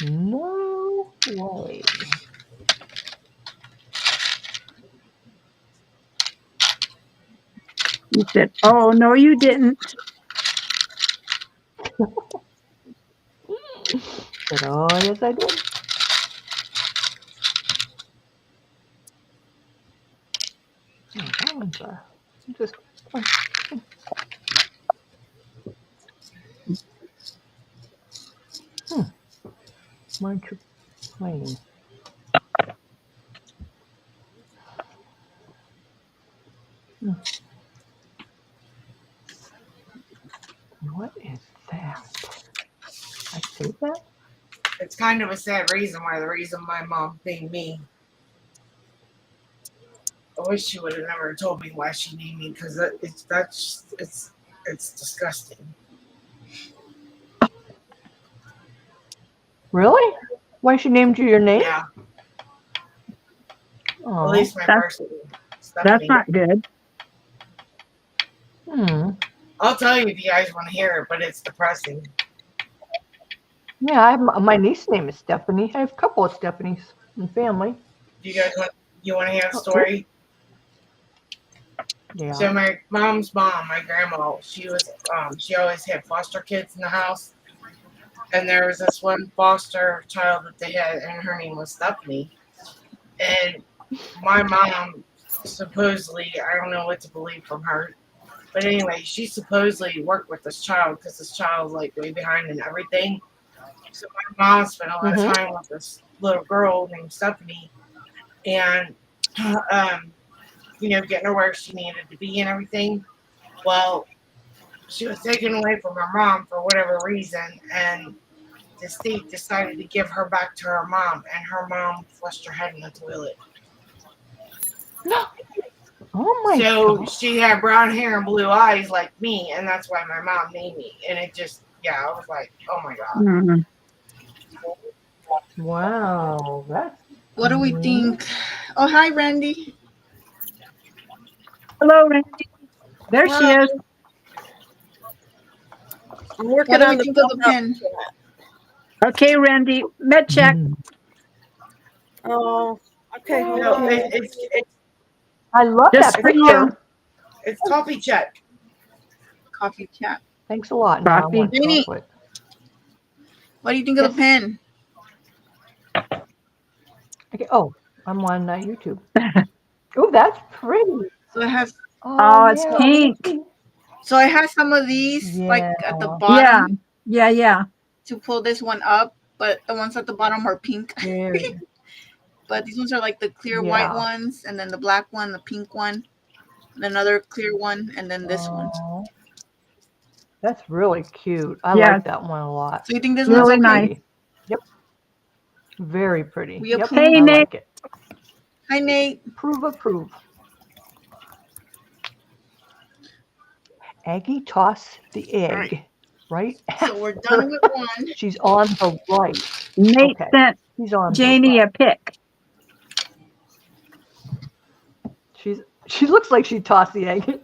No way. He said, "Oh no, you didn't." Said, oh yes, I did. Oh, that one's just. Why aren't you playing? What is that? I say that? It's kind of a sad reason why the reason my mom named me. I wish she would have never told me why she named me because it's disgusting. Really? Why she named you your name? Yeah, Oh, at least my that's- first name. That's Stephanie. not good. I'll tell you if you guys want to hear it, but it's depressing. Yeah, I have my niece's name is Stephanie. I have a couple of Stephanies in the family. You guys want to hear a story? Yeah. So my mom's mom, my grandma, she always had foster kids in the house, and there was this one foster child that they had, and her name was Stephanie. And my mom supposedly, I don't know what to believe from her, but anyway, she supposedly worked with this child because this child was like way behind in everything. So my mom spent a lot of time with this little girl named Stephanie, and getting her where she needed to be and everything. Well, she was taken away from her mom for whatever reason, and the state decided to give her back to her mom, and her mom flushed her head in the toilet. Oh my So God. she had brown hair and blue eyes like me, and that's why my mom named me. And it just, I was like, oh my God. Mhm. Wow. That's What do we think? Oh, hi, Randy. Hello, Randy. There she Hi. is. I'm What working do we on the think of the pen? Okay, Randy. Med check. Oh, okay. Hold No, on. it's I love Just that for you. picture. it's coffee check. Coffee chat. Thanks a lot. Now I Coffee. want Jeannie. chocolate. What do you think of the pen? Okay. Oh, I'm on YouTube. Oh, that's pretty. So it has. Oh, it's yeah. pink. So I have some of these like at the Yeah. bottom Yeah. to pull this one up, but the ones at the bottom are pink. Very. But these ones are like the clear white Yeah. ones, and then the black one, the pink one, and another clear one, and then this one. Oh, that's really cute. I Yeah. like that one a lot. So you think this Really one's okay? nice. Pretty. Yep. Very pretty. We Yep. approve. Hey, I Nate. like it. Hi, Nate. Approve. Aggie toss the egg. Right? So we're done with one. She's on the right. Nate Okay. sent She's on Janie the a pic. right. She looks like she tossed the egg.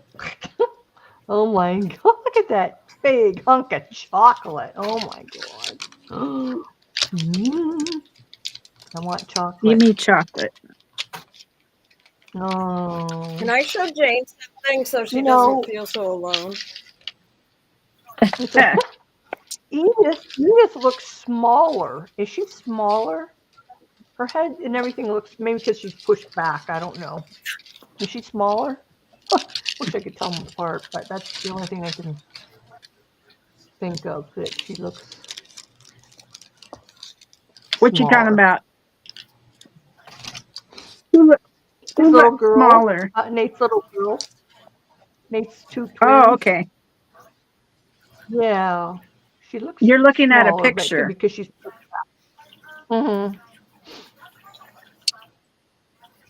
Oh my god. Look at that big hunk of chocolate. Oh my god. Mm. I want chocolate. Give me chocolate. Oh. Can I show Jane something so she You know- doesn't feel so alone? Edith looks smaller. Is she smaller? Her head and everything looks, maybe because she's pushed back. I don't know. Is she smaller? Wish I could tell them apart, but that's the only thing I can think of that she looks. What you talking smaller. about? Who His little looks girl. smaller? Nate's little girl. Nate's two twins. Oh, okay. Yeah. She looks. You're looking at a smaller, but it could picture. be because she's pushed back. Mm-hmm.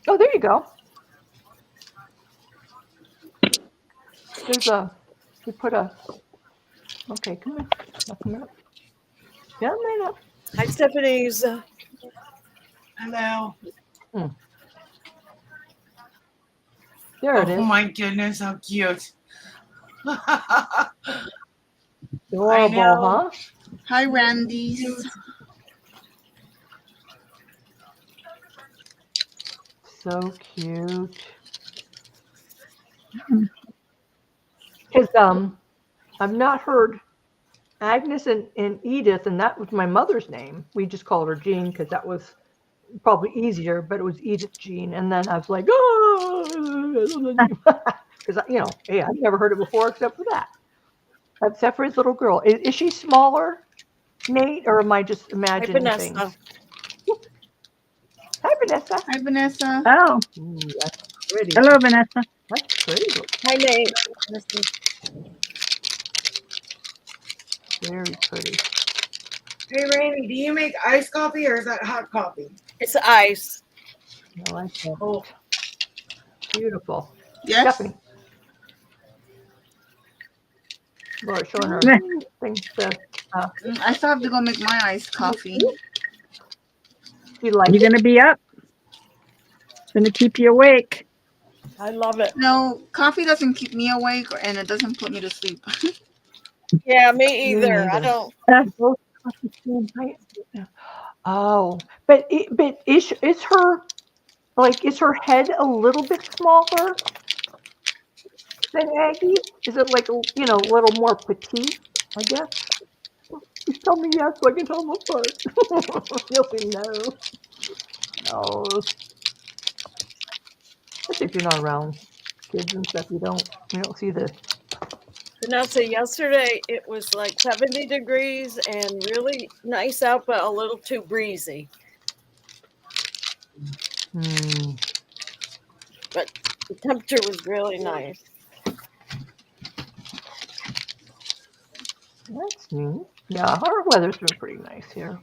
Oh, there you go. We put a, okay, come in. Come up. Yeah, man up. Hi, Stephanie's. Hello. There it Oh is. my goodness, how cute. Adorable, know. huh? Hi, Randy's. So cute. Because I've not heard Agnes and Edith, and that was my mother's name. We just called her Jean because that was probably easier, but it was Edith Jean. And then I was like, oh, because hey, I've never heard it before except for that. Except for his little girl. Is she smaller, Nate, or am I just Hi, imagining Vanessa. things? Hi, Vanessa. Hi, Vanessa. Oh, Ooh, that's pretty. hello, Vanessa. That's pretty. Hi, Nate. Very pretty. Hey, Randy, do you make iced coffee or is that hot coffee? It's ice. I like that. Oh, Beautiful. Yes. Stephanie. Laura showing her things to, I still have to go make my iced coffee. you like You're it? gonna be up. It's gonna keep you awake. I love it. No, coffee doesn't keep me awake, and it doesn't put me to sleep. Yeah, me either. I neither. don't. Oh, but is her head a little bit smaller than Aggie? Is it like a little more petite? I guess. Just tell me yes, so I can tell them apart. You'll say no. No. Especially if you're not around kids and stuff, you don't see the. Vanessa, yesterday it was like 70 degrees and really nice out, but a little too breezy. The temperature was really nice. That's neat. Yeah, our weather's been pretty nice here.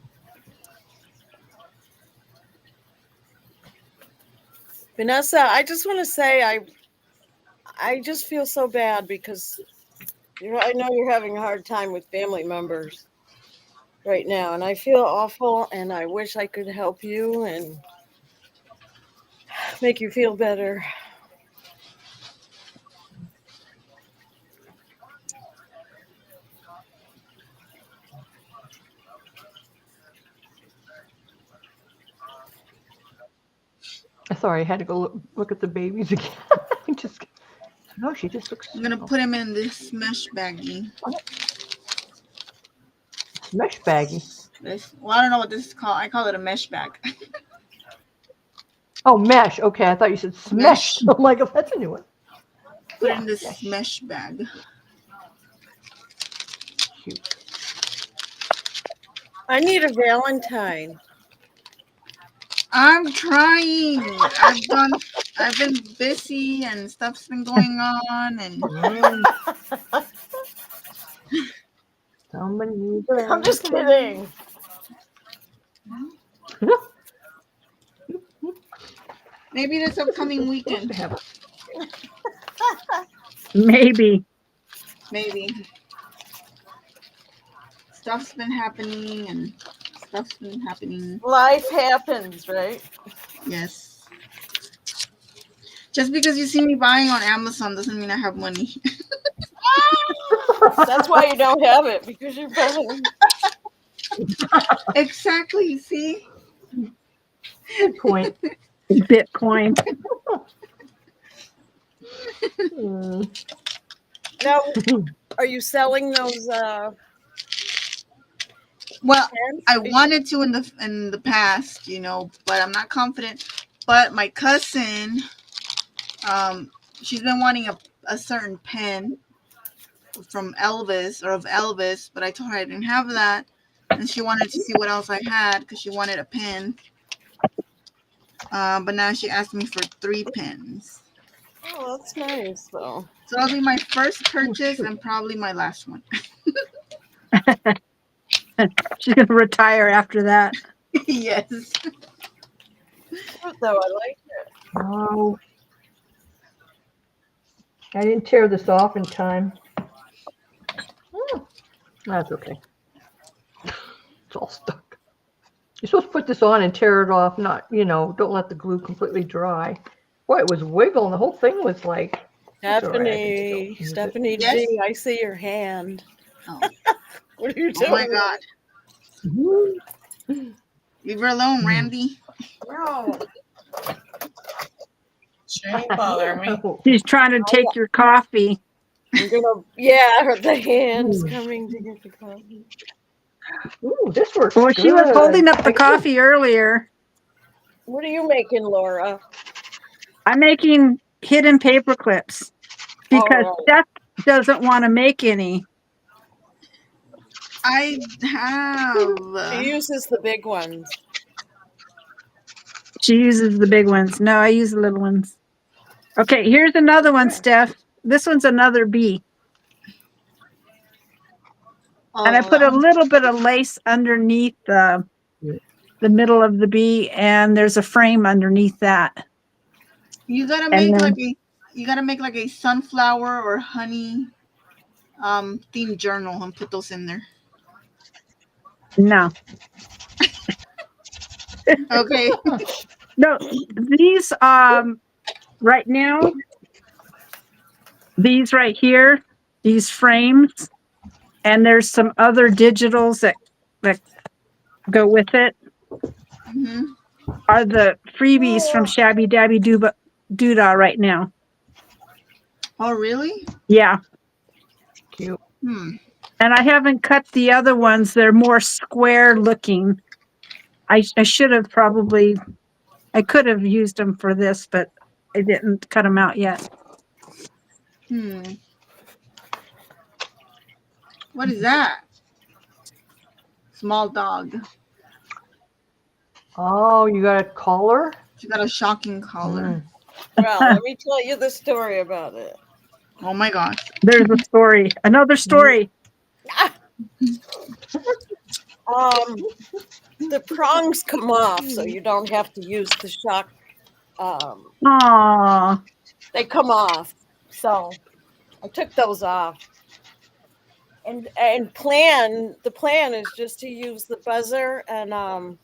Vanessa, I just want to say I just feel so bad because I know you're having a hard time with family members right now, and I feel awful, and I wish I could help you and make you feel better. Sorry, I had to go look at the babies again. She just looks. I'm gonna put him in this mesh baggie. Mesh baggie. Well, I don't know what this is called. I call it a mesh bag. Oh, mesh. Okay, I thought you said smesh. I'm like, oh, that's a new one. Put it in this mesh bag. Cute. I need a Valentine. I'm trying. I've been busy and stuff's been going on and Mm, somebody needs a I'm just Valentine. kidding. maybe this upcoming weekend. Maybe. Maybe. Stuff's been happening and stuff's been happening. Life happens, right? Yes. Just because you see me buying on Amazon doesn't mean I have money. That's why you don't have it, because you're buying. Exactly, you see? Good point. Bitcoin. Mm. Now, are you selling those Well, pens? I wanted to in the past, you know, but I'm not confident. But my cousin, she's been wanting a certain pen from Elvis or of Elvis, but I told her I didn't have that, and she wanted to see what else I had because she wanted a pen. But now she asked me for 3 pens. Oh, that's nice, though. So that'll be my first purchase and probably my last one. She's gonna retire after that. Yes. Cute, though. I like it. Oh, I didn't tear this off in time. That's okay. It's all stuck. You're supposed to put this on and tear it off, not, don't let the glue completely dry. Boy, it was wiggling. The whole thing was like, it's all right, I can still Stephanie, use it. Stephanie Yes? G, I see your hand. Oh, What are you oh doing? my God. Leave her alone, Randy. No. Shouldn't bother me. She's trying to take your coffee. I'm gonna, yeah, the hand's coming to get the coffee. Ooh, this works Well, she was good. holding up the coffee earlier. What are you making, Laura? I'm making hidden paper clips because All Steph doesn't want to make any. I have. She uses the big ones. She uses the big ones. No, I use the little ones. Okay, here's another one, Steph. This one's another bee. And I put a little bit of lace underneath the middle of the bee, and there's a frame underneath that. You gotta And make like a sunflower or honey themed journal and put those in there. No. Okay. No, these right now, these right here, these frames, and there's some other digitals that go with it, are the freebies from Shabby Dabby Doodah right now. Oh, really? Yeah. Cute. And I haven't cut the other ones. They're more square looking. I should have probably, I could have used them for this, but I didn't cut them out yet. What is that? Small dog. Oh, you got a collar? She got a shocking collar. Well, let me tell you the story about it. Oh my gosh. There's a story. Another story. The prongs come off, so you don't have to use the shock. Aww. They come off, so I took those off. And the plan is just to use the buzzer and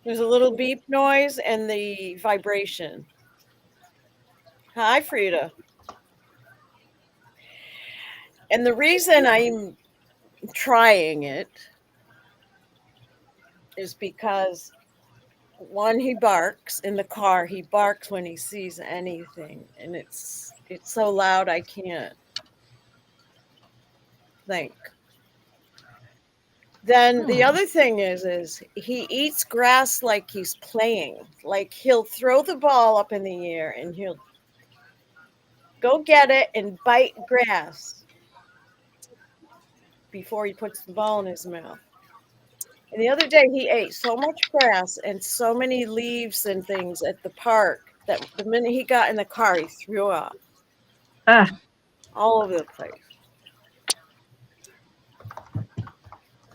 there's a little beep noise and the vibration. Hi, Frida. And the reason I'm trying it is because one, he barks in the car. He barks when he sees anything, and it's so loud I can't think. Then the other thing is he eats grass like he's playing. Like he'll throw the ball up in the air and he'll go get it and bite grass. before he puts the ball in his mouth. And the other day he ate so much grass and so many leaves and things at the park that the minute he got in the car, he threw up all over the place.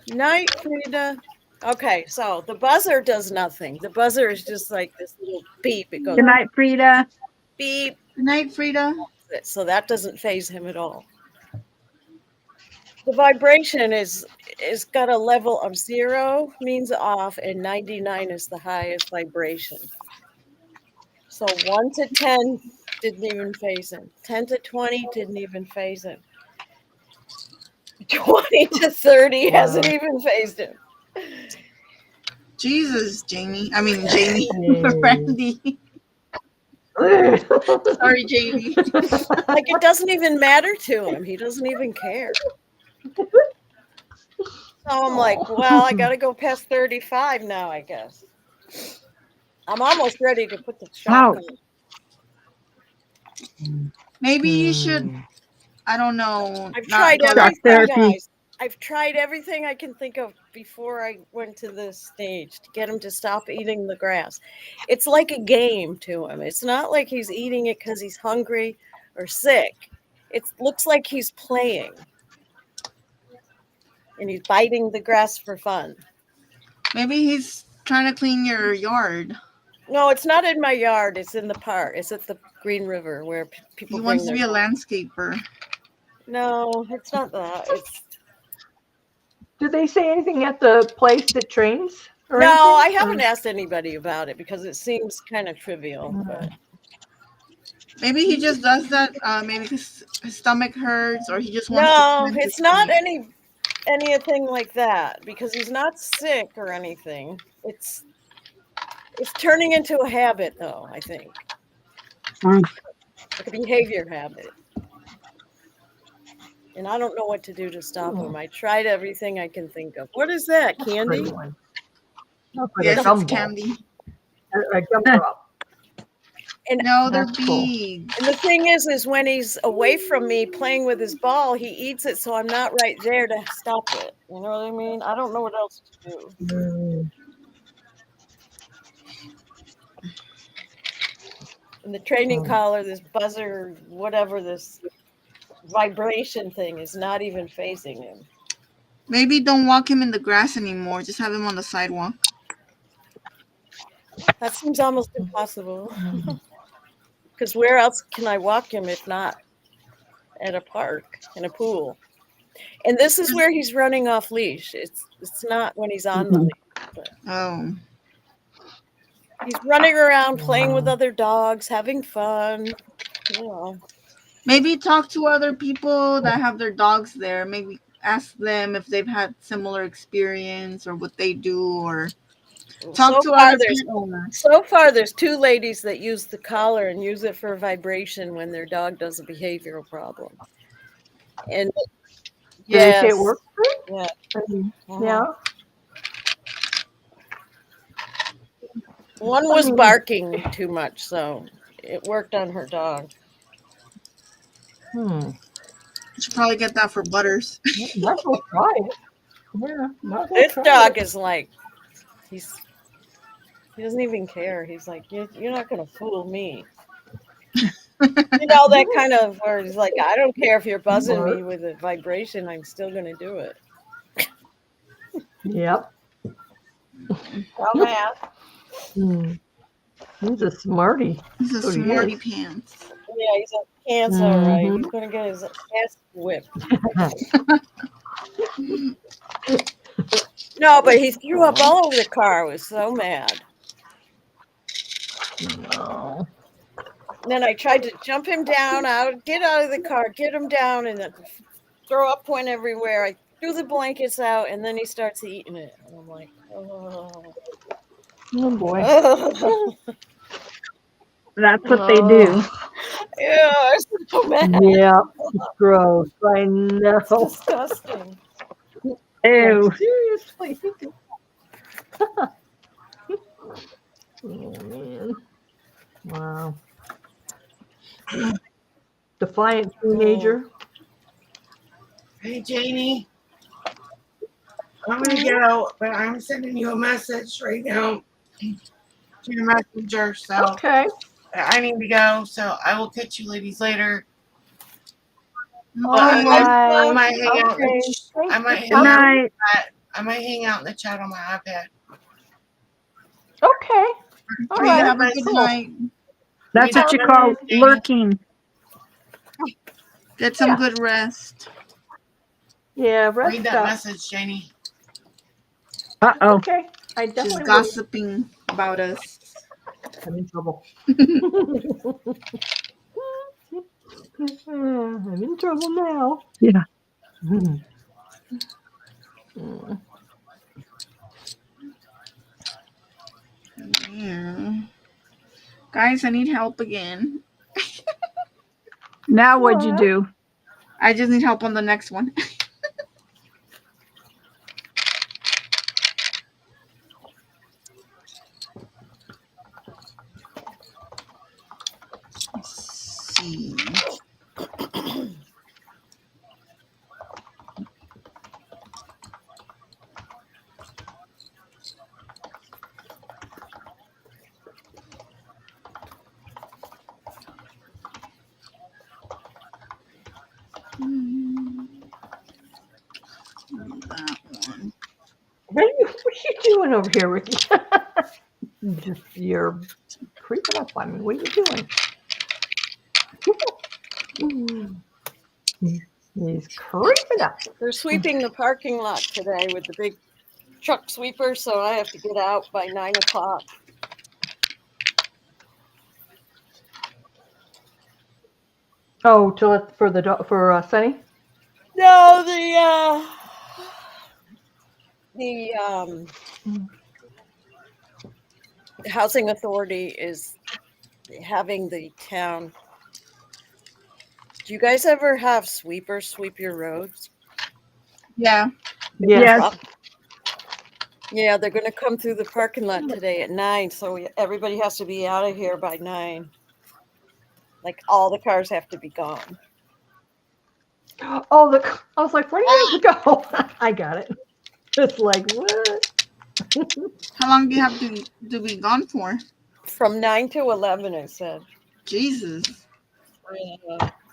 Night, Frida. Okay, so the buzzer does nothing. The buzzer is just like this little beep. It goes Good night, Frida. beep. Good night, Frida. So that doesn't faze him at all. The vibration is got a level of 0 means off and 99 is the highest vibration. So 1 to 10 didn't even faze him. 10 to 20 didn't even faze him. 20 to 30 hasn't even fazed him. Jesus, Jamie. I mean, Jamie. Hey. Randy. Sorry, Jamie. Like it doesn't even matter to him. He doesn't even care. So I'm like, well, I got to go past 35 now, I guess. I'm almost ready to put the shot on. Maybe you should, I don't know. I've not tried go to- everything, therapy. guys. I've tried everything I can think of before I went to this stage to get him to stop eating the grass. It's like a game to him. It's not like he's eating it because he's hungry or sick. It looks like he's playing. And he's biting the grass for fun. Maybe he's trying to clean your yard. No, it's not in my yard. It's in the park. It's at the Green River where people He bring wants to their be a dogs. landscaper. No, it's not that. It's Did they say anything at the place that trains? Or no, I anything? haven't asked anybody about it because it seems kind of trivial. But Maybe he just does that. Maybe his stomach hurts, or he just wants no, to. it's not anything like that because he's not sick or anything. It's turning into a habit, though. I think Mm. like a behavior habit. And I don't know what to do to stop him. I tried everything I can think of. What is that, candy? Pretty one. Looks like Yes, a it's gumball. candy. A gumdrop. No, they're That's cool. beads. And the thing is when he's away from me playing with his ball, he eats it, so I'm not right there to stop it. You know what I mean? I don't know what else to do. Mm. And the training collar, this buzzer, whatever, this vibration thing is not even facing him. Maybe don't walk him in the grass anymore. Just have him on the sidewalk. That seems almost impossible. Because where else can I walk him if not at a park, in a pool? And this is where he's running off leash. It's not when he's on the leash. But Oh, he's running around playing with other dogs, having fun. You know. maybe talk to other people that have their dogs there. Maybe ask them if they've had similar experience or what they do, or talk to other people. So far, there's 2 ladies that use the collar and use it for vibration when their dog does a behavioral problem. And Did they say yes, it worked? yeah, Yeah. one was barking too much, so it worked on her dog. Hmm. You should probably get that for Butters. Might as well try it. Yeah. Might as well This try dog it. is like, he doesn't even care. He's like, you're not gonna fool me. You know, that kind of where he's like, I don't care if you're buzzing me with a vibration, I'm still gonna do it. Yep. Dumbass. Hmm. He's a smarty. He's a So he smarty is. pants. Yeah, he's a cancer, right? Mhm. He's gonna get his ass whipped. No, but he threw up all over the car. I was so mad. No. And then I tried to jump him down, get out of the car, get him down, and then throw up point everywhere. I threw the blankets out, and then he starts eating it. And I'm like, oh. Oh boy. That's what they do. Yeah, I'm so mad. Yeah. It's gross. I know. It's disgusting. Ew. Seriously. Oh man. Wow. Defiant teenager. Hey, Janie. I'm gonna go, but I'm sending you a message right now to your messenger. So Okay. I need to go. So I will catch you ladies later. All But I right. might hang out. Okay. I might Thanks hang Good for out. night. I might hang out in the chat on my iPad. Okay. All All right, right. have a good Cool. night. That's what you Sounds call good. lurking. Get some Yeah. good rest. Yeah, rest Read that up. message, Janie. Uh-oh. Okay. I She's definitely will. gossiping about us. I'm in trouble. I'm in trouble now. Yeah. Mm. Yeah. Guys, I need help again. Now what'd you What? do? I just need help on the next one. Let's see. That one. What are you doing over here, Ricky? Just you're creeping up on me. What are you doing? He's creeping up. They're sweeping the parking lot today with the big truck sweeper, so I have to get out by 9 o'clock. Oh, for Sunny. No, the housing authority is having the town. Do you guys ever have sweepers sweep your roads? Yeah. Yes. Yeah, they're going to come through the parking lot today at 9, so everybody has to be out of here by 9. Like all the cars have to be gone. Oh, I was like, where do you go? I got it. It's like, what? How long do you have to be gone for? From 9 to 11, I said. Jesus.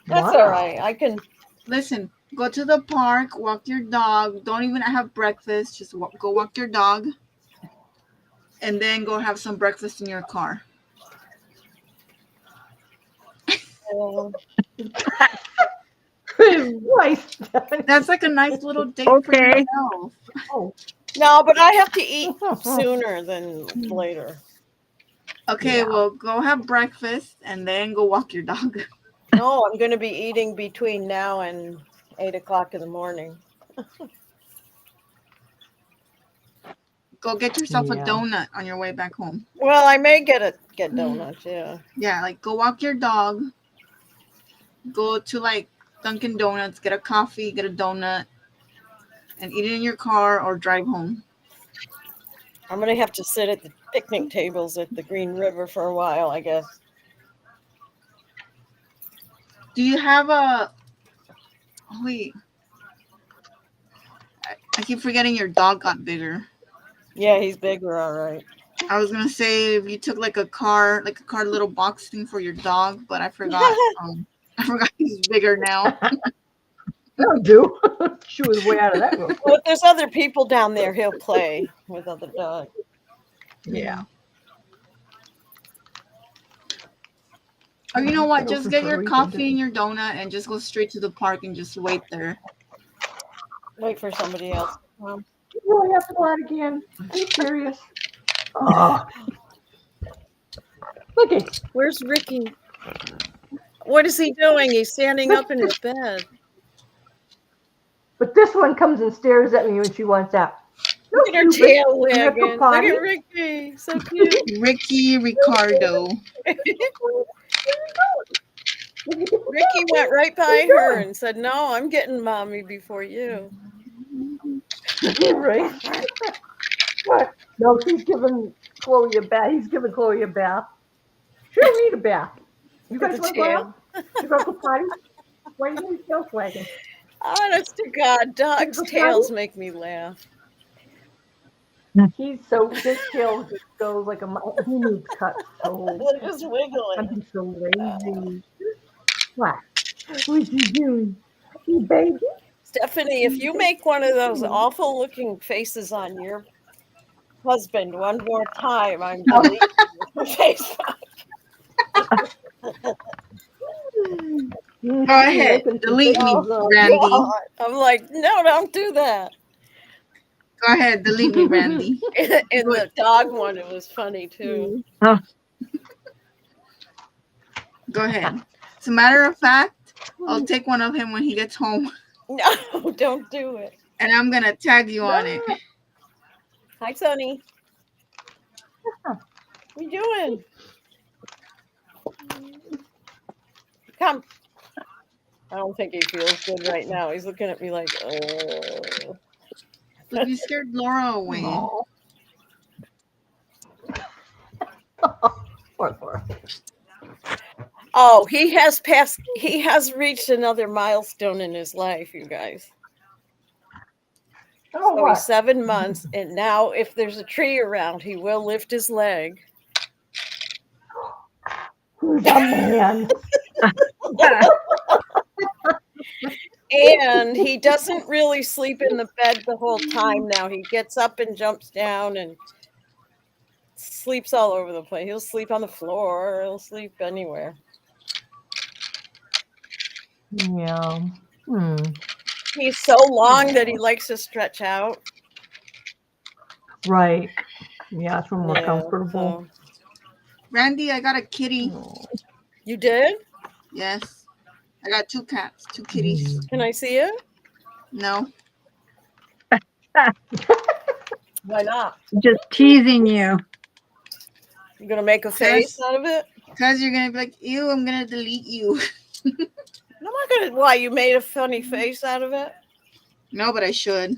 That's all right. I can. Listen, go to the park, walk your dog. Don't even have breakfast. Just go walk your dog. And then go have some breakfast in your car. Nice. That's like a nice little date for Okay. yourself. Oh. No, but I have to eat sooner than later. Okay, Yeah. well, go have breakfast and then go walk your dog. No, I'm going to be eating between now and 8 o'clock in the morning. Go get yourself a Yeah. donut on your way back home. Well, I may get donuts, yeah. Yeah, like go walk your dog. Go to like Dunkin' Donuts, get a coffee, get a donut, and eat it in your car or drive home. I'm going to have to sit at the picnic tables at the Green River for a while, I guess. Do you have a... Oh, wait. I keep forgetting your dog got bigger. Yeah, he's bigger, all right. I was gonna say if you took like a car little box thing for your dog, but I forgot. I forgot he's bigger now. That'll do. She was way out of that room. Well, if there's other people down there, he'll play with other dogs. Yeah. Or you know what? Open Just get for a your reason, coffee and your donut and just go straight to the park and just wait there. Wait for somebody else to come. You really have to go out again. Are you serious? Oh. Look at Where's Ricky? What is he doing? He's standing up in his bed. But this one comes and stares at me when she wants out. Look at her tail You have to wagging. Look potty? at Ricky. So cute. Ricky Ricardo. Ricky went right by her and said, "No, I'm getting mommy before you." Right? What? No, he's giving Chloe a bath. He's giving Chloe a bath. She don't need a bath. You guys want to go out? You go to potty? Why are you tail wagging? Honest to God, dogs' Is it tails make me laugh. He's so, his tail just goes like a mile. He needs cut so. They're just wiggling. I'm so lazy. What? What you doing? You baby? Stephanie, if you make one of those awful looking faces on your husband one more time, I'm deleting your Facebook. Go ahead. Delete me, Randy. God. I'm like, no, don't do that. Go ahead. Delete me, Randy. In the dog one, it was funny too. Go ahead. As a matter of fact, I'll take one of him when he gets home, No, don't do it. and I'm gonna tag you on it. Hi, Sonny. What you doing? Come. I don't think he feels good right now. He's looking at me like, oh. But you scared Laura away. Poor Laura. Oh, he has reached another milestone in his life, you guys. Oh, So what? he's 7 months, and now if there's a tree around, he will lift his leg. Who's a man? And he doesn't really sleep in the bed the whole time now. He gets up and jumps down and sleeps all over the place. He'll sleep on the floor, he'll sleep anywhere. Yeah. He's so long that he likes to stretch out. Right. Yeah, it's more Yeah, comfortable. so- Randy, I got a kitty. You did? Yes. I got 2 cats, 2 kitties. Can I see it? No. Why not? Just teasing you. You gonna make a face out of it? Because you're going to be like, ew, I'm going to delete you. I'm not gonna. Why, you made a funny face out of it? No, but I should.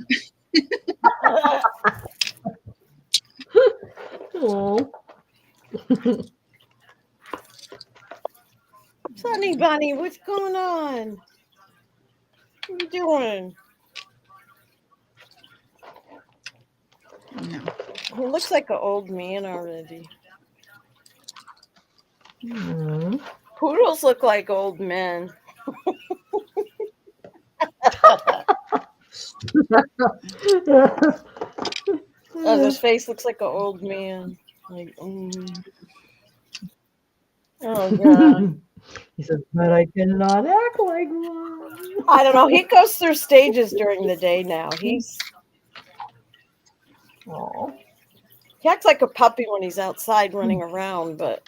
Oh. Sunny Bunny, what's going on? What are you doing? No. He looks like an old man already. Poodles look like old men. Oh, his face looks like an old man. Like, oh god. He says, but I cannot act like one. I don't know. He goes through stages during the day now. He acts like a puppy when he's outside running around, but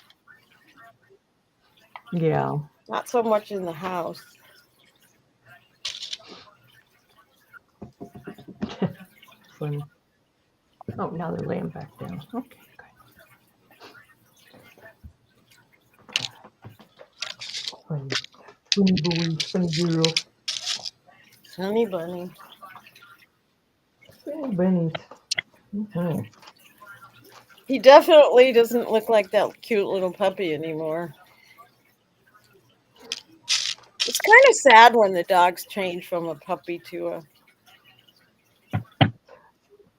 Yeah. not so much in the house. Funny. Oh, now they're laying back down. Okay, good. Funny. Funny boy, funny girl. Sunny Bunny. Funny bunnies. Okay. He definitely doesn't look like that cute little puppy anymore. It's kind of sad when the dogs change from a puppy to a.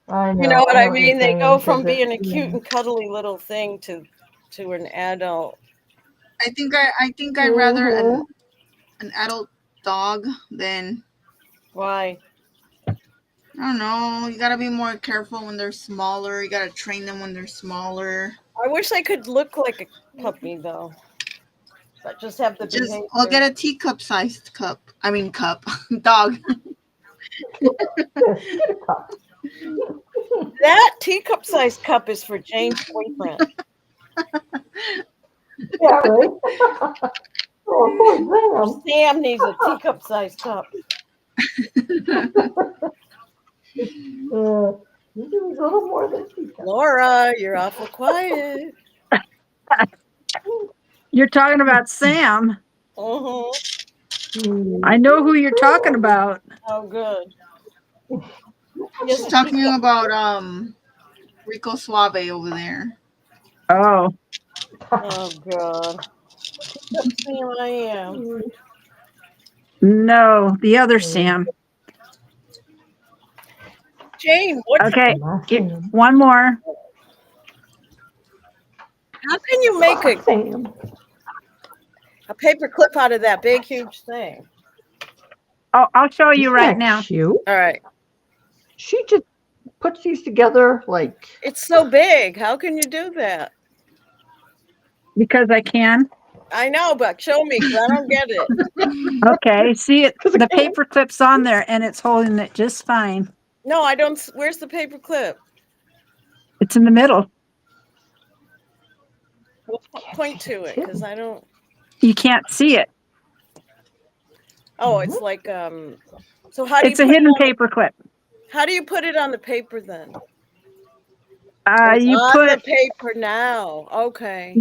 I know. You know what I you're mean? They saying, go from 'cause being a it- cute and cuddly little thing to an adult. I think I'd rather an adult dog than, Why? I don't know. You gotta be more careful when they're smaller. You gotta train them when they're smaller. I wish I could look like a puppy though. But just have the Just behavior. I'll get a teacup sized cup. I mean cup. Dog. Get a cup. That teacup sized cup is for Jane's boyfriend. Yeah, right? Oh, poor Sam. Sam needs a teacup sized cup. This is a little more than teacup. Laura, you're awful quiet. You're talking about Sam. Mm-hmm. I know who you're talking about. Oh, good. She's talking about Rico Suave over there. Oh, Oh, God. Sam, I am. no, the other Sam. Jane, what? Okay, Laughing. one more. How can you make Laughing. a paper clip out of that big, huge thing? I'll show you Isn't right that now. cute? All right. She just puts these together like It's so big. How can you do that? Because I can. I know, but show me, 'cause I don't get it. Okay, see it? The paper clip's on there and it's holding it just fine. No, I don't. Where's the paper clip? It's in the middle. Point to it, because I don't. You can't see it. Oh, it's like So how do It's you a put it hidden on paper clip. how do you put it on the paper then? You on the put paper now. Okay.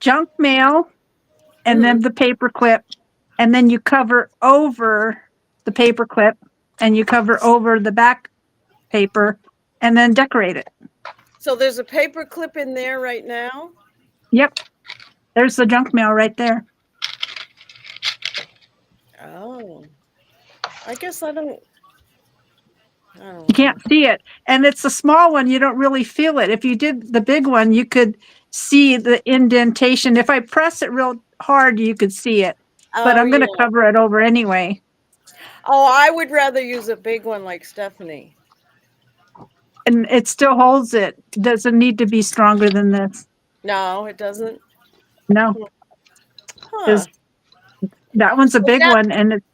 junk mail and then the paper clip, and then you cover over the paper clip and you cover over the back paper and then decorate it. So there's a paper clip in there right now. Yep. There's the junk mail right there. Oh. I guess I don't. You can't see it. And it's a small one. You don't really feel it. If you did the big one, you could see the indentation. If I press it real hard, you could see it. But Oh, I'm going to yeah. cover it over anyway. Oh, I would rather use a big one like Stephanie. And it still holds it. Doesn't need to be stronger than this. No, it doesn't. No. Huh. 'Cause that one's a big one and it's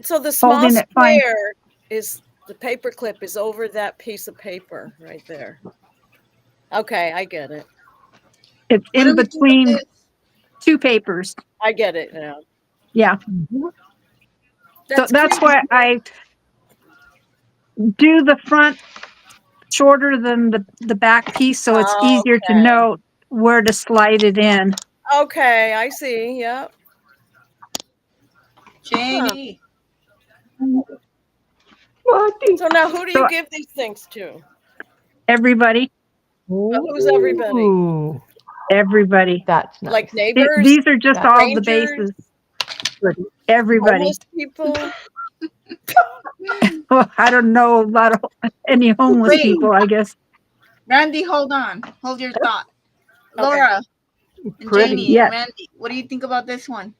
So the small holding it fine. square is the paper clip is over that piece of paper right there. Okay, I get it. It's What do in we do with between this? two papers. I get it now. Yeah. So that's cute. why I do the front shorter than the back piece, so it's easier to Okay. know where to slide it in. Okay, I see. Yep. Janie. So now who do you So- give these things to? Everybody, Who's everybody? Ooh, everybody. that's nice. Like neighbors? These are just all the Strangers? bases. Everybody. Homeless people? Well, I don't know a lot of any homeless Wait. people, I guess. Randy, hold on. Hold your thought. Okay. Laura and Pretty. Janie Yes. and Randy, what do you think about this one?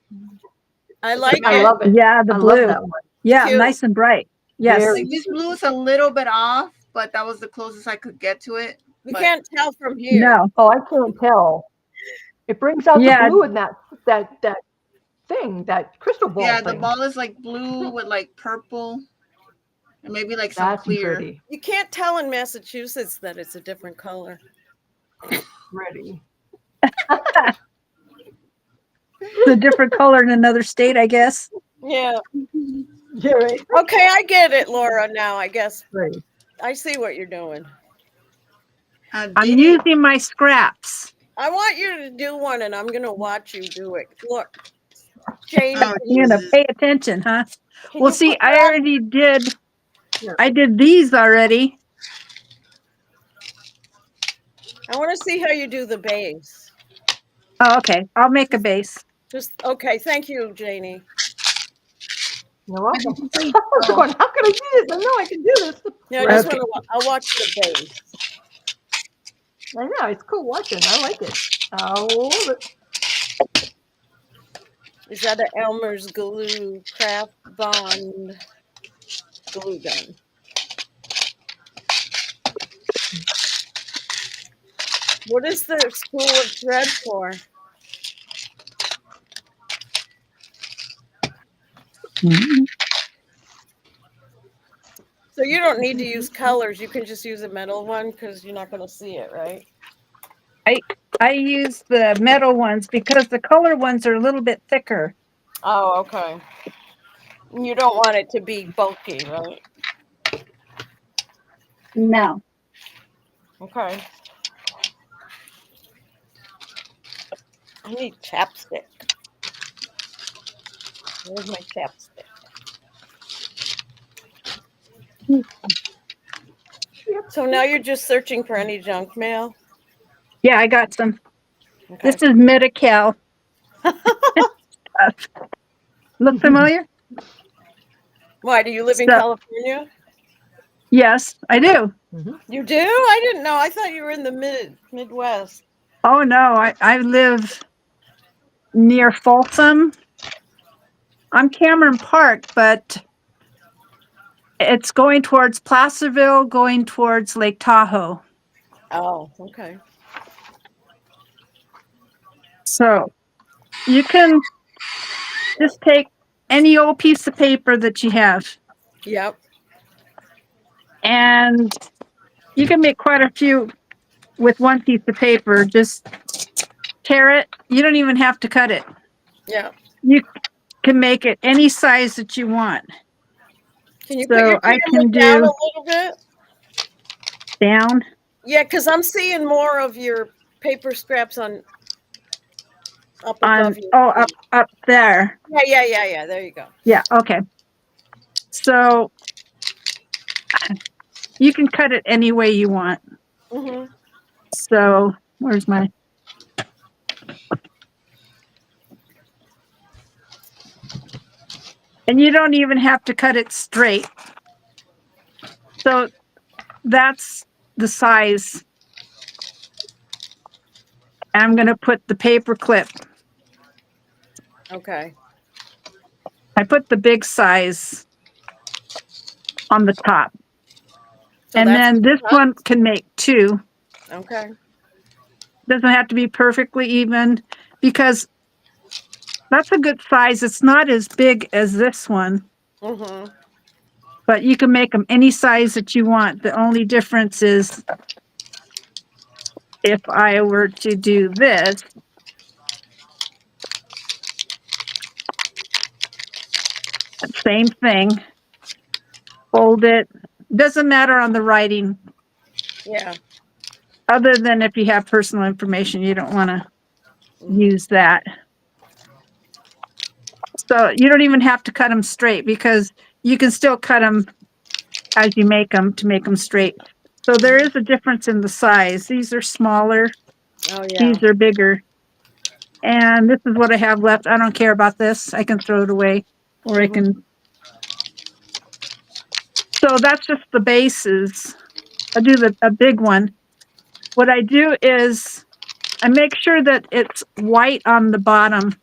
I like I it. love it. Yeah, the I blue. love that one. Yeah, Cute. nice and bright. Yes. Very- Like, this blue is a little bit off, but that was the closest I could get to it. We But- can't tell from here. No. Oh, I can't tell. It brings out Yeah. the blue in that thing, that crystal ball Yeah, the thing. ball is like blue with like purple and maybe like some That's clear. pretty. You can't tell in Massachusetts that it's a different color. Pretty. It's a different color in another state, I guess. Yeah. Yeah, right. Okay, I get it, Laura, now, I guess. Pretty. I see what you're doing. I'm Did it. using my scraps. I want you to do one, and I'm going to watch you do it. Look, Jane, Oh, You're gonna Jesus. pay attention, huh? can Well, you see, put I that- already did. Yeah. I did these already. I want to see how you do the base. Oh, okay. I'll make a base. Just okay. Thank you, Janie. You're welcome. I was going, how can I do this? I know I can do this. Yeah, I just Okay. want to. I'll watch the base. I know, it's cool watching. I like it. I love it. Is that an Elmer's glue craft bond glue gun? What is the spool of thread for? So you don't need to use colors. You can just use a metal one because you're not going to see it, right? I use the metal ones because the color ones are a little bit thicker. Oh, okay. You don't want it to be bulky, right? No. Okay. I need chapstick. Where's my chapstick? So now you're just searching for any junk mail? Yeah, I got some. Okay. This is Medi-Cal. Look familiar? Why, do you live in So- California? Yes, I do. You do? I didn't know. I thought you were in the Midwest. Oh no, I live near Folsom. I'm Cameron Park, but it's going towards Placerville, going towards Lake Tahoe. Oh, okay. So you can just take any old piece of paper that you have, Yep. and you can make quite a few with one piece of paper. Just tear it. You don't even have to cut it. Yeah. You can make it any size that you want. Can you So put your I camera can down a do little bit? down. Yeah, because I'm seeing more of your paper scraps on up On above your feet. up there. Yeah. There you go. Yeah, okay. So you can cut it any way you want. Mm-hmm. So where's my and you don't even have to cut it straight. So that's the size. I'm going to put the paper clip. Okay. I put the big size on the top. So And that's then this one can make two. okay. Doesn't have to be perfectly even because that's a good size. It's not as big as this one, Mm-hmm. but you can make them any size that you want. The only difference is if I were to do this, same thing, fold it. Doesn't matter on the writing, Yeah. other than if you have personal information, you don't want to use that. So you don't even have to cut them straight because you can still cut them as you make them to make them straight. So there is a difference in the size. These are smaller. Oh yeah. These are bigger. And this is what I have left. I don't care about this. I can throw it away or I can. So that's just the bases. I do a big one. What I do is I make sure that it's white on the bottom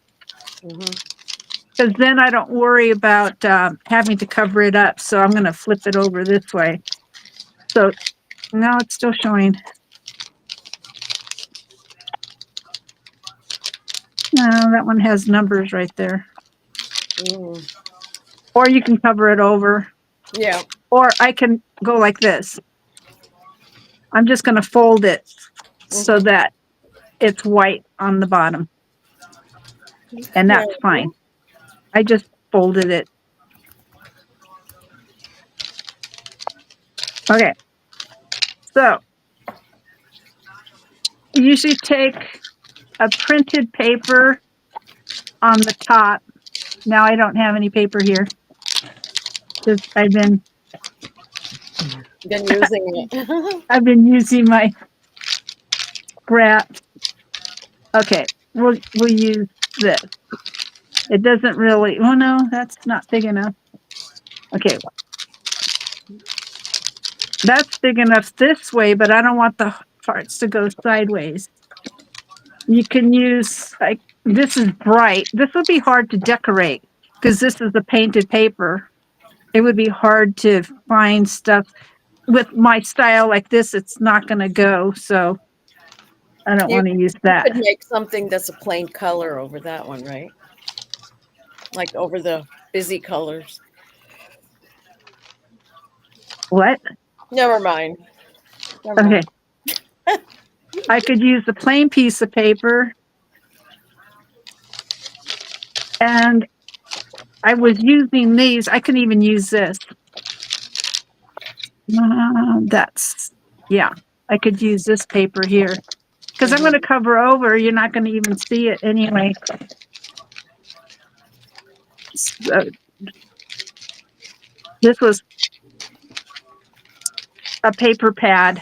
because then I don't worry about having to cover it up. So I'm going to flip it over this way. So now it's still showing. No, that one has numbers right there. Or you can cover it over. Yeah. Or I can go like this. I'm just going to fold it so that it's white on the bottom. And that's fine. I just folded it. Okay. So you usually take a printed paper on the top. Now I don't have any paper here. I've been using it. I've been using my scrap. Okay, we'll use this. It doesn't really. Oh no, that's not big enough. Okay, that's big enough this way, but I don't want the parts to go sideways. You can use like this is bright. This would be hard to decorate because this is the painted paper. It would be hard to find stuff with my style like this. It's not going to go, so I don't want to use that. You could make something that's a plain color over that one, right? Like over the busy colors. What? Never mind. Okay. I could use a plain piece of paper. And I was using these. I can even use this. Yeah, I could use this paper here. Because I'm going to cover over. You're not going to even see it anyway. So, this was a paper pad.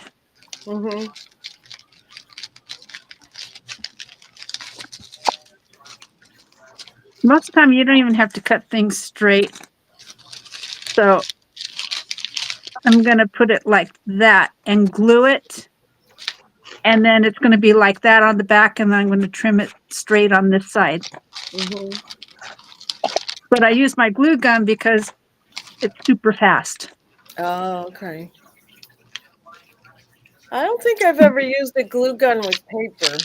Most of the time, you don't even have to cut things straight. So I'm going to put it like that and glue it. And then it's going to be like that on the back, and then I'm going to trim it straight on this side. Mm-hmm. But I use my glue gun because it's super fast. Oh, okay. I don't think I've ever used a glue gun with paper.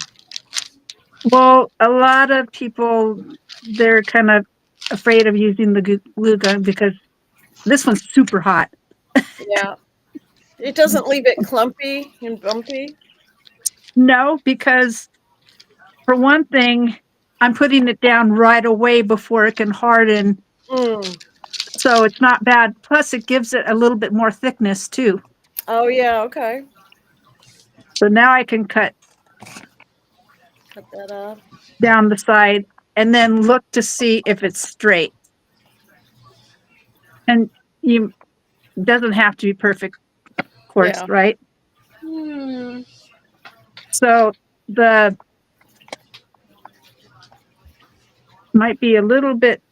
Well, a lot of people, they're kind of afraid of using the glue gun because this one's super hot. Yeah. It doesn't leave it clumpy and bumpy. No, because for one thing, I'm putting it down right away before it can harden. Mm. So it's not bad. Plus, it gives it a little bit more thickness too. Oh, yeah. Okay. So now I can cut Cut that off. down the side and then look to see if it's straight. And you doesn't have to be perfect, of course, Yeah. right? Hmm. So the might be a little bit.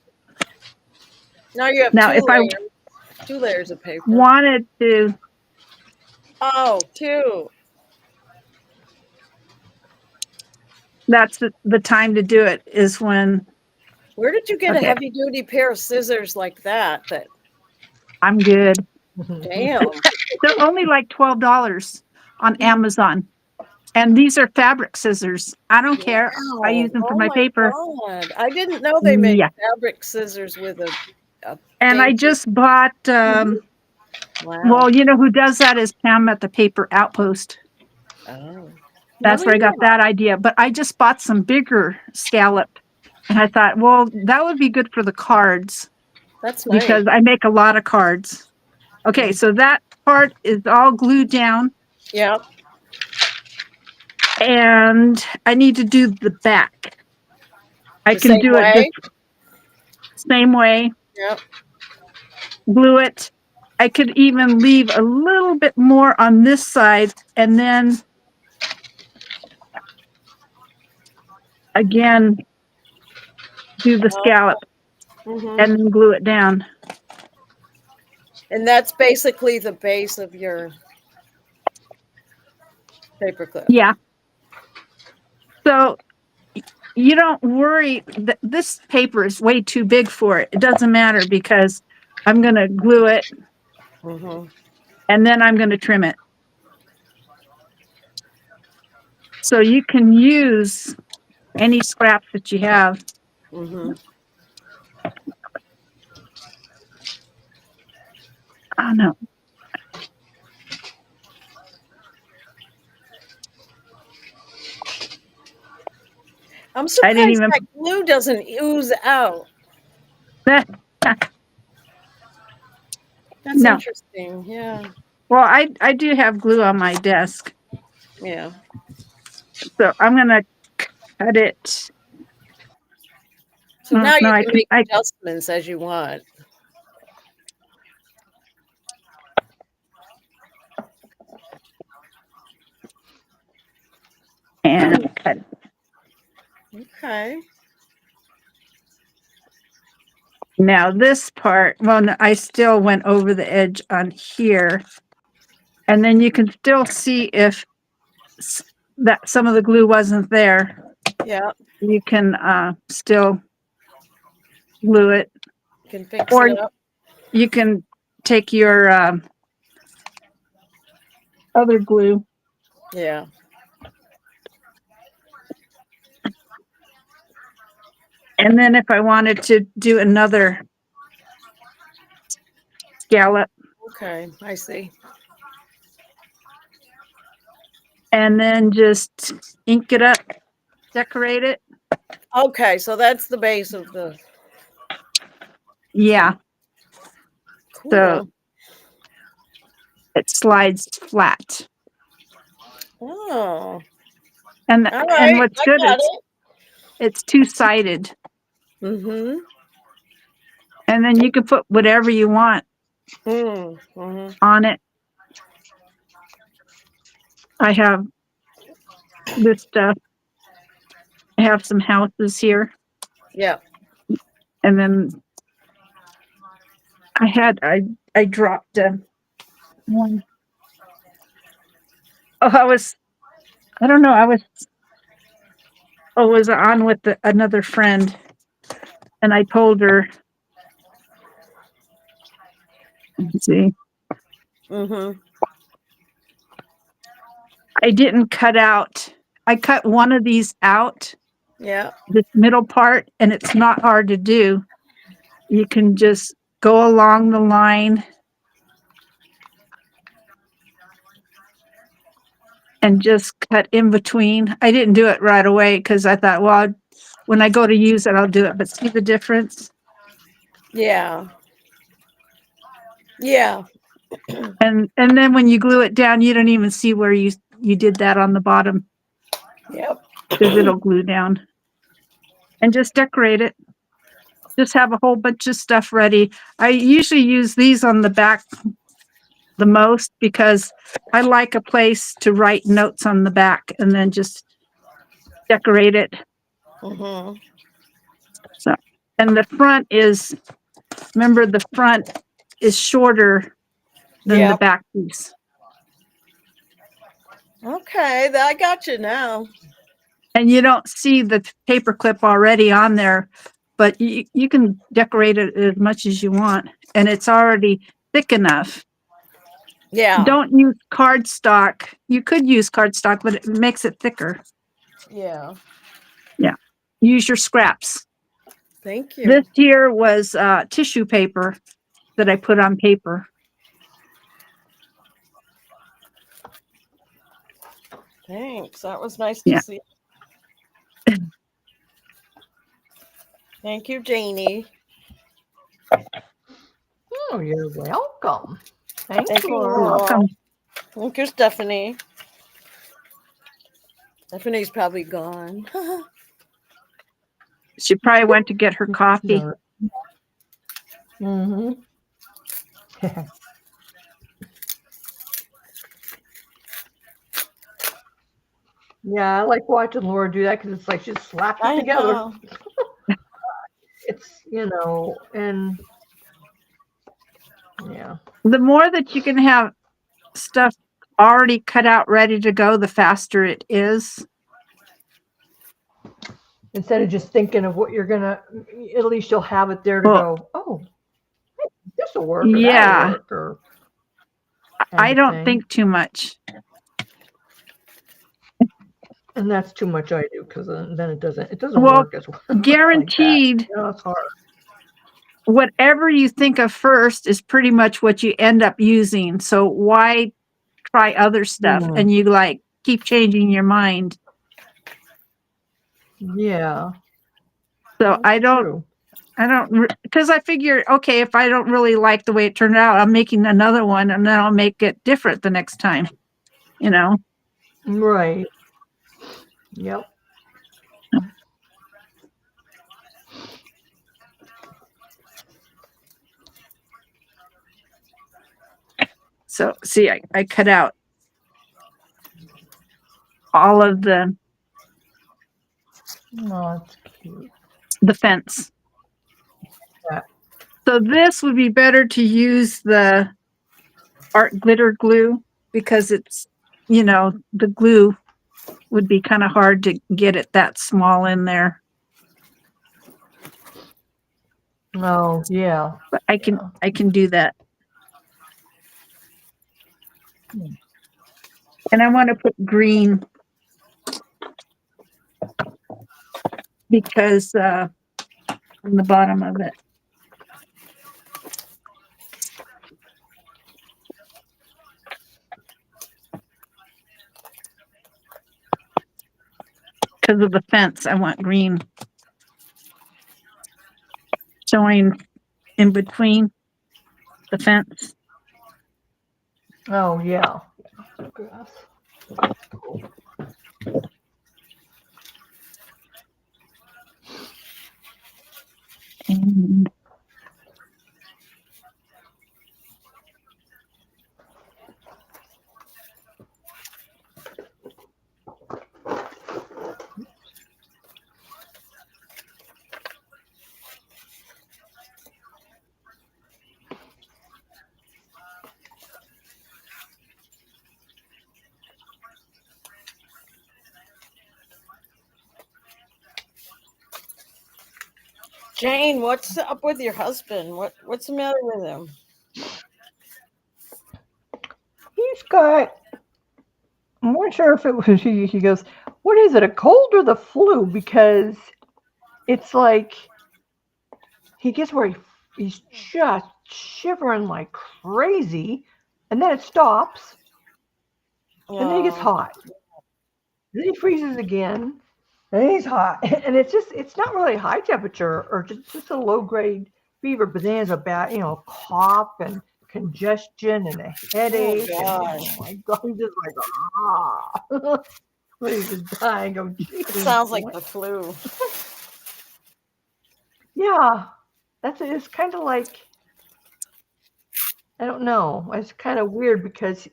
Now you have Now, if I 2 layers of paper. wanted to, Oh, 2. that's the time to do it is when Where did you get a Okay. heavy duty pair of scissors like that? That I'm good. damn. They're only like $12 on Amazon. And these are fabric scissors. I don't care. I use them for Oh my paper. God. I didn't know they made Yeah. fabric scissors with a And I dainty- just bought, wow. well, you know who does that is Pam at the Paper Outpost. Oh. That's where I got that idea. But I just bought some bigger scallop. And I thought, well, that would be good for the cards That's nice. because I make a lot of cards. Okay, so that part is all glued down. Yeah. And I need to do the back. I The can same do way? it the same way. Yep. Glue it. I could even leave a little bit more on this side and then again do the scallop Mhm. and then glue it down. And that's basically the base of your paperclip. Yeah. So you don't worry that this paper is way too big for it. It doesn't matter because I'm going to glue it Mhm. and then I'm going to trim it. So you can use any scraps that you have. Mhm. Oh no. I'm surprised didn't even- that glue doesn't ooze out. That's No. interesting. Yeah. Well, I do have glue on my desk. Yeah. So I'm going to cut it. So now you I can make I- adjustments as you want. and cut it. Okay. Now this part, well, no, I still went over the edge on here. And then you can still see if that some of the glue wasn't there. Yeah. You can still glue it. You can fix Or it up. you can take your other glue. Yeah. And then if I wanted to do another scallop, Okay. I see. and then just ink it up, decorate it. Okay. So that's the base of the. Yeah, Cool. so it slides flat. Oh. And All right. and what's I good got is it's two-sided. Mm-hmm. And then you can put whatever you want Mm-hmm. on it. I have this stuff. I have some houses here. Yeah. And then I dropped Oh, I don't know. I was on with another friend, and I told her, let's see, Mm-hmm. I didn't cut out, I cut one of these out, Yeah. this middle part, and it's not hard to do. You can just go along the line and just cut in between. I didn't do it right away because I thought, well, when I go to use it, I'll do it. But see the difference? Yeah. Yeah. And then when you glue it down, you don't even see where you did that on the bottom Yep. because it'll glue down. And just decorate it. Just have a whole bunch of stuff ready. I usually use these on the back the most because I like a place to write notes on the back and then just decorate it. Mm-hmm. So, and the front is, remember the front is shorter than the Yep. back piece. Okay, I got you now. And you don't see the paper clip already on there, but you can decorate it as much as you want. And it's already thick enough. Yeah. Don't use cardstock. You could use cardstock, but it makes it thicker. Yeah. Yeah. Use your scraps. Thank you. This here was tissue paper that I put on paper. Thanks. That was nice to Yeah. see. Thank you, Janie. Oh, you're welcome. Thank Thank you. you. You're welcome. Thank you, Stephanie. Stephanie's probably gone. She probably went to get her coffee. Mm-hmm. Yeah, I like watching Laura do that because it's like she slaps it I together. know. It's, and yeah. The more that you can have stuff already cut out, ready to go, the faster it is. Instead of just thinking of what you're gonna, at least you'll have it there to Well, go, oh, this will work, or yeah. that'll work, or I don't thing. think too much. And that's too much I do because then it doesn't Well, work as well. guaranteed, Like that. It's hard. whatever you think of first is pretty much what you end up using. So why try other stuff? Mhm. And you like keep changing your mind. Yeah. So I don't, True. because I figure, okay, if I don't really like the way it turned out, I'm making another one and then I'll make it different the next time, Right. Yep. So see, I cut out all of the Oh, that's cute. fence. Yeah. So this would be better to use the art glitter glue because it's, the glue would be kind of hard to get it that small in there. Oh, yeah. But I can do that. And I want to put green because on the bottom of it. Because of the fence, I want green showing in between the fence. Oh, yeah. Grass. And Jane, what's up with your husband? What's the matter with him? He's got, I'm not sure if it was, he goes, what is it, a cold or the flu? Because it's like, he gets where he's just shivering like crazy, and then it stops, and then he gets hot. Then he freezes again, and then he's hot. And it's not really high temperature or just a low grade fever, but then he has a bad, cough and congestion and a headache. gosh. Oh my God, he's just like, he's just dying. Oh, It Jesus. sounds like the flu. Yeah, it's kind of like, I don't know. It's kind of weird because,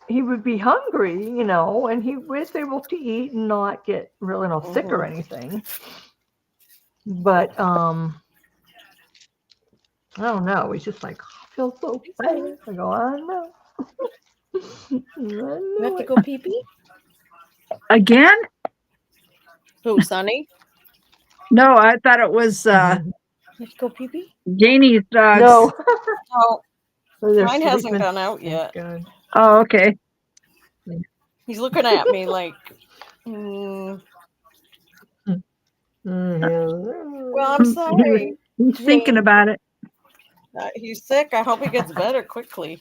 he would be hungry, and he was able to eat and not get really sick or anything. But I don't know. He's just like, I feel so bad. I go, I know. You have to go pee pee? Again? Who, Sonny? No, I thought it was You have to go pee pee? Janie's dogs. No. Oh, They're mine hasn't sleeping. gone out Thank yet. God. Oh, okay. He's looking at me like, well, I'm sorry. He's thinking about it. He's sick. I hope he gets better quickly.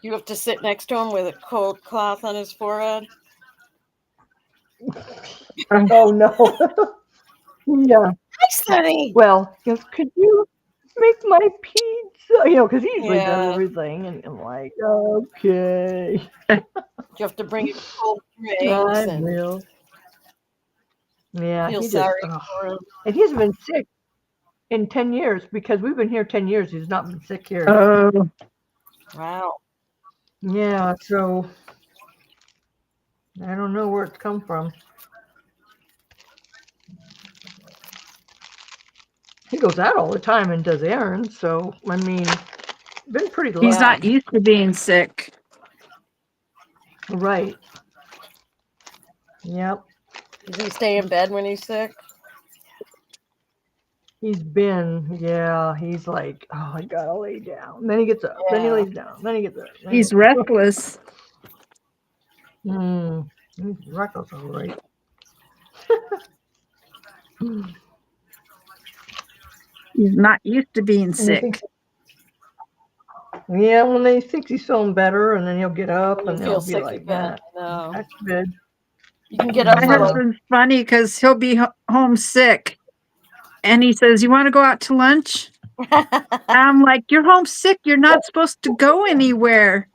You have to sit next to him with a cold cloth on his forehead. Oh no. Yeah. Hi, Sonny. Well, he goes, could you make my pizza? Because he usually Yeah. does everything, and I'm like, okay, You have to bring him cold drinks I and will. Yeah, feel he just, sorry ugh. for him. And he hasn't been sick in 10 years because we've been here 10 years. He's not been sick here. Oh, Wow. Yeah, so I don't know where it's come from. He goes out all the time and does errands, so I mean, been pretty lucky. he's not used to being sick. Right. Yep. Does he stay in bed when he's sick? He's like, oh, I gotta lay down. Then he gets up. Then he Yeah. lays down. Then he gets up. Then He's he- restless. He's reckless, all right. He's not used to being sick. Yeah, when he thinks he's feeling better, and then he'll get up When and you he'll feel be sick like again. that. No. That's good. You can get up My for like, husband's funny because he'll be home sick. And he says, you want to go out to lunch? I'm like, you're homesick. You're not supposed to go anywhere.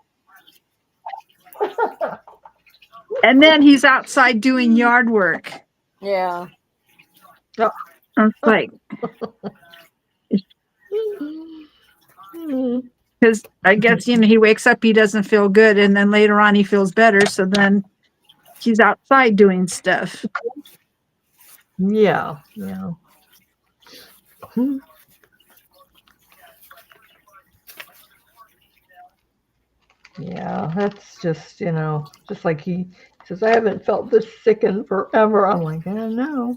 And then he's outside doing yard work. yeah. I'm like, Hmm. because I guess, he wakes up, he doesn't feel good. And then later on, he feels better. So then he's outside doing stuff. Yeah, yeah. Yeah, that's just, just like he says, I haven't felt this sick in forever. I'm like, I don't know.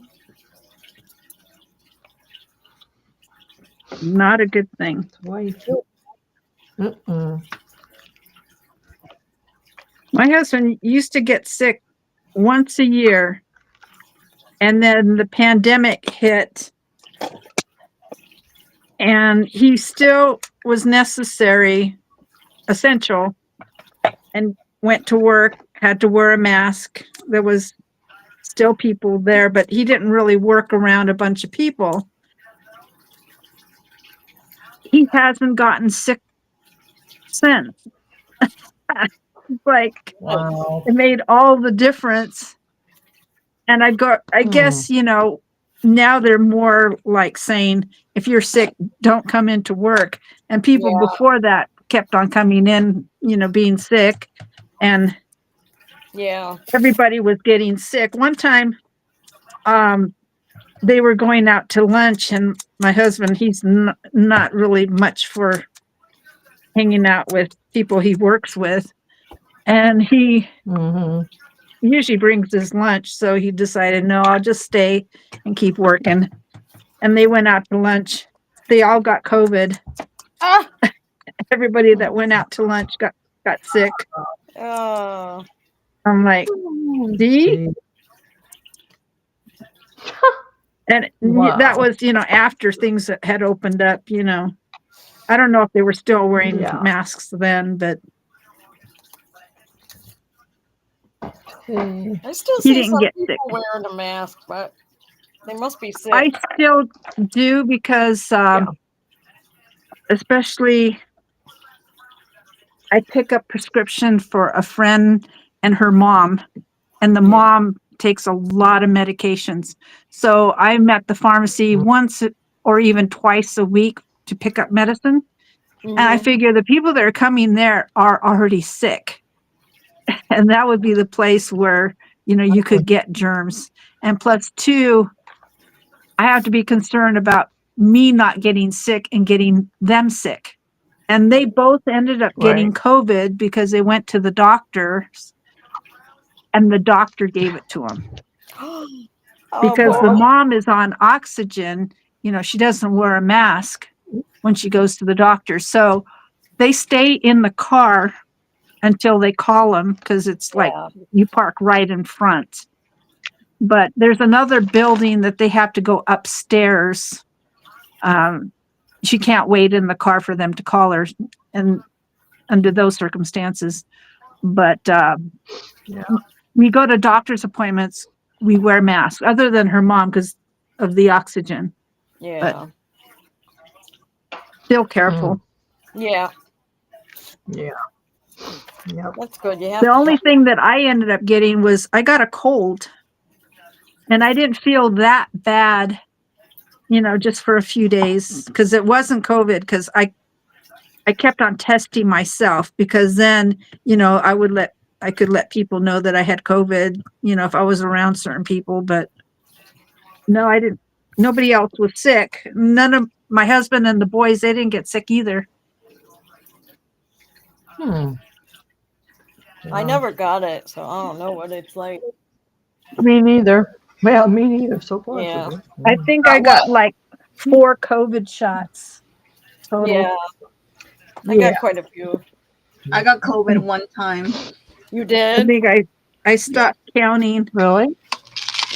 Not a good thing. That's why you feel. Mm-mm. My husband used to get sick once a year. And then the pandemic hit. And he still was essential, and went to work, had to wear a mask. There was still people there, but he didn't really work around a bunch of people. He hasn't gotten sick since. Like, Wow. it made all the difference. And I guess, now they're more like saying, if you're sick, don't come into work. And people Yeah. before that kept on coming in, being sick, and Yeah. everybody was getting sick. One time, they were going out to lunch, and my husband, he's not really much for hanging out with people he works with. And he Mm-hmm. usually brings his lunch. So he decided, no, I'll just stay and keep working. And they went out to lunch. They all got COVID. Ah, Everybody that went out to lunch got sick. oh, I'm like, see? And Wow. that was, after things that had opened up, I don't know if they were still wearing Yeah. masks then, but Okay. I still He see didn't some get people sick. wearing a mask, but they must be sick. I still do because, especially I pick up prescription for a friend and her mom, and the mom takes a lot of medications. So I'm at the pharmacy once or even twice a week to pick up medicine. And I Mhm. figure the people that are coming there are already sick. And that would be the place where, you could get germs. And plus two, I have to be concerned about me not getting sick and getting them sick. And they both ended up getting COVID because they went to the doctors and the doctor gave it to them. Oh, Because the boy. mom is on oxygen, she doesn't wear a mask when she goes to the doctor. So they stay in the car until they call them because it's like Yeah. you park right in front. But there's another building that they have to go upstairs. She can't wait in the car for them to call her, and under those circumstances. But we go to doctor's appointments, we wear masks, other than her mom because of the oxygen. Yeah. Still careful. Yeah. Yeah. Yep. That's good. You have The to only thing that I ended up getting was I got a cold, and I didn't feel that bad, just for a few days because it wasn't COVID because I kept on testing myself because then, I could let people know that I had COVID, if I was around certain people, but no, I didn't. Nobody else was sick. None of my husband and the boys, they didn't get sick either. I never got it, so I don't know what it's like. Me neither. Well, me neither. So far. Yeah. So good. I think I got like 4 COVID shots total. Yeah. I Yeah. got quite a few. I got COVID one time. You I did? think I stopped counting. Really?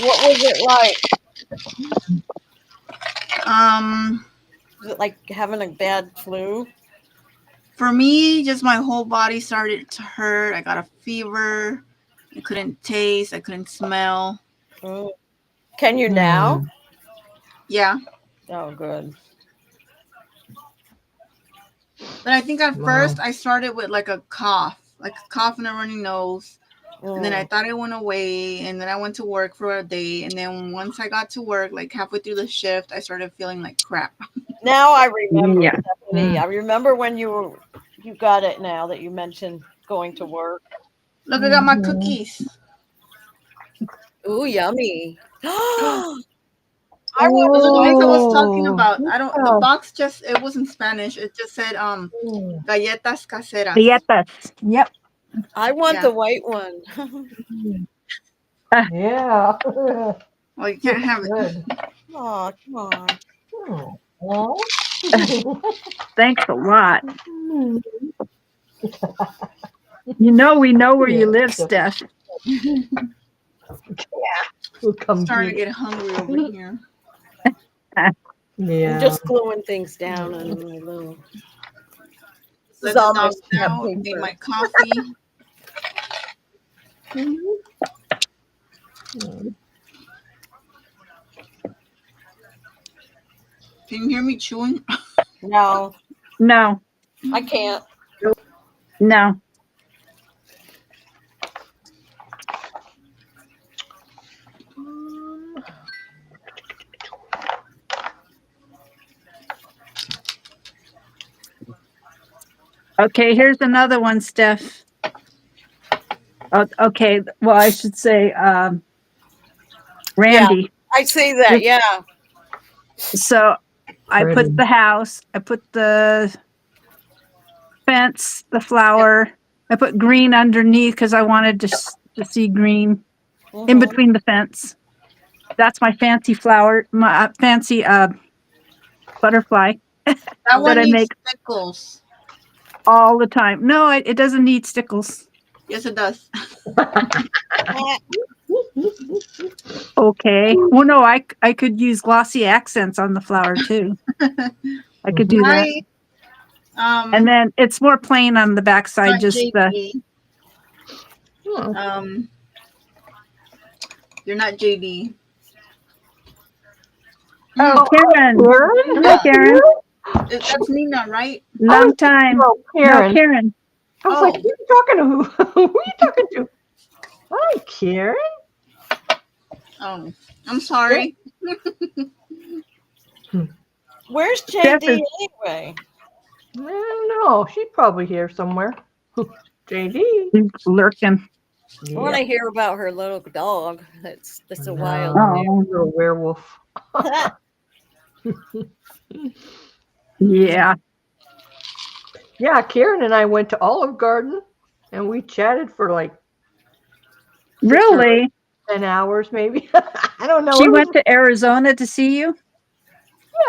What was it like? Was it like having a bad flu? For me, just my whole body started to hurt. I got a fever. I couldn't taste. I couldn't smell. Oh. Can you now? Yeah. Oh, good. But I think at Wow. first I started with like a cough and a runny nose. And then I thought it went away. And then I went to work for a day. And then once I got to work, like halfway through the shift, I started feeling like crap. Now I remember. Yeah. Stephanie. I remember when you got it now that you mentioned going to work. Look, I got my cookies. Ooh, yummy. I was the ones I was talking Oh, about. I don't. The box it was in Spanish. It just said galletas caseras. Galletas. Yep. I want Yeah. the white one. Yeah. Well, you can't have it. Good. Oh, come on. Oh. Thanks a lot. We know where you live, Steph. We'll come Starting to get get hungry over here. Yeah. I'm just gluing things down on my little. Let This is the almost dogs enough out. Made paper. my coffee. Can you hear me chewing? No, No, I can't. no. Okay, here's another one, Steph. Okay, well, I should say, Randy. I see that. Yeah. So I Pretty. put the house, I put the fence, the flower, I put green underneath because I wanted to the sea green in Mhm. between the fence. That's my fancy flower, my fancy butterfly That that one I needs make stickles. all the time. No, it doesn't need stickles. Yes, it does. Okay. Well, no, I could use glossy accents on the flower too. I could do that. And then it's more plain on the backside, not just the JD. Hmm. You're not JD. oh Karen. Karen? Hi Karen. That's Nina, right? Long time. Oh, No, Karen. Karen. I was Oh. like, who are you talking to? Who are you talking to? Hi, Karen. Oh, I'm sorry. Where's Steph JD is- anyway? I don't know. She's probably here somewhere. JD. Lurking. I want to hear about her little dog. That's a wild. Oh. You're a werewolf. Yeah. Yeah, Karen and I went to Olive Garden and we chatted for like Really? 10 hours maybe. I don't know. She It was- went to Arizona to see you?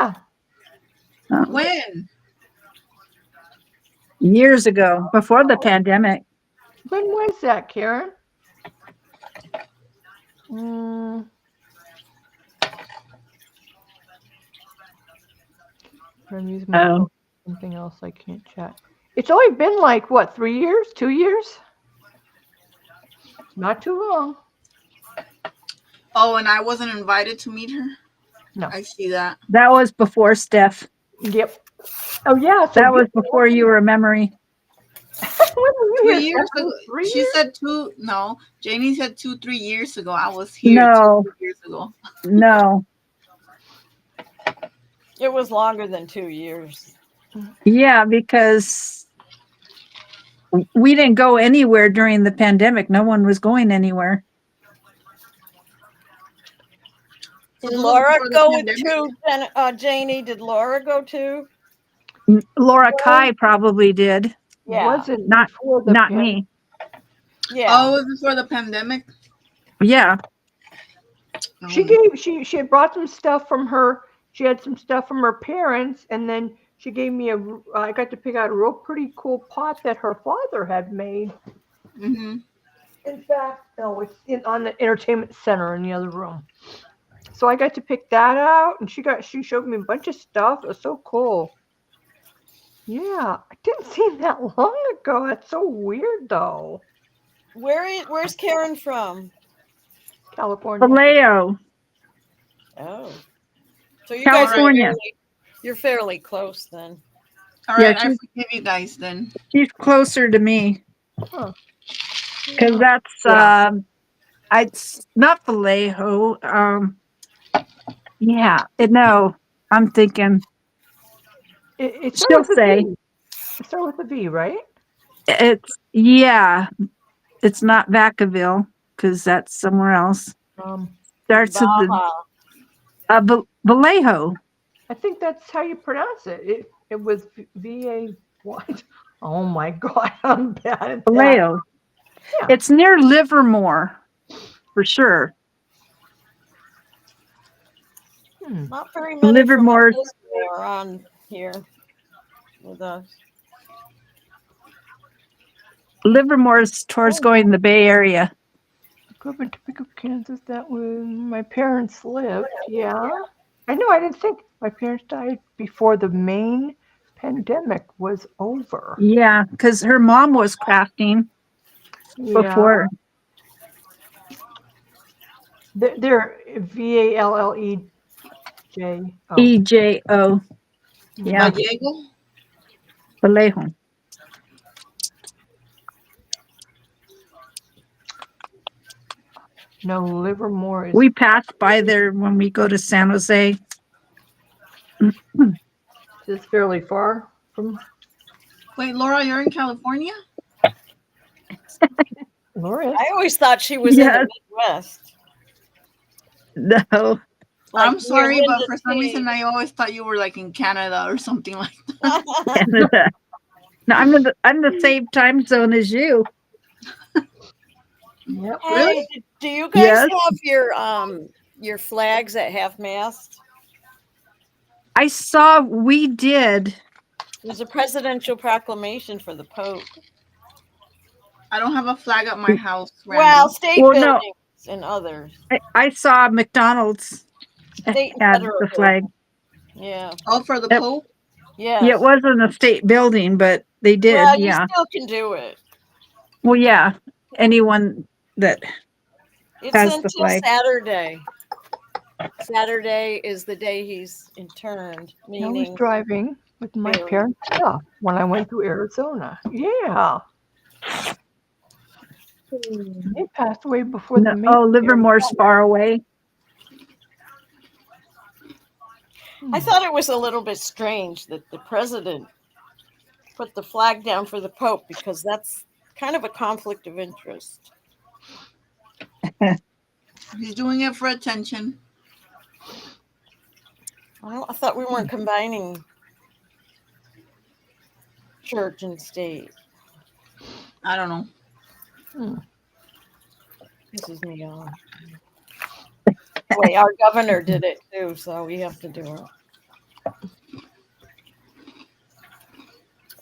yeah. Oh, When? years ago, before the pandemic. When was that, Karen? Mm. I'm using my Oh. something else I can't chat. It's only been like what, 3 years, 2 years? Not too long. Oh, and I wasn't invited to meet her? No. I see that. That was before Steph. Yep. Oh yeah. So That was before you were a memory. when were you 3 here, years Stephanie? ago. 3 She years? said two. No, Janie said 2-3 years ago. I was here No. 2 years ago. No. It was longer than 2 years. Yeah, because we didn't go anywhere during the pandemic. No one was going anywhere. So Did this was Laura before the go with pandemic? two? Janie, did Laura go too? Laura Kai probably did. Yeah. Wasn't Not- before the Not pandemic. me. Yeah. Oh, it was before the pandemic? Yeah. She Oh. gave she had brought some stuff from her. She had some stuff from her parents, and then she gave me I got to pick out a real pretty cool pot that her father had made. Mm-hmm. In fact, no, it's on the entertainment center in the other room. So I got to pick that out, and she showed me a bunch of stuff. It was so cool. Yeah, I didn't see it that long ago. That's so weird, though. Where's Karen from? California. Vallejo. Oh. So you California. guys you're fairly close then. All Yeah, right, I she's- forgive you guys then. She's closer to me. Huh. Because that's Yeah. it's not Vallejo. Yeah. No, I'm thinking It she'll starts with a say V. It starts with a V, right? it's not Vacaville because that's somewhere else. Starts with the Vallejo. I think that's how you pronounce it. It was VA what? Oh my God, I'm bad at that. Vallejo. Yeah. It's near Livermore, for sure. Not very many Livermore. from Elizabeth are on here with us. Livermore's towards going the Bay Area. Grew up in Topeka, Kansas. That was my parents lived. Yeah, I know. I didn't think my parents died before the main pandemic was over. Yeah, because her mom was crafting Yeah. before. They're VALLEJ. EJO. Yeah, Gallego? Vallejo. No, Livermore is. We pass by there when we go to San Jose. Is fairly far from Wait, Laura, you're in California? Laura. I always thought she was in Yes. the Midwest. No. Like I'm sorry, near but Linda for some reason I always thought you were like in Canada or something like that. No, I'm in the same time zone as you. Yep. Hey, Really? do you guys Yes. have your flags at half mast? I saw we did. There's a presidential proclamation for the Pope. I don't have a flag at my house, Well, Randy. state Well, no, buildings and others. I saw McDonald's State and had federal the flag. buildings. Yeah. Oh, for the Yep. Pope? Yes. Yeah, it wasn't a state building, but they did. Well, you Yeah. still can do it. Well, yeah. Anyone that It's has the until flag. Saturday. Saturday is the day he's interned, I was meaning driving with my Really? parents' stuff when I went to Arizona. Yeah. They passed away before No, the oh, military. Livermore's far away. I thought it was a little bit strange that the president put the flag down for the Pope because that's kind of a conflict of interest. He's doing it for attention. I thought we weren't combining church and state. I don't know. This is neon. Wait, our governor did it too, so we have to do it.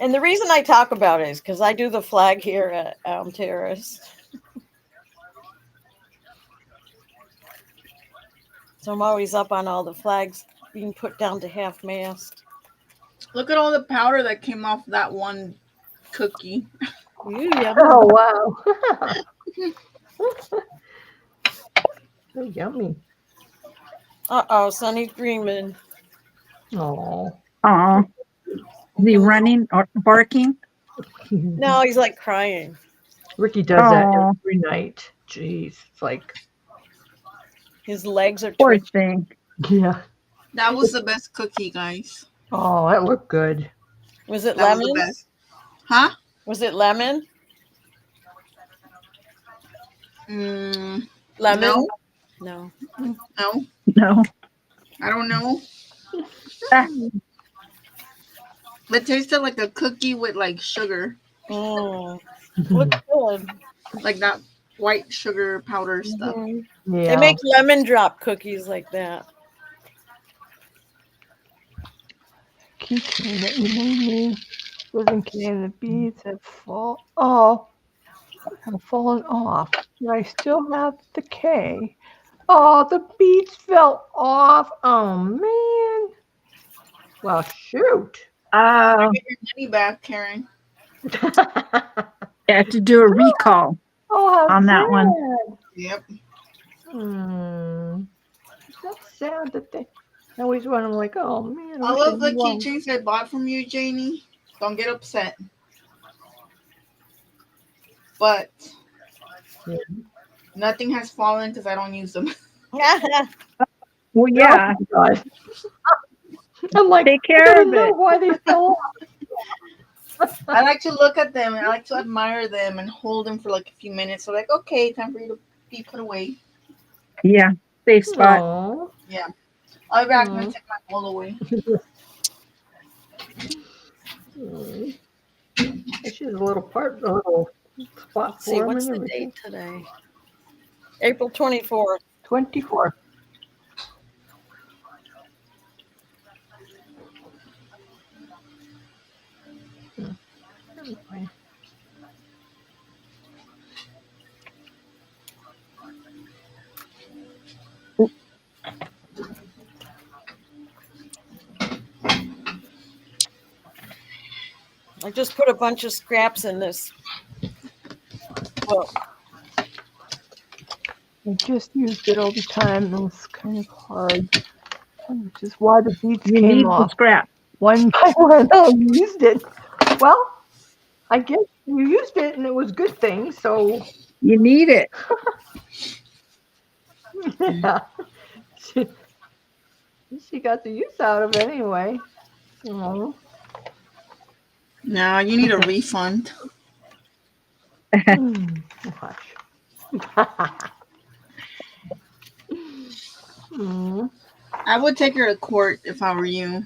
And the reason I talk about it is because I do the flag here at Elm Terrace. So I'm always up on all the flags being put down to half mast. Look at all the powder that came off that one cookie. Ooh, yeah. Oh, wow. So yummy. Uh-oh, Sonny's dreaming. Oh. Oh, is he running or barking? No, he's like crying. Ricky does that Oh. every night. Jeez. It's like, His legs are Poor twitching. thing. yeah. That was the best cookie, guys. Oh, that looked good. Was it That was the lemon? best. Huh? Was it lemon? Mm, Lemon? No. no, No. I don't know. Ah. It tasted like a cookie with like sugar, Mm. Looks good. like that white sugar powder stuff. Mhm. Yeah. They make lemon drop cookies like that. Keychain that you made me. Living can the beads have fallen off. But I still have the K. Oh, the beads fell off. Oh man. Well, shoot. Get your money back, Karen. You have to do a recall. Oh, how On that one. sad. Yep. That's sad that they always want. I'm like, oh man. All wish of the knew all- keychains I bought from you, Janie, don't get upset. But Yeah. nothing has fallen because I don't use them. Well, yeah. Oh, God. I'm like, Take I care gotta of know it. why they fell off. I like to look at them and I like to admire them and hold them for like a few minutes. So like, okay, time for you to be put away. Yeah. Safe spot. Aw. I'll be back and Aw. take my all away. She's a little spot Let's see, for 'em what's and the everything. date today? April 24th. 24. I just put a bunch of scraps in this book. I just used it all the time and it was kind of hard. Which is why the beads You need came the off scrap. one by one. I used it. Well, I guess you used it and it was a good thing, so You need it. yeah. She got the use out of it anyway. Oh. No, you need a refund. Watch. Mm. I would take her to court if I were you.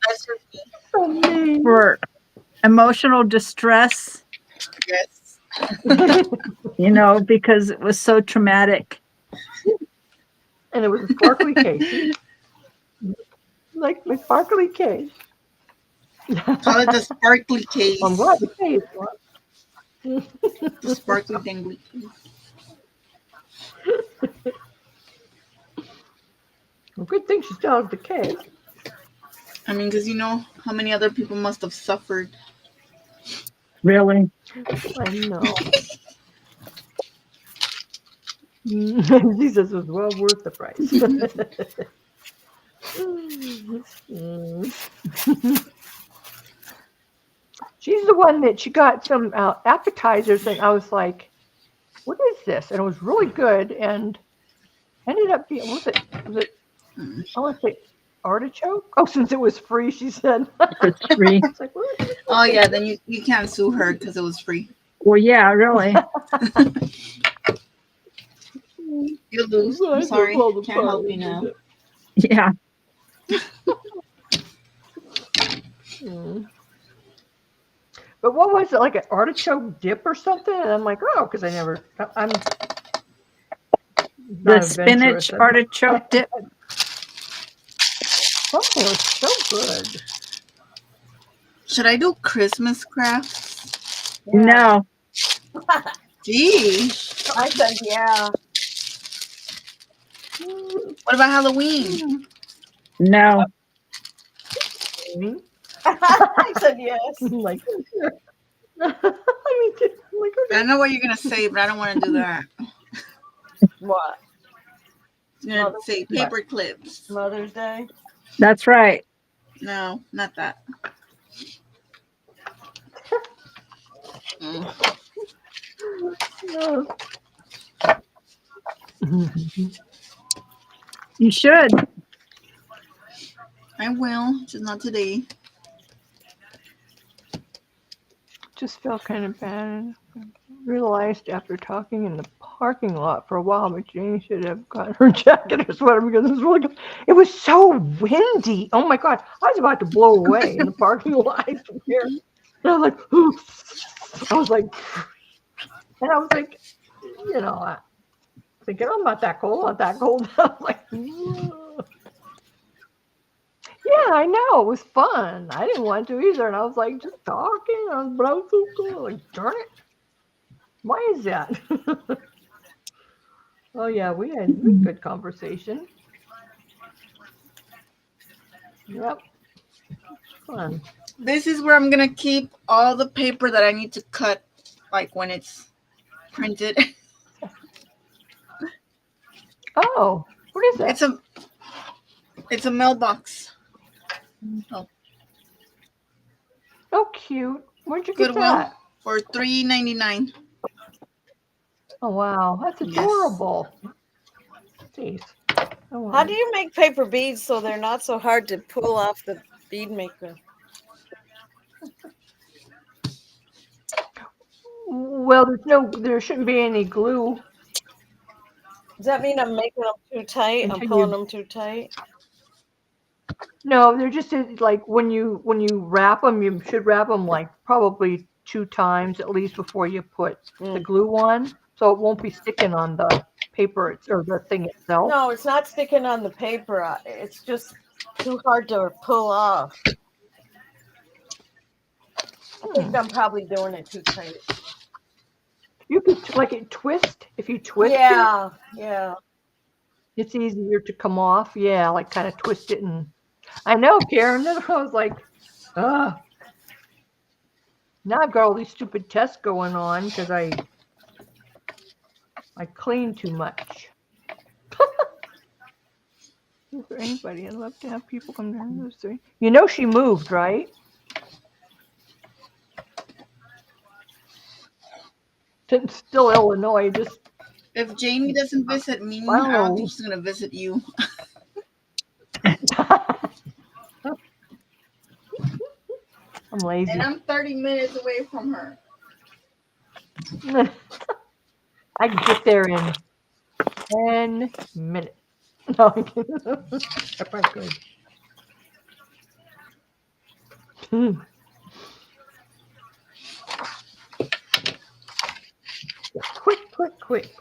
That's just me. So mean. For emotional distress. you know, because it was so traumatic. And it was a sparkly case. Like my sparkly case. Call it the sparkly case. I'm glad the case was. The sparkly dangly case. Well, good thing she still has the case. I mean, because you know how many other people must have suffered. Really? I know. Jesus was well worth the price. She's the one that she got some appetizers, and I was like, "What is this?" And it was really good, and ended up being was it? I want to say artichoke. Oh, since it was free, she said. It's free. I was like, "What is Oh yeah, then you can't sue her because it was free. Well, yeah, really. You lose. I'm sorry. Can't help you now. Yeah. But what was it, like an artichoke dip or something? And I'm like, oh, because I'm The not spinach adventurous. artichoke dip. Something was so good. Should I do Christmas crafts? No. Gee. I said, yeah. What about Halloween? No. I said yes. Like, I mean, like, I know what you're gonna say, but I don't want to do that. What? You're gonna say paper clips. Mother's Day? That's right. No, not that. You should. I will, just not today. just felt kind of bad. Realized after talking in the parking lot for a while, but Jane should have gotten her jacket or sweater because it was really good. It was so windy. Oh my God. I was about to blow away in the parking lot. I swear. And I was like, and I was like, you know, I thinking, I'm not that cold, not that cold. I was like, yeah, I know. It was fun. I didn't want to either. And I was like, just talking. But I was so cool. Like, darn it. Why is that? Oh, yeah, we had a good conversation. Yep. Fun. This is where I'm gonna keep all the paper that I need to cut, like when it's printed. Oh, what is that? It's a mailbox. Oh, cute. Where'd you get Goodwill that? for $3.99. Oh, wow. That's adorable. Jeez. Oh, How do you make paper beads so they're not so hard to pull off the bead maker? well, there shouldn't be any glue. Does that mean I'm making them too tight? I'm pulling them too tight? No, they're just like when you wrap them, you should wrap them like probably 2 times at least before you put the glue on, so it won't be sticking on the paper or the thing itself. No, it's not sticking on the paper. It's just too hard to pull off. I think I'm probably doing it too tight. You could like it twist if you twist it. Yeah. It's easier to come off. Yeah, like kind of twist it and. I know, Karen. Then I was like, ugh. Now I've got all these stupid tests going on because I clean too much. Is there anybody? I'd love to have people come down to see. You know she moved, right? Still Illinois, just. If Jamie doesn't visit me, I Wow. don't think she's gonna visit you. I'm lazy. And I'm 30 minutes away from her. I can get there in 10 minutes. No, I'm kidding. I probably could. Quick, quick.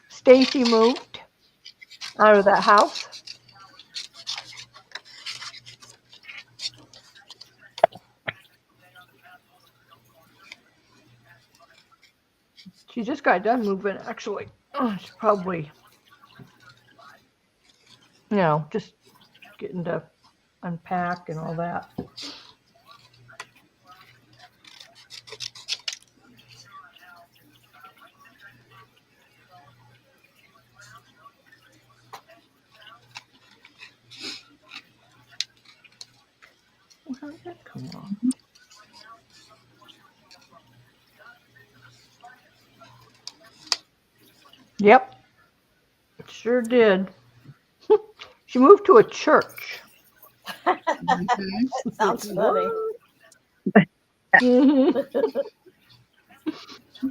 Stacy moved out of that house. She just got done moving, actually. She's probably, just getting to unpack and all that. How did that come on? Yep, it sure did. She moved to a church. Mhm. Sounds funny. Mhm.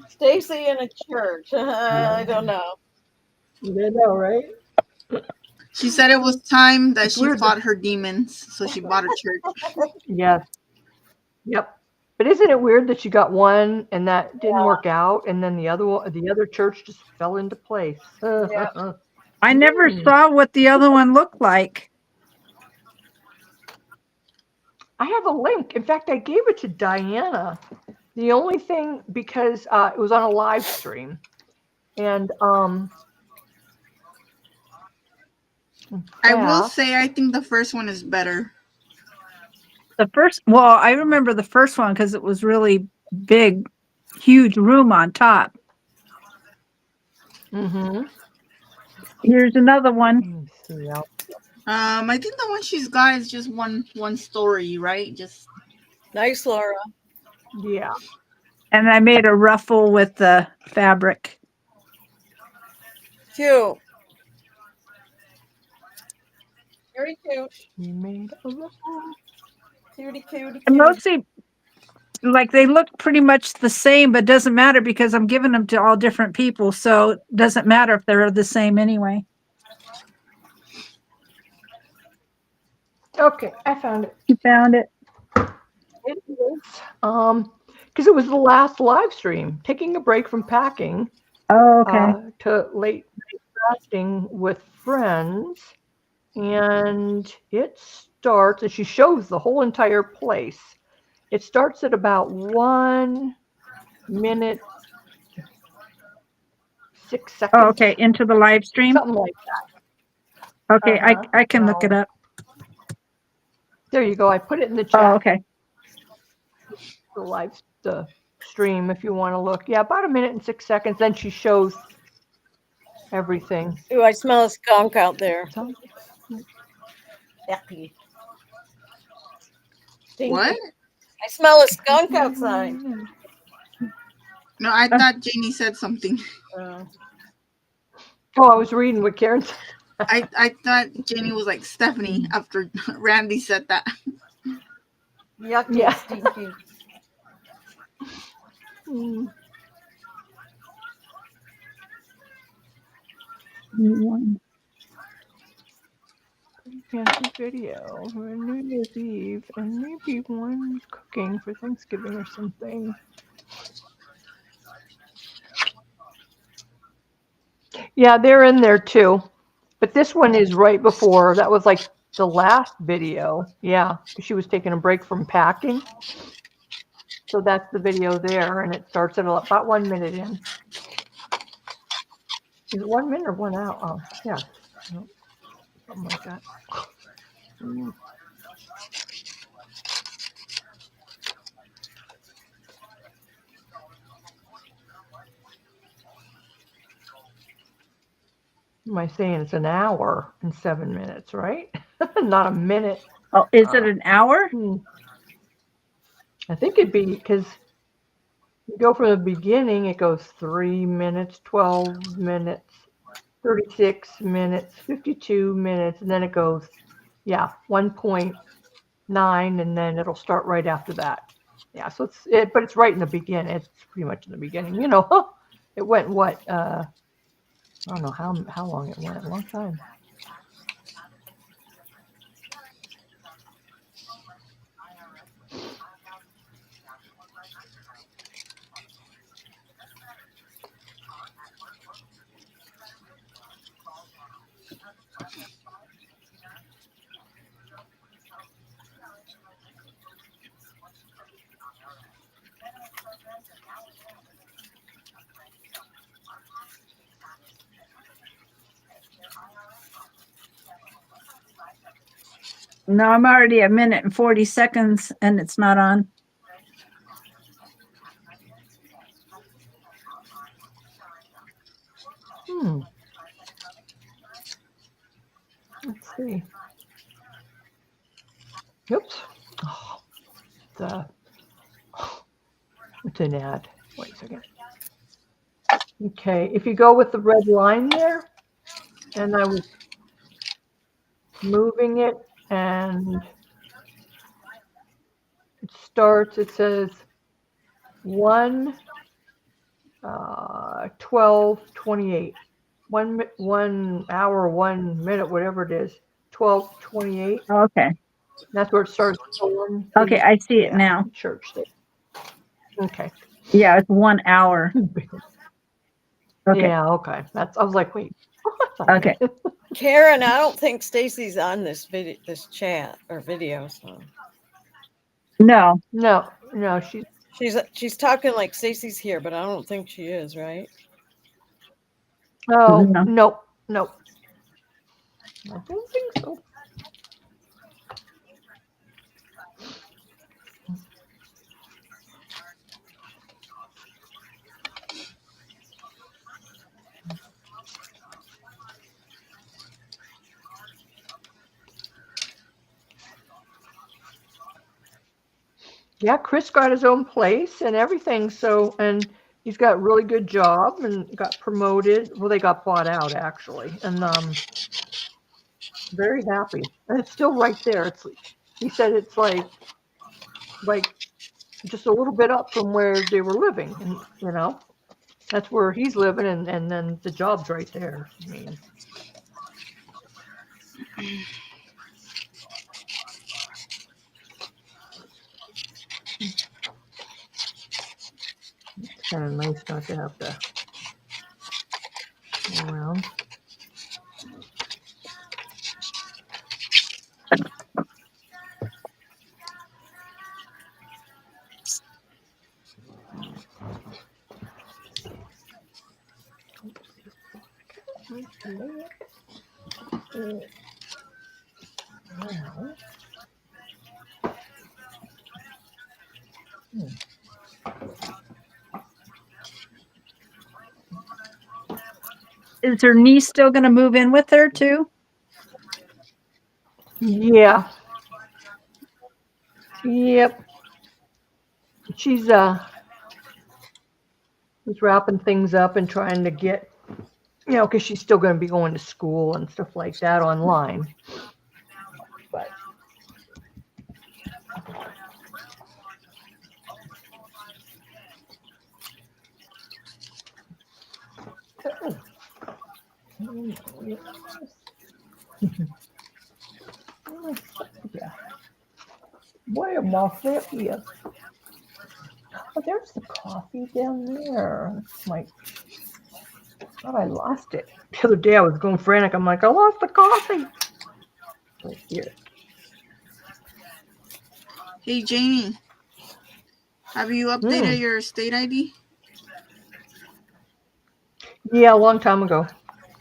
Stacy in a church. I don't know. You know, right? She said it was time that It's she weird that- fought her demons, so she bought a church. Yes. Yep. But isn't it weird that she got one and that didn't work out, and then the other church just fell into place? I never saw what the other one looked like. I have a link. In fact, I gave it to Diana. The only thing, because it was on a live stream, and I will yeah. say I think the first one is better. Well, I remember the first one because it was really big, huge room on top. Mm-hmm. Here's another one. I think the one she's got is just one story, right? Just Nice, Laura. Yeah. And I made a ruffle with the fabric. Cute. Very cute. We made a ruffle. Cutie, cutie, And cute. mostly, like, they look pretty much the same, but doesn't matter because I'm giving them to all different people. So it doesn't matter if they're the same anyway. Okay, I found it. You found it? It is. Because it was the last live stream, taking a break from packing Oh, okay. to late night fasting with friends, and it starts. And she shows the whole entire place. It starts at about 1 minute 6 seconds. Oh, okay. Into the live stream. Something like that. Okay, I can look it up. There you go. I put it in the chat. Oh, okay. The stream, if you want to look. Yeah, about 1 minute and 6 seconds. Then she shows everything. Ooh, I smell a skunk out there. Yucky. Stinky. what? I smell a skunk outside. No, I thought Janie said something. Oh, I was reading what Karen said. I thought Janie was like Stephanie after Randy said that. Yucky, Yeah. stinky. Fancy video for New Year's Eve, and maybe one's cooking for Thanksgiving or something. Yeah, they're in there too. But this one is right before. That was like the last video. Yeah, she was taking a break from packing. So that's the video there, and it starts at about 1 minute in. Is it 1 minute or 1 out? Oh, yeah. Something like that. Am I saying it's an hour and 7 minutes, right? Not a minute. Oh, is it an hour? I think it'd be because you go from the beginning, it goes 3 minutes, 12 minutes, 36 minutes, 52 minutes, and then it goes, 1.5 9, and then it'll start right after that. Yeah, so but it's right in the beginning. It's pretty much in the beginning. You know, it went what? I don't know how long it went. A long time. No, I'm already a minute and 40 seconds and it's not on. Let's see. Oops. Oh, it's an ad. Wait a second. Okay, if you go with the red line there, and I was moving it, and it starts, it says 1:12:28. 1 hour, 1 minute, whatever it is, 12:28. Okay. That's where it starts. Going Okay, I see it now. Church there. Okay. Yeah, it's 1 hour. Okay. Yeah, okay. I was like, wait. Okay. Karen, I don't think Stacy's on this this chat or video. So No. No, she's talking like Stacy's here, but I don't think she is, right? Oh, No. nope. I don't think so. Yeah, Chris got his own place and everything. So, and he's got a really good job and got promoted. Well, they got bought out actually, and very happy. And it's still right there. He said it's like just a little bit up from where they were living, and you know, that's where he's living, and then the job's right there. I mean, it's kind of nice not to have to go around. Is her niece still going to move in with her too? Yeah. Yep. She's wrapping things up and trying to get, you know, because she's still going to be going to school and stuff like that online. But yeah. Where am I here? Oh, there's the coffee down there. That's thought I lost it. The other day I was going frantic. I'm like, I lost the coffee. Right here. Hey, Janie, have you updated your state ID Yeah, a long time ago.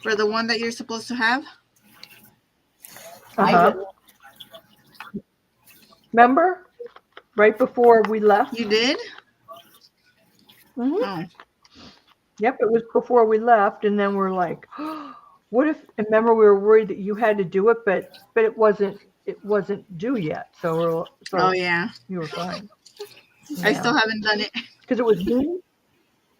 for the one that you're supposed to have? Remember? Right before we left? You did? Mm-hmm. Oh. Yep, it was before we left, and then we're like, what if? And remember, we were worried that you had to do it, but it wasn't due yet. So Oh yeah, you were fine. I still haven't done it. Because it was me.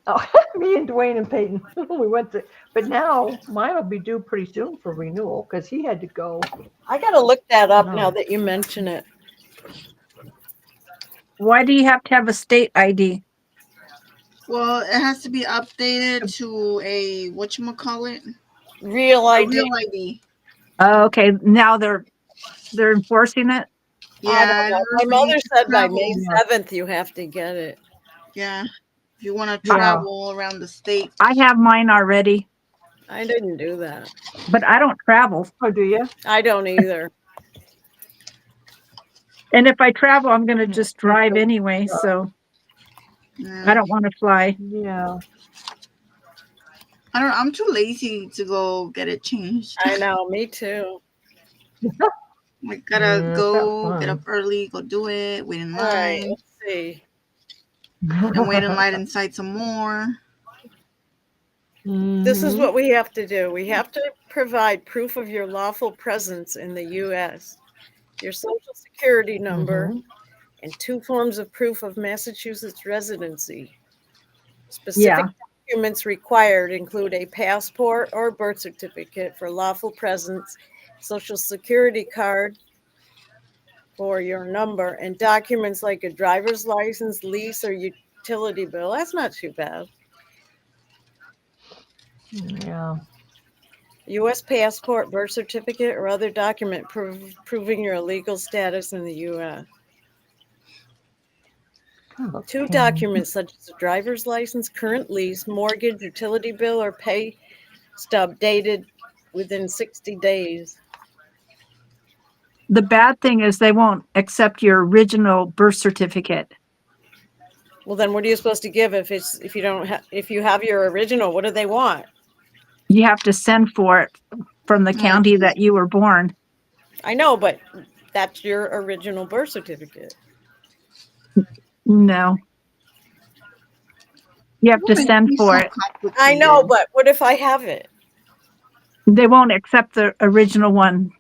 Oh, me and Dwayne and Peyton. We went to, but now mine will be due pretty soon for renewal because he had to go. I got to look that up now that you mention it. Why do you have to have a state ID? Well, it has to be updated to a whatchamacallit? Real A ID. real ID. Oh, okay, now they're enforcing it. Yeah, I in don't know. order My for you mother to said by travel, May Yeah. 7th you have to get it. yeah, if you want to Yeah. travel around the state. I have mine already, I didn't do that. but I don't travel. Oh, do you? I don't either. And if I travel, I'm going to Yeah, just me drive too. anyway. Yeah. So Yeah. I don't want to fly. Yeah. I don't. I'm too lazy to go get it changed. I know, me too. I gotta Yeah, it's go, not get up fun. early, go do it, wait in All right, line, let's see. and wait in line inside some more. This is Mhm. what we have to do. We have to provide proof of your lawful presence in the U.S., your social security number, Mhm. and 2 forms of proof of Massachusetts residency. Specific Yeah. documents required include a passport or birth certificate for lawful presence, social security card for your number, and documents like a driver's license, lease, or utility bill. That's not too bad. Yeah. U.S. passport, birth certificate, or other document proving your legal status in the U.S. Kind of a 2 pain. documents such as a driver's license, current lease, mortgage, utility bill, or pay stub dated within 60 days. The bad thing is they won't accept your original birth certificate. Well, then what are you supposed to give if you have your original? What do they want? You have to send for it from the county that you were born. I know, but that's your original birth certificate. No. You have to send for it. I know, but what if I have it? They won't accept the original one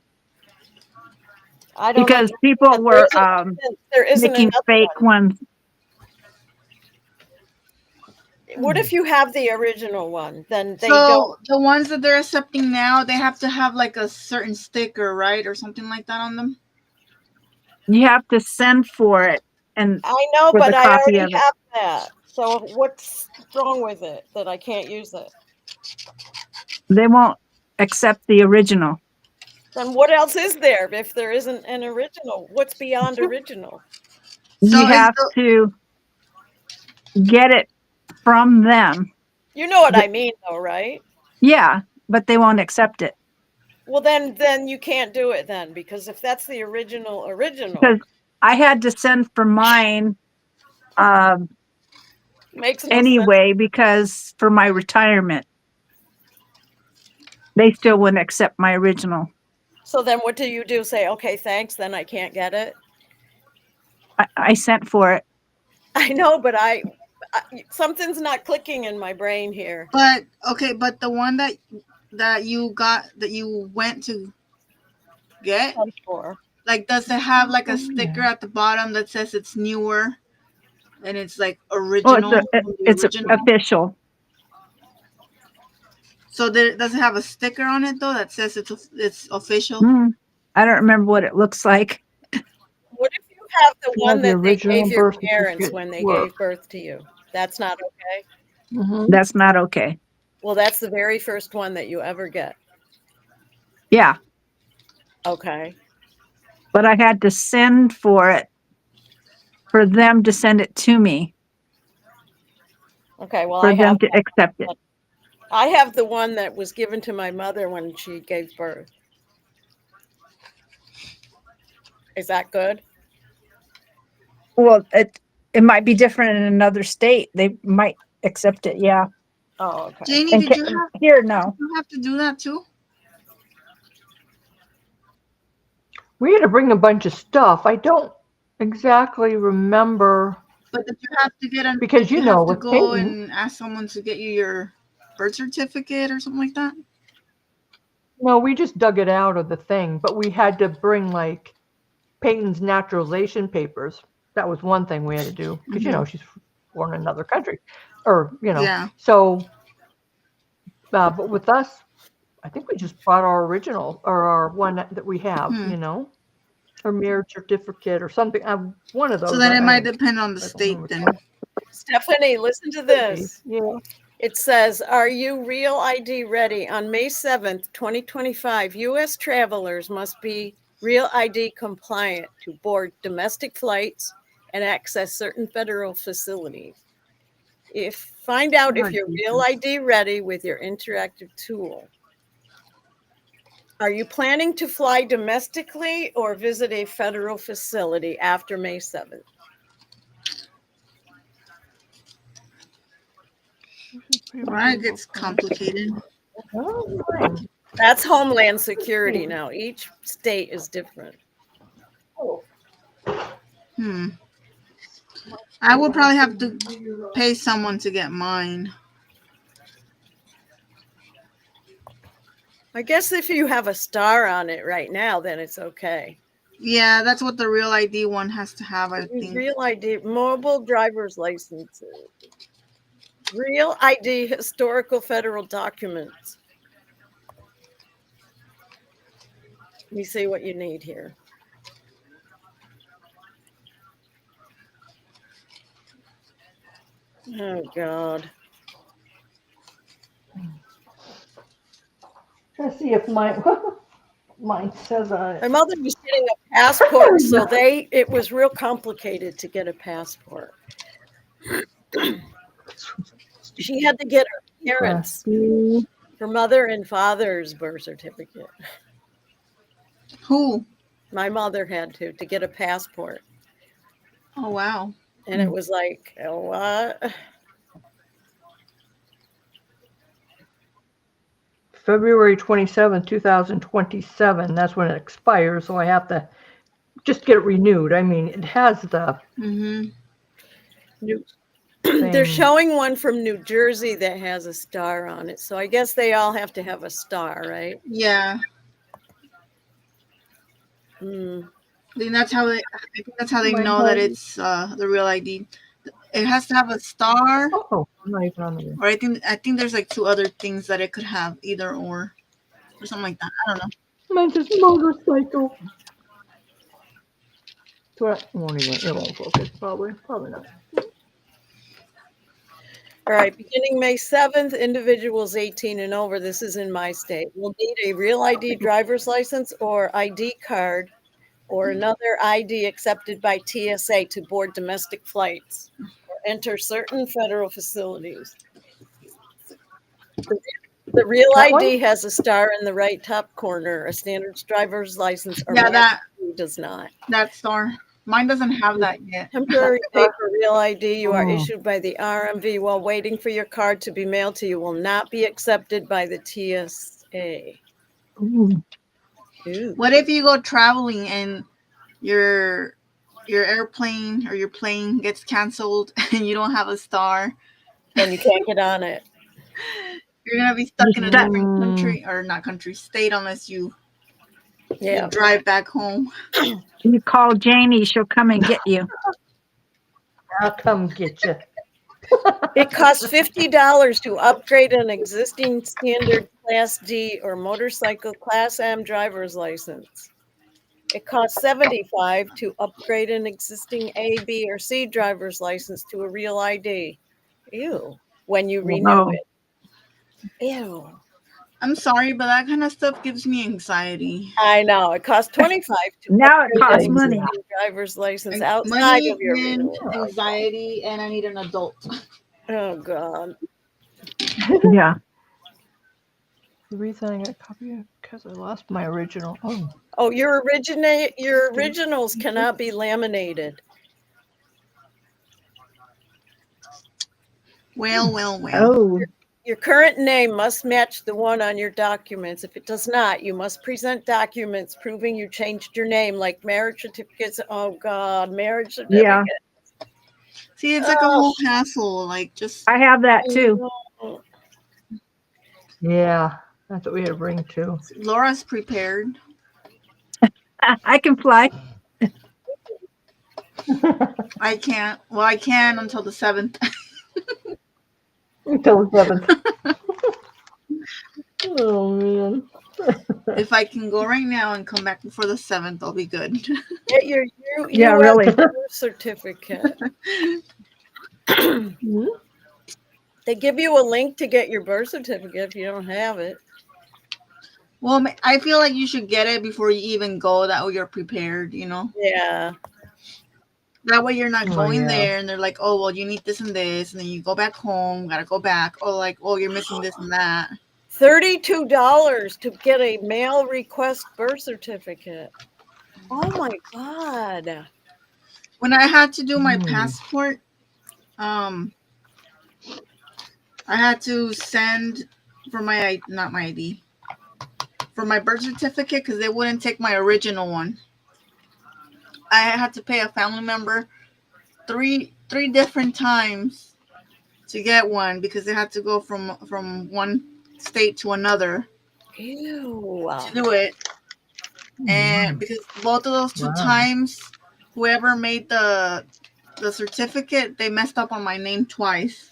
I don't because understand. people were There isn't making another fake one. ones. What if you have the original one? Then they So don't. the ones that they're accepting now, they have to have like a certain sticker, right, or something like that on them. You have to send for it, and I know, with but a I copy already of it. have that. So what's wrong with it that I can't use it? They won't accept the original. Then what else is there if there isn't an original? What's beyond original? So You is have to get it from them. You know what I mean, though, right? Yeah, but they won't accept it Well, then you can't do it then, because if that's the original, because I had to send for mine makes no sense. anyway because for my retirement. They still wouldn't accept my original. So then what do you do? Say, okay, thanks, then I can't get it? I sent for it. I know, but I something's not clicking in my brain here. But okay, but the one that you got that you went to get, For. like, does it have like a sticker at the bottom that says it's newer, and it's like Oh, original? it's official. So does it have a sticker on it though that says it's official? I don't remember what it looks like. What if you have the Yeah, one the that they original gave your birth parents certificate when they works. gave birth to you? That's not okay? Mhm. That's not okay. Well, that's the very first one that you ever get. Yeah, Okay. but I had to send for it for them to send it to me Okay, well, for them to accept it. I have the one that was given to my mother when she gave birth. Is that good? Well, it might be different in another state. They might accept it. Yeah. Oh, okay. Janie, And did you have here? No. you have to do that too? We had to bring a bunch of stuff. I don't exactly remember But did you have to get because you know have to with go Peyton, and ask someone to get you your birth certificate or something like that? no, we just dug it out of the thing, but we had to bring like Peyton's naturalization papers. That was one thing we had to do because she's born in another country, or Yeah. So, but with us, I think we just brought our original or our one that we have. or marriage certificate or something. One of those. So then I it might don't- depend on the I don't state remember. then. Stephanie, listen to this. Yeah. It says, are you Real ID ready? On May 7th, 2025, U.S. travelers must be Real ID compliant to board domestic flights and access certain federal facilities. Find out if you're Real ID ready with your interactive tool. Are you planning to fly domestically or visit a federal facility after May 7th? Well, that gets complicated. Oh, fine. That's Homeland Security now. Each state is different. I would probably have to pay someone to get mine. I guess if you have a star on it right now, then it's okay. Yeah, that's what the Real ID one has to have, I think. Real ID, mobile driver's licenses. Real ID, historical federal documents. Let me see what you need here. Oh, God. Let's see if mine says on My it. mother was getting a passport, so it was real complicated to get a passport. She had to get her parents, her mother and father's birth certificate. Who? My mother had to get a passport. Oh, wow. And it was like, oh, what? February 27, 2027. That's when it expires. So I have to just get it renewed. I mean, it has the Mm-hmm. They're thing. showing one from New Jersey that has a star on it. So I guess they all have to have a star, right? Yeah. Mm. I think that's how they know that it's the Real ID. It has to have a star, Oh, I'm not even on the or I think there's like two other things that it could have, either or something like that. I don't know. Mine's just motorcycle. So it won't focus, probably not. All right, beginning May 7th, individuals 18 and over, this is in my state, will need a Real ID driver's license or ID card or another ID accepted by TSA to board domestic flights or enter certain federal facilities. The Real That ID has a star in the right top corner. A standard driver's license or does not. That star. Mine doesn't have that yet. Temporary paper Real ID you are Oh. issued by the RMV while waiting for your card to be mailed to you will not be accepted by the TSA. Ooh. Ooh. What if you go traveling and your airplane or your plane gets canceled and you don't have a star? Then you can't get on it. You're gonna be stuck in a That- different country, or not country, state, unless you Yeah. drive back home. You call Janie, she'll come and get you. I'll come get you. It costs $50 to upgrade an existing standard Class D or motorcycle Class M driver's license. It costs $75 to upgrade an existing A, B, or C driver's license to a Real ID. Ew. When you renew Wow. it. Ew. I'm sorry, but that kind of stuff gives me anxiety. I know. It costs $25 to Now it upgrade costs an money. existing driver's license Like, outside money of your and renewal. anxiety, and I need an adult. Oh God. Yeah. The reason I got a copy is because I lost my original. Oh, Oh, your originals cannot be laminated. Well. Oh, Your current name must match the one on your documents. If it does not, you must present documents proving you changed your name, like marriage certificates. Oh God, marriage certificate. Yeah. See, it's like a whole hassle. Like, just I have that too. yeah. That's what we had to bring too. Laura's prepared. I can fly. I can't. Well, I can until the 7th. Until the 7th. Oh, man. If I can go right now and come back before the 7th, I'll be good. Get your Yeah, US really. birth certificate. Hmm? They give you a link to get your birth certificate if you don't have it. Well, I feel like you should get it before you even go. That way you're prepared, Yeah. That way you're not Oh, going yeah. there and they're like, oh, well, you need this and this. And then you go back home, gotta go back. Oh, like, oh, you're missing this and that. $32 to get a mail request birth certificate. Oh my God. When I had to do my Hmm. passport, I had to send for my, not my ID, for my birth certificate because they wouldn't take my original one. I had to pay a family member three different times to get one because they had to go from one state to another Ew. to do it. And because both of those two Wow. times, whoever made the certificate, they messed up on my name twice.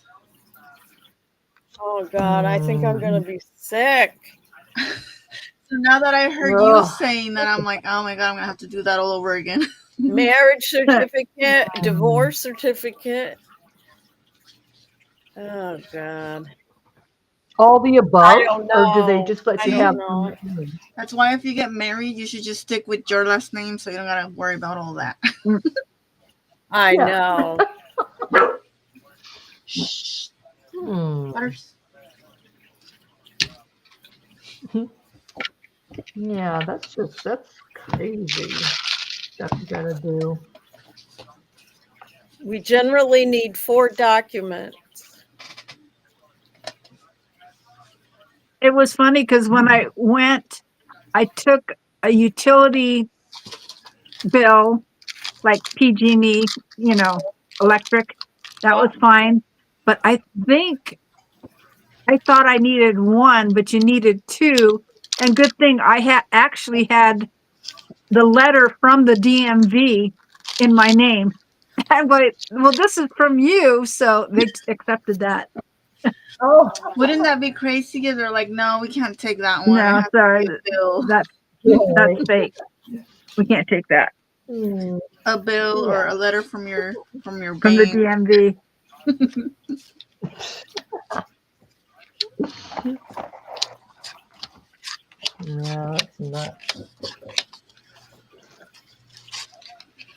Oh God, I think I'm gonna be sick. So now that I heard you Ugh. saying that, I'm like, oh my God, I'm gonna have to do that all over again. Marriage certificate, divorce certificate. Oh God. All the above, I don't or do they know. just let I you don't have? know. That's why if you get married, you should just stick with your last name so you don't gotta worry about all that. I Yeah. know. Shh. Hmm. Butters. Yeah, that's crazy stuff you gotta do. We generally need 4 documents. It was funny because when I went, I took a utility bill, like PG&E, electric. That was fine. But I thought I needed one, but you needed 2. And good thing I actually had the letter from the DMV in my name. I'm like, well, this is from you, so they accepted that. Oh, Wouldn't that be crazy if they're like, no, we can't take that one. It No, has to sorry, be a bill. that's fake. We can't take that A bill or Yeah. a letter from your from the bank. DMV. Yeah, that's nuts.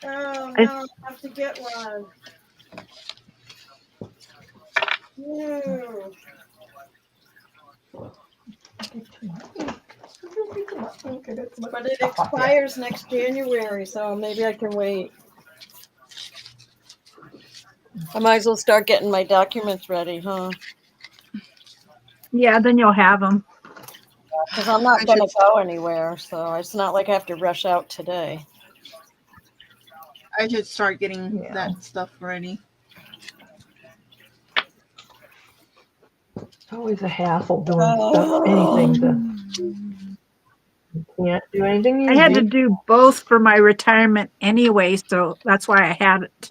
Oh no, I have to get one. Ew. But it expires next January, so maybe I can wait. I might as well start getting my documents ready, huh? Yeah, then you'll have them. Because I'm not going to go anywhere, so it's not like I have to rush out today. I should start getting Yeah. that stuff ready. It's always a hassle doing stuff, anything you can't do anything easy. I had to do both for my retirement anyway, so that's why I had it.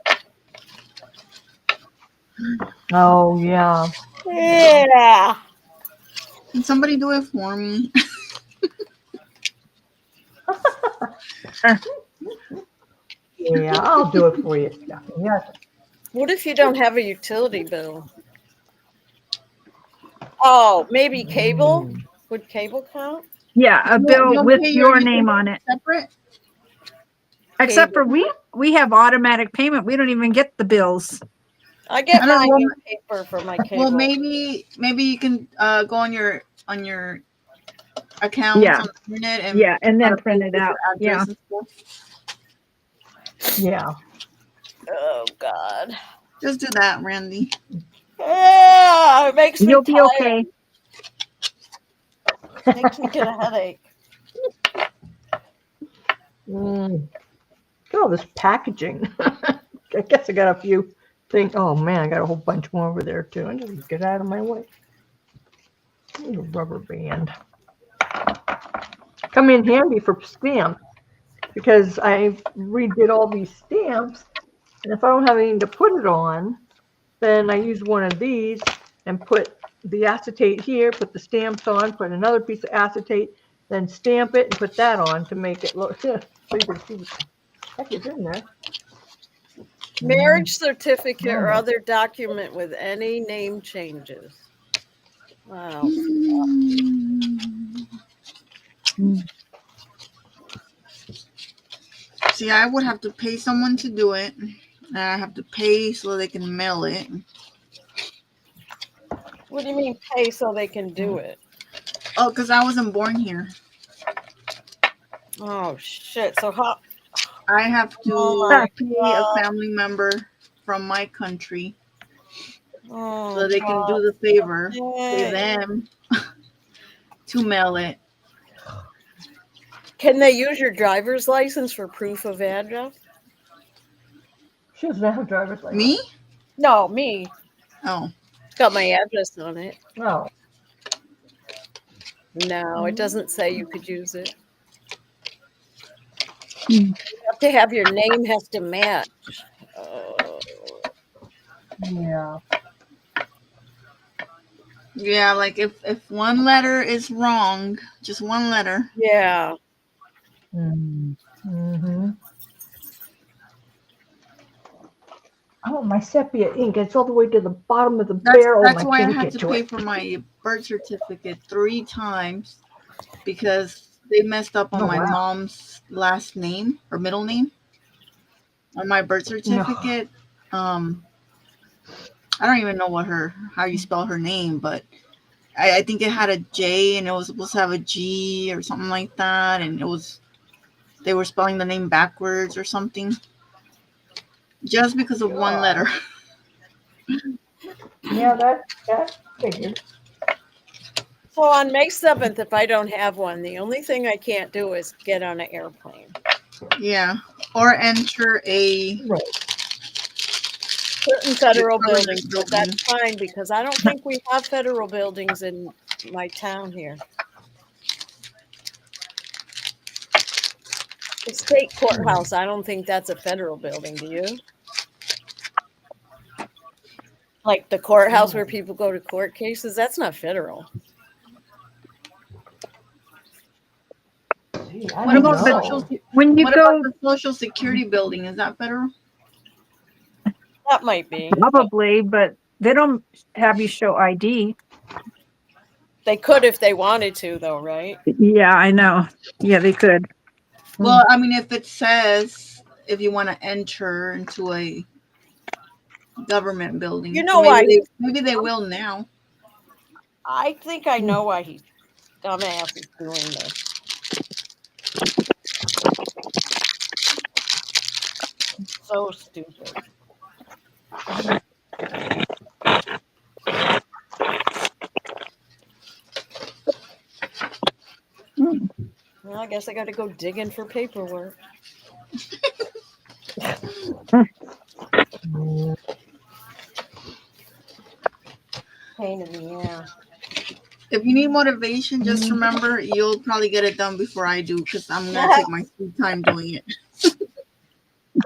Oh yeah. Yeah. Can somebody do it for me? Yeah, I'll do it for you, Stephanie. Yes. What if you don't have a utility bill? Oh, maybe cable? Would cable count? Yeah, a You bill don't with pay your utility name on it. Separate? Except for we have automatic payment. We don't even get the bills. I get I don't my know. paper for my cable. Well, maybe you can go on your account Yeah. on the internet and And then try to print put it your out. address Yeah. and stuff. Yeah. Oh God. Just do that, Randy. Yeah, it makes me You'll be tired. okay. Makes me get a headache. Look at all this packaging. I guess I got a few things. Oh man, I got a whole bunch more over there too. I just get out of my way. Need a rubber band. Come in handy for stamps because I redid all these stamps, and if I don't have anything to put it on, then I use one of these and put the acetate here, put the stamps on, put another piece of acetate, then stamp it and put that on to make it look so you can see what the heck is in there. Marriage certificate or Normal. other document with any name changes. Wow. See, I would have to pay someone to do it. And I have to pay so they can mail it. What do you mean pay so they can do it? Oh, because I wasn't born here. Oh shit. So how I have to Oh my pay God. a family member from my country oh so they can do the favor, pay God. them to mail it. Can they use your driver's license for proof of address? She doesn't have a driver's license. Me? No, me. Oh. It's got my address on it. Oh. No, it doesn't say you could use it. Hmm. You have to have your name has to match. Yeah. Yeah, like if one letter is wrong, just one letter. Yeah. Mm-hmm. Oh, my sepia ink. It's all the way to the bottom of the barrel. That's and why I can't had get to to pay it. for my birth certificate 3 times because they messed up on Oh, my wow. mom's last name or middle name on my birth certificate. I don't even know how you spell her name, but I think it had a J and it was supposed to have a G or something like that, and they were spelling the name backwards or something just because of one letter. Yeah, that figured. So on May 7th, if I don't have one, the only thing I can't do is get on an airplane. Yeah, or enter a Right. Certain federal Government buildings, but building. that's fine because I don't think we have federal buildings in my town here. The state courthouse, I don't think that's a federal building, do you? Like the courthouse where people go to court cases, that's not federal. Gee, I What don't about know. When you What go, about the Social Security building? Is that federal? That might be. probably, but they don't have you show ID. They could if they wanted to, though, right? Yeah, I know. Yeah, they could. Well, I mean, if it says if you want to enter into a government building, You know why? Maybe they will now. I think I know why he dumbass is doing this. So stupid. Well, I guess I got to go digging for paperwork. Pain in the ass. If you need motivation, just remember you'll probably get it done before I do because I'm gonna take my sweet time doing it.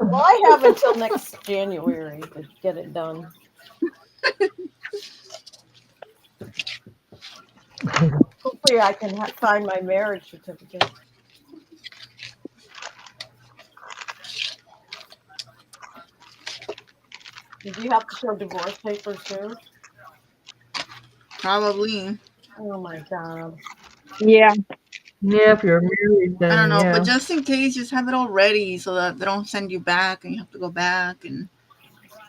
Well, I have until next January to get it done. Hopefully, I can find my marriage certificate. Did you have to show divorce papers too? Probably. Oh my God. Yeah. Yeah, if you're married, then I don't know, yeah. but just in case, just have it all ready so that they don't send you back and you have to go back and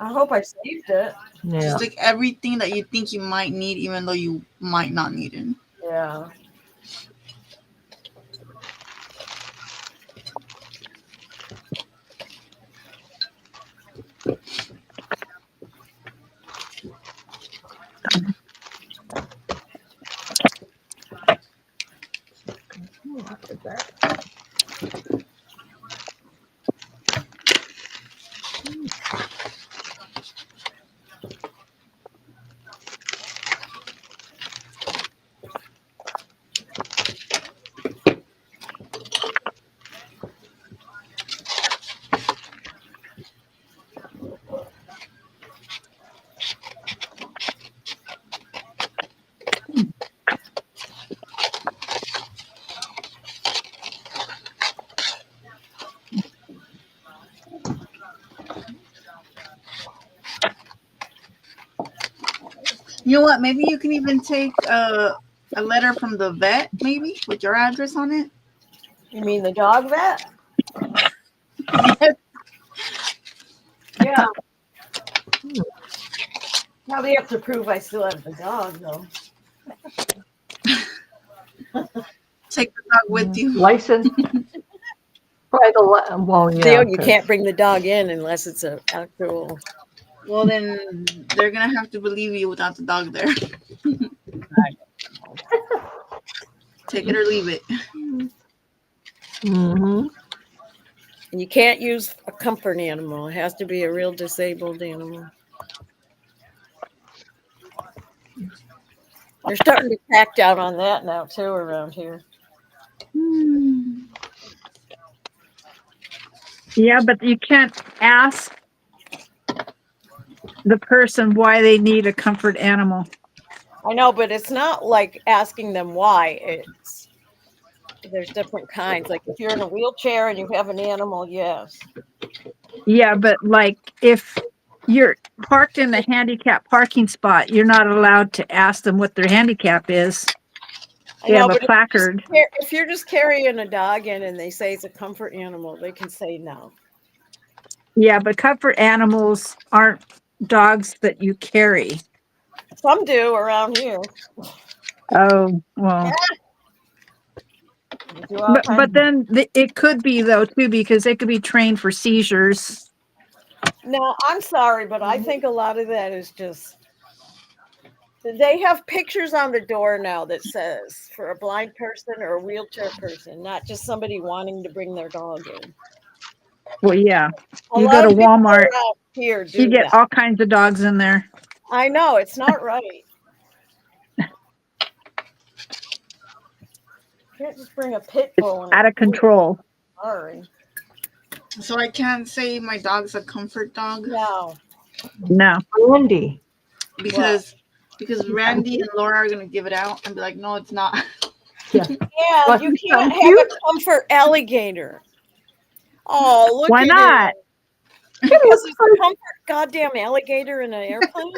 I hope I saved it. Yeah. just like everything that you think you might need, even though you might not need it. Yeah. What is that? You know what? Maybe you can even take a letter from the vet, maybe with your address on it. You mean the dog vet? Yes. Yeah. Probably have to prove I still have the dog, though. Take the dog with you. License. Probably well, yeah. Theo, you 'cause- can't bring the dog in unless it's an actual. Well, then they're gonna have to believe you without the dog there. Take it or leave it. Mhm. You can't use a comfort animal. It has to be a real disabled animal. They're starting to crack down on that now too around here. Yeah, but you can't ask the person why they need a comfort animal. I know, but it's not like asking them why. It's there's different kinds. Like if you're in a wheelchair and you have an animal, yes. Yeah, but like if you're parked in a handicap parking spot, you're not allowed to ask them what their handicap is. I They know, have a but placard. if you're just carrying a dog in and they say it's a comfort animal, they can say no. Yeah, but comfort animals aren't dogs that you carry. Some do around here. Oh, well. They do all But kinds. then it could be though too, because they could be trained for seizures. No, I'm sorry, but I think a lot of that is just they have pictures on the door now that says for a blind person or a wheelchair person, not just somebody wanting to bring their dog in. Well, yeah, A you lot go to of people Walmart, around here do you get that. all kinds of dogs in there. I know it's not right. You can't just bring a pit bull and Out of control. Sorry. So I can't say my dog's a comfort dog No. No. Randy. because Randy and Laura are gonna give it out and be like, no, it's not. Yeah, Well, you he's can't so have a cute. comfort alligamtor. Oh, look Why at not? it. Because there's a comfort goddamn alligator in an airplane.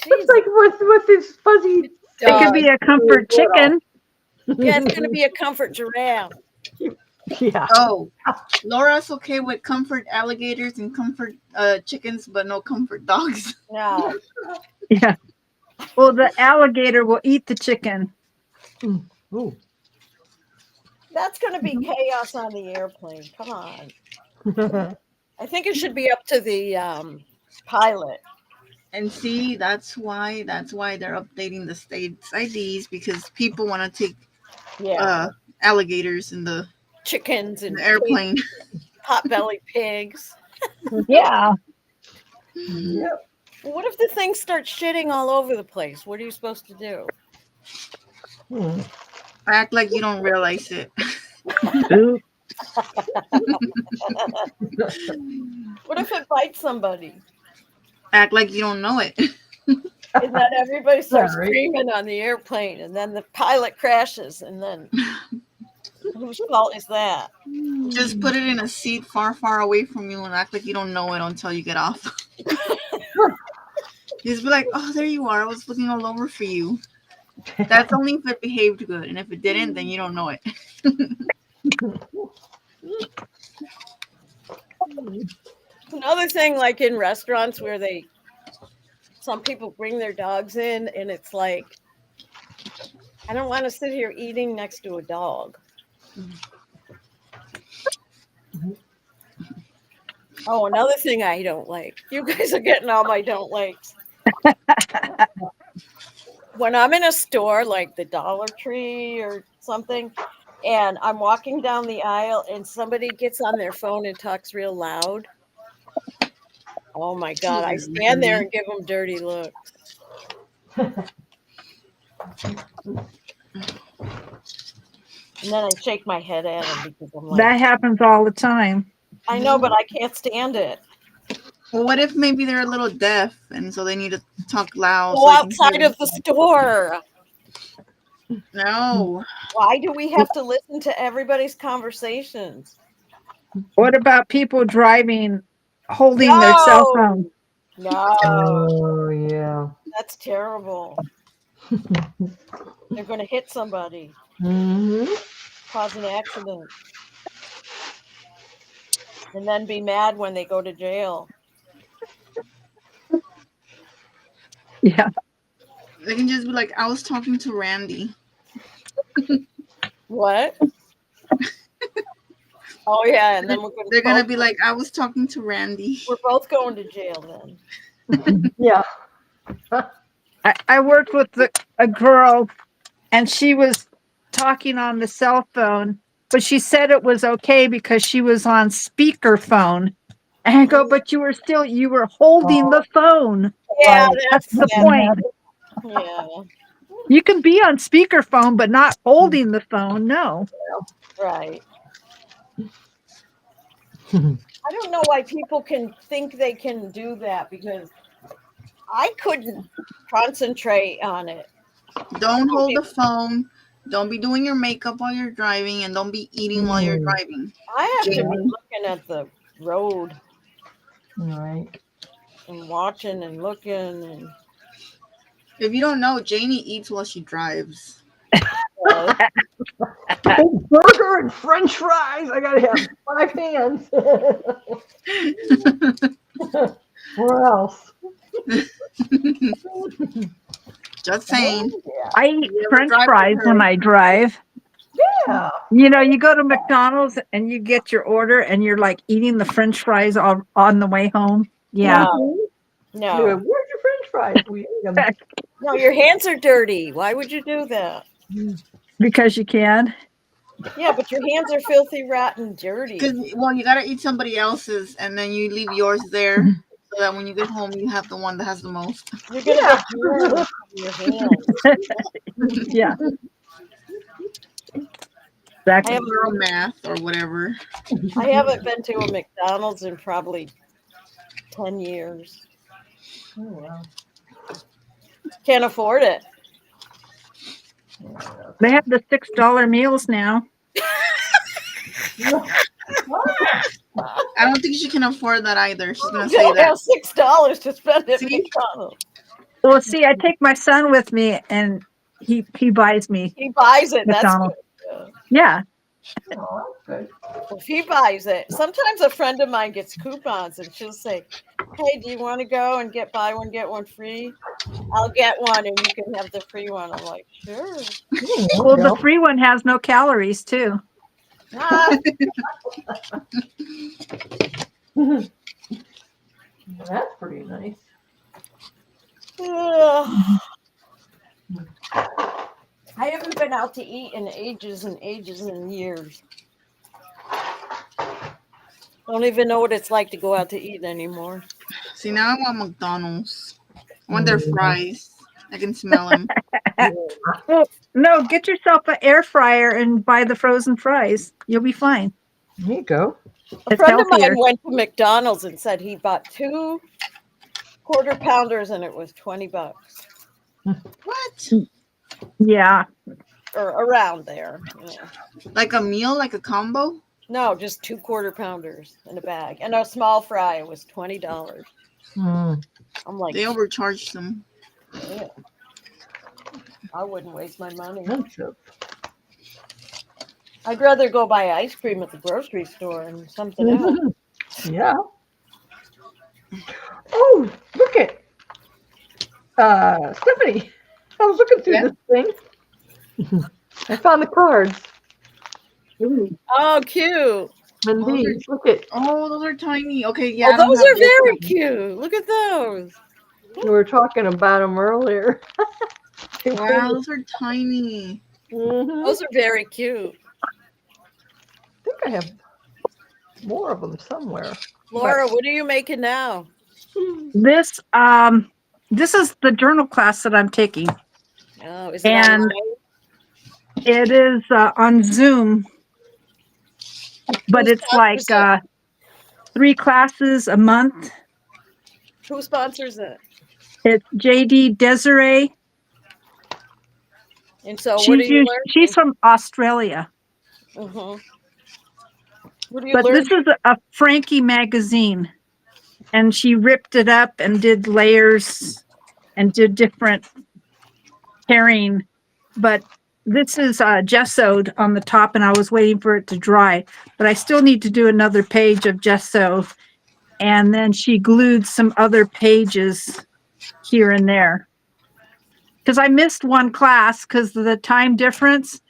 It's like with his fuzzy. It could be a comfort chicken. Yeah, it's going to be a comfort giraffe. Yeah. Oh, Laura's okay with comfort alligators and comfort chickens, but no comfort dogs. No. Yeah. Well, the alligator will eat the chicken. Ooh. That's going to be chaos on the airplane. Come on. I think it should be up to the pilot. And see, that's why they're updating the state's IDs because people want to take alligators in the chickens and airplane. Pot-bellied pigs. Yeah. Yep. What if the thing starts shitting all over the place? What are you supposed to do? Act like you don't realize it. Ooh. What if it bites somebody? Act like you don't know it. And then everybody starts Sorry. screaming on the airplane, and then the pilot crashes, and then whose fault is that? Just put it in a seat far, far away from you and act like you don't know it until you get off. Just be like, oh, there you are. I was looking all over for you. That's only if it behaved good. And if it didn't, then you don't know it. Another thing, like in restaurants where some people bring their dogs in, and it's like, I don't want to sit here eating next to a dog. Oh, another thing I don't like. You guys are getting all my don't likes. When I'm in a store like the Dollar Tree or something, and I'm walking down the aisle and somebody gets on their phone and talks real loud. Oh my God, I stand there and give them dirty looks. And then I shake my head at them because I'm like, That happens all the time. I know, but I can't stand it. Well, what if maybe they're a little deaf and so they need to talk loud? Go outside of the store. No. Why do we have to listen to everybody's conversations? What about people driving, holding their cell phone? No, Oh, yeah. that's terrible. They're going to hit somebody, Hmm. cause an accident, and then be mad when they go to jail. Yeah. They can just be like, I was talking to Randy. What? Oh yeah, and then They're gonna be like, I was talking to Randy. we're both going to jail then. Yeah. I worked with a girl and she was talking on the cell phone, but she said it was okay because she was on speakerphone. And I go, but you were holding the phone. Yeah, That's the yeah, point. yeah, You can be on speakerphone, but not holding the phone. No. right. I don't know why people can think they can do that because I couldn't concentrate on it. Don't hold the phone. Don't be doing your makeup while you're driving, and don't be eating while you're driving. I have to be Jamie. looking at the road Right. and watching and looking and If you don't know, Janie eats while she drives. Burger and French fries. I gotta have 5 hands. Where else? Just saying. Yeah. I eat You ever French drive with fries her? when I drive. Yeah. You know, you go to McDonald's and you get your order and you're like eating the French fries on the way home. Yeah. No, Where's your French fries? We ate 'em. no, your hands are dirty. Why would you do that? Because you can. Yeah, but your hands are filthy, rotten, dirty. Well, you gotta eat somebody else's, and then you leave yours there, so that when you get home, you have the one that has the most. You're gonna get germs in your hands. Yeah. I Exactly. haven't, Girl math or whatever. I haven't been to a McDonald's in probably 10 years. Oh, wow. Can't afford it. They have the $6 meals now. I don't think she can afford that either. She's gonna You say don't that. have $6 to spend at See? McDonald's. Well, see, I take my son with me and he buys me He buys it. That's McDonald's. good. Yeah. Oh, that's If he buys it, sometimes a friend of mine gets coupons and she'll say, "Hey, do you want to go and buy one, get one free? I'll get one and you can have the free one." I'm like, "Sure." good. Well, the free one has no calories too. Ah, That's pretty nice. ugh. I haven't been out to eat in ages and ages and years. Don't even know what it's like to go out to eat anymore. See, now I want McDonald's. I want their fries. I can smell them. Well, no, get yourself an air fryer and buy the frozen fries. You'll be fine. There you go. A It's friend of healthier. mine went to McDonald's and said he bought 2 quarter pounders and it was $20 What? Yeah. or around there. Yeah. Like a meal, like a combo? No, just 2 quarter pounders in a bag, and a small fry was $20. Mm. I'm like, They overcharged them. yeah. I wouldn't waste my money. Expensive. I'd rather go buy ice cream at the grocery store and something else. Yeah. Oh, look at Stephanie. I was looking through Yeah. this thing. I found the cards. Oh, cute. And Oh, these. Look at. Oh, those are tiny. Okay, yeah. Oh, I don't those have are very one. cute. Look at those. We were talking about them earlier. Wow, those are tiny. Mhm. Those are very cute. I think I have more of them somewhere. Laura, what are you making now? This is the journal class that I'm taking. Oh, is it And online? it is on Zoom, but Who it's like sponsors 3 classes a month. Who sponsors it? It's JD Desiree. And so, what are you learning? She's from Australia, Mhm. What are you but learning? this is a Frankie magazine. and she ripped it up and did layers and did different tearing. But this is gessoed on the top, and I was waiting for it to dry. But I still need to do another page of gesso. And then she glued some other pages here and there. Because I missed one class because of the time difference.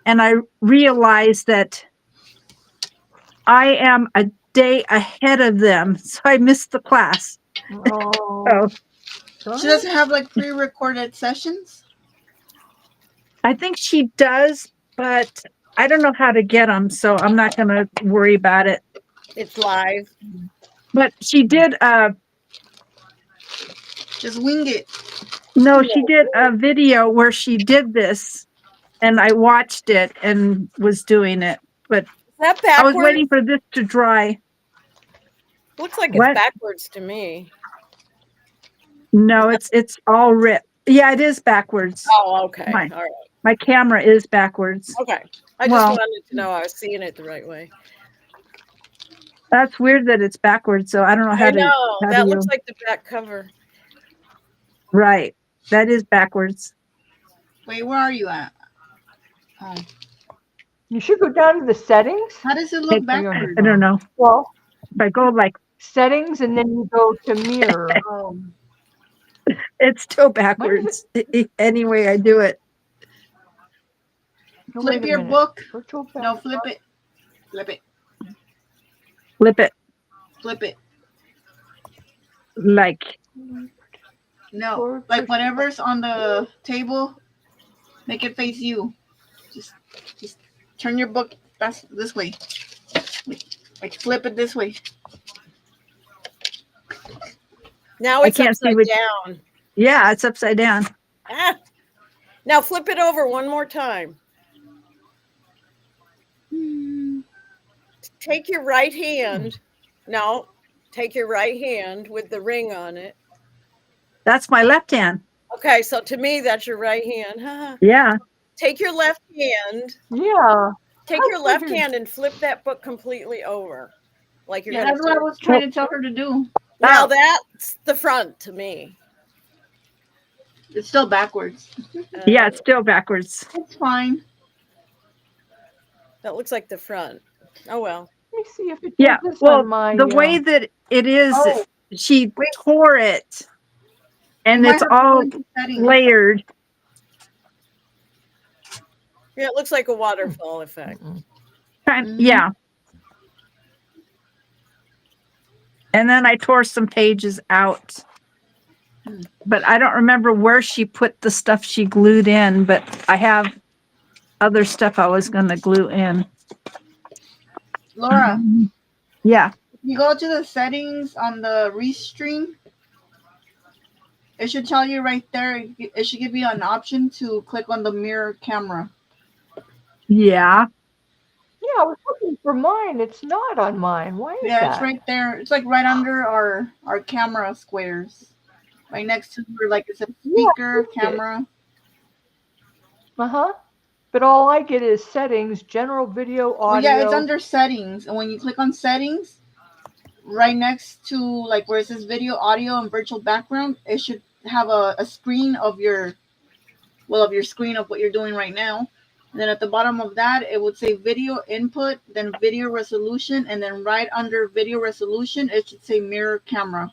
And I realized that I am a day ahead of them. So I missed the class. Oh, So She doesn't have like pre-recorded sessions. I think she does, but I don't know how to get them. So I'm not going to worry about it. It's live. But she did, Just wing it. no, she did a video where she did this. And I watched it and was doing it. But Is that I was backwards? waiting for this to dry. Looks like What? it's backwards to me. No, it's all ripped. Yeah, it is backwards. Oh, okay. Fine. All right. My camera is backwards. Okay. I just Well- wanted to know I was seeing it the right way. That's weird that it's backwards. So I don't know how I to. know. how That do looks you- like the back cover. Right. That is backwards. Wait, where are you at? Oh, you should go down to the settings. how does it look I backwards? don't know. Well, If I go like, settings, and then you go to mirror. it's still backwards. Anyway, I do it. No, Flip wait a your minute. book. Virtual No, back- flip it. Flip it. Flip it. Flip it. Like, No, Forward like push. whatever's on the table, make it face you. Just turn your book this way. Like flip it this way. Now I it's can't see upside which- down. yeah, it's upside down. Ah. Now flip it over one more time. Take your right hand. No, take your right hand with the ring on it. That's my left hand. Okay, so to me, that's your right hand. Yeah. Take your left hand. Yeah. Take I your left figured- hand and flip that book completely over. Like you're Yeah, gonna that's what I was trying to tell her to do. Now Oh. that's the front to me. It's still backwards. Yeah, it's still backwards. It's fine. That looks like the front. Oh well. Let me see if it does Yeah. this Well, on my. the way that it is, Oh. she tore it and You might it's have to go all into settings. layered. Yeah, it looks like a waterfall effect. Mhm. Yeah. And then I tore some pages out. But I don't remember where she put the stuff she glued in, but I have other stuff I was going to glue in. Laura, Yeah. you go to the settings on the Restream. It should tell you right there. It should give you an option to click on the mirror camera. Yeah. Yeah, I was looking for mine. It's not on mine. Why is Yeah, that? it's right there. It's like right under our camera squares. Right next to where like it's a speaker, I see it. camera. Uh-huh. But all I get is settings, general video, audio. Well, yeah, it's under settings. And when you click on settings, right next to like where it says video, audio, and virtual background, it should have a screen of your screen of what you're doing right now. And then at the bottom of that, it would say video input, then video resolution, and then right under video resolution, it should say mirror camera.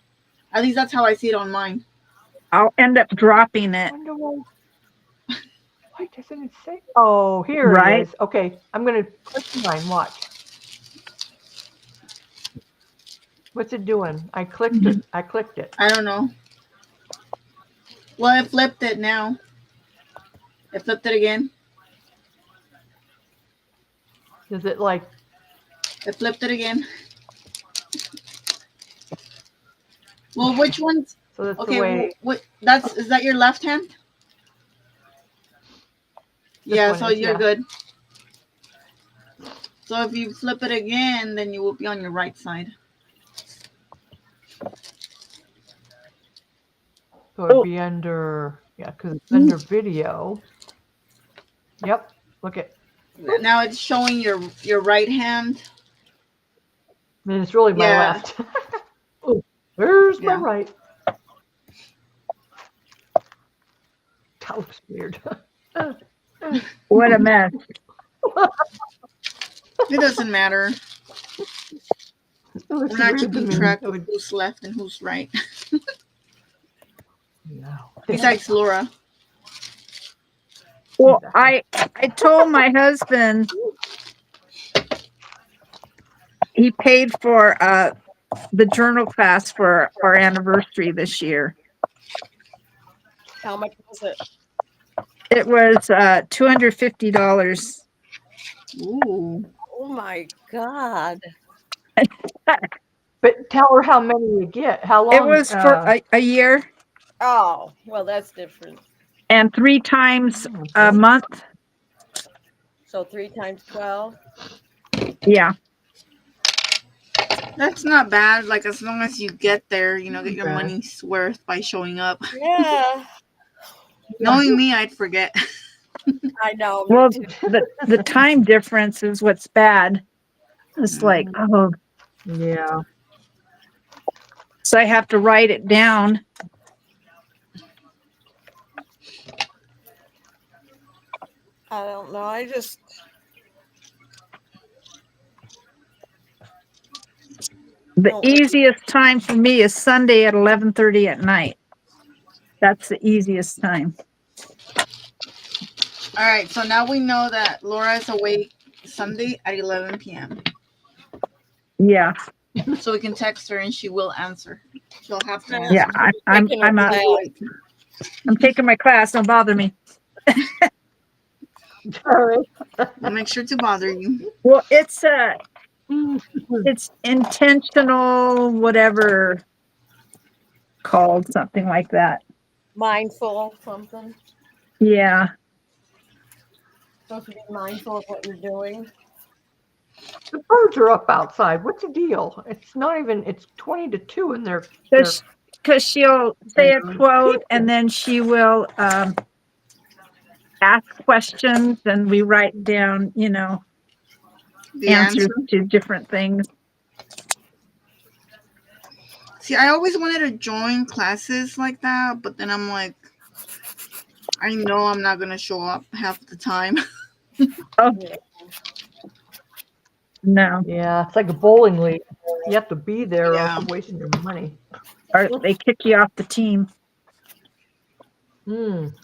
At least that's how I see it on mine. I'll end up dropping I it. wonder why doesn't it say? Oh, here Right. it is. Okay, I'm going to click mine. Watch. What's it doing? I clicked it. I clicked it. I don't know. Well, it flipped it now. It flipped it again. Is it like, It flipped it again. Well, which one's so that's okay? the way, What is that your left hand? This Yeah, one so is, you're yeah. good. So if you flip it again, then you will be on your right side. so it'd be under, yeah, because it's under video. Yep, look at, Now it's showing your right hand. I mean, it's really my Yeah. left. Where's my Yeah. right? That looks weird. What a mess. It doesn't matter. It looks We're not weird to keeping me. track I of would- who's left and who's right. No. Besides Laura. Well, I told my husband he paid for the journal class for our anniversary this year. How much was it? It was $250. Ooh. Oh my God. But tell her how many you get. How long? It was for a year Oh, well, that's different. and 3 times a month. So 3 times 12. Yeah. That's not bad. Like, as long as you get there, you know, get your Okay. money's worth by showing up. Yeah, Knowing me, I'd forget. I know. Well, Me too. the time difference is what's bad. It's like, oh, Yeah. so I have to write it down. I don't know. I just The Oh. easiest time for me is Sunday at 11:30 at night. That's the easiest time. All right, so now we know that Laura is awake Sunday at 11 p.m. Yeah, So we can text her and she will answer. She'll have to yeah. answer. I'm Taking her I'm I'm taking my class. Don't bother me. Sorry. We'll make sure to bother you. Well, it's intentional, whatever called, something like that. mindful something. Yeah. Supposed to be mindful of what you're doing. The birds are up outside. What's the deal? It's not even, it's 20 to 2 and they're Because she'll say a quote and then she will ask questions and we write down, The answers answer. to different things. See, I always wanted to join classes like that, but then I'm like, I know I'm not going to show up half the time. No. Yeah, it's like a bowling league. You have to be there or Yeah. else you're wasting your money. Or they kick you off the team.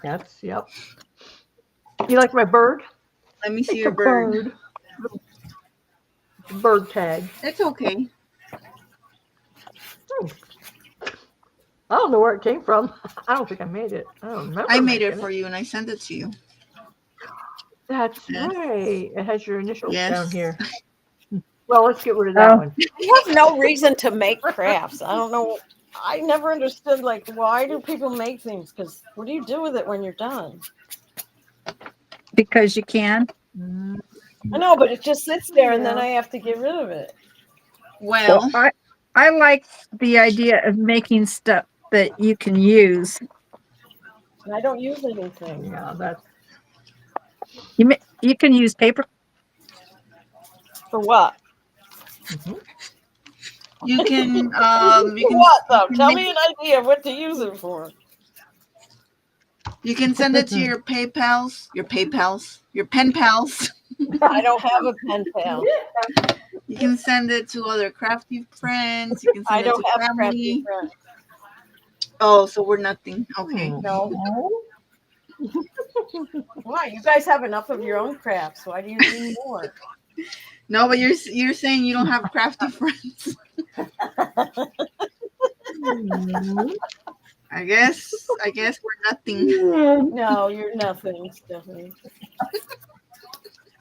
That's, yep. You like my bird? Let me see It's your a bird. Bird tag. It's okay. I don't know where it came from. I don't think I made it. I don't remember. I made it making for you and I sent it to you. That's Yes. right. It has your initials Yes. down here. Well, let's get rid of that Oh. one. You have no reason to make crafts. I don't know. I never understood, like, why do people make things? Because what do you do with it when you're done? Because you can. I know, but it just sits there and then I have to get rid of it. Well, I like the idea of making stuff that you can use. And I don't use anything. Yeah, that's You can use paper. For what? you can you For can what, though? Tell me an idea of what to use it for. you can send it to your pen pals. I don't have a pen pal. You can send it to other crafty friends. You can I send it don't to have crafty family. friends. Oh, so we're nothing. Okay. No. Why? You guys have enough of your own crafts. Why do you need more? No, but you're saying you don't have crafty friends. I guess we're nothing. No, you're nothing, Stephanie.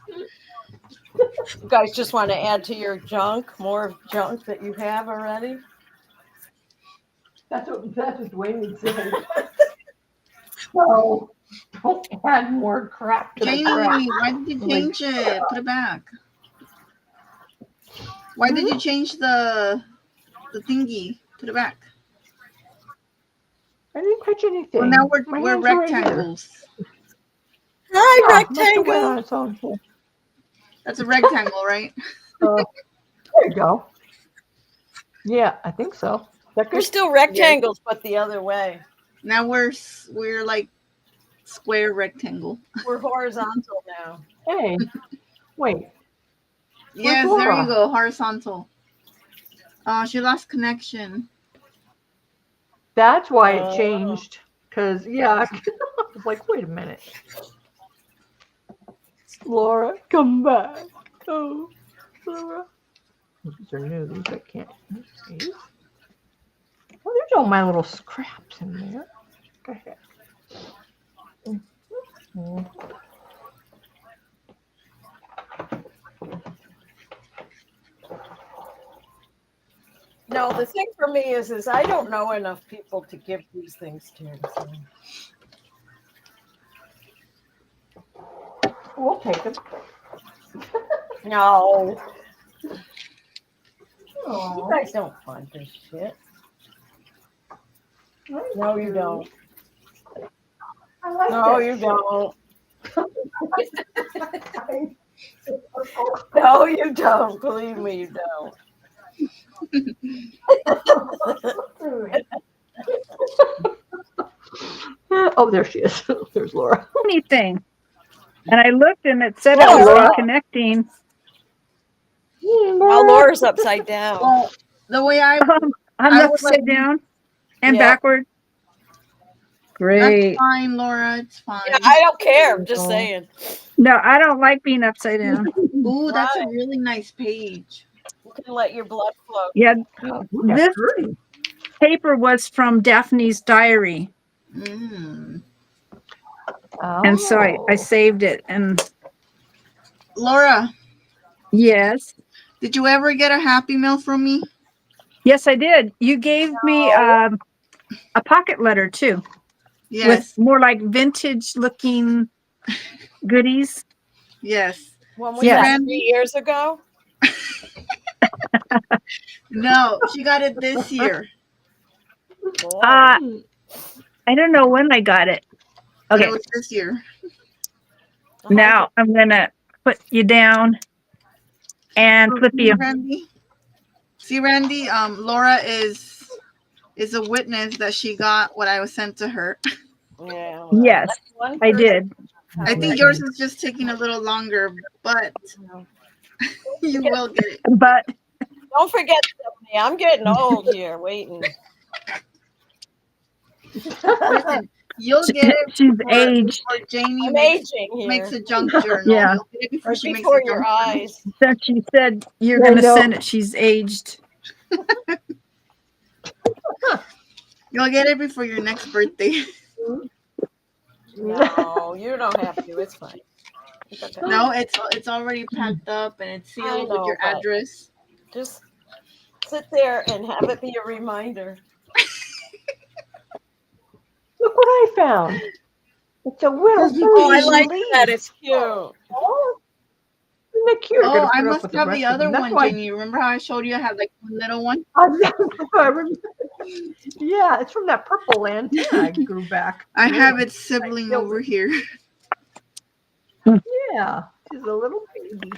You guys just want to add to your junk, more junk that you have already? what Dwayne would say. So don't add more crap to the Janie, crap. why did you change it? Put it back. Why did you change the thingy? Put it back. I didn't touch anything. Well, now My we're hands are right here. rectangles. Hi, Oh, must have went rectangle. on its own. There That's a rectangle, right? you go. Yeah, I think so. that We're good? still rectangles, but the other way. Now we're like square rectangle. We're horizontal now. Hey, wait. Yes, there Laura? you go, horizontal. Oh, she lost connection. That's why Oh. it changed. Cause yeah, I was like, wait a minute. Laura, come back. Oh, Laura. These are new. These I can't use. Oh, there's all my little scraps in there. Go ahead. Mhm. No, the thing for me is I don't know enough people to give these things to. So. We'll take them. No, you Oh, guys don't fund this shit. No, you don't. I like No, that you shit. don't. No, you don't. Believe me, you don't. Oh, there she is. There's Laura. Anything. And I looked and it said Oh, it was Laura. reconnecting. Well, Laura's upside down. Well, the way I I'm I would upside like- down and Yeah. backward. that's Great. fine, Laura. It's fine. Yeah, I don't care. I'm just saying. No, I don't like being upside down. Ooh, that's a Right. really nice page. You can let your blood flow. Yeah, Ooh, this that's pretty. paper was from Daphne's diary. Mm. And so I Oh. saved it. And Laura, yes, did you ever get a Happy Meal from me? yes, I did. You gave me a pocket letter too, Yes, with more like vintage looking goodies. yes. When we Yeah. met 3 years ago. No, she got it this year. Boy. I don't know when I got it. But Okay, it was this year. now I'm gonna put you down and flip you. Randy. See, Randy, Laura is a witness that she got what I was sent to her. Yeah. well, Yes, that's one I person. did. I think yours is just taking a little longer, but you will get it. But Don't forget, Stephanie, I'm getting old here. Waiting. Listen, you'll get it she's before, aged. before Janie I'm makes, aging here. makes a junk journal. Yeah. You'll get it before Right she makes before a your junk journal. eyes. Since she said you're I gonna know. send it, she's aged. You'll get it before your next birthday. No, you don't have to. It's fine. It's okay. No, it's already packed up and it's I sealed know, with your but- address. Just sit there and have it be a reminder. Look what I found. It's a little Oh, I baby like leaf. that. It's cute. Oh, isn't that cute? Oh, Gotta I put up must with have rest the of other them. That's one, why- Jenny. Remember how I showed you I had like one little one? I remember. Yeah, it's from that purple antenna I grew back. I Yeah. have its sibling killed over it. here. Yeah, she's a little baby.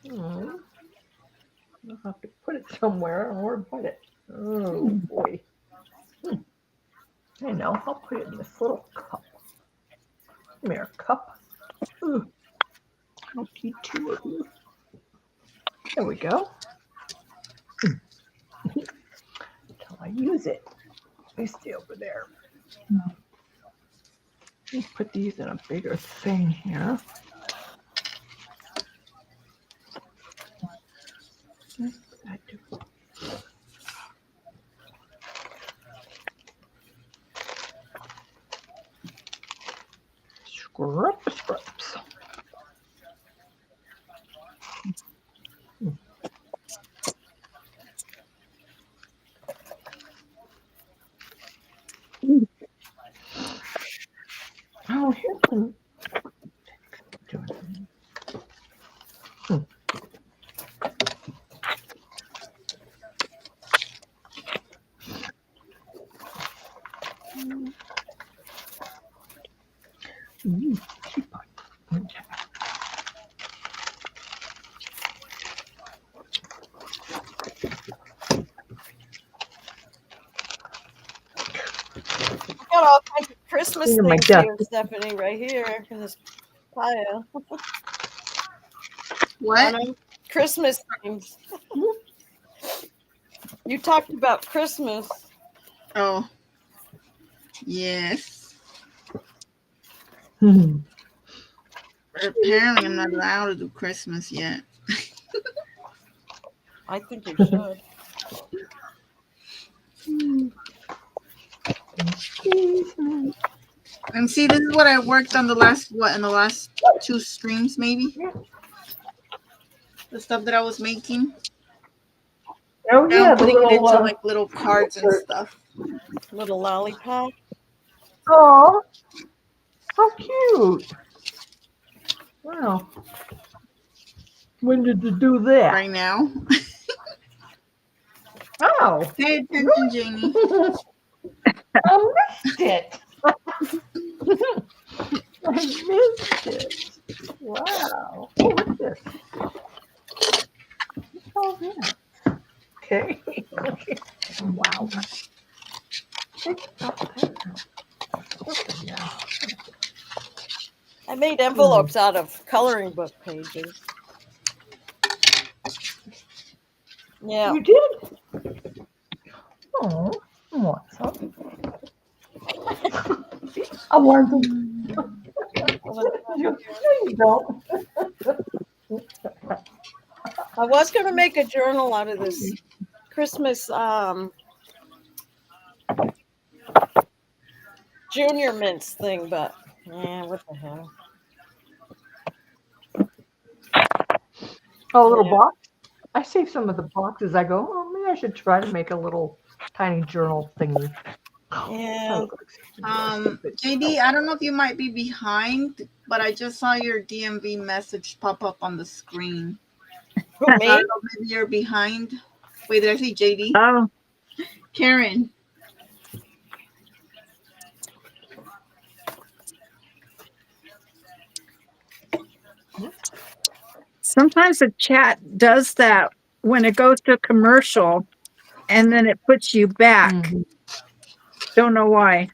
Hmm. I'll have to put it somewhere. I don't know where to put it. Oh boy. I know. I'll put it in this little cup. Come here, cup. Ooh. I'll keep two of you. There we go. Until I use it. They stay over there. Let's put these in a bigger thing here. I do. Scraps. Oh, here's some. got all kinds of Christmas These are my things ducks. here, Stephanie, right here in this pile. What? Christmas things. You talked about Christmas. Oh. Yes. Hmm. Apparently, I'm not allowed to do Christmas yet. I think you should. And see, this is what I worked on in the last 2 streams, maybe. The stuff that I was making. Oh Now yeah, I'm the putting it into little. like little cards and stuff. Little lollipop. Oh, how cute! Wow. When did you do that? Right now. Oh, Pay attention, Jamie. I missed it. I missed it. Wow. Oh, what's this? Oh, yeah. Okay. Wow. I made envelopes out of coloring book pages. Yeah. You did? Oh, I want some. I want them. No, you don't. I was going to make a journal out of this Christmas junior mints thing, but yeah, what the hell? Oh, a little Yeah. box? I save some of the boxes. I go, oh, maybe I should try to make a little tiny journal thingy. Yeah. JD, I don't know if you might be behind, but I just saw your DMV message pop up on the screen. Who, I me? don't know, maybe you're behind. Wait, did I say JD? Oh, Karen. sometimes the chat does that when it goes to commercial and then it puts you back. Mhm. Don't know why.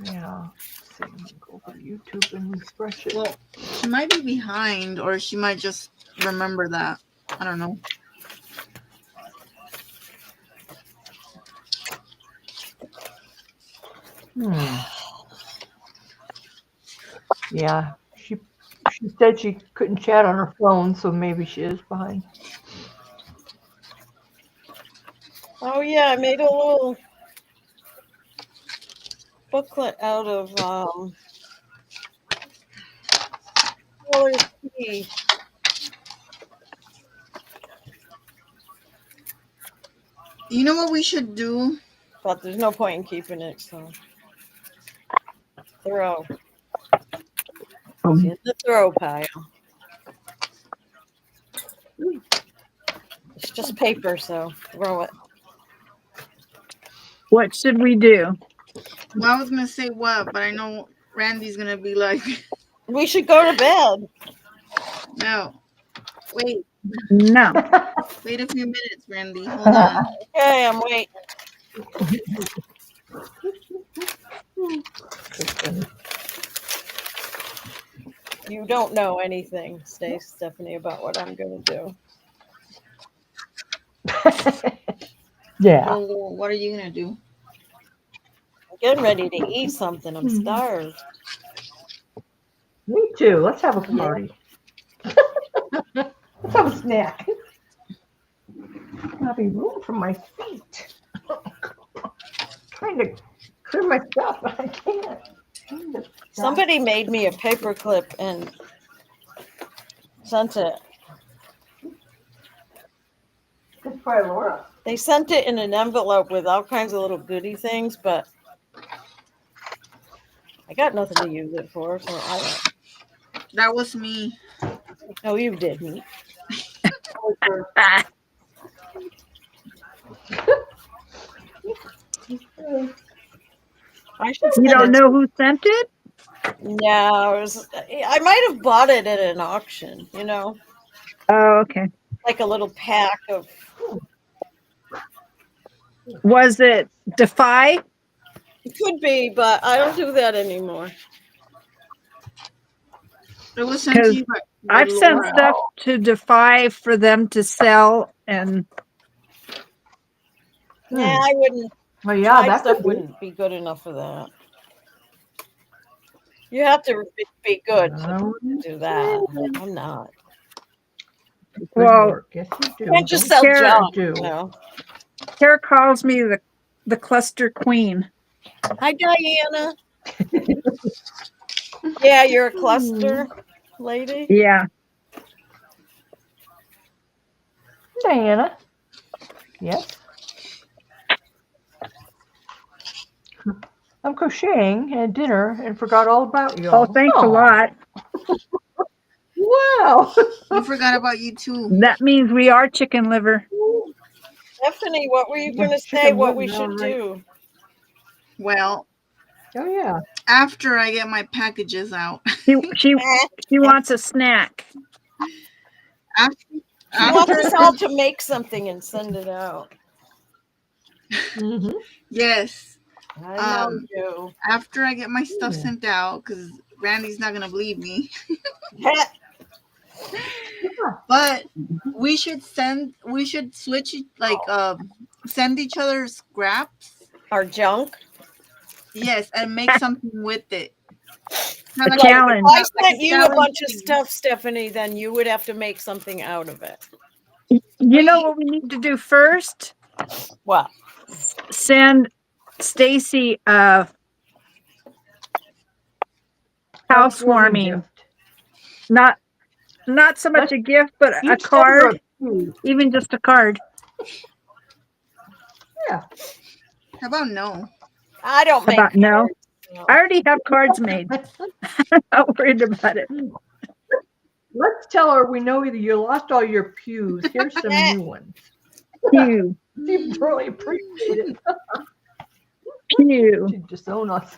Yeah. Let's see, I'm gonna go over to YouTube and refresh it. Well, she might be behind, or she might just remember that. I don't know. Yeah, she said she couldn't chat on her phone, so maybe she is behind. Oh yeah, I made a little booklet out of color tea. You know what we should do? But there's no point in keeping it, so throw. It's in the throw pile. It's just paper, so throw it. What should we do? Well, I was gonna say what, but I know Randy's gonna be like, We should go to bed. no. Wait No. a few minutes, Randy. Hold on. Okay, I'm waiting. You don't know anything, Stephanie, about what I'm going to do. Yeah. Well, what are you gonna do? I'm getting ready to eat something. I'm starved. Me too. Let's have a party. Let's have a snack. There'll be room for my feet. Trying to clear my stuff, but I can't. Somebody made me a paper clip and sent it. Good for Laura. They sent it in an envelope with all kinds of little goodie things, but I got nothing to use it for, so I don't. That was me. No, you didn't. I should You send don't it. know who sent it? No, I might have bought it at an auction, you know, Oh, okay. like a little pack of Was it Defy? It could be, but I don't do that anymore. It was sent to you by I've sent Laura. stuff to Defy for them to sell, and Nah, I wouldn't. Well, yeah, My that stuff could be. wouldn't be good enough for that. You have to be good to do that. I'm not. Good Well, work. Yes, you do. You can't just Don't sell care, junk. do. You know. Kara calls me the cluster queen. Hi, Diana. Yeah, you're a cluster lady. Yeah. Diana. Yes. I'm crocheting at dinner and forgot all about you. Oh, thanks a lot. Wow. I forgot about you too. That means we are chicken liver. Stephanie, what were you going to With say? chicken What we liver, should all right. do? Well, Oh yeah. after I get my packages out. She wants a snack. After, She wants after us all to make something and send it out. Mm-hmm. yes. I know you. After I get my stuff Yeah. sent out, because Randy's not gonna believe me. But we should switch like send each other scraps. Our junk. Yes, and make something with it. A Kinda challenge. If I like sent a you a challenge bunch of thing. stuff, Stephanie, then you would have to make something out of it. You know what we need to do first? What? Send Stacy a housewarming. Not so much a gift, but a Each send her card. a few. Even just a card. Yeah. How about no? I don't make About no. cards, no. I already have cards made. I'm not worried about it. Let's tell her we know you lost all your pews. Here's some new ones. Pew. She really appreciate it. Pew. She'd disown us.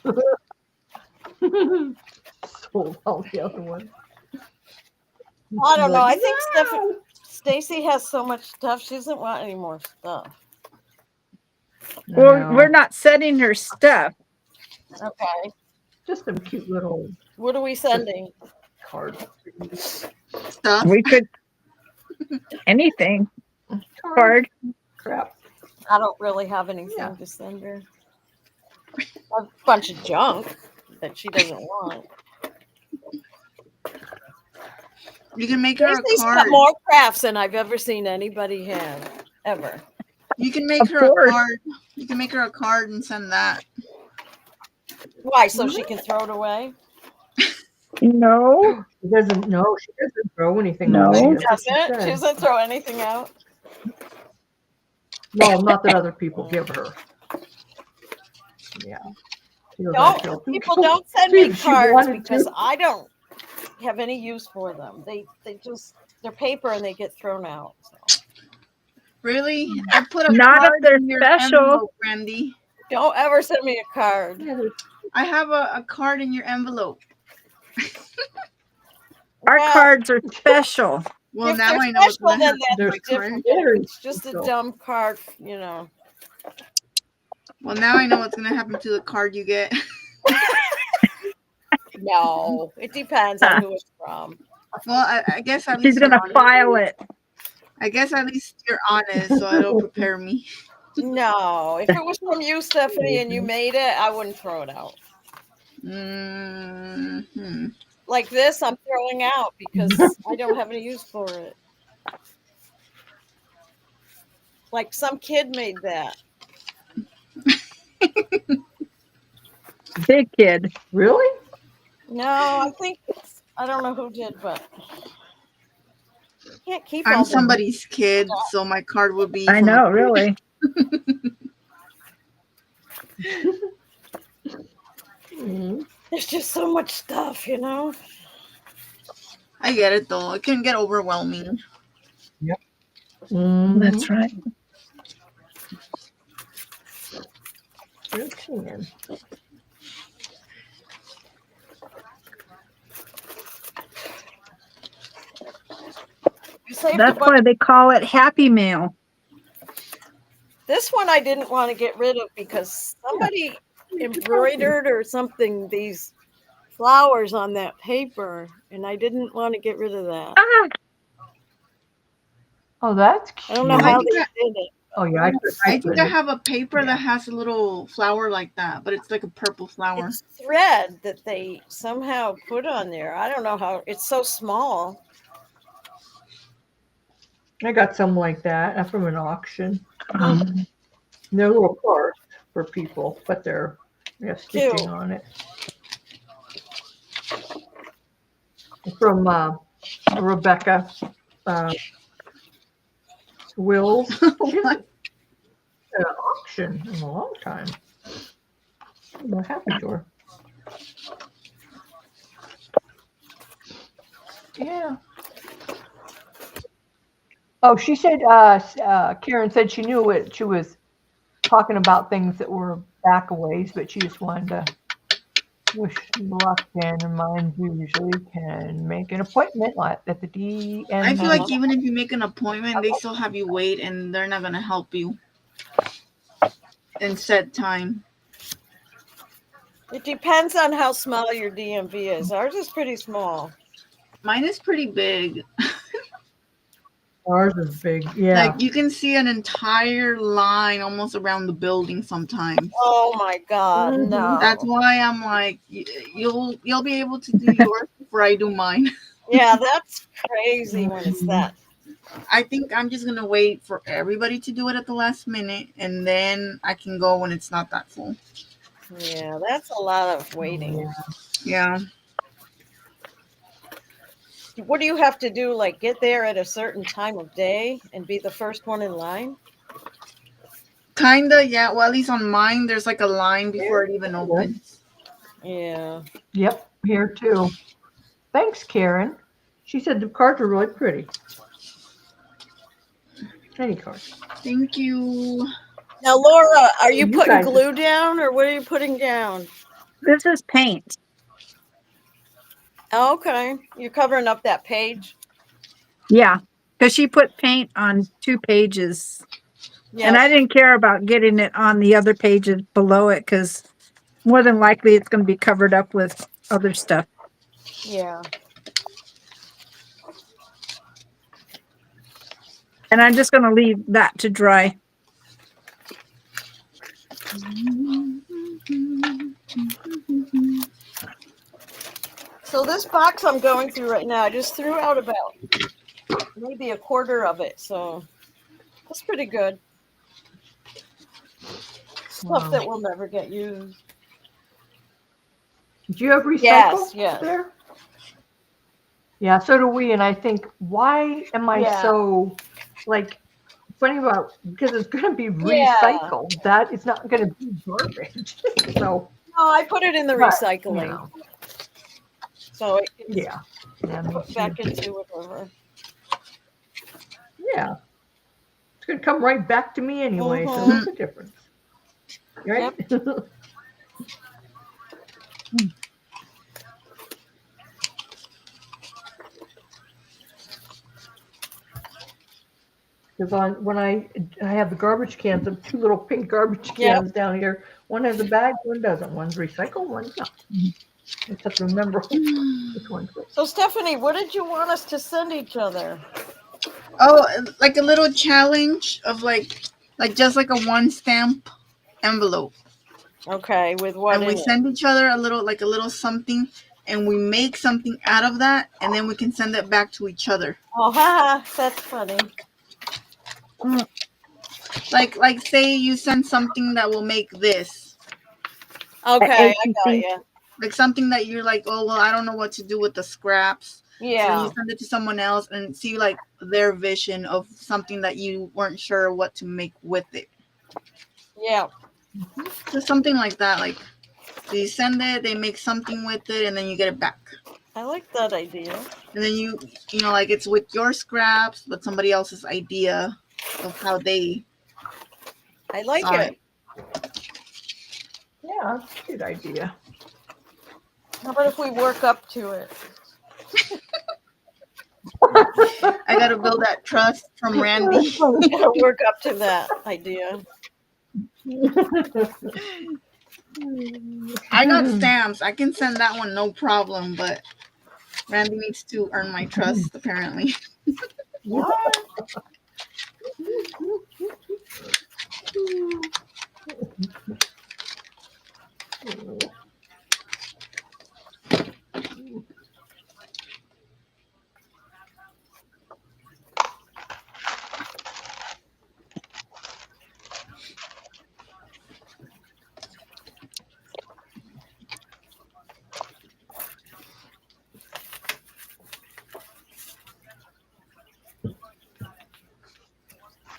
Sold all the other ones. I don't know. I Like, think Stacy has so much stuff. She doesn't want any more stuff. Well, No, we're not sending her stuff. Okay. just some cute little What are we sending? cards. Stuff. We could anything. Card. Crap. I don't really have anything Yeah. to send her. A bunch of junk that she doesn't want. You can make her a Stacey's got card. more crafts than I've ever seen anybody have. Ever. You can make Of her course. a card. You can make her a card and send that. Why? So she can throw it away? No. She doesn't know. She doesn't throw anything No. away. She That's what doesn't. said. She doesn't throw anything out. Well, not that other people give her. Yeah. She doesn't Don't tell people don't send me She cards wanted because to. I don't have any use for them. They just they're paper and they get thrown out. So. Really? I put a Not if card they're in your special. envelope, Randy. Don't ever send me a card. Yeah, there's- I have a card in your envelope. Our Well, cards are special. Well, if now they're I know what's special, gonna then happen. that's there's different. very It's just a special. dumb card, you know. Well, now I know what's gonna happen to the card you get. No, it depends on who it's from. Well, I guess at She's least gonna you're honest. file it. I guess at least you're honest, so it'll prepare me. No, if it was from you, Stephanie, and you made it, I wouldn't throw it out. Mm-hmm. Like this, I'm throwing out because I don't have any use for it. Like some kid made that. Big kid. Really? No, I think I don't know who did, but you can't keep all I'm the- somebody's kid, so my card would be. I from know, a- really. Mhm. There's just so much stuff, you know. I get it though. It can get overwhelming. Mhm. That's right. Sure can. I saved a That's bunch. why they call it Happy Mail. This one I didn't want to get rid of because somebody embroidered or something these flowers on that paper, and I didn't want to get rid of that. Ah, Oh, that's I cute. don't know I how think they I- did it. Oh yeah, I think I couldn't. have a paper Yeah. that has a little flower like that, but it's like a purple flower. It's thread that they somehow put on there. I don't know how. It's so small. I got some like that from an auction. They're little cards for people, but they're stitching Cute. on it. From Rebecca Wills. She hasn't had an auction in a long time. What happened to her? Yeah. Oh, she said, Karen said she knew it. She was talking about things that were back a ways, but she just wanted to wish luck. And mine usually can make an appointment at the DN. I feel like even if you make an appointment, they still have you wait, and they're not gonna help you in set time. It depends on how small your DMV is. Ours is pretty small. Mine is pretty big. Ours is big. Yeah. Like you can see an entire line almost around the building sometimes. Oh my God, Mhm. no. That's why I'm like, you'll be able to do yours before I do mine. Yeah, that's crazy when it's that. I think I'm just gonna wait for everybody to do it at the last minute, and then I can go when it's not that full. Yeah, that's a lot of waiting. Yeah. What do you have to do? Like get there at a certain time of day and be the first one in line? Kinda, yeah. Well, at least on mine, there's like a line before it even opens. Yeah. Yep, here too. Thanks, Karen. She said the cards are really pretty. Any cards. Thank you. Now, Laura, are you You putting guys- glue down or what are you putting down? this is paint. Oh, okay. You're covering up that page. Yeah, because she put paint on 2 pages. Yeah. And I didn't care about getting it on the other pages below it because more than likely it's going to be covered up with other stuff. Yeah. And I'm just going to leave that to dry. So this box I'm going through right now, I just threw out about maybe a quarter of it. So that's pretty good. Stuff that will never get used. Do you have recycle Yes. there? Yeah, so do we. And I think, why am I Yeah. so like funny about, because it's going to be Yeah. recycled. That it's not going to be garbage. So, No, I put it in the But, recycling. you know, So it can yeah. Yeah, me put back too. into whatever. Yeah. It's going to come right back to me anyway. So Mhm. what's the difference? Right? Because when I have the garbage cans, the 2 little pink garbage cans down here. One has a bag, one doesn't. One's recycled, one's not. I just have to remember which one's which. So Stephanie, what did you want us to send each other? Oh, like a little challenge of like just like a 1 stamp envelope. Okay, with what And we in it? send each other a little something, and we make something out of that, and then we can send it back to each other. Oh, haha, that's funny. Like say you send something that will make this. Okay, I got you. Like something that you're like, oh well, I don't know what to do with the scraps. So Yeah, you send it to someone else and see like their vision of something that you weren't sure what to make with it. yeah. So something like that. Like so you send it, they make something with it, and then you get it back. I like that idea. And then you know, like it's with your scraps, but somebody else's idea of how they I like saw it. Yeah, that's a good idea. How about if we work up to it? I gotta build that trust from Randy. Gotta work up to that idea. I got stamps. I can send that one, no problem. But Randy needs to earn my trust, apparently. What?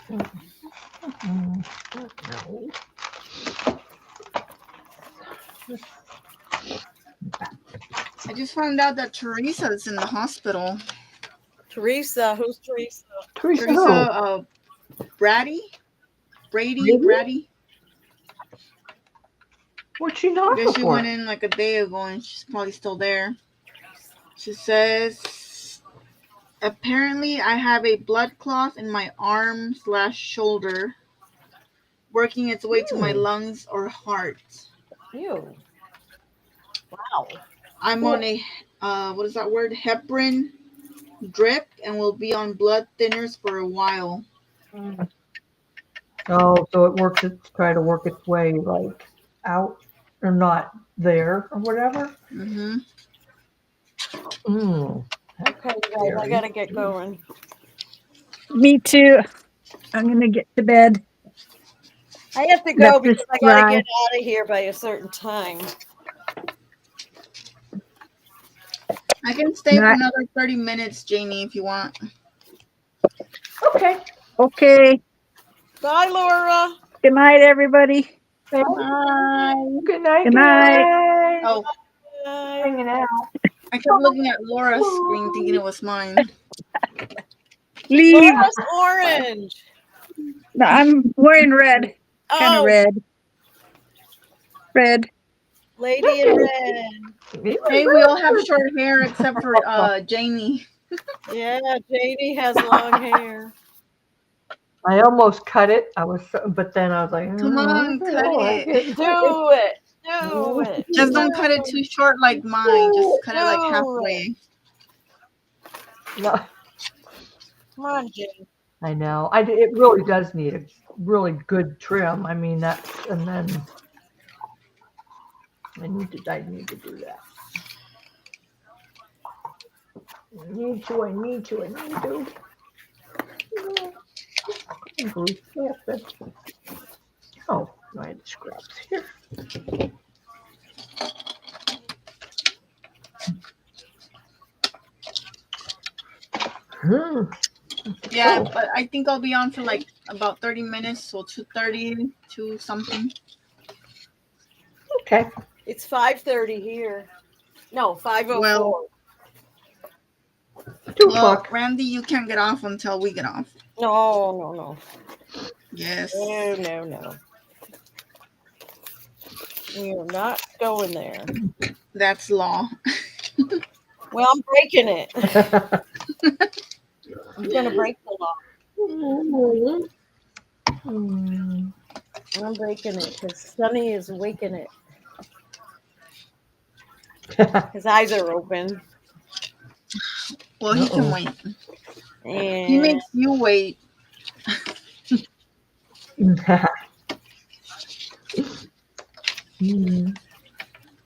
No. I just found out that Teresa's in the hospital. Teresa, who's Teresa? Teresa, Teresa, who? Brady? Brady? Brady? What'd she I knock guess she for? went in like a day ago and she's probably still there. She says, apparently I have a blood clot in my arm/shoulder working its way to my lungs or heart. You. Wow. I'm on a, what is that word? Heparin drip and will be on blood thinners for a while. Oh, so it works. It's trying to work its way like out or not there or whatever. Mm-hmm. Okay, guys, I gotta get going. Me too. I'm gonna get to bed. I have to Let go this because I gotta dry. get out of here by a certain time. I can stay for Not- another 30 minutes, Janie, if you want. Okay. Okay. Bye, Laura. Good night, everybody. Bye. Good night. Good night. Oh, Bye. Hanging out. I kept looking at Laura's screen thinking it was mine. Leave. Laura's orange. No, I'm wearing red. Kind of Oh, red. Red. lady in red. Hey, we all have short hair except for Janie. Yeah, Janie has long hair. I almost cut it. But then I was like, Come on, cut it. Do it. Do it. Just don't cut it too short like mine. Just cut it like halfway. No, Come on, Janie. I know. It really does need a really good trim. I mean, and then I need to do that. I need to. Oh, I had scraps here. Yeah, but I think I'll be on for like about 30 minutes, so 2:30 to something. Okay. It's 5:30 here. No, 5:04. Well, 2 Well, o'clock. Randy, you can't get off until we get off. No. Yes. No. You're not going there. That's law. Well, I'm breaking it. I'm gonna break the law. I'm breaking it because Sonny is waking it. His eyes are open. Well, he can wait. And He makes you wait.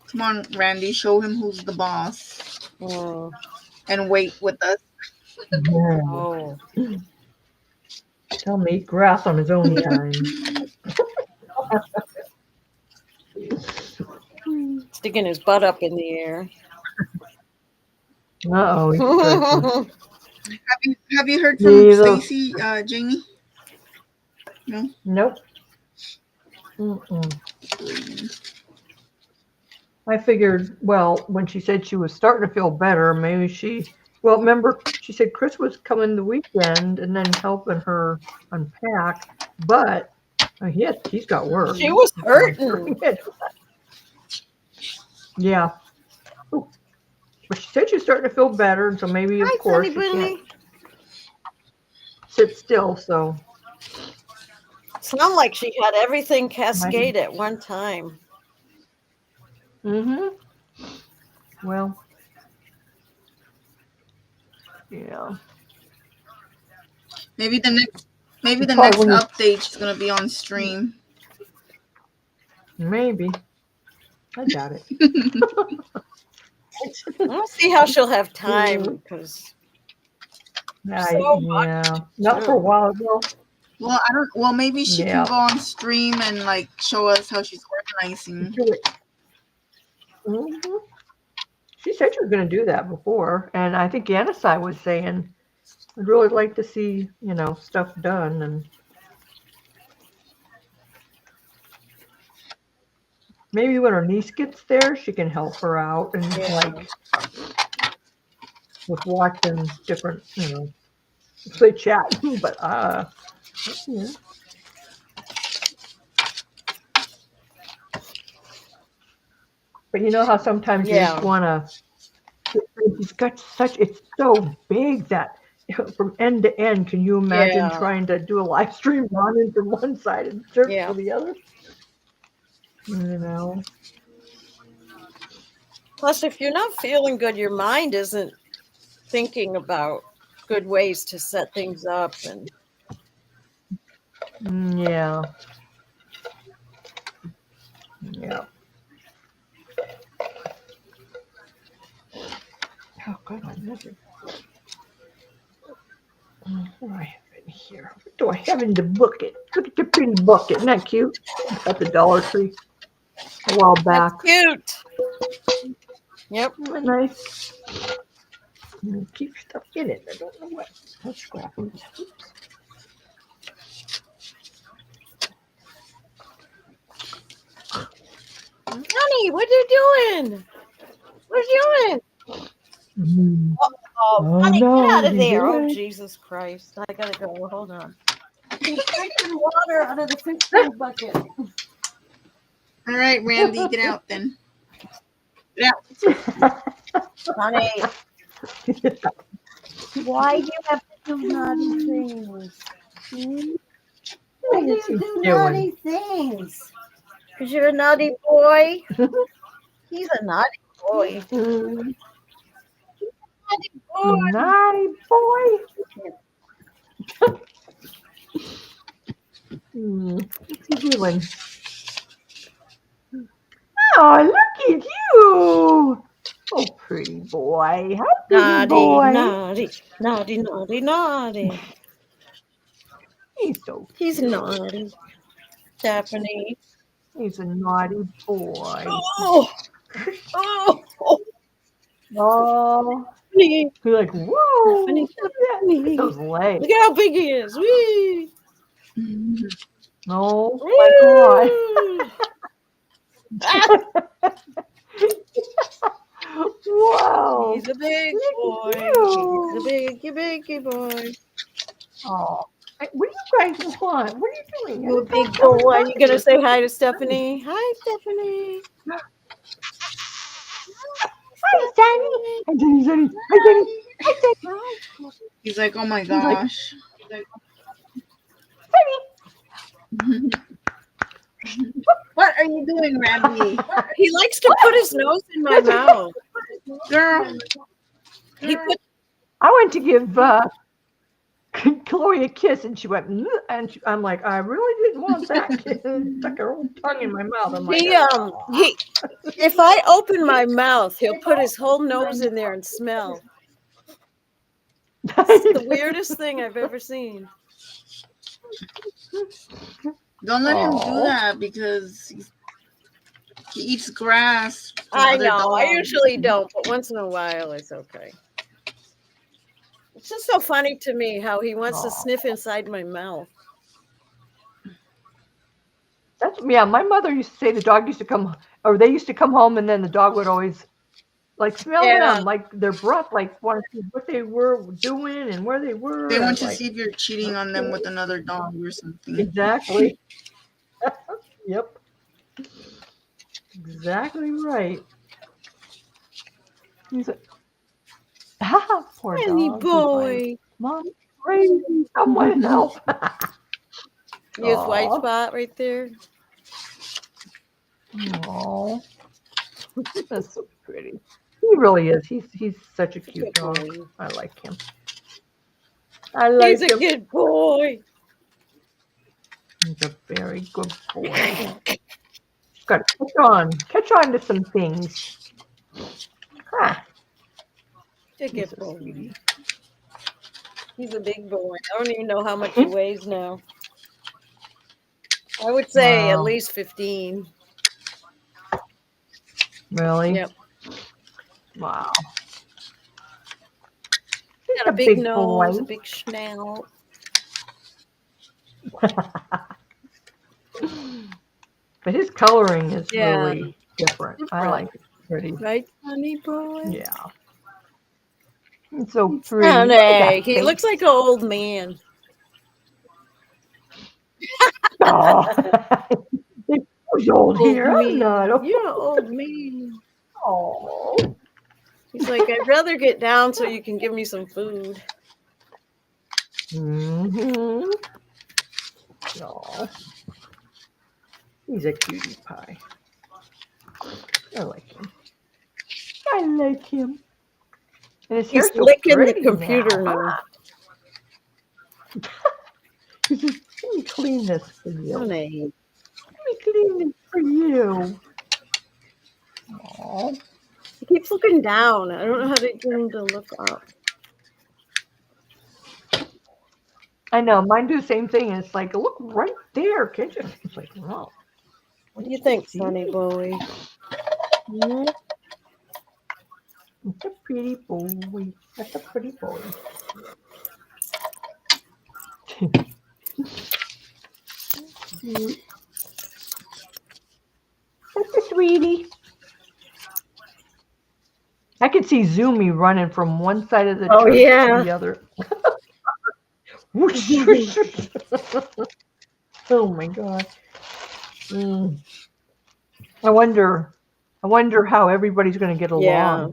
Come on, Randy, show him who's the boss and wait with us. oh, Tell me, eat grass on his own time. sticking his butt up in the air. Uh-oh. He's stretching. Have you heard from Neither. Stacy, Jamie? No. Nope. Mm-mm. I figured, well, when she said she was starting to feel better, maybe remember, she said Chris was coming the weekend and then helping her unpack, but he's got work. She was hurting. Yeah. Ooh. But she said she was starting to feel better, and so maybe, of course, she can't sit still, so. Sound like she had everything cascade at one time. Mm-hmm. Well, yeah. Maybe the next Probably when you- update is gonna be on stream. Maybe. I doubt it. I don't see how she'll have time because Yeah. Not for a while though. Well, I don't. Well, maybe she Yeah. can go on stream and like show us how she's organizing. Mhm. She said she was going to do that before, and I think Yanisai was saying, "I'd really like to see, stuff done." And maybe when her niece gets there, she can help her out and like with watching different, they chat, but yeah. But you know how sometimes you just want to. It's got it's so big that from end to end, can you imagine trying to do a live stream running from one side and search for the other? Plus, if you're not feeling good, your mind isn't thinking about good ways to set things up. And yeah. Oh, God, I love it. What do I have in here? What do I have in the bucket? Look at the pretty bucket. Isn't that cute? At the Dollar Tree a while back. That's cute. Yep. Isn't that nice? Keep stuff in it. I don't know what. Let's scrap it. Honey, what are you doing? What are you doing? Oh, honey, no, get out of you there. Oh, didn't. Jesus Christ. I gotta go. Hold on. He's drinking water out of the fish food bucket. All right, Randy, get out then. Get out. Honey. Why do you have to do naughty things? Why do you do naughty things? Because you're a naughty boy. He's a naughty boy. Naughty boy. What's he doing? Oh, look at you. Oh, pretty boy. How pretty Naughty, boy. naughty, naughty, naughty, naughty. He's so He's naughty. Stephanie. He's a naughty boy. Oh, oh, Oh. Stephanie. You're like, whoa. Stephanie, Look at that. Look at those legs. Look at how big he is. Whee. Oh, my God. Wow. He's a big boy. You. He's a big boy. Oh. What do you guys want? What are you doing? You a big boy. You gonna say hi to Stephanie? Hi, Stephanie. Hi, Danny. Hi, Danny. Hi, Danny. He's like, oh my gosh. What are you doing, Randy? He likes to put his nose in my mouth. Girl. He put I went to give Chloe a kiss, and she went, and I'm like, I really didn't want that. Stuck her whole tongue in my mouth. I'm like, he if I open my mouth, he'll put his whole nose in there and smell. It's the weirdest thing I've ever seen. Don't let him do Aw. that because he eats grass. from I other know. I dogs. usually don't, but once in a while, it's okay. It's just so funny to me how he wants to Aw. sniff inside my mouth. That's my mother used to say the dog used to come, or they used to come home, and then the dog would always like smell Yeah. them, like their breath, like want to see what they were doing and where they were. They want and, to like, see if you're cheating on them with another dog or something. Exactly. Yep. Exactly right. He's a poor Randy dog. He's like, boy. Mom, crazy. Someone help. Use white Aw. spot right there. Oh, that's so pretty. He really is. He's such a cute Good dog. boy. I like him. I like He's a him. good boy. He's a very good boy. Got to catch on to some things. Huh. He's a He's good a boy. sweetie. He's a big boy. I don't even know how much he weighs now. I would say at Wow. least 15. Really? Yep. Wow. Got a big nose, a big snout. But his coloring is Yeah. really different. I like it. Pretty. Right, honey boy? Yeah. It's so pretty. Honey, Look at that he face. looks like an old man. Oh. He's old Old here. I'm man. not old. You're an old man. Oh. He's like, I'd rather get down so you can give me some food. Mm-hmm. Oh. He's a cutie pie. I like him. I like him. And his He's hair's so licking the pretty computer now. now. Let me clean this for you. Let Honey. me clean this for you. Aww. He keeps looking down. I don't know how to get him to look up. I know, mine do the same thing. It's like, look right there, can't you? It's like, wow. What do you think, Sonny boy? Hmm? That's a pretty boy. That's a pretty boy. That's a sweetie. I could see Zoomy running from one side of the Oh, church yeah. to the other. Whoosh, whoosh, whoosh. Oh my god. Mm. I wonder how everybody's going to get along. Yeah.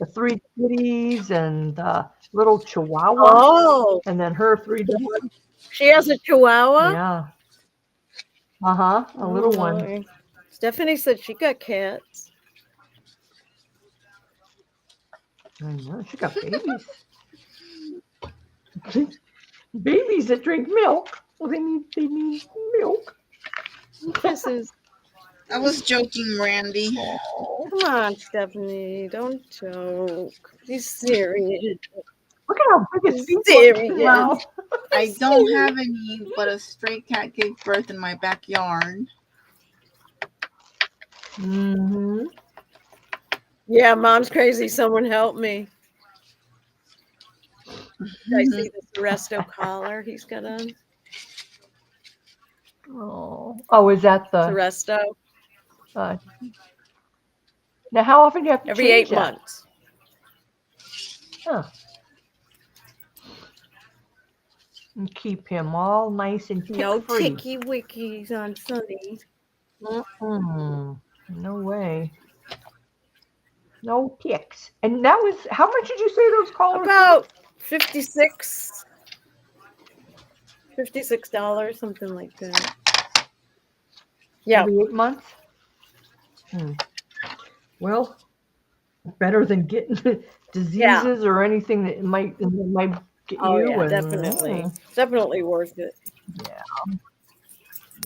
The 3 kitties and the little chihuahua, Oh, and then her 3 dogs. she has a chihuahua? Yeah. A little one. one. Stephanie said she got cats. I know. She got babies. Babies that drink milk. Well, they need milk. Kisses. I was joking, Randy. Come on, Stephanie. Don't joke. Be serious. Look at how big his feet Serious. are now. I don't have any, but a stray cat gave birth in my backyard. Mm-hmm. Yeah, mom's crazy. Someone help me. I see this Resto collar he's got on. Oh, is that The the? Resto. Now, how often do you have to Every change 8 that? months. Huh. And keep him all nice and No tick-free. ticky wickies on Sunday. Mm-mm. No way. No ticks. And that was, how much did you say those collars were? About $56, something like that. Yeah. Every 8 months? Well, better than getting diseases or anything that might get Oh, you. yeah, and, definitely. Definitely worth it. Yeah.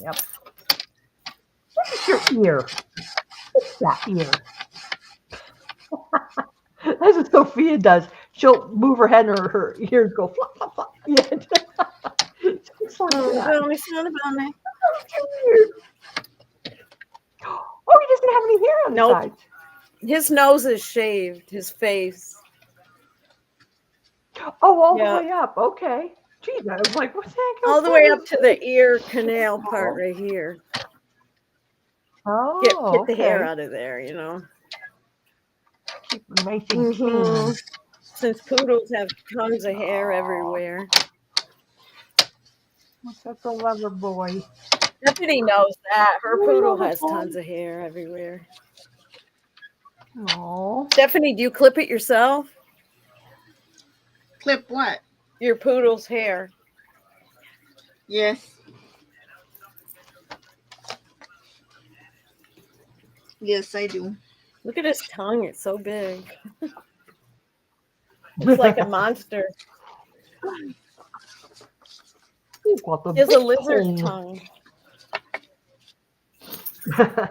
Yep. Look at your ear. What's that ear? That's what Sophia does. She'll move her head and her ears go flop, flop, flop. Yeah. Just like Oh, that. Bonnie, son of Bonnie. Oh, he doesn't have any hair on the Nope. sides. His nose is shaved, his face. Oh, all Yeah. the way up. Okay. Geez, I was like, what's that? All the way up to the ear canal part right here. Oh, Get the hair okay. out of there, you know. Keep it nice and clean. Mhm. Since poodles have tons of hair everywhere. That's a lover boy. Stephanie knows that. Her Oh, poodle lover has boy. tons of hair everywhere. Oh. Stephanie, do you clip it yourself? Clip what? Your poodle's hair. Yes. Yes, I do. Look at his tongue. It's so big. It's like a monster. You've got the He has a big lizard tongue. tongue.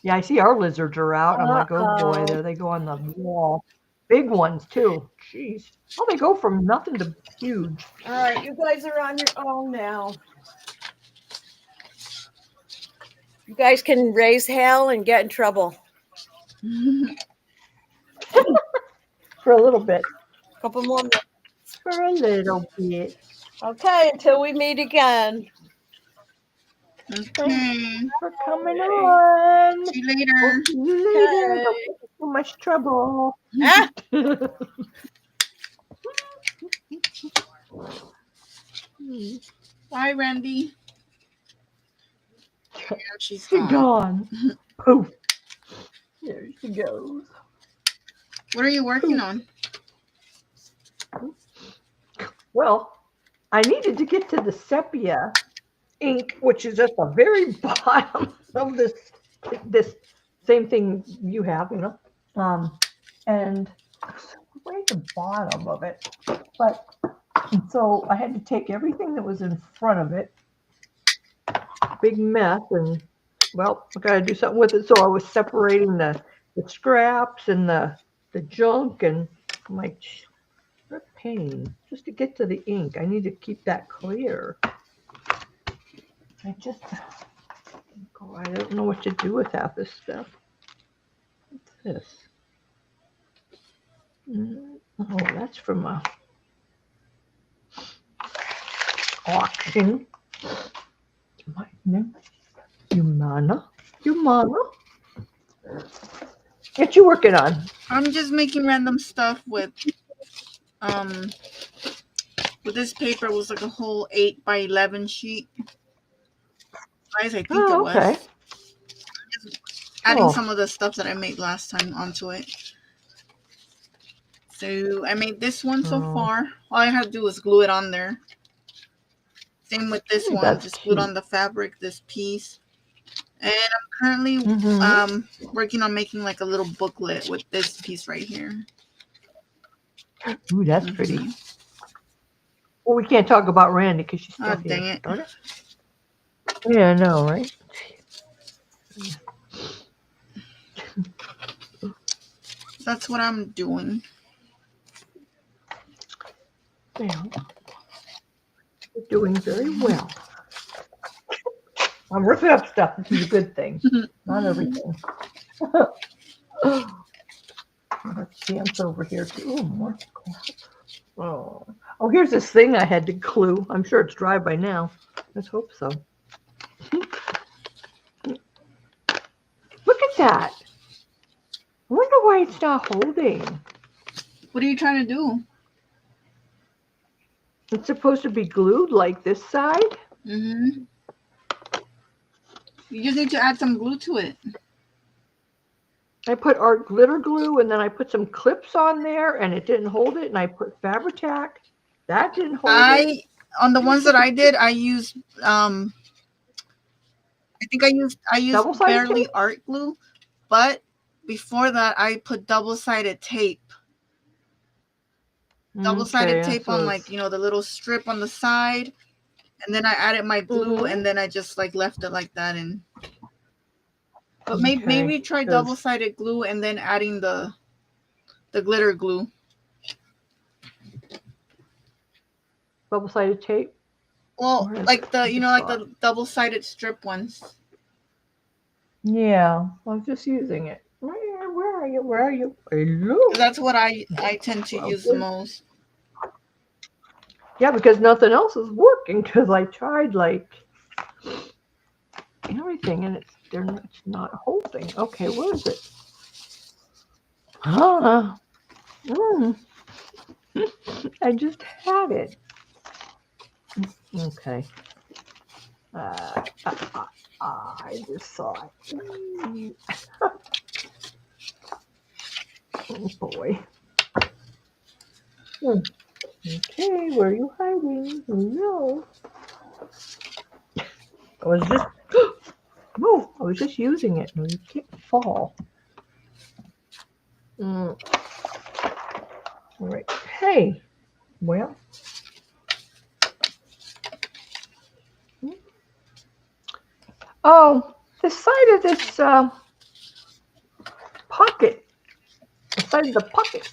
Yeah, I see our lizards are out. I'm like, oh boy, Uh-oh. there they go on the wall. Big ones too. Jeez. Well, they go from nothing to huge. All right, you guys are on your own now. You guys can raise hell and get in trouble. For a little bit. Couple more minutes. For a little bit. Okay, until we meet again. Okay. For coming on. See you later. See you later. Okay. Don't get in so much trouble. Ah! Bye, Randy. There she's She's gone. gone. Poof. There she goes. What are you working on? Well, I needed to get to the sepia ink, which is at the very bottom of this same thing you have, and way at the bottom of it. But so I had to take everything that was in front of it, big mess, and well, I got to do something with it. So I was separating the scraps and the junk, and I'm like, what a pain. Just to get to the ink, I need to keep that clear. I don't know what to do with half this stuff. What's this? Oh, that's from a auction. My name, Humana. What you working on? I'm just making random stuff with this paper. It was like a whole 8x11 sheet. Size, I think it was. Okay. Adding Oh. some of the stuff that I made last time onto it. So I made this one so Oh. far. All I had to do was glue it on there. Same with this one. That's Just glued cute. on the fabric, this piece. And I'm currently Mhm. working on making like a little booklet with this piece right here. Ooh, that's pretty. Well, we can't talk about Randy because she's still Oh, here. dang it. Darn it. Yeah, I know, right? That's what I'm doing. Yeah. You're doing very well. I'm ripping up stuff. This is a good thing. Not everything. Stamps over here too. Oh, more crap. Oh, here's this thing I had to glue. I'm sure it's dry by now. Let's hope so. Look at that. I wonder why it's not holding. What are you trying to do? It's supposed to be glued like this side. Mm-hmm. You just need to add some glue to it. I put art glitter glue and then I put some clips on there and it didn't hold it. And I put Fabri-Tac. That didn't hold it. On the ones that I did, I used I think I used Double-sided barely tape? art glue, but before that I put double-sided tape. Double-sided tape on like, the little strip on the side. And then I added my glue and then I just like left it like that. And but maybe try double-sided glue and then adding the glitter glue. Double-sided tape. Well, Where is like it? the I just like saw the double-sided strip ones. Yeah, I was just using it. Where are you? Where are you? Hello. That's what I tend to use the most. Yeah, because nothing else is working. Because I tried like everything, and it's not holding. Okay, where is it? I just had it. Okay. I just saw it. Oh boy. Okay, where are you hiding? No. I was just Oh, I was just using it. No, you can't fall. All right. Hey, well. Oh, the side of this pocket. The side of the pocket.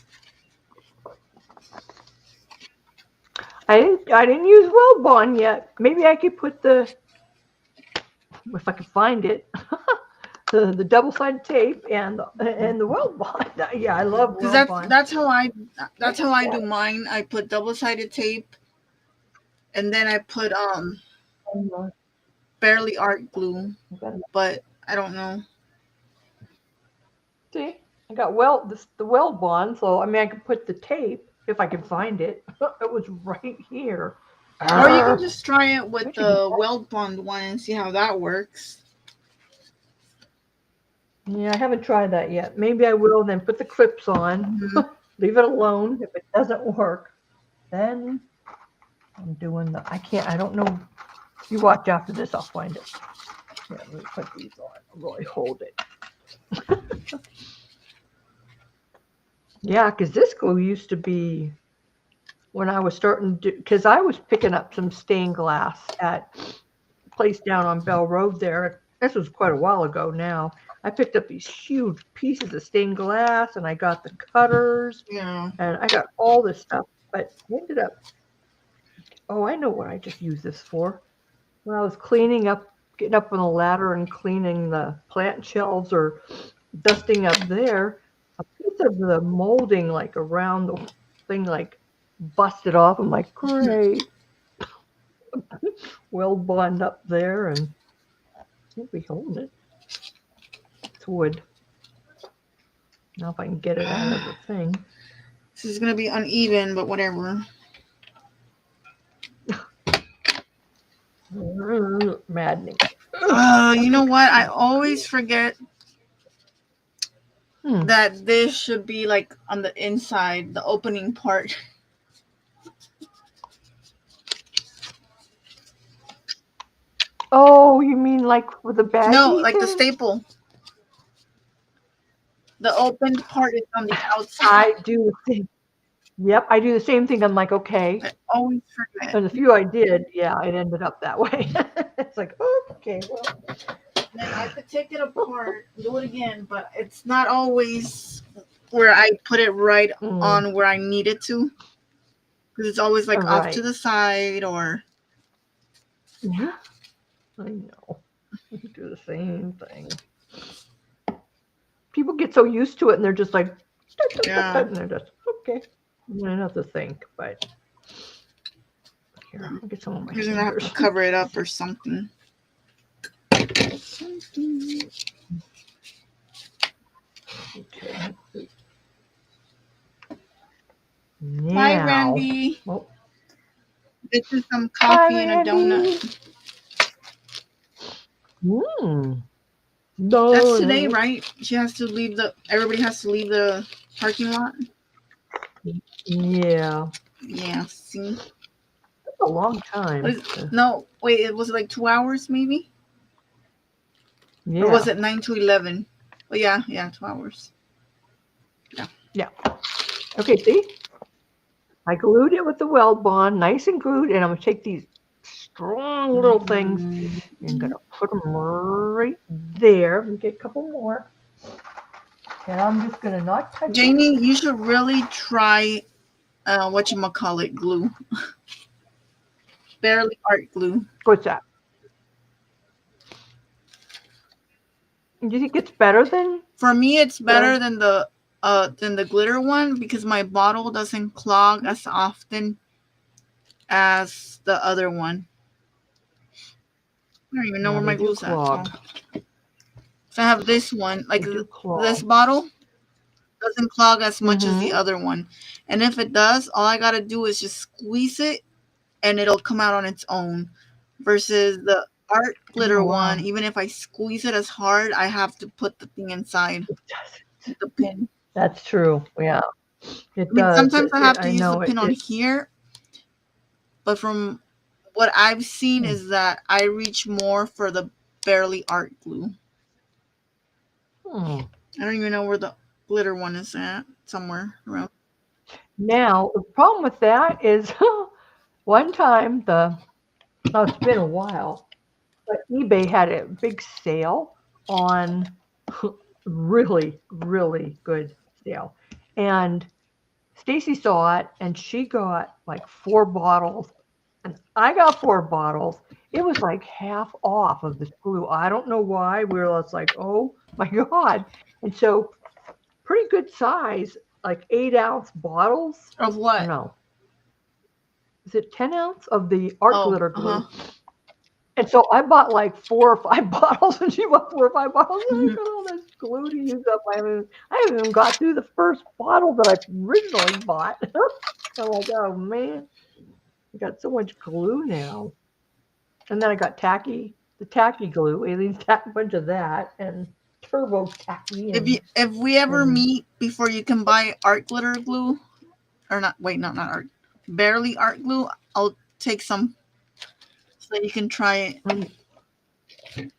I didn't use Weld Bond yet. Maybe I could put the, if I could find it, the double-sided tape and the Weld Bond. Yeah, I love Because Weld Bond. that's how I do mine. I put double-sided tape, and then I put barely art glue, but I don't know. See, I got the Weld Bond, so I mean I could put the tape if I can find it. It was right here. Or you can just try it with the Weld Bond one and see how that works. Yeah, I haven't tried that yet. Maybe I will then put the clips on, leave it alone. If it doesn't work, then I'm doing I don't know. You watch after this, I'll find it. Yeah, let me put these on. I'll really hold it. Yeah, because this glue used to be when I was starting to, because I was picking up some stained glass at a place down on Bell Road there. This was quite a while ago now. I picked up these huge pieces of stained glass and I got the cutters and I got all this stuff, but I ended up, I know what I just used this for. When I was cleaning up, getting up on the ladder and cleaning the plant shelves or dusting up there, a piece of the molding like around the thing like busted off. I'm like, great. Weld Bond up there and we'll be holding it. It's wood. Now if I can get it out of the thing. This is gonna be uneven, but whatever. Maddening. You know what? I always forget that this should be like on the inside, the opening part. Oh, you mean like with the baggie? No, like the staple. The opened part is on the outside. I do the same. Yep, I do the same thing. I'm like, okay. I always forget. And the few I did, yeah, it ended up that way. It's like, okay, well. Then I could take it apart, do it again, but it's not always where I put it right on where I need it to. Because it's always like off to the side or. Yeah, I know. I do the same thing. People get so used to it and they're just like, and they're just, okay. I don't have to think, but here, I'll get some of my You're gonna have to cover it up or something. Okay. Bye, Randy. This is some coffee and a donut. That's today, right? Everybody has to leave the parking lot. Yeah. Yeah, see? That's a long time. No, wait, it was like 2 hours maybe? Yeah. Or was it 9 to 11? Well, yeah, 2 hours. Yeah. Okay, see? I glued it with the Weld Bond, nice and glued, and I'm going to take these strong little things and I'm going to put them right there. And get a couple more. And I'm just going to not touch Janie, you should really try whatchamacallit glue. Barely art glue. What's that? Do you think it's better than? For me, it's better than the glitter one because my bottle doesn't clog as often as the other one. I don't even know where my glue's at. So I have this one, like this bottle doesn't clog as much as the other one. And if it does, all I gotta do is just squeeze it and it'll come out on its own. Versus the art glitter one, even if I squeeze it as hard, I have to put the thing inside. The pin. That's true. Yeah. It does. Sometimes I have to use the pin on here. But from what I've seen is that I reach more for the Barely Art Glue. Hmm. I don't even know where the glitter one is at. Somewhere around. Now, the problem with that is one time it's been a while, but eBay had a big sale on really, really good sale. And Stacy saw it and she got like 4 bottles and I got 4 bottles. It was like half off of this glue. I don't know why. We were just like, oh my God. And so pretty good size, like 8-ounce bottles. Of what? No. Is it 10 ounce of the art Oh, glitter glue? uh-huh. And so I bought like 4 or 5 bottles, and she bought 4 or 5 bottles. And I Mhm. got all this glue to use up. I haven't even got through the first bottle that I originally bought. I'm like, oh man, I got so much glue now. And then I got the tacky glue. Aileen's a bunch of that, and turbo tacky. And, If we ever and- meet before you can buy art glitter glue, or not? Wait, not art. Barely Art Glue. I'll take some so you can try it.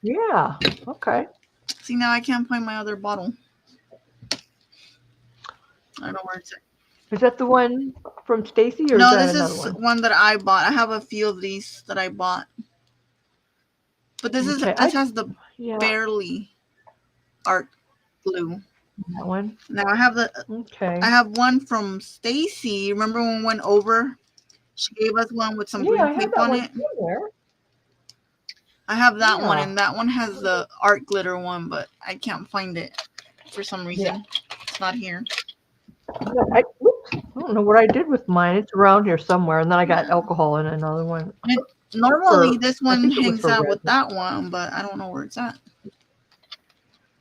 yeah, okay. See, now I can't find my other bottle. I don't know where it's at. Is that the one from Stacy, or No, is that this another is one? that I bought. I have a few of these that I bought. But this Okay, has the Yeah, Barely Art Glue. that one. Now I have one from Stacy. Remember when we went over? She gave us one with some Yeah, I green have tape that on one it. somewhere. I have that one, Yeah. and that one has the art glitter one, but I can't find it for some reason. It's not here. Yeah, I don't know what I did with mine. It's around here somewhere, and then I got alcohol in another one. Normally, For- this I one think it was hangs for out resin. with that one, but I don't know where it's at.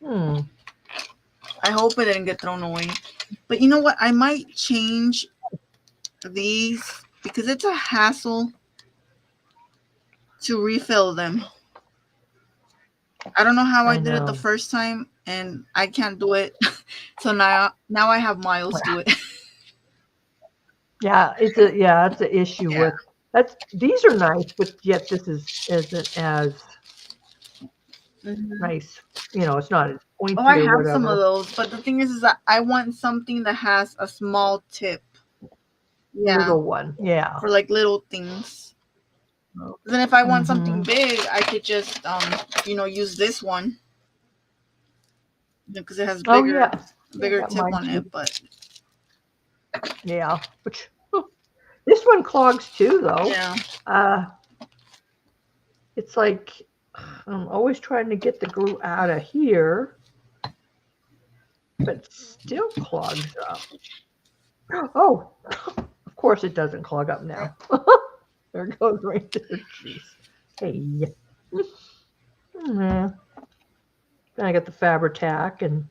Hmm. I hope it didn't get thrown away. But you know what? I might change these because it's a hassle to refill them. I don't know how I did it the know. first time, and I can't do it. So now I have Miles do it. Yeah, it's an issue Yeah. with these are nice, but yet this isn't as nice. It's not as pointy Oh, I or have some of whatever. those, but the thing is that I want something that has a small tip. Yeah, Little one, yeah. for like little things. Then if I want something Mhm. big, I could just use this one because it has Oh bigger yeah, bigger got tip mine on too. it. But Yeah. Which this one clogs too, though. yeah, It's like I'm always trying to get the glue out of here, but it still clogs up. Oh, of course it doesn't clog up now. There it goes right there. Jeez. Hey. Then I got the Fabri-Tac, and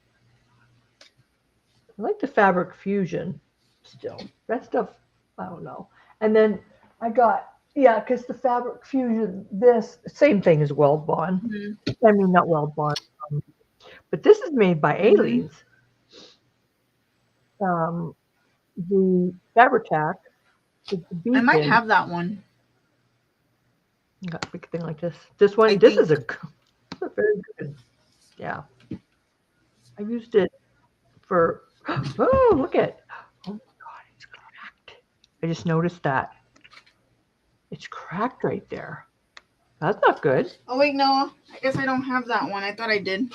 I like the Fabric Fusion still. That stuff, I don't know. And then I got, because the Fabric Fusion, this, same thing as Weld Bond. Mhm. I mean, not Weld Bond. But this is made by Aleen's. The Fabri-Tac, the I might beacon. have that one. Got a big thing like this. This one, I this think- is a very good. Yeah. I used it for, oh, look at, oh my God, it's cracked. I just noticed that. It's cracked right there. That's not good. Oh wait, no, I guess I don't have that one. I thought I did.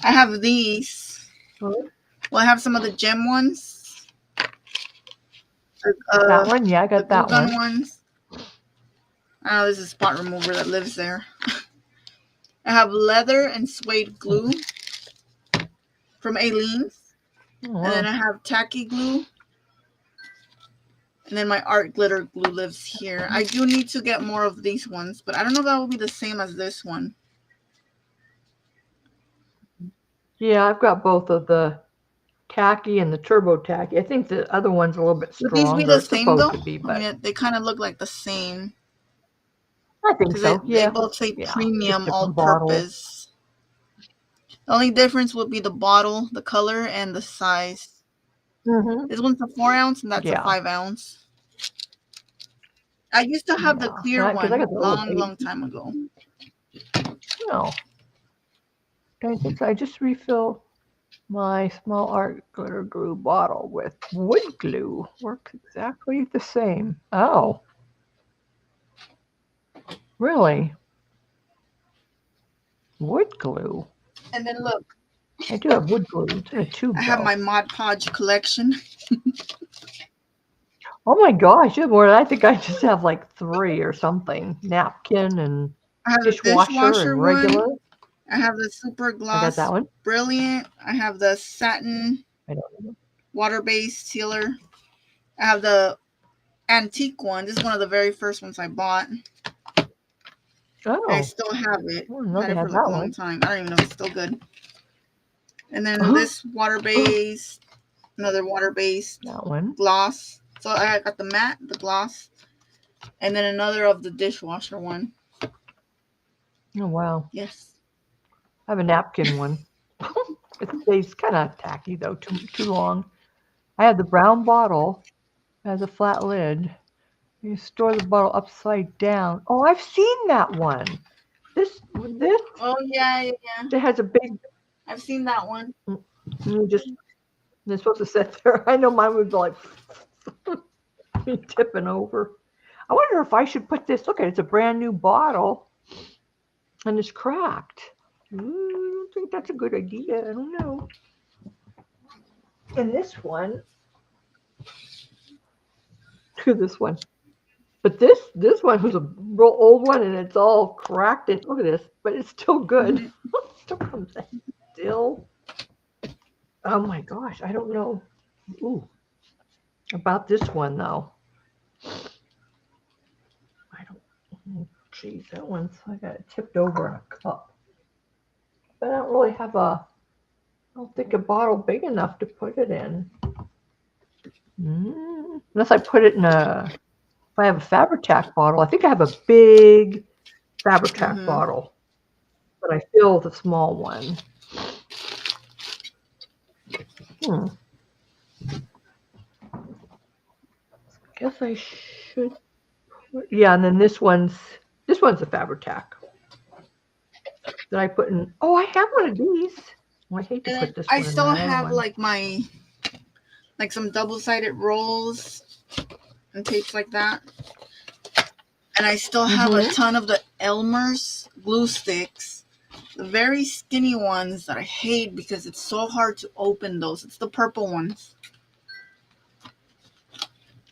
I have these. Oh. Well, I have some of the gem ones. That one? Yeah, I The got that glue gun one. ones. Oh, this is a spot remover that lives there. I have leather and suede glue from Aleen's. Oh, And then wow. I have tacky glue. And then my art glitter glue lives here. I do need to get more of these ones, but I don't know if that will be the same as this one. Yeah, I've got both of the tacky and the turbo tacky. I think the other one's a little bit Would stronger. these be the It's same supposed though? to be, I but mean, they kind of look like the same. I think Because so. they Yeah. both say Yeah, premium just all different bottles. purpose. The only difference would be the bottle, the color, and the size. Mm-hmm. This one's a 4 ounce and that's a Yeah. 5 ounce. I used to have the Yeah, clear right, 'cause I one got the little long, baby. long time ago. No. I just refill my small art glitter glue bottle with wood glue. Works exactly the same. Oh, really? Wood glue? And then look, I do have wood glue. It's in a tube I have though. my Mod Podge collection. Oh my gosh, you have more. I think I just have like 3 or something. Napkin and I have the dishwasher dishwasher and one. regular. I have the Super I got Gloss that one. Brilliant. I have the Satin I don't know. water-based sealer. I have the antique one. This is one of the very first ones I bought. Oh, I still have it. I didn't know Had they it for had like that a long one. time. I don't even know if it's still good. And then Uh-huh. this water-based, another water-based That one. gloss. So I got the matte, the gloss, and then another of the dishwasher one. Oh wow. Yes. I have a napkin one. It's kind of tacky though, too long. I have the brown bottle. It has a flat lid. You store the bottle upside down. Oh, I've seen that one. This Oh yeah. it has a big. I've seen that one. You just they're supposed to sit there. I know mine would be like be tipping over. I wonder if I should put this. Look at it, it's a brand new bottle, and it's cracked. I don't think that's a good idea. I don't know. And this one, to this one. But this one was a real old one, and it's all cracked. And look at this, but it's still good. Still comes in. Still. Oh my gosh, I don't know. Ooh, about this one though. I don't. Geez, that one's I got it tipped over in a cup. But I don't really have I don't think a bottle big enough to put it in. Unless I put it in if I have a Fabri-Tac bottle. I think I have a big Fabri-Tac bottle, but I fill the small one. Guess I should put, yeah, and then this one's a Fabri-Tac that I put in. Oh, I have one of these. Oh, I hate to put this one I in still that other have one. like my some double-sided rolls and tapes like that. And I still have a ton of the Elmer's glue sticks. The very skinny ones that I hate because it's so hard to open those. It's the purple ones.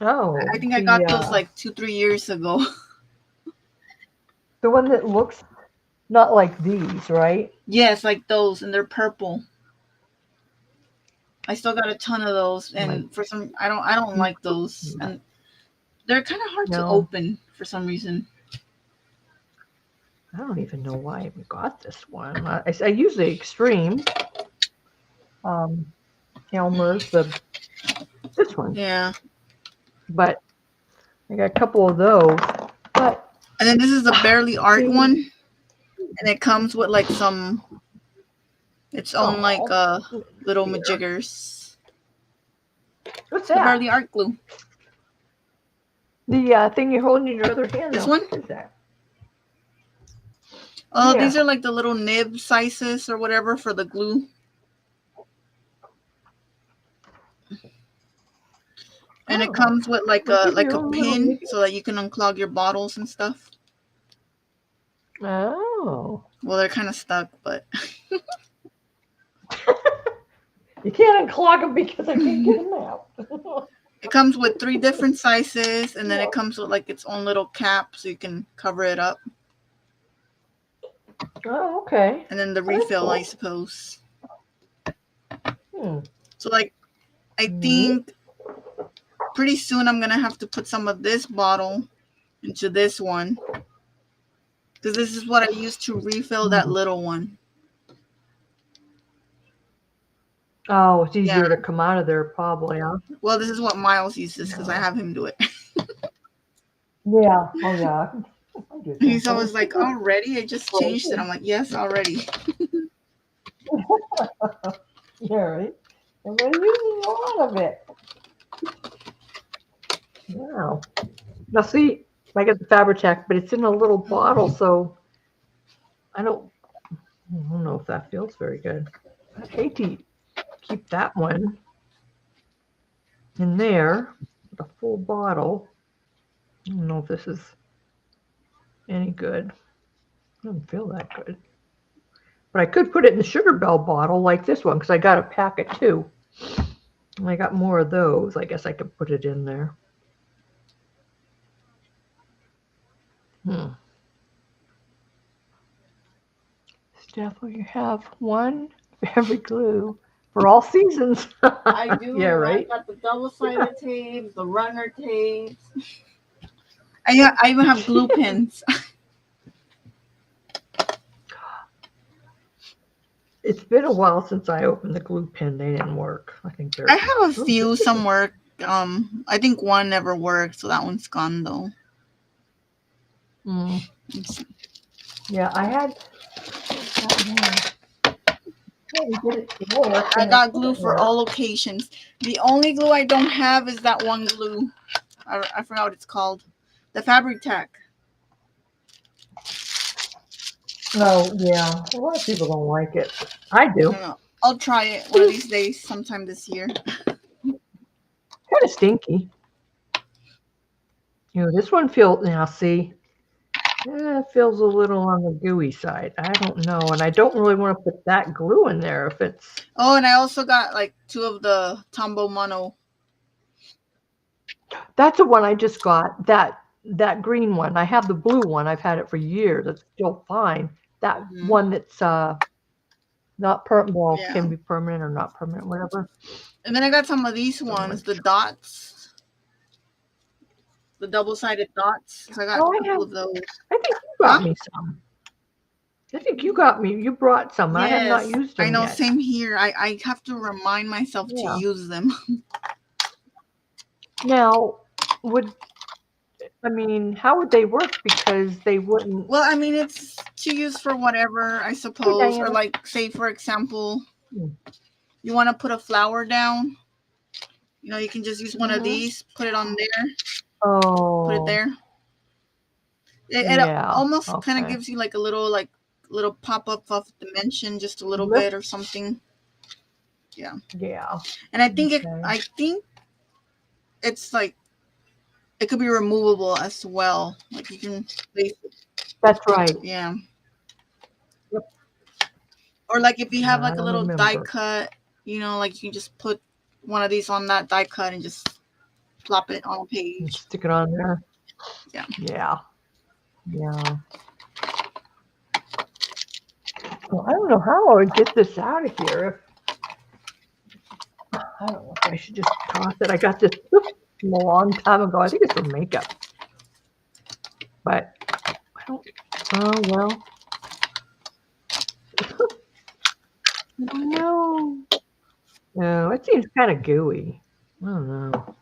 Oh, I think I got those like 2-3 years ago. The one that looks not like these, right? Yes, like those, and they're purple. I still got a ton of those, and for some, I don't like those, and they're kind of hard to open for some reason. I don't even know why I even got this one. I use the Extreme. Elmer's, this one. Yeah. But I got a couple of those. But and then this is the Barely Art one, and it comes with like its own like little majiggers. What's that? The Barely Art glue. The thing you're holding in your other hand. This one? What is that? Oh, these are like the little nib sizes or whatever for the glue. And it comes with like a pin so that you can unclog your bottles and stuff. Oh. Well, they're kind of stuck, but you can't unclog them because I can't get them out. It comes with 3 different sizes, and then it comes with like its own little cap so you can cover it up. Oh, okay. And then the refill, I suppose. So like, I think pretty soon I'm gonna have to put some of this bottle into this one, because this is what I used to refill that little one. Oh, it's easier to come out of there probably, huh? Well, this is what Miles uses because I have him do it. Yeah. Oh, yeah. He's always like, already? I just changed it. I'm like, yes, already. Yeah, right. And we're using a lot of it. Wow. Now see, I got the Fabri-Tac, but it's in a little bottle, so I don't know if that feels very good. I hate to keep that one in there, the full bottle. I don't know if this is any good. I don't feel that good. But I could put it in the Sugar Bell bottle like this one because I got a packet too. And I got more of those. I guess I could put it in there. Steph, will you have one Fabri glue for all seasons? I do. Yeah, right. I got the double-sided tapes, the runner tapes. I even have glue pins. It's been a while since I opened the glue pen. They didn't work. I think they're. I have a few. Some work. I think one never worked, so that one's gone though. Yeah, I had. I got glue for all locations. The only glue I don't have is that one glue. I forgot what it's called. The Fabri-Tac. Oh, yeah. A lot of people don't like it. I do. I don't know. I'll try it one of these days, sometime this year. Kind of stinky. This one feels, now see, it feels a little on the gooey side. I don't know. And I don't really want to put that glue in there if it's. Oh, and I also got like 2 of the Tombow Mono. That's the one I just got. That green one. I have the blue one. I've had it for years. It's still fine. That one that's not permanent. Well, can be permanent or not permanent, whatever. And then I got some of these ones, the dots, the double-sided dots. So I got a couple of those. I think you got me some. I think you got me. You brought some. Yes, I have not used them I know. yet. Same here. I have to remind myself to use them. Now, how would they work? Because they wouldn't. Well, I mean, it's to use for whatever, I suppose. Or like, say, for example, you want to put a flower down. You can just use one of these, put it on there. Oh. Put it there. It almost kind of gives you like a little pop-up of dimension, just a little bit or something. Yeah. Yeah. And I think it's like it could be removable as well. Like you can place it. That's right. Yeah. Yep. Or like if you have like a little die cut, like you can just put one of these on that die cut and just plop it on a page. Stick it on there. Yeah. Yeah. Yeah. Well, I don't know how I would get this out of here. I don't know if I should just toss it. I got this from a long time ago. I think it's for makeup. But I don't. Oh, well. I don't know. No, it seems kind of gooey. I don't know.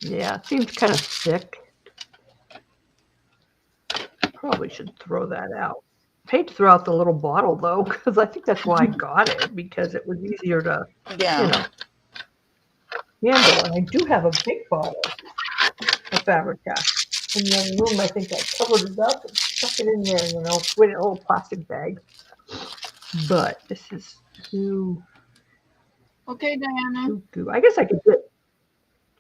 Yeah, it seems kind of thick. Probably should throw that out. Hate to throw out the little bottle though, because I think that's why I got it, because it was easier to, handle. And I do have a big bottle of Fabri-Tac in the other room. I think I covered it up and stuck it in there, put it in a little plastic bag. But this is too. Okay, Diana. I guess I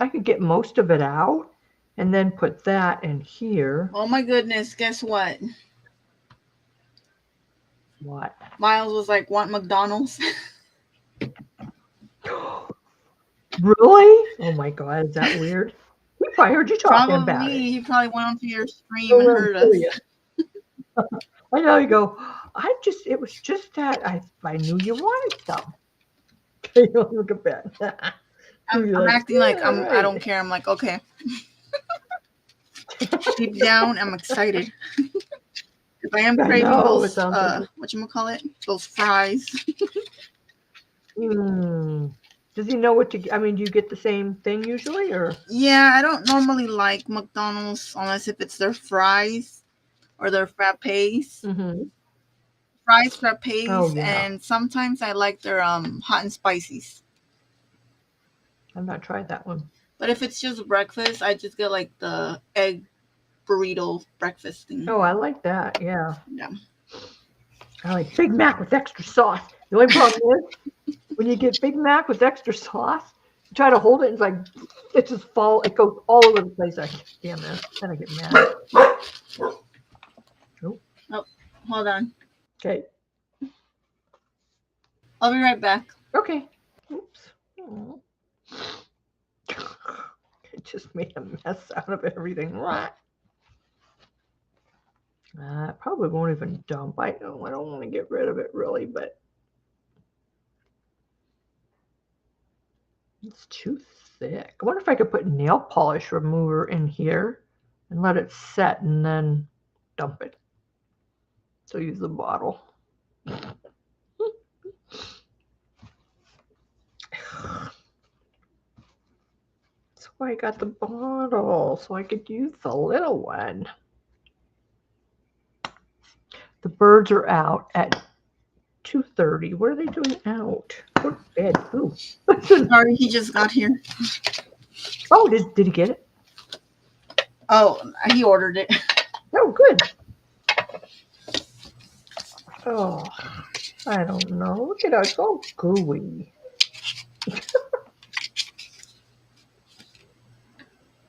could get most of it out and then put that in here. Oh my goodness, guess what? What? Miles was like, want McDonald's? Really? Oh my God, is that weird? He probably heard you talking about it. He probably went onto your stream and heard us. I know, you go, it was just that I knew you wanted some. Look at that. I'm acting like I don't care. I'm like, okay. Deep down, I'm excited. If I am craving those, whatchamacallit, those fries. Does he know what to get? I mean, do you get the same thing usually, or? Yeah, I don't normally like McDonald's unless if it's their fries or their frappes. Mm-hmm. Fries, frappes, and sometimes I like their hot and spices. I've not tried that one. But if it's just breakfast, I just get like the egg burrito breakfast thing. Oh, I like that. Yeah. Yeah. I like Big Mac with extra sauce. The only problem is when you get Big Mac with extra sauce, you try to hold it and it's like it just it goes all over the place. Damn it. Then I get mad. Oh, hold on. Okay. I'll be right back. Okay. Oops. Oh. It just made a mess out of everything. Right. Probably won't even dump. I don't want to get rid of it really, but it's too thick. I wonder if I could put nail polish remover in here and let it set and then dump it. So use the bottle. That's why I got the bottle, so I could use the little one. The birds are out at 2:30. What are they doing out? Go to bed. Ooh. Sorry, he just got here. Oh, did he get it? Oh, he ordered it. Oh, good. Oh, I don't know. Look at it. It's all gooey.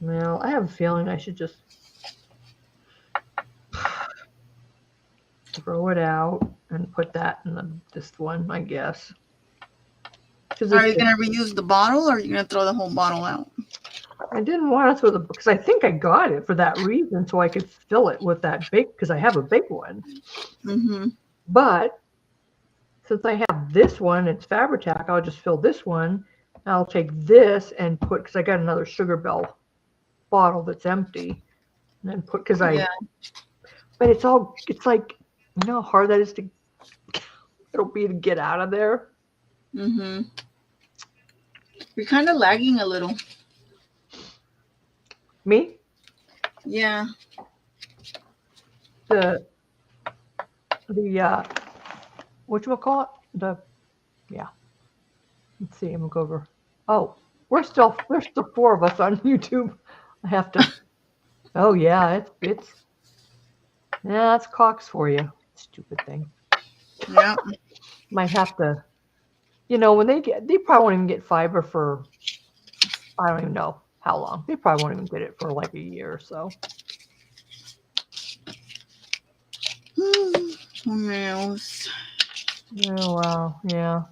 Well, I have a feeling I should just throw it out and put that in this one, I guess. Are you going to reuse the bottle or are you going to throw the whole bottle out? I didn't want to throw the, because I think I got it for that reason, so I could fill it with that big, because I have a big one. Mm-hmm. But since I have this one, it's Fabri-Tac, I'll just fill this one. I'll take this and put, because I got another Sugar Bell bottle that's empty. And then put, because I, but it's like, you know how hard that is to, it'll be to get out of there. Mm-hmm. You're kind of lagging a little. Me? Yeah. The whatchamacallit? Let's see, I'm gonna go over. Oh, there's still 4 of us on YouTube. I have to, oh yeah, that's Cox for you. Stupid thing. Yeah. Might have to, when they probably won't even get fiber for, I don't even know how long. They probably won't even get it for like a year or so. Who knows? Oh, wow. Yeah.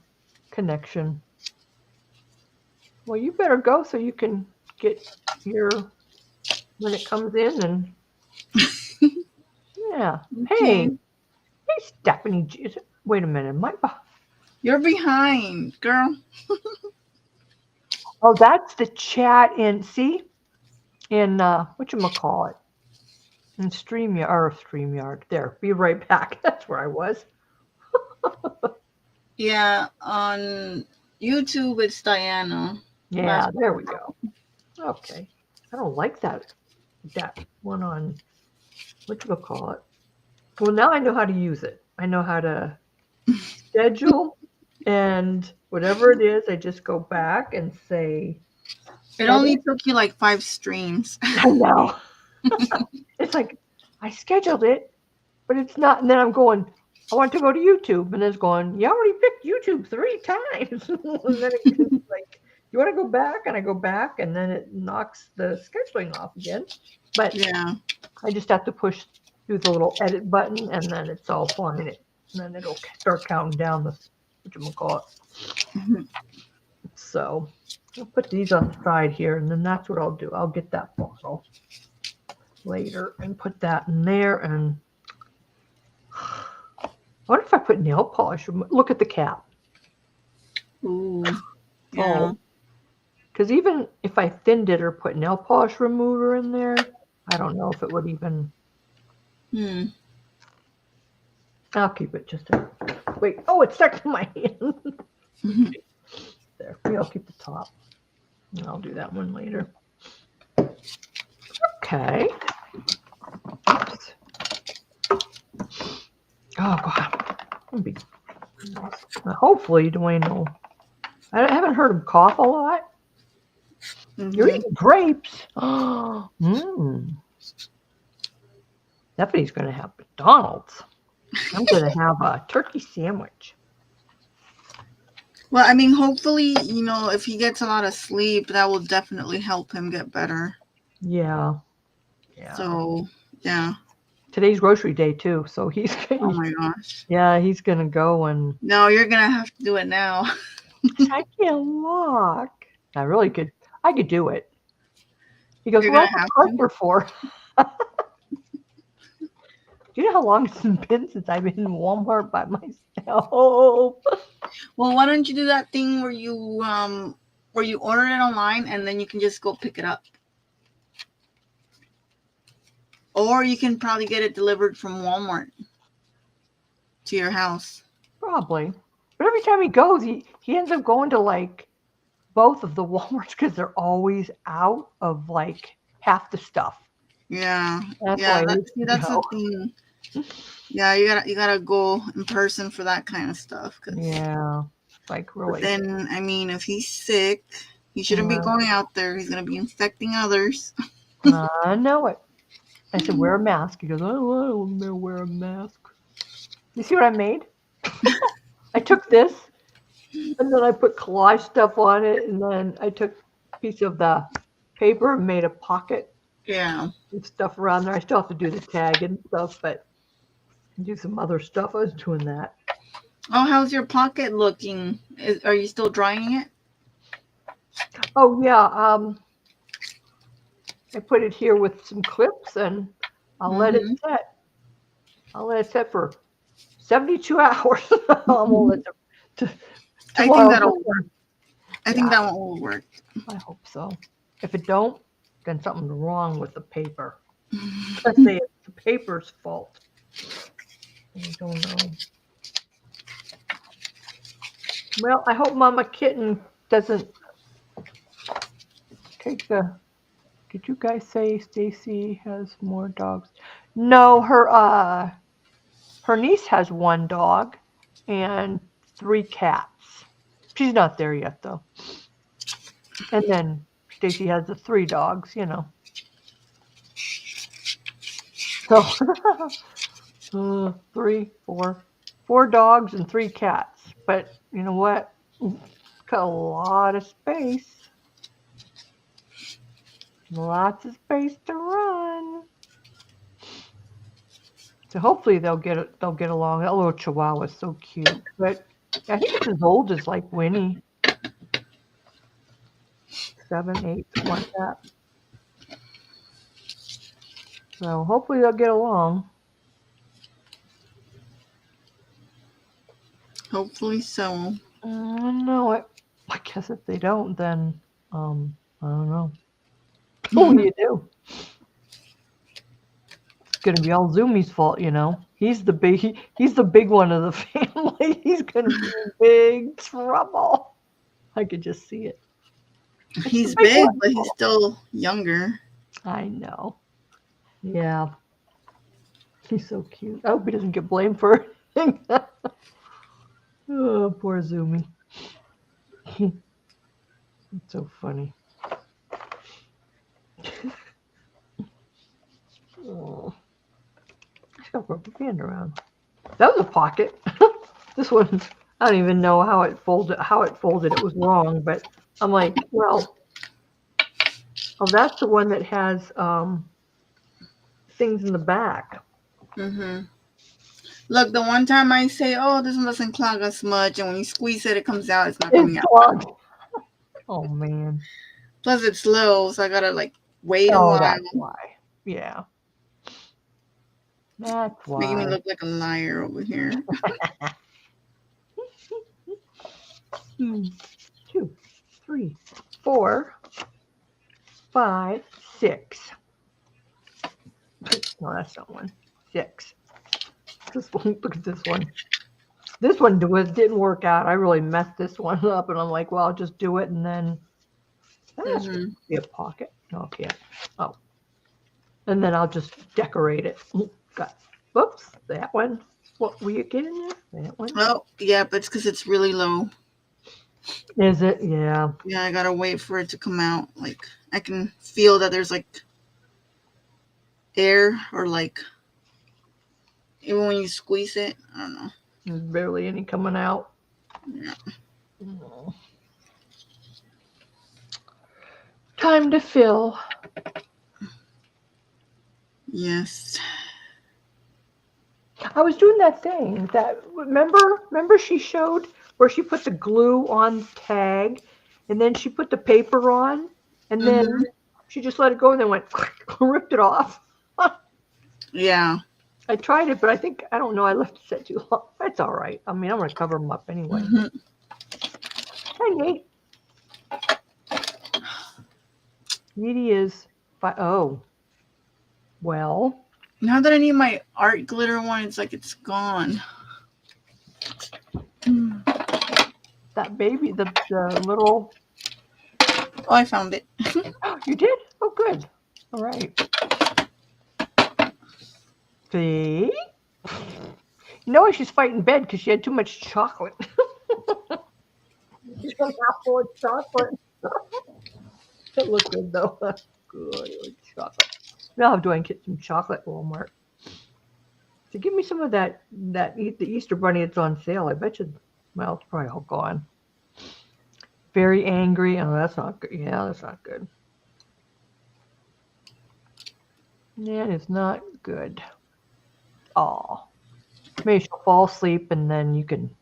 Connection. Well, you better go so you can get when it comes in and yeah. Okay. Hey, Stephanie. Wait a minute. You're behind, girl. Oh, that's the chat in whatchamacallit? In StreamYard. There. Be right back. That's where I was. Yeah, on YouTube it's Diana. Yeah, there we go. Okay. I don't like that one on whatchamacallit. Well, now I know how to use it. I know how to schedule and whatever it is, I just go back and say. It only took you like 5 streams. I know. It's like I scheduled it, but it's not. And then I'm going, I want to go to YouTube. And it's going, you already picked YouTube 3 times. And then it's like, you want to go back? And I go back, and then it knocks the scheduling off again. But yeah, I just have to push through the little edit button, and then it's all fine. And then it'll start counting down the whatchamacallit. Mm-hmm. So I'll put these on the side here, and then that's what I'll do. I'll get that bottle later and put that in there. And I wonder if I put nail polish. Look at the cap. Ooh. Yeah. Because even if I thinned it or put nail polish remover in there, I don't know if it would even. I'll keep it just a. Wait. Oh, it's stuck to my hand. There. Maybe I'll keep the top. And I'll do that one later. Okay. Oops. Oh, God. Hopefully, Dwayne will. I haven't heard him cough a lot. You're Mhm. eating grapes. Mmm. Stephanie's going to have McDonald's. I'm going to have a turkey sandwich. Well, I mean, hopefully, if he gets a lot of sleep, that will definitely help him get better. Yeah. Yeah. So, yeah. Today's grocery day too, so he's Oh my gosh. he's gonna go and No, you're gonna have to do it now. I can't walk. I could do it. He goes, You're well, gonna have what's to. Harper for? Do you know how long it's been since I've been in Walmart by myself? Well, why don't you do that thing where you order it online and then you can just go pick it up? Or you can probably get it delivered from Walmart to your house. Probably. But every time he goes, he ends up going to like both of the Walmarts because they're always out of like half the stuff. Yeah. That's Yeah, why that's the thing. Yeah, you gotta go in person for that kind of stuff. Yeah, like But really. then, I mean, if he's sick, he shouldn't be going out there. He's gonna be infecting others. I know it. I said, wear a mask. He goes, oh, I don't want to wear a mask. You see what I made? I took this, and then I put collage stuff on it, and then I took a piece of the paper and made a pocket Yeah. and stuff around there. I still have to do the tag and stuff, but do some other stuff. I was doing that. Oh, how's your pocket looking? Are you still drying it? Oh, yeah. I put it here with some clips, and I'll let it set. I'll let it set for 72 hours. I think that'll work. I think that one will work. I hope so. If it don't, then something's wrong with the paper. Let's say it's the paper's fault. I don't know. Well, I hope Mama Kitten doesn't take the. Did you guys say Stacy has more dogs? No, her niece has one dog and 3 cats. She's not there yet though. And then Stacy has the 3 dogs, So 4 dogs and 3 cats. But you know what? Got a lot of space. Lots of space to run. So hopefully they'll get along. That little Chihuahua is so cute. But I think it's as old as like Winnie. 7, 8, something like that. So hopefully they'll get along. Hopefully so. I know it. I guess if they don't, then I don't know. What do you do? It's gonna be all Zumi's fault, He's the big one of the family. He's gonna be in big trouble. I could just see it. He's big, but he's still younger. I know. Yeah. He's so cute. I hope he doesn't get blamed for anything. Oh, poor Zumi. It's so funny. Oh. I got a rubber band around. That was a pocket. This one, I don't even know how it folded. It was wrong, but I'm like, well, that's the one that has things in the back. Look, the one time I say, "Oh, this one doesn't clog as much," and when you squeeze it, it comes out. It's not coming out. Clogged. Oh man. Plus, it's slow, so I gotta wait a while. That's why. Yeah. That's why. Making me look like a liar over here. 2, 3, 4, 5, 6. No, that's not one. 6. This one, look at this one. This one didn't work out. I really messed this one up, and I'm like, well, I'll just do it, and then that's be a pocket. No, I can't. Oh, and then I'll just decorate it. Whoops, that one. What were you getting there? That one. Oh, yeah, but it's because it's really low. Is it? Yeah. Yeah, I gotta wait for it to come out. Like I can feel that there's like air or like even when you squeeze it. I don't know. There's barely any coming out. Yeah. Mm. Time to fill. Yes. I was doing that thing that remember she showed where she put the glue on the tag and then she put the paper on and then Mhm. she just let it go and then went ripped it off. Yeah. I tried it, but I don't know, I left it set too long. That's all right. I mean, I'm gonna cover them up anyway. Mhm. Hi, Nate. Edie is oh. Well, Now that I need my art glitter one, it's like it's gone. that baby, the little Oh, I found it. you did? Oh good. All right. See? You know why she's fighting bed? Because she had too much chocolate. She's a mouthful of chocolate. That looked good though. Good chocolate. Now I'm doing get some chocolate at Walmart. So give me some of the Easter bunny that's on sale. I bet you. Well, it's probably all gone. Very angry. Oh, that's not good. Yeah, that's not good. That is not good. Oh, maybe she'll fall asleep and then you can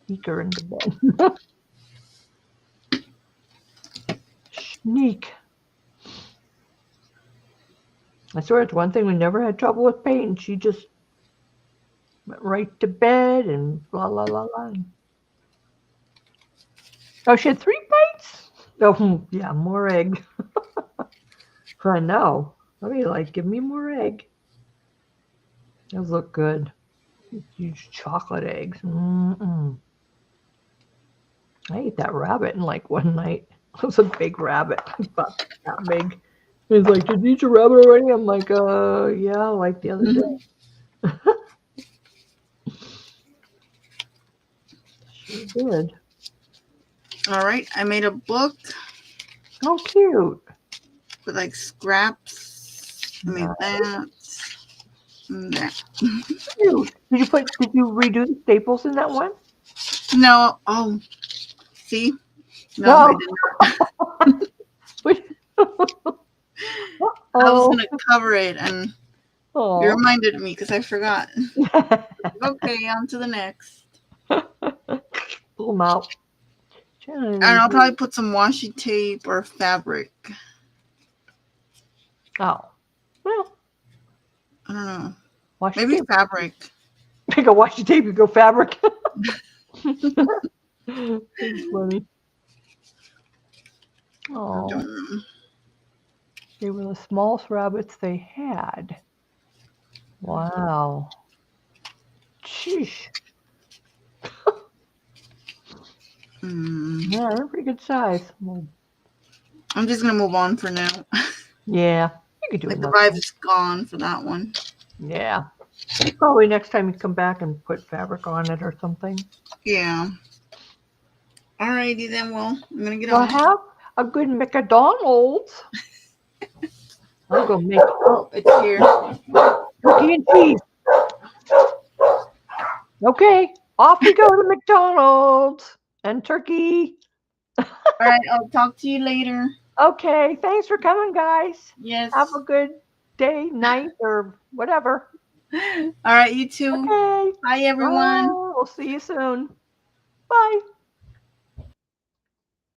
sneak her into bed. Sneak. I swear it's one thing we never had trouble with Peyton. She just went right to bed and blah, blah, blah, blah. Oh, she had 3 bites? Oh, yeah, more egg. I know. Let me give me more egg. Those look good. Huge chocolate eggs. Mm-mm. I ate that rabbit in one night. It was a big rabbit. About that big. He's like, did you eat your rabbit already? I'm like, yeah, like the other day. Sure did. All right, I made a book Oh, cute. with scraps. I made that and that. Cute. Did you redo the staples in that one? No. Oh, see? No, I did not. I was gonna cover it, and you reminded me because I forgot. Okay, on to the next. Pull them out. And I'll probably put some washi tape or fabric. Oh, well, I don't know. Washi Maybe tape. fabric. Pick a washi tape, you go fabric. That's funny. Oh, they were the smallest rabbits they had. Wow. Sheesh. Yeah, they're pretty good size. Well, I'm just gonna move on for now. yeah, you could do it. The vibe is gone for that one. Yeah. Probably next time you come back and put fabric on it or something. Yeah. Alrighty then. Well, I'm gonna get Well, on. have a good McDonald's. I'll go make. Oh, it's here. Turkey and cheese. Okay, off we go to McDonald's and turkey. All right, I'll talk to you later. Okay, thanks for coming, guys. Yes. Have a good day, night, or whatever. All right, you too. Okay. Bye, everyone. Bye. We'll see you soon. Bye.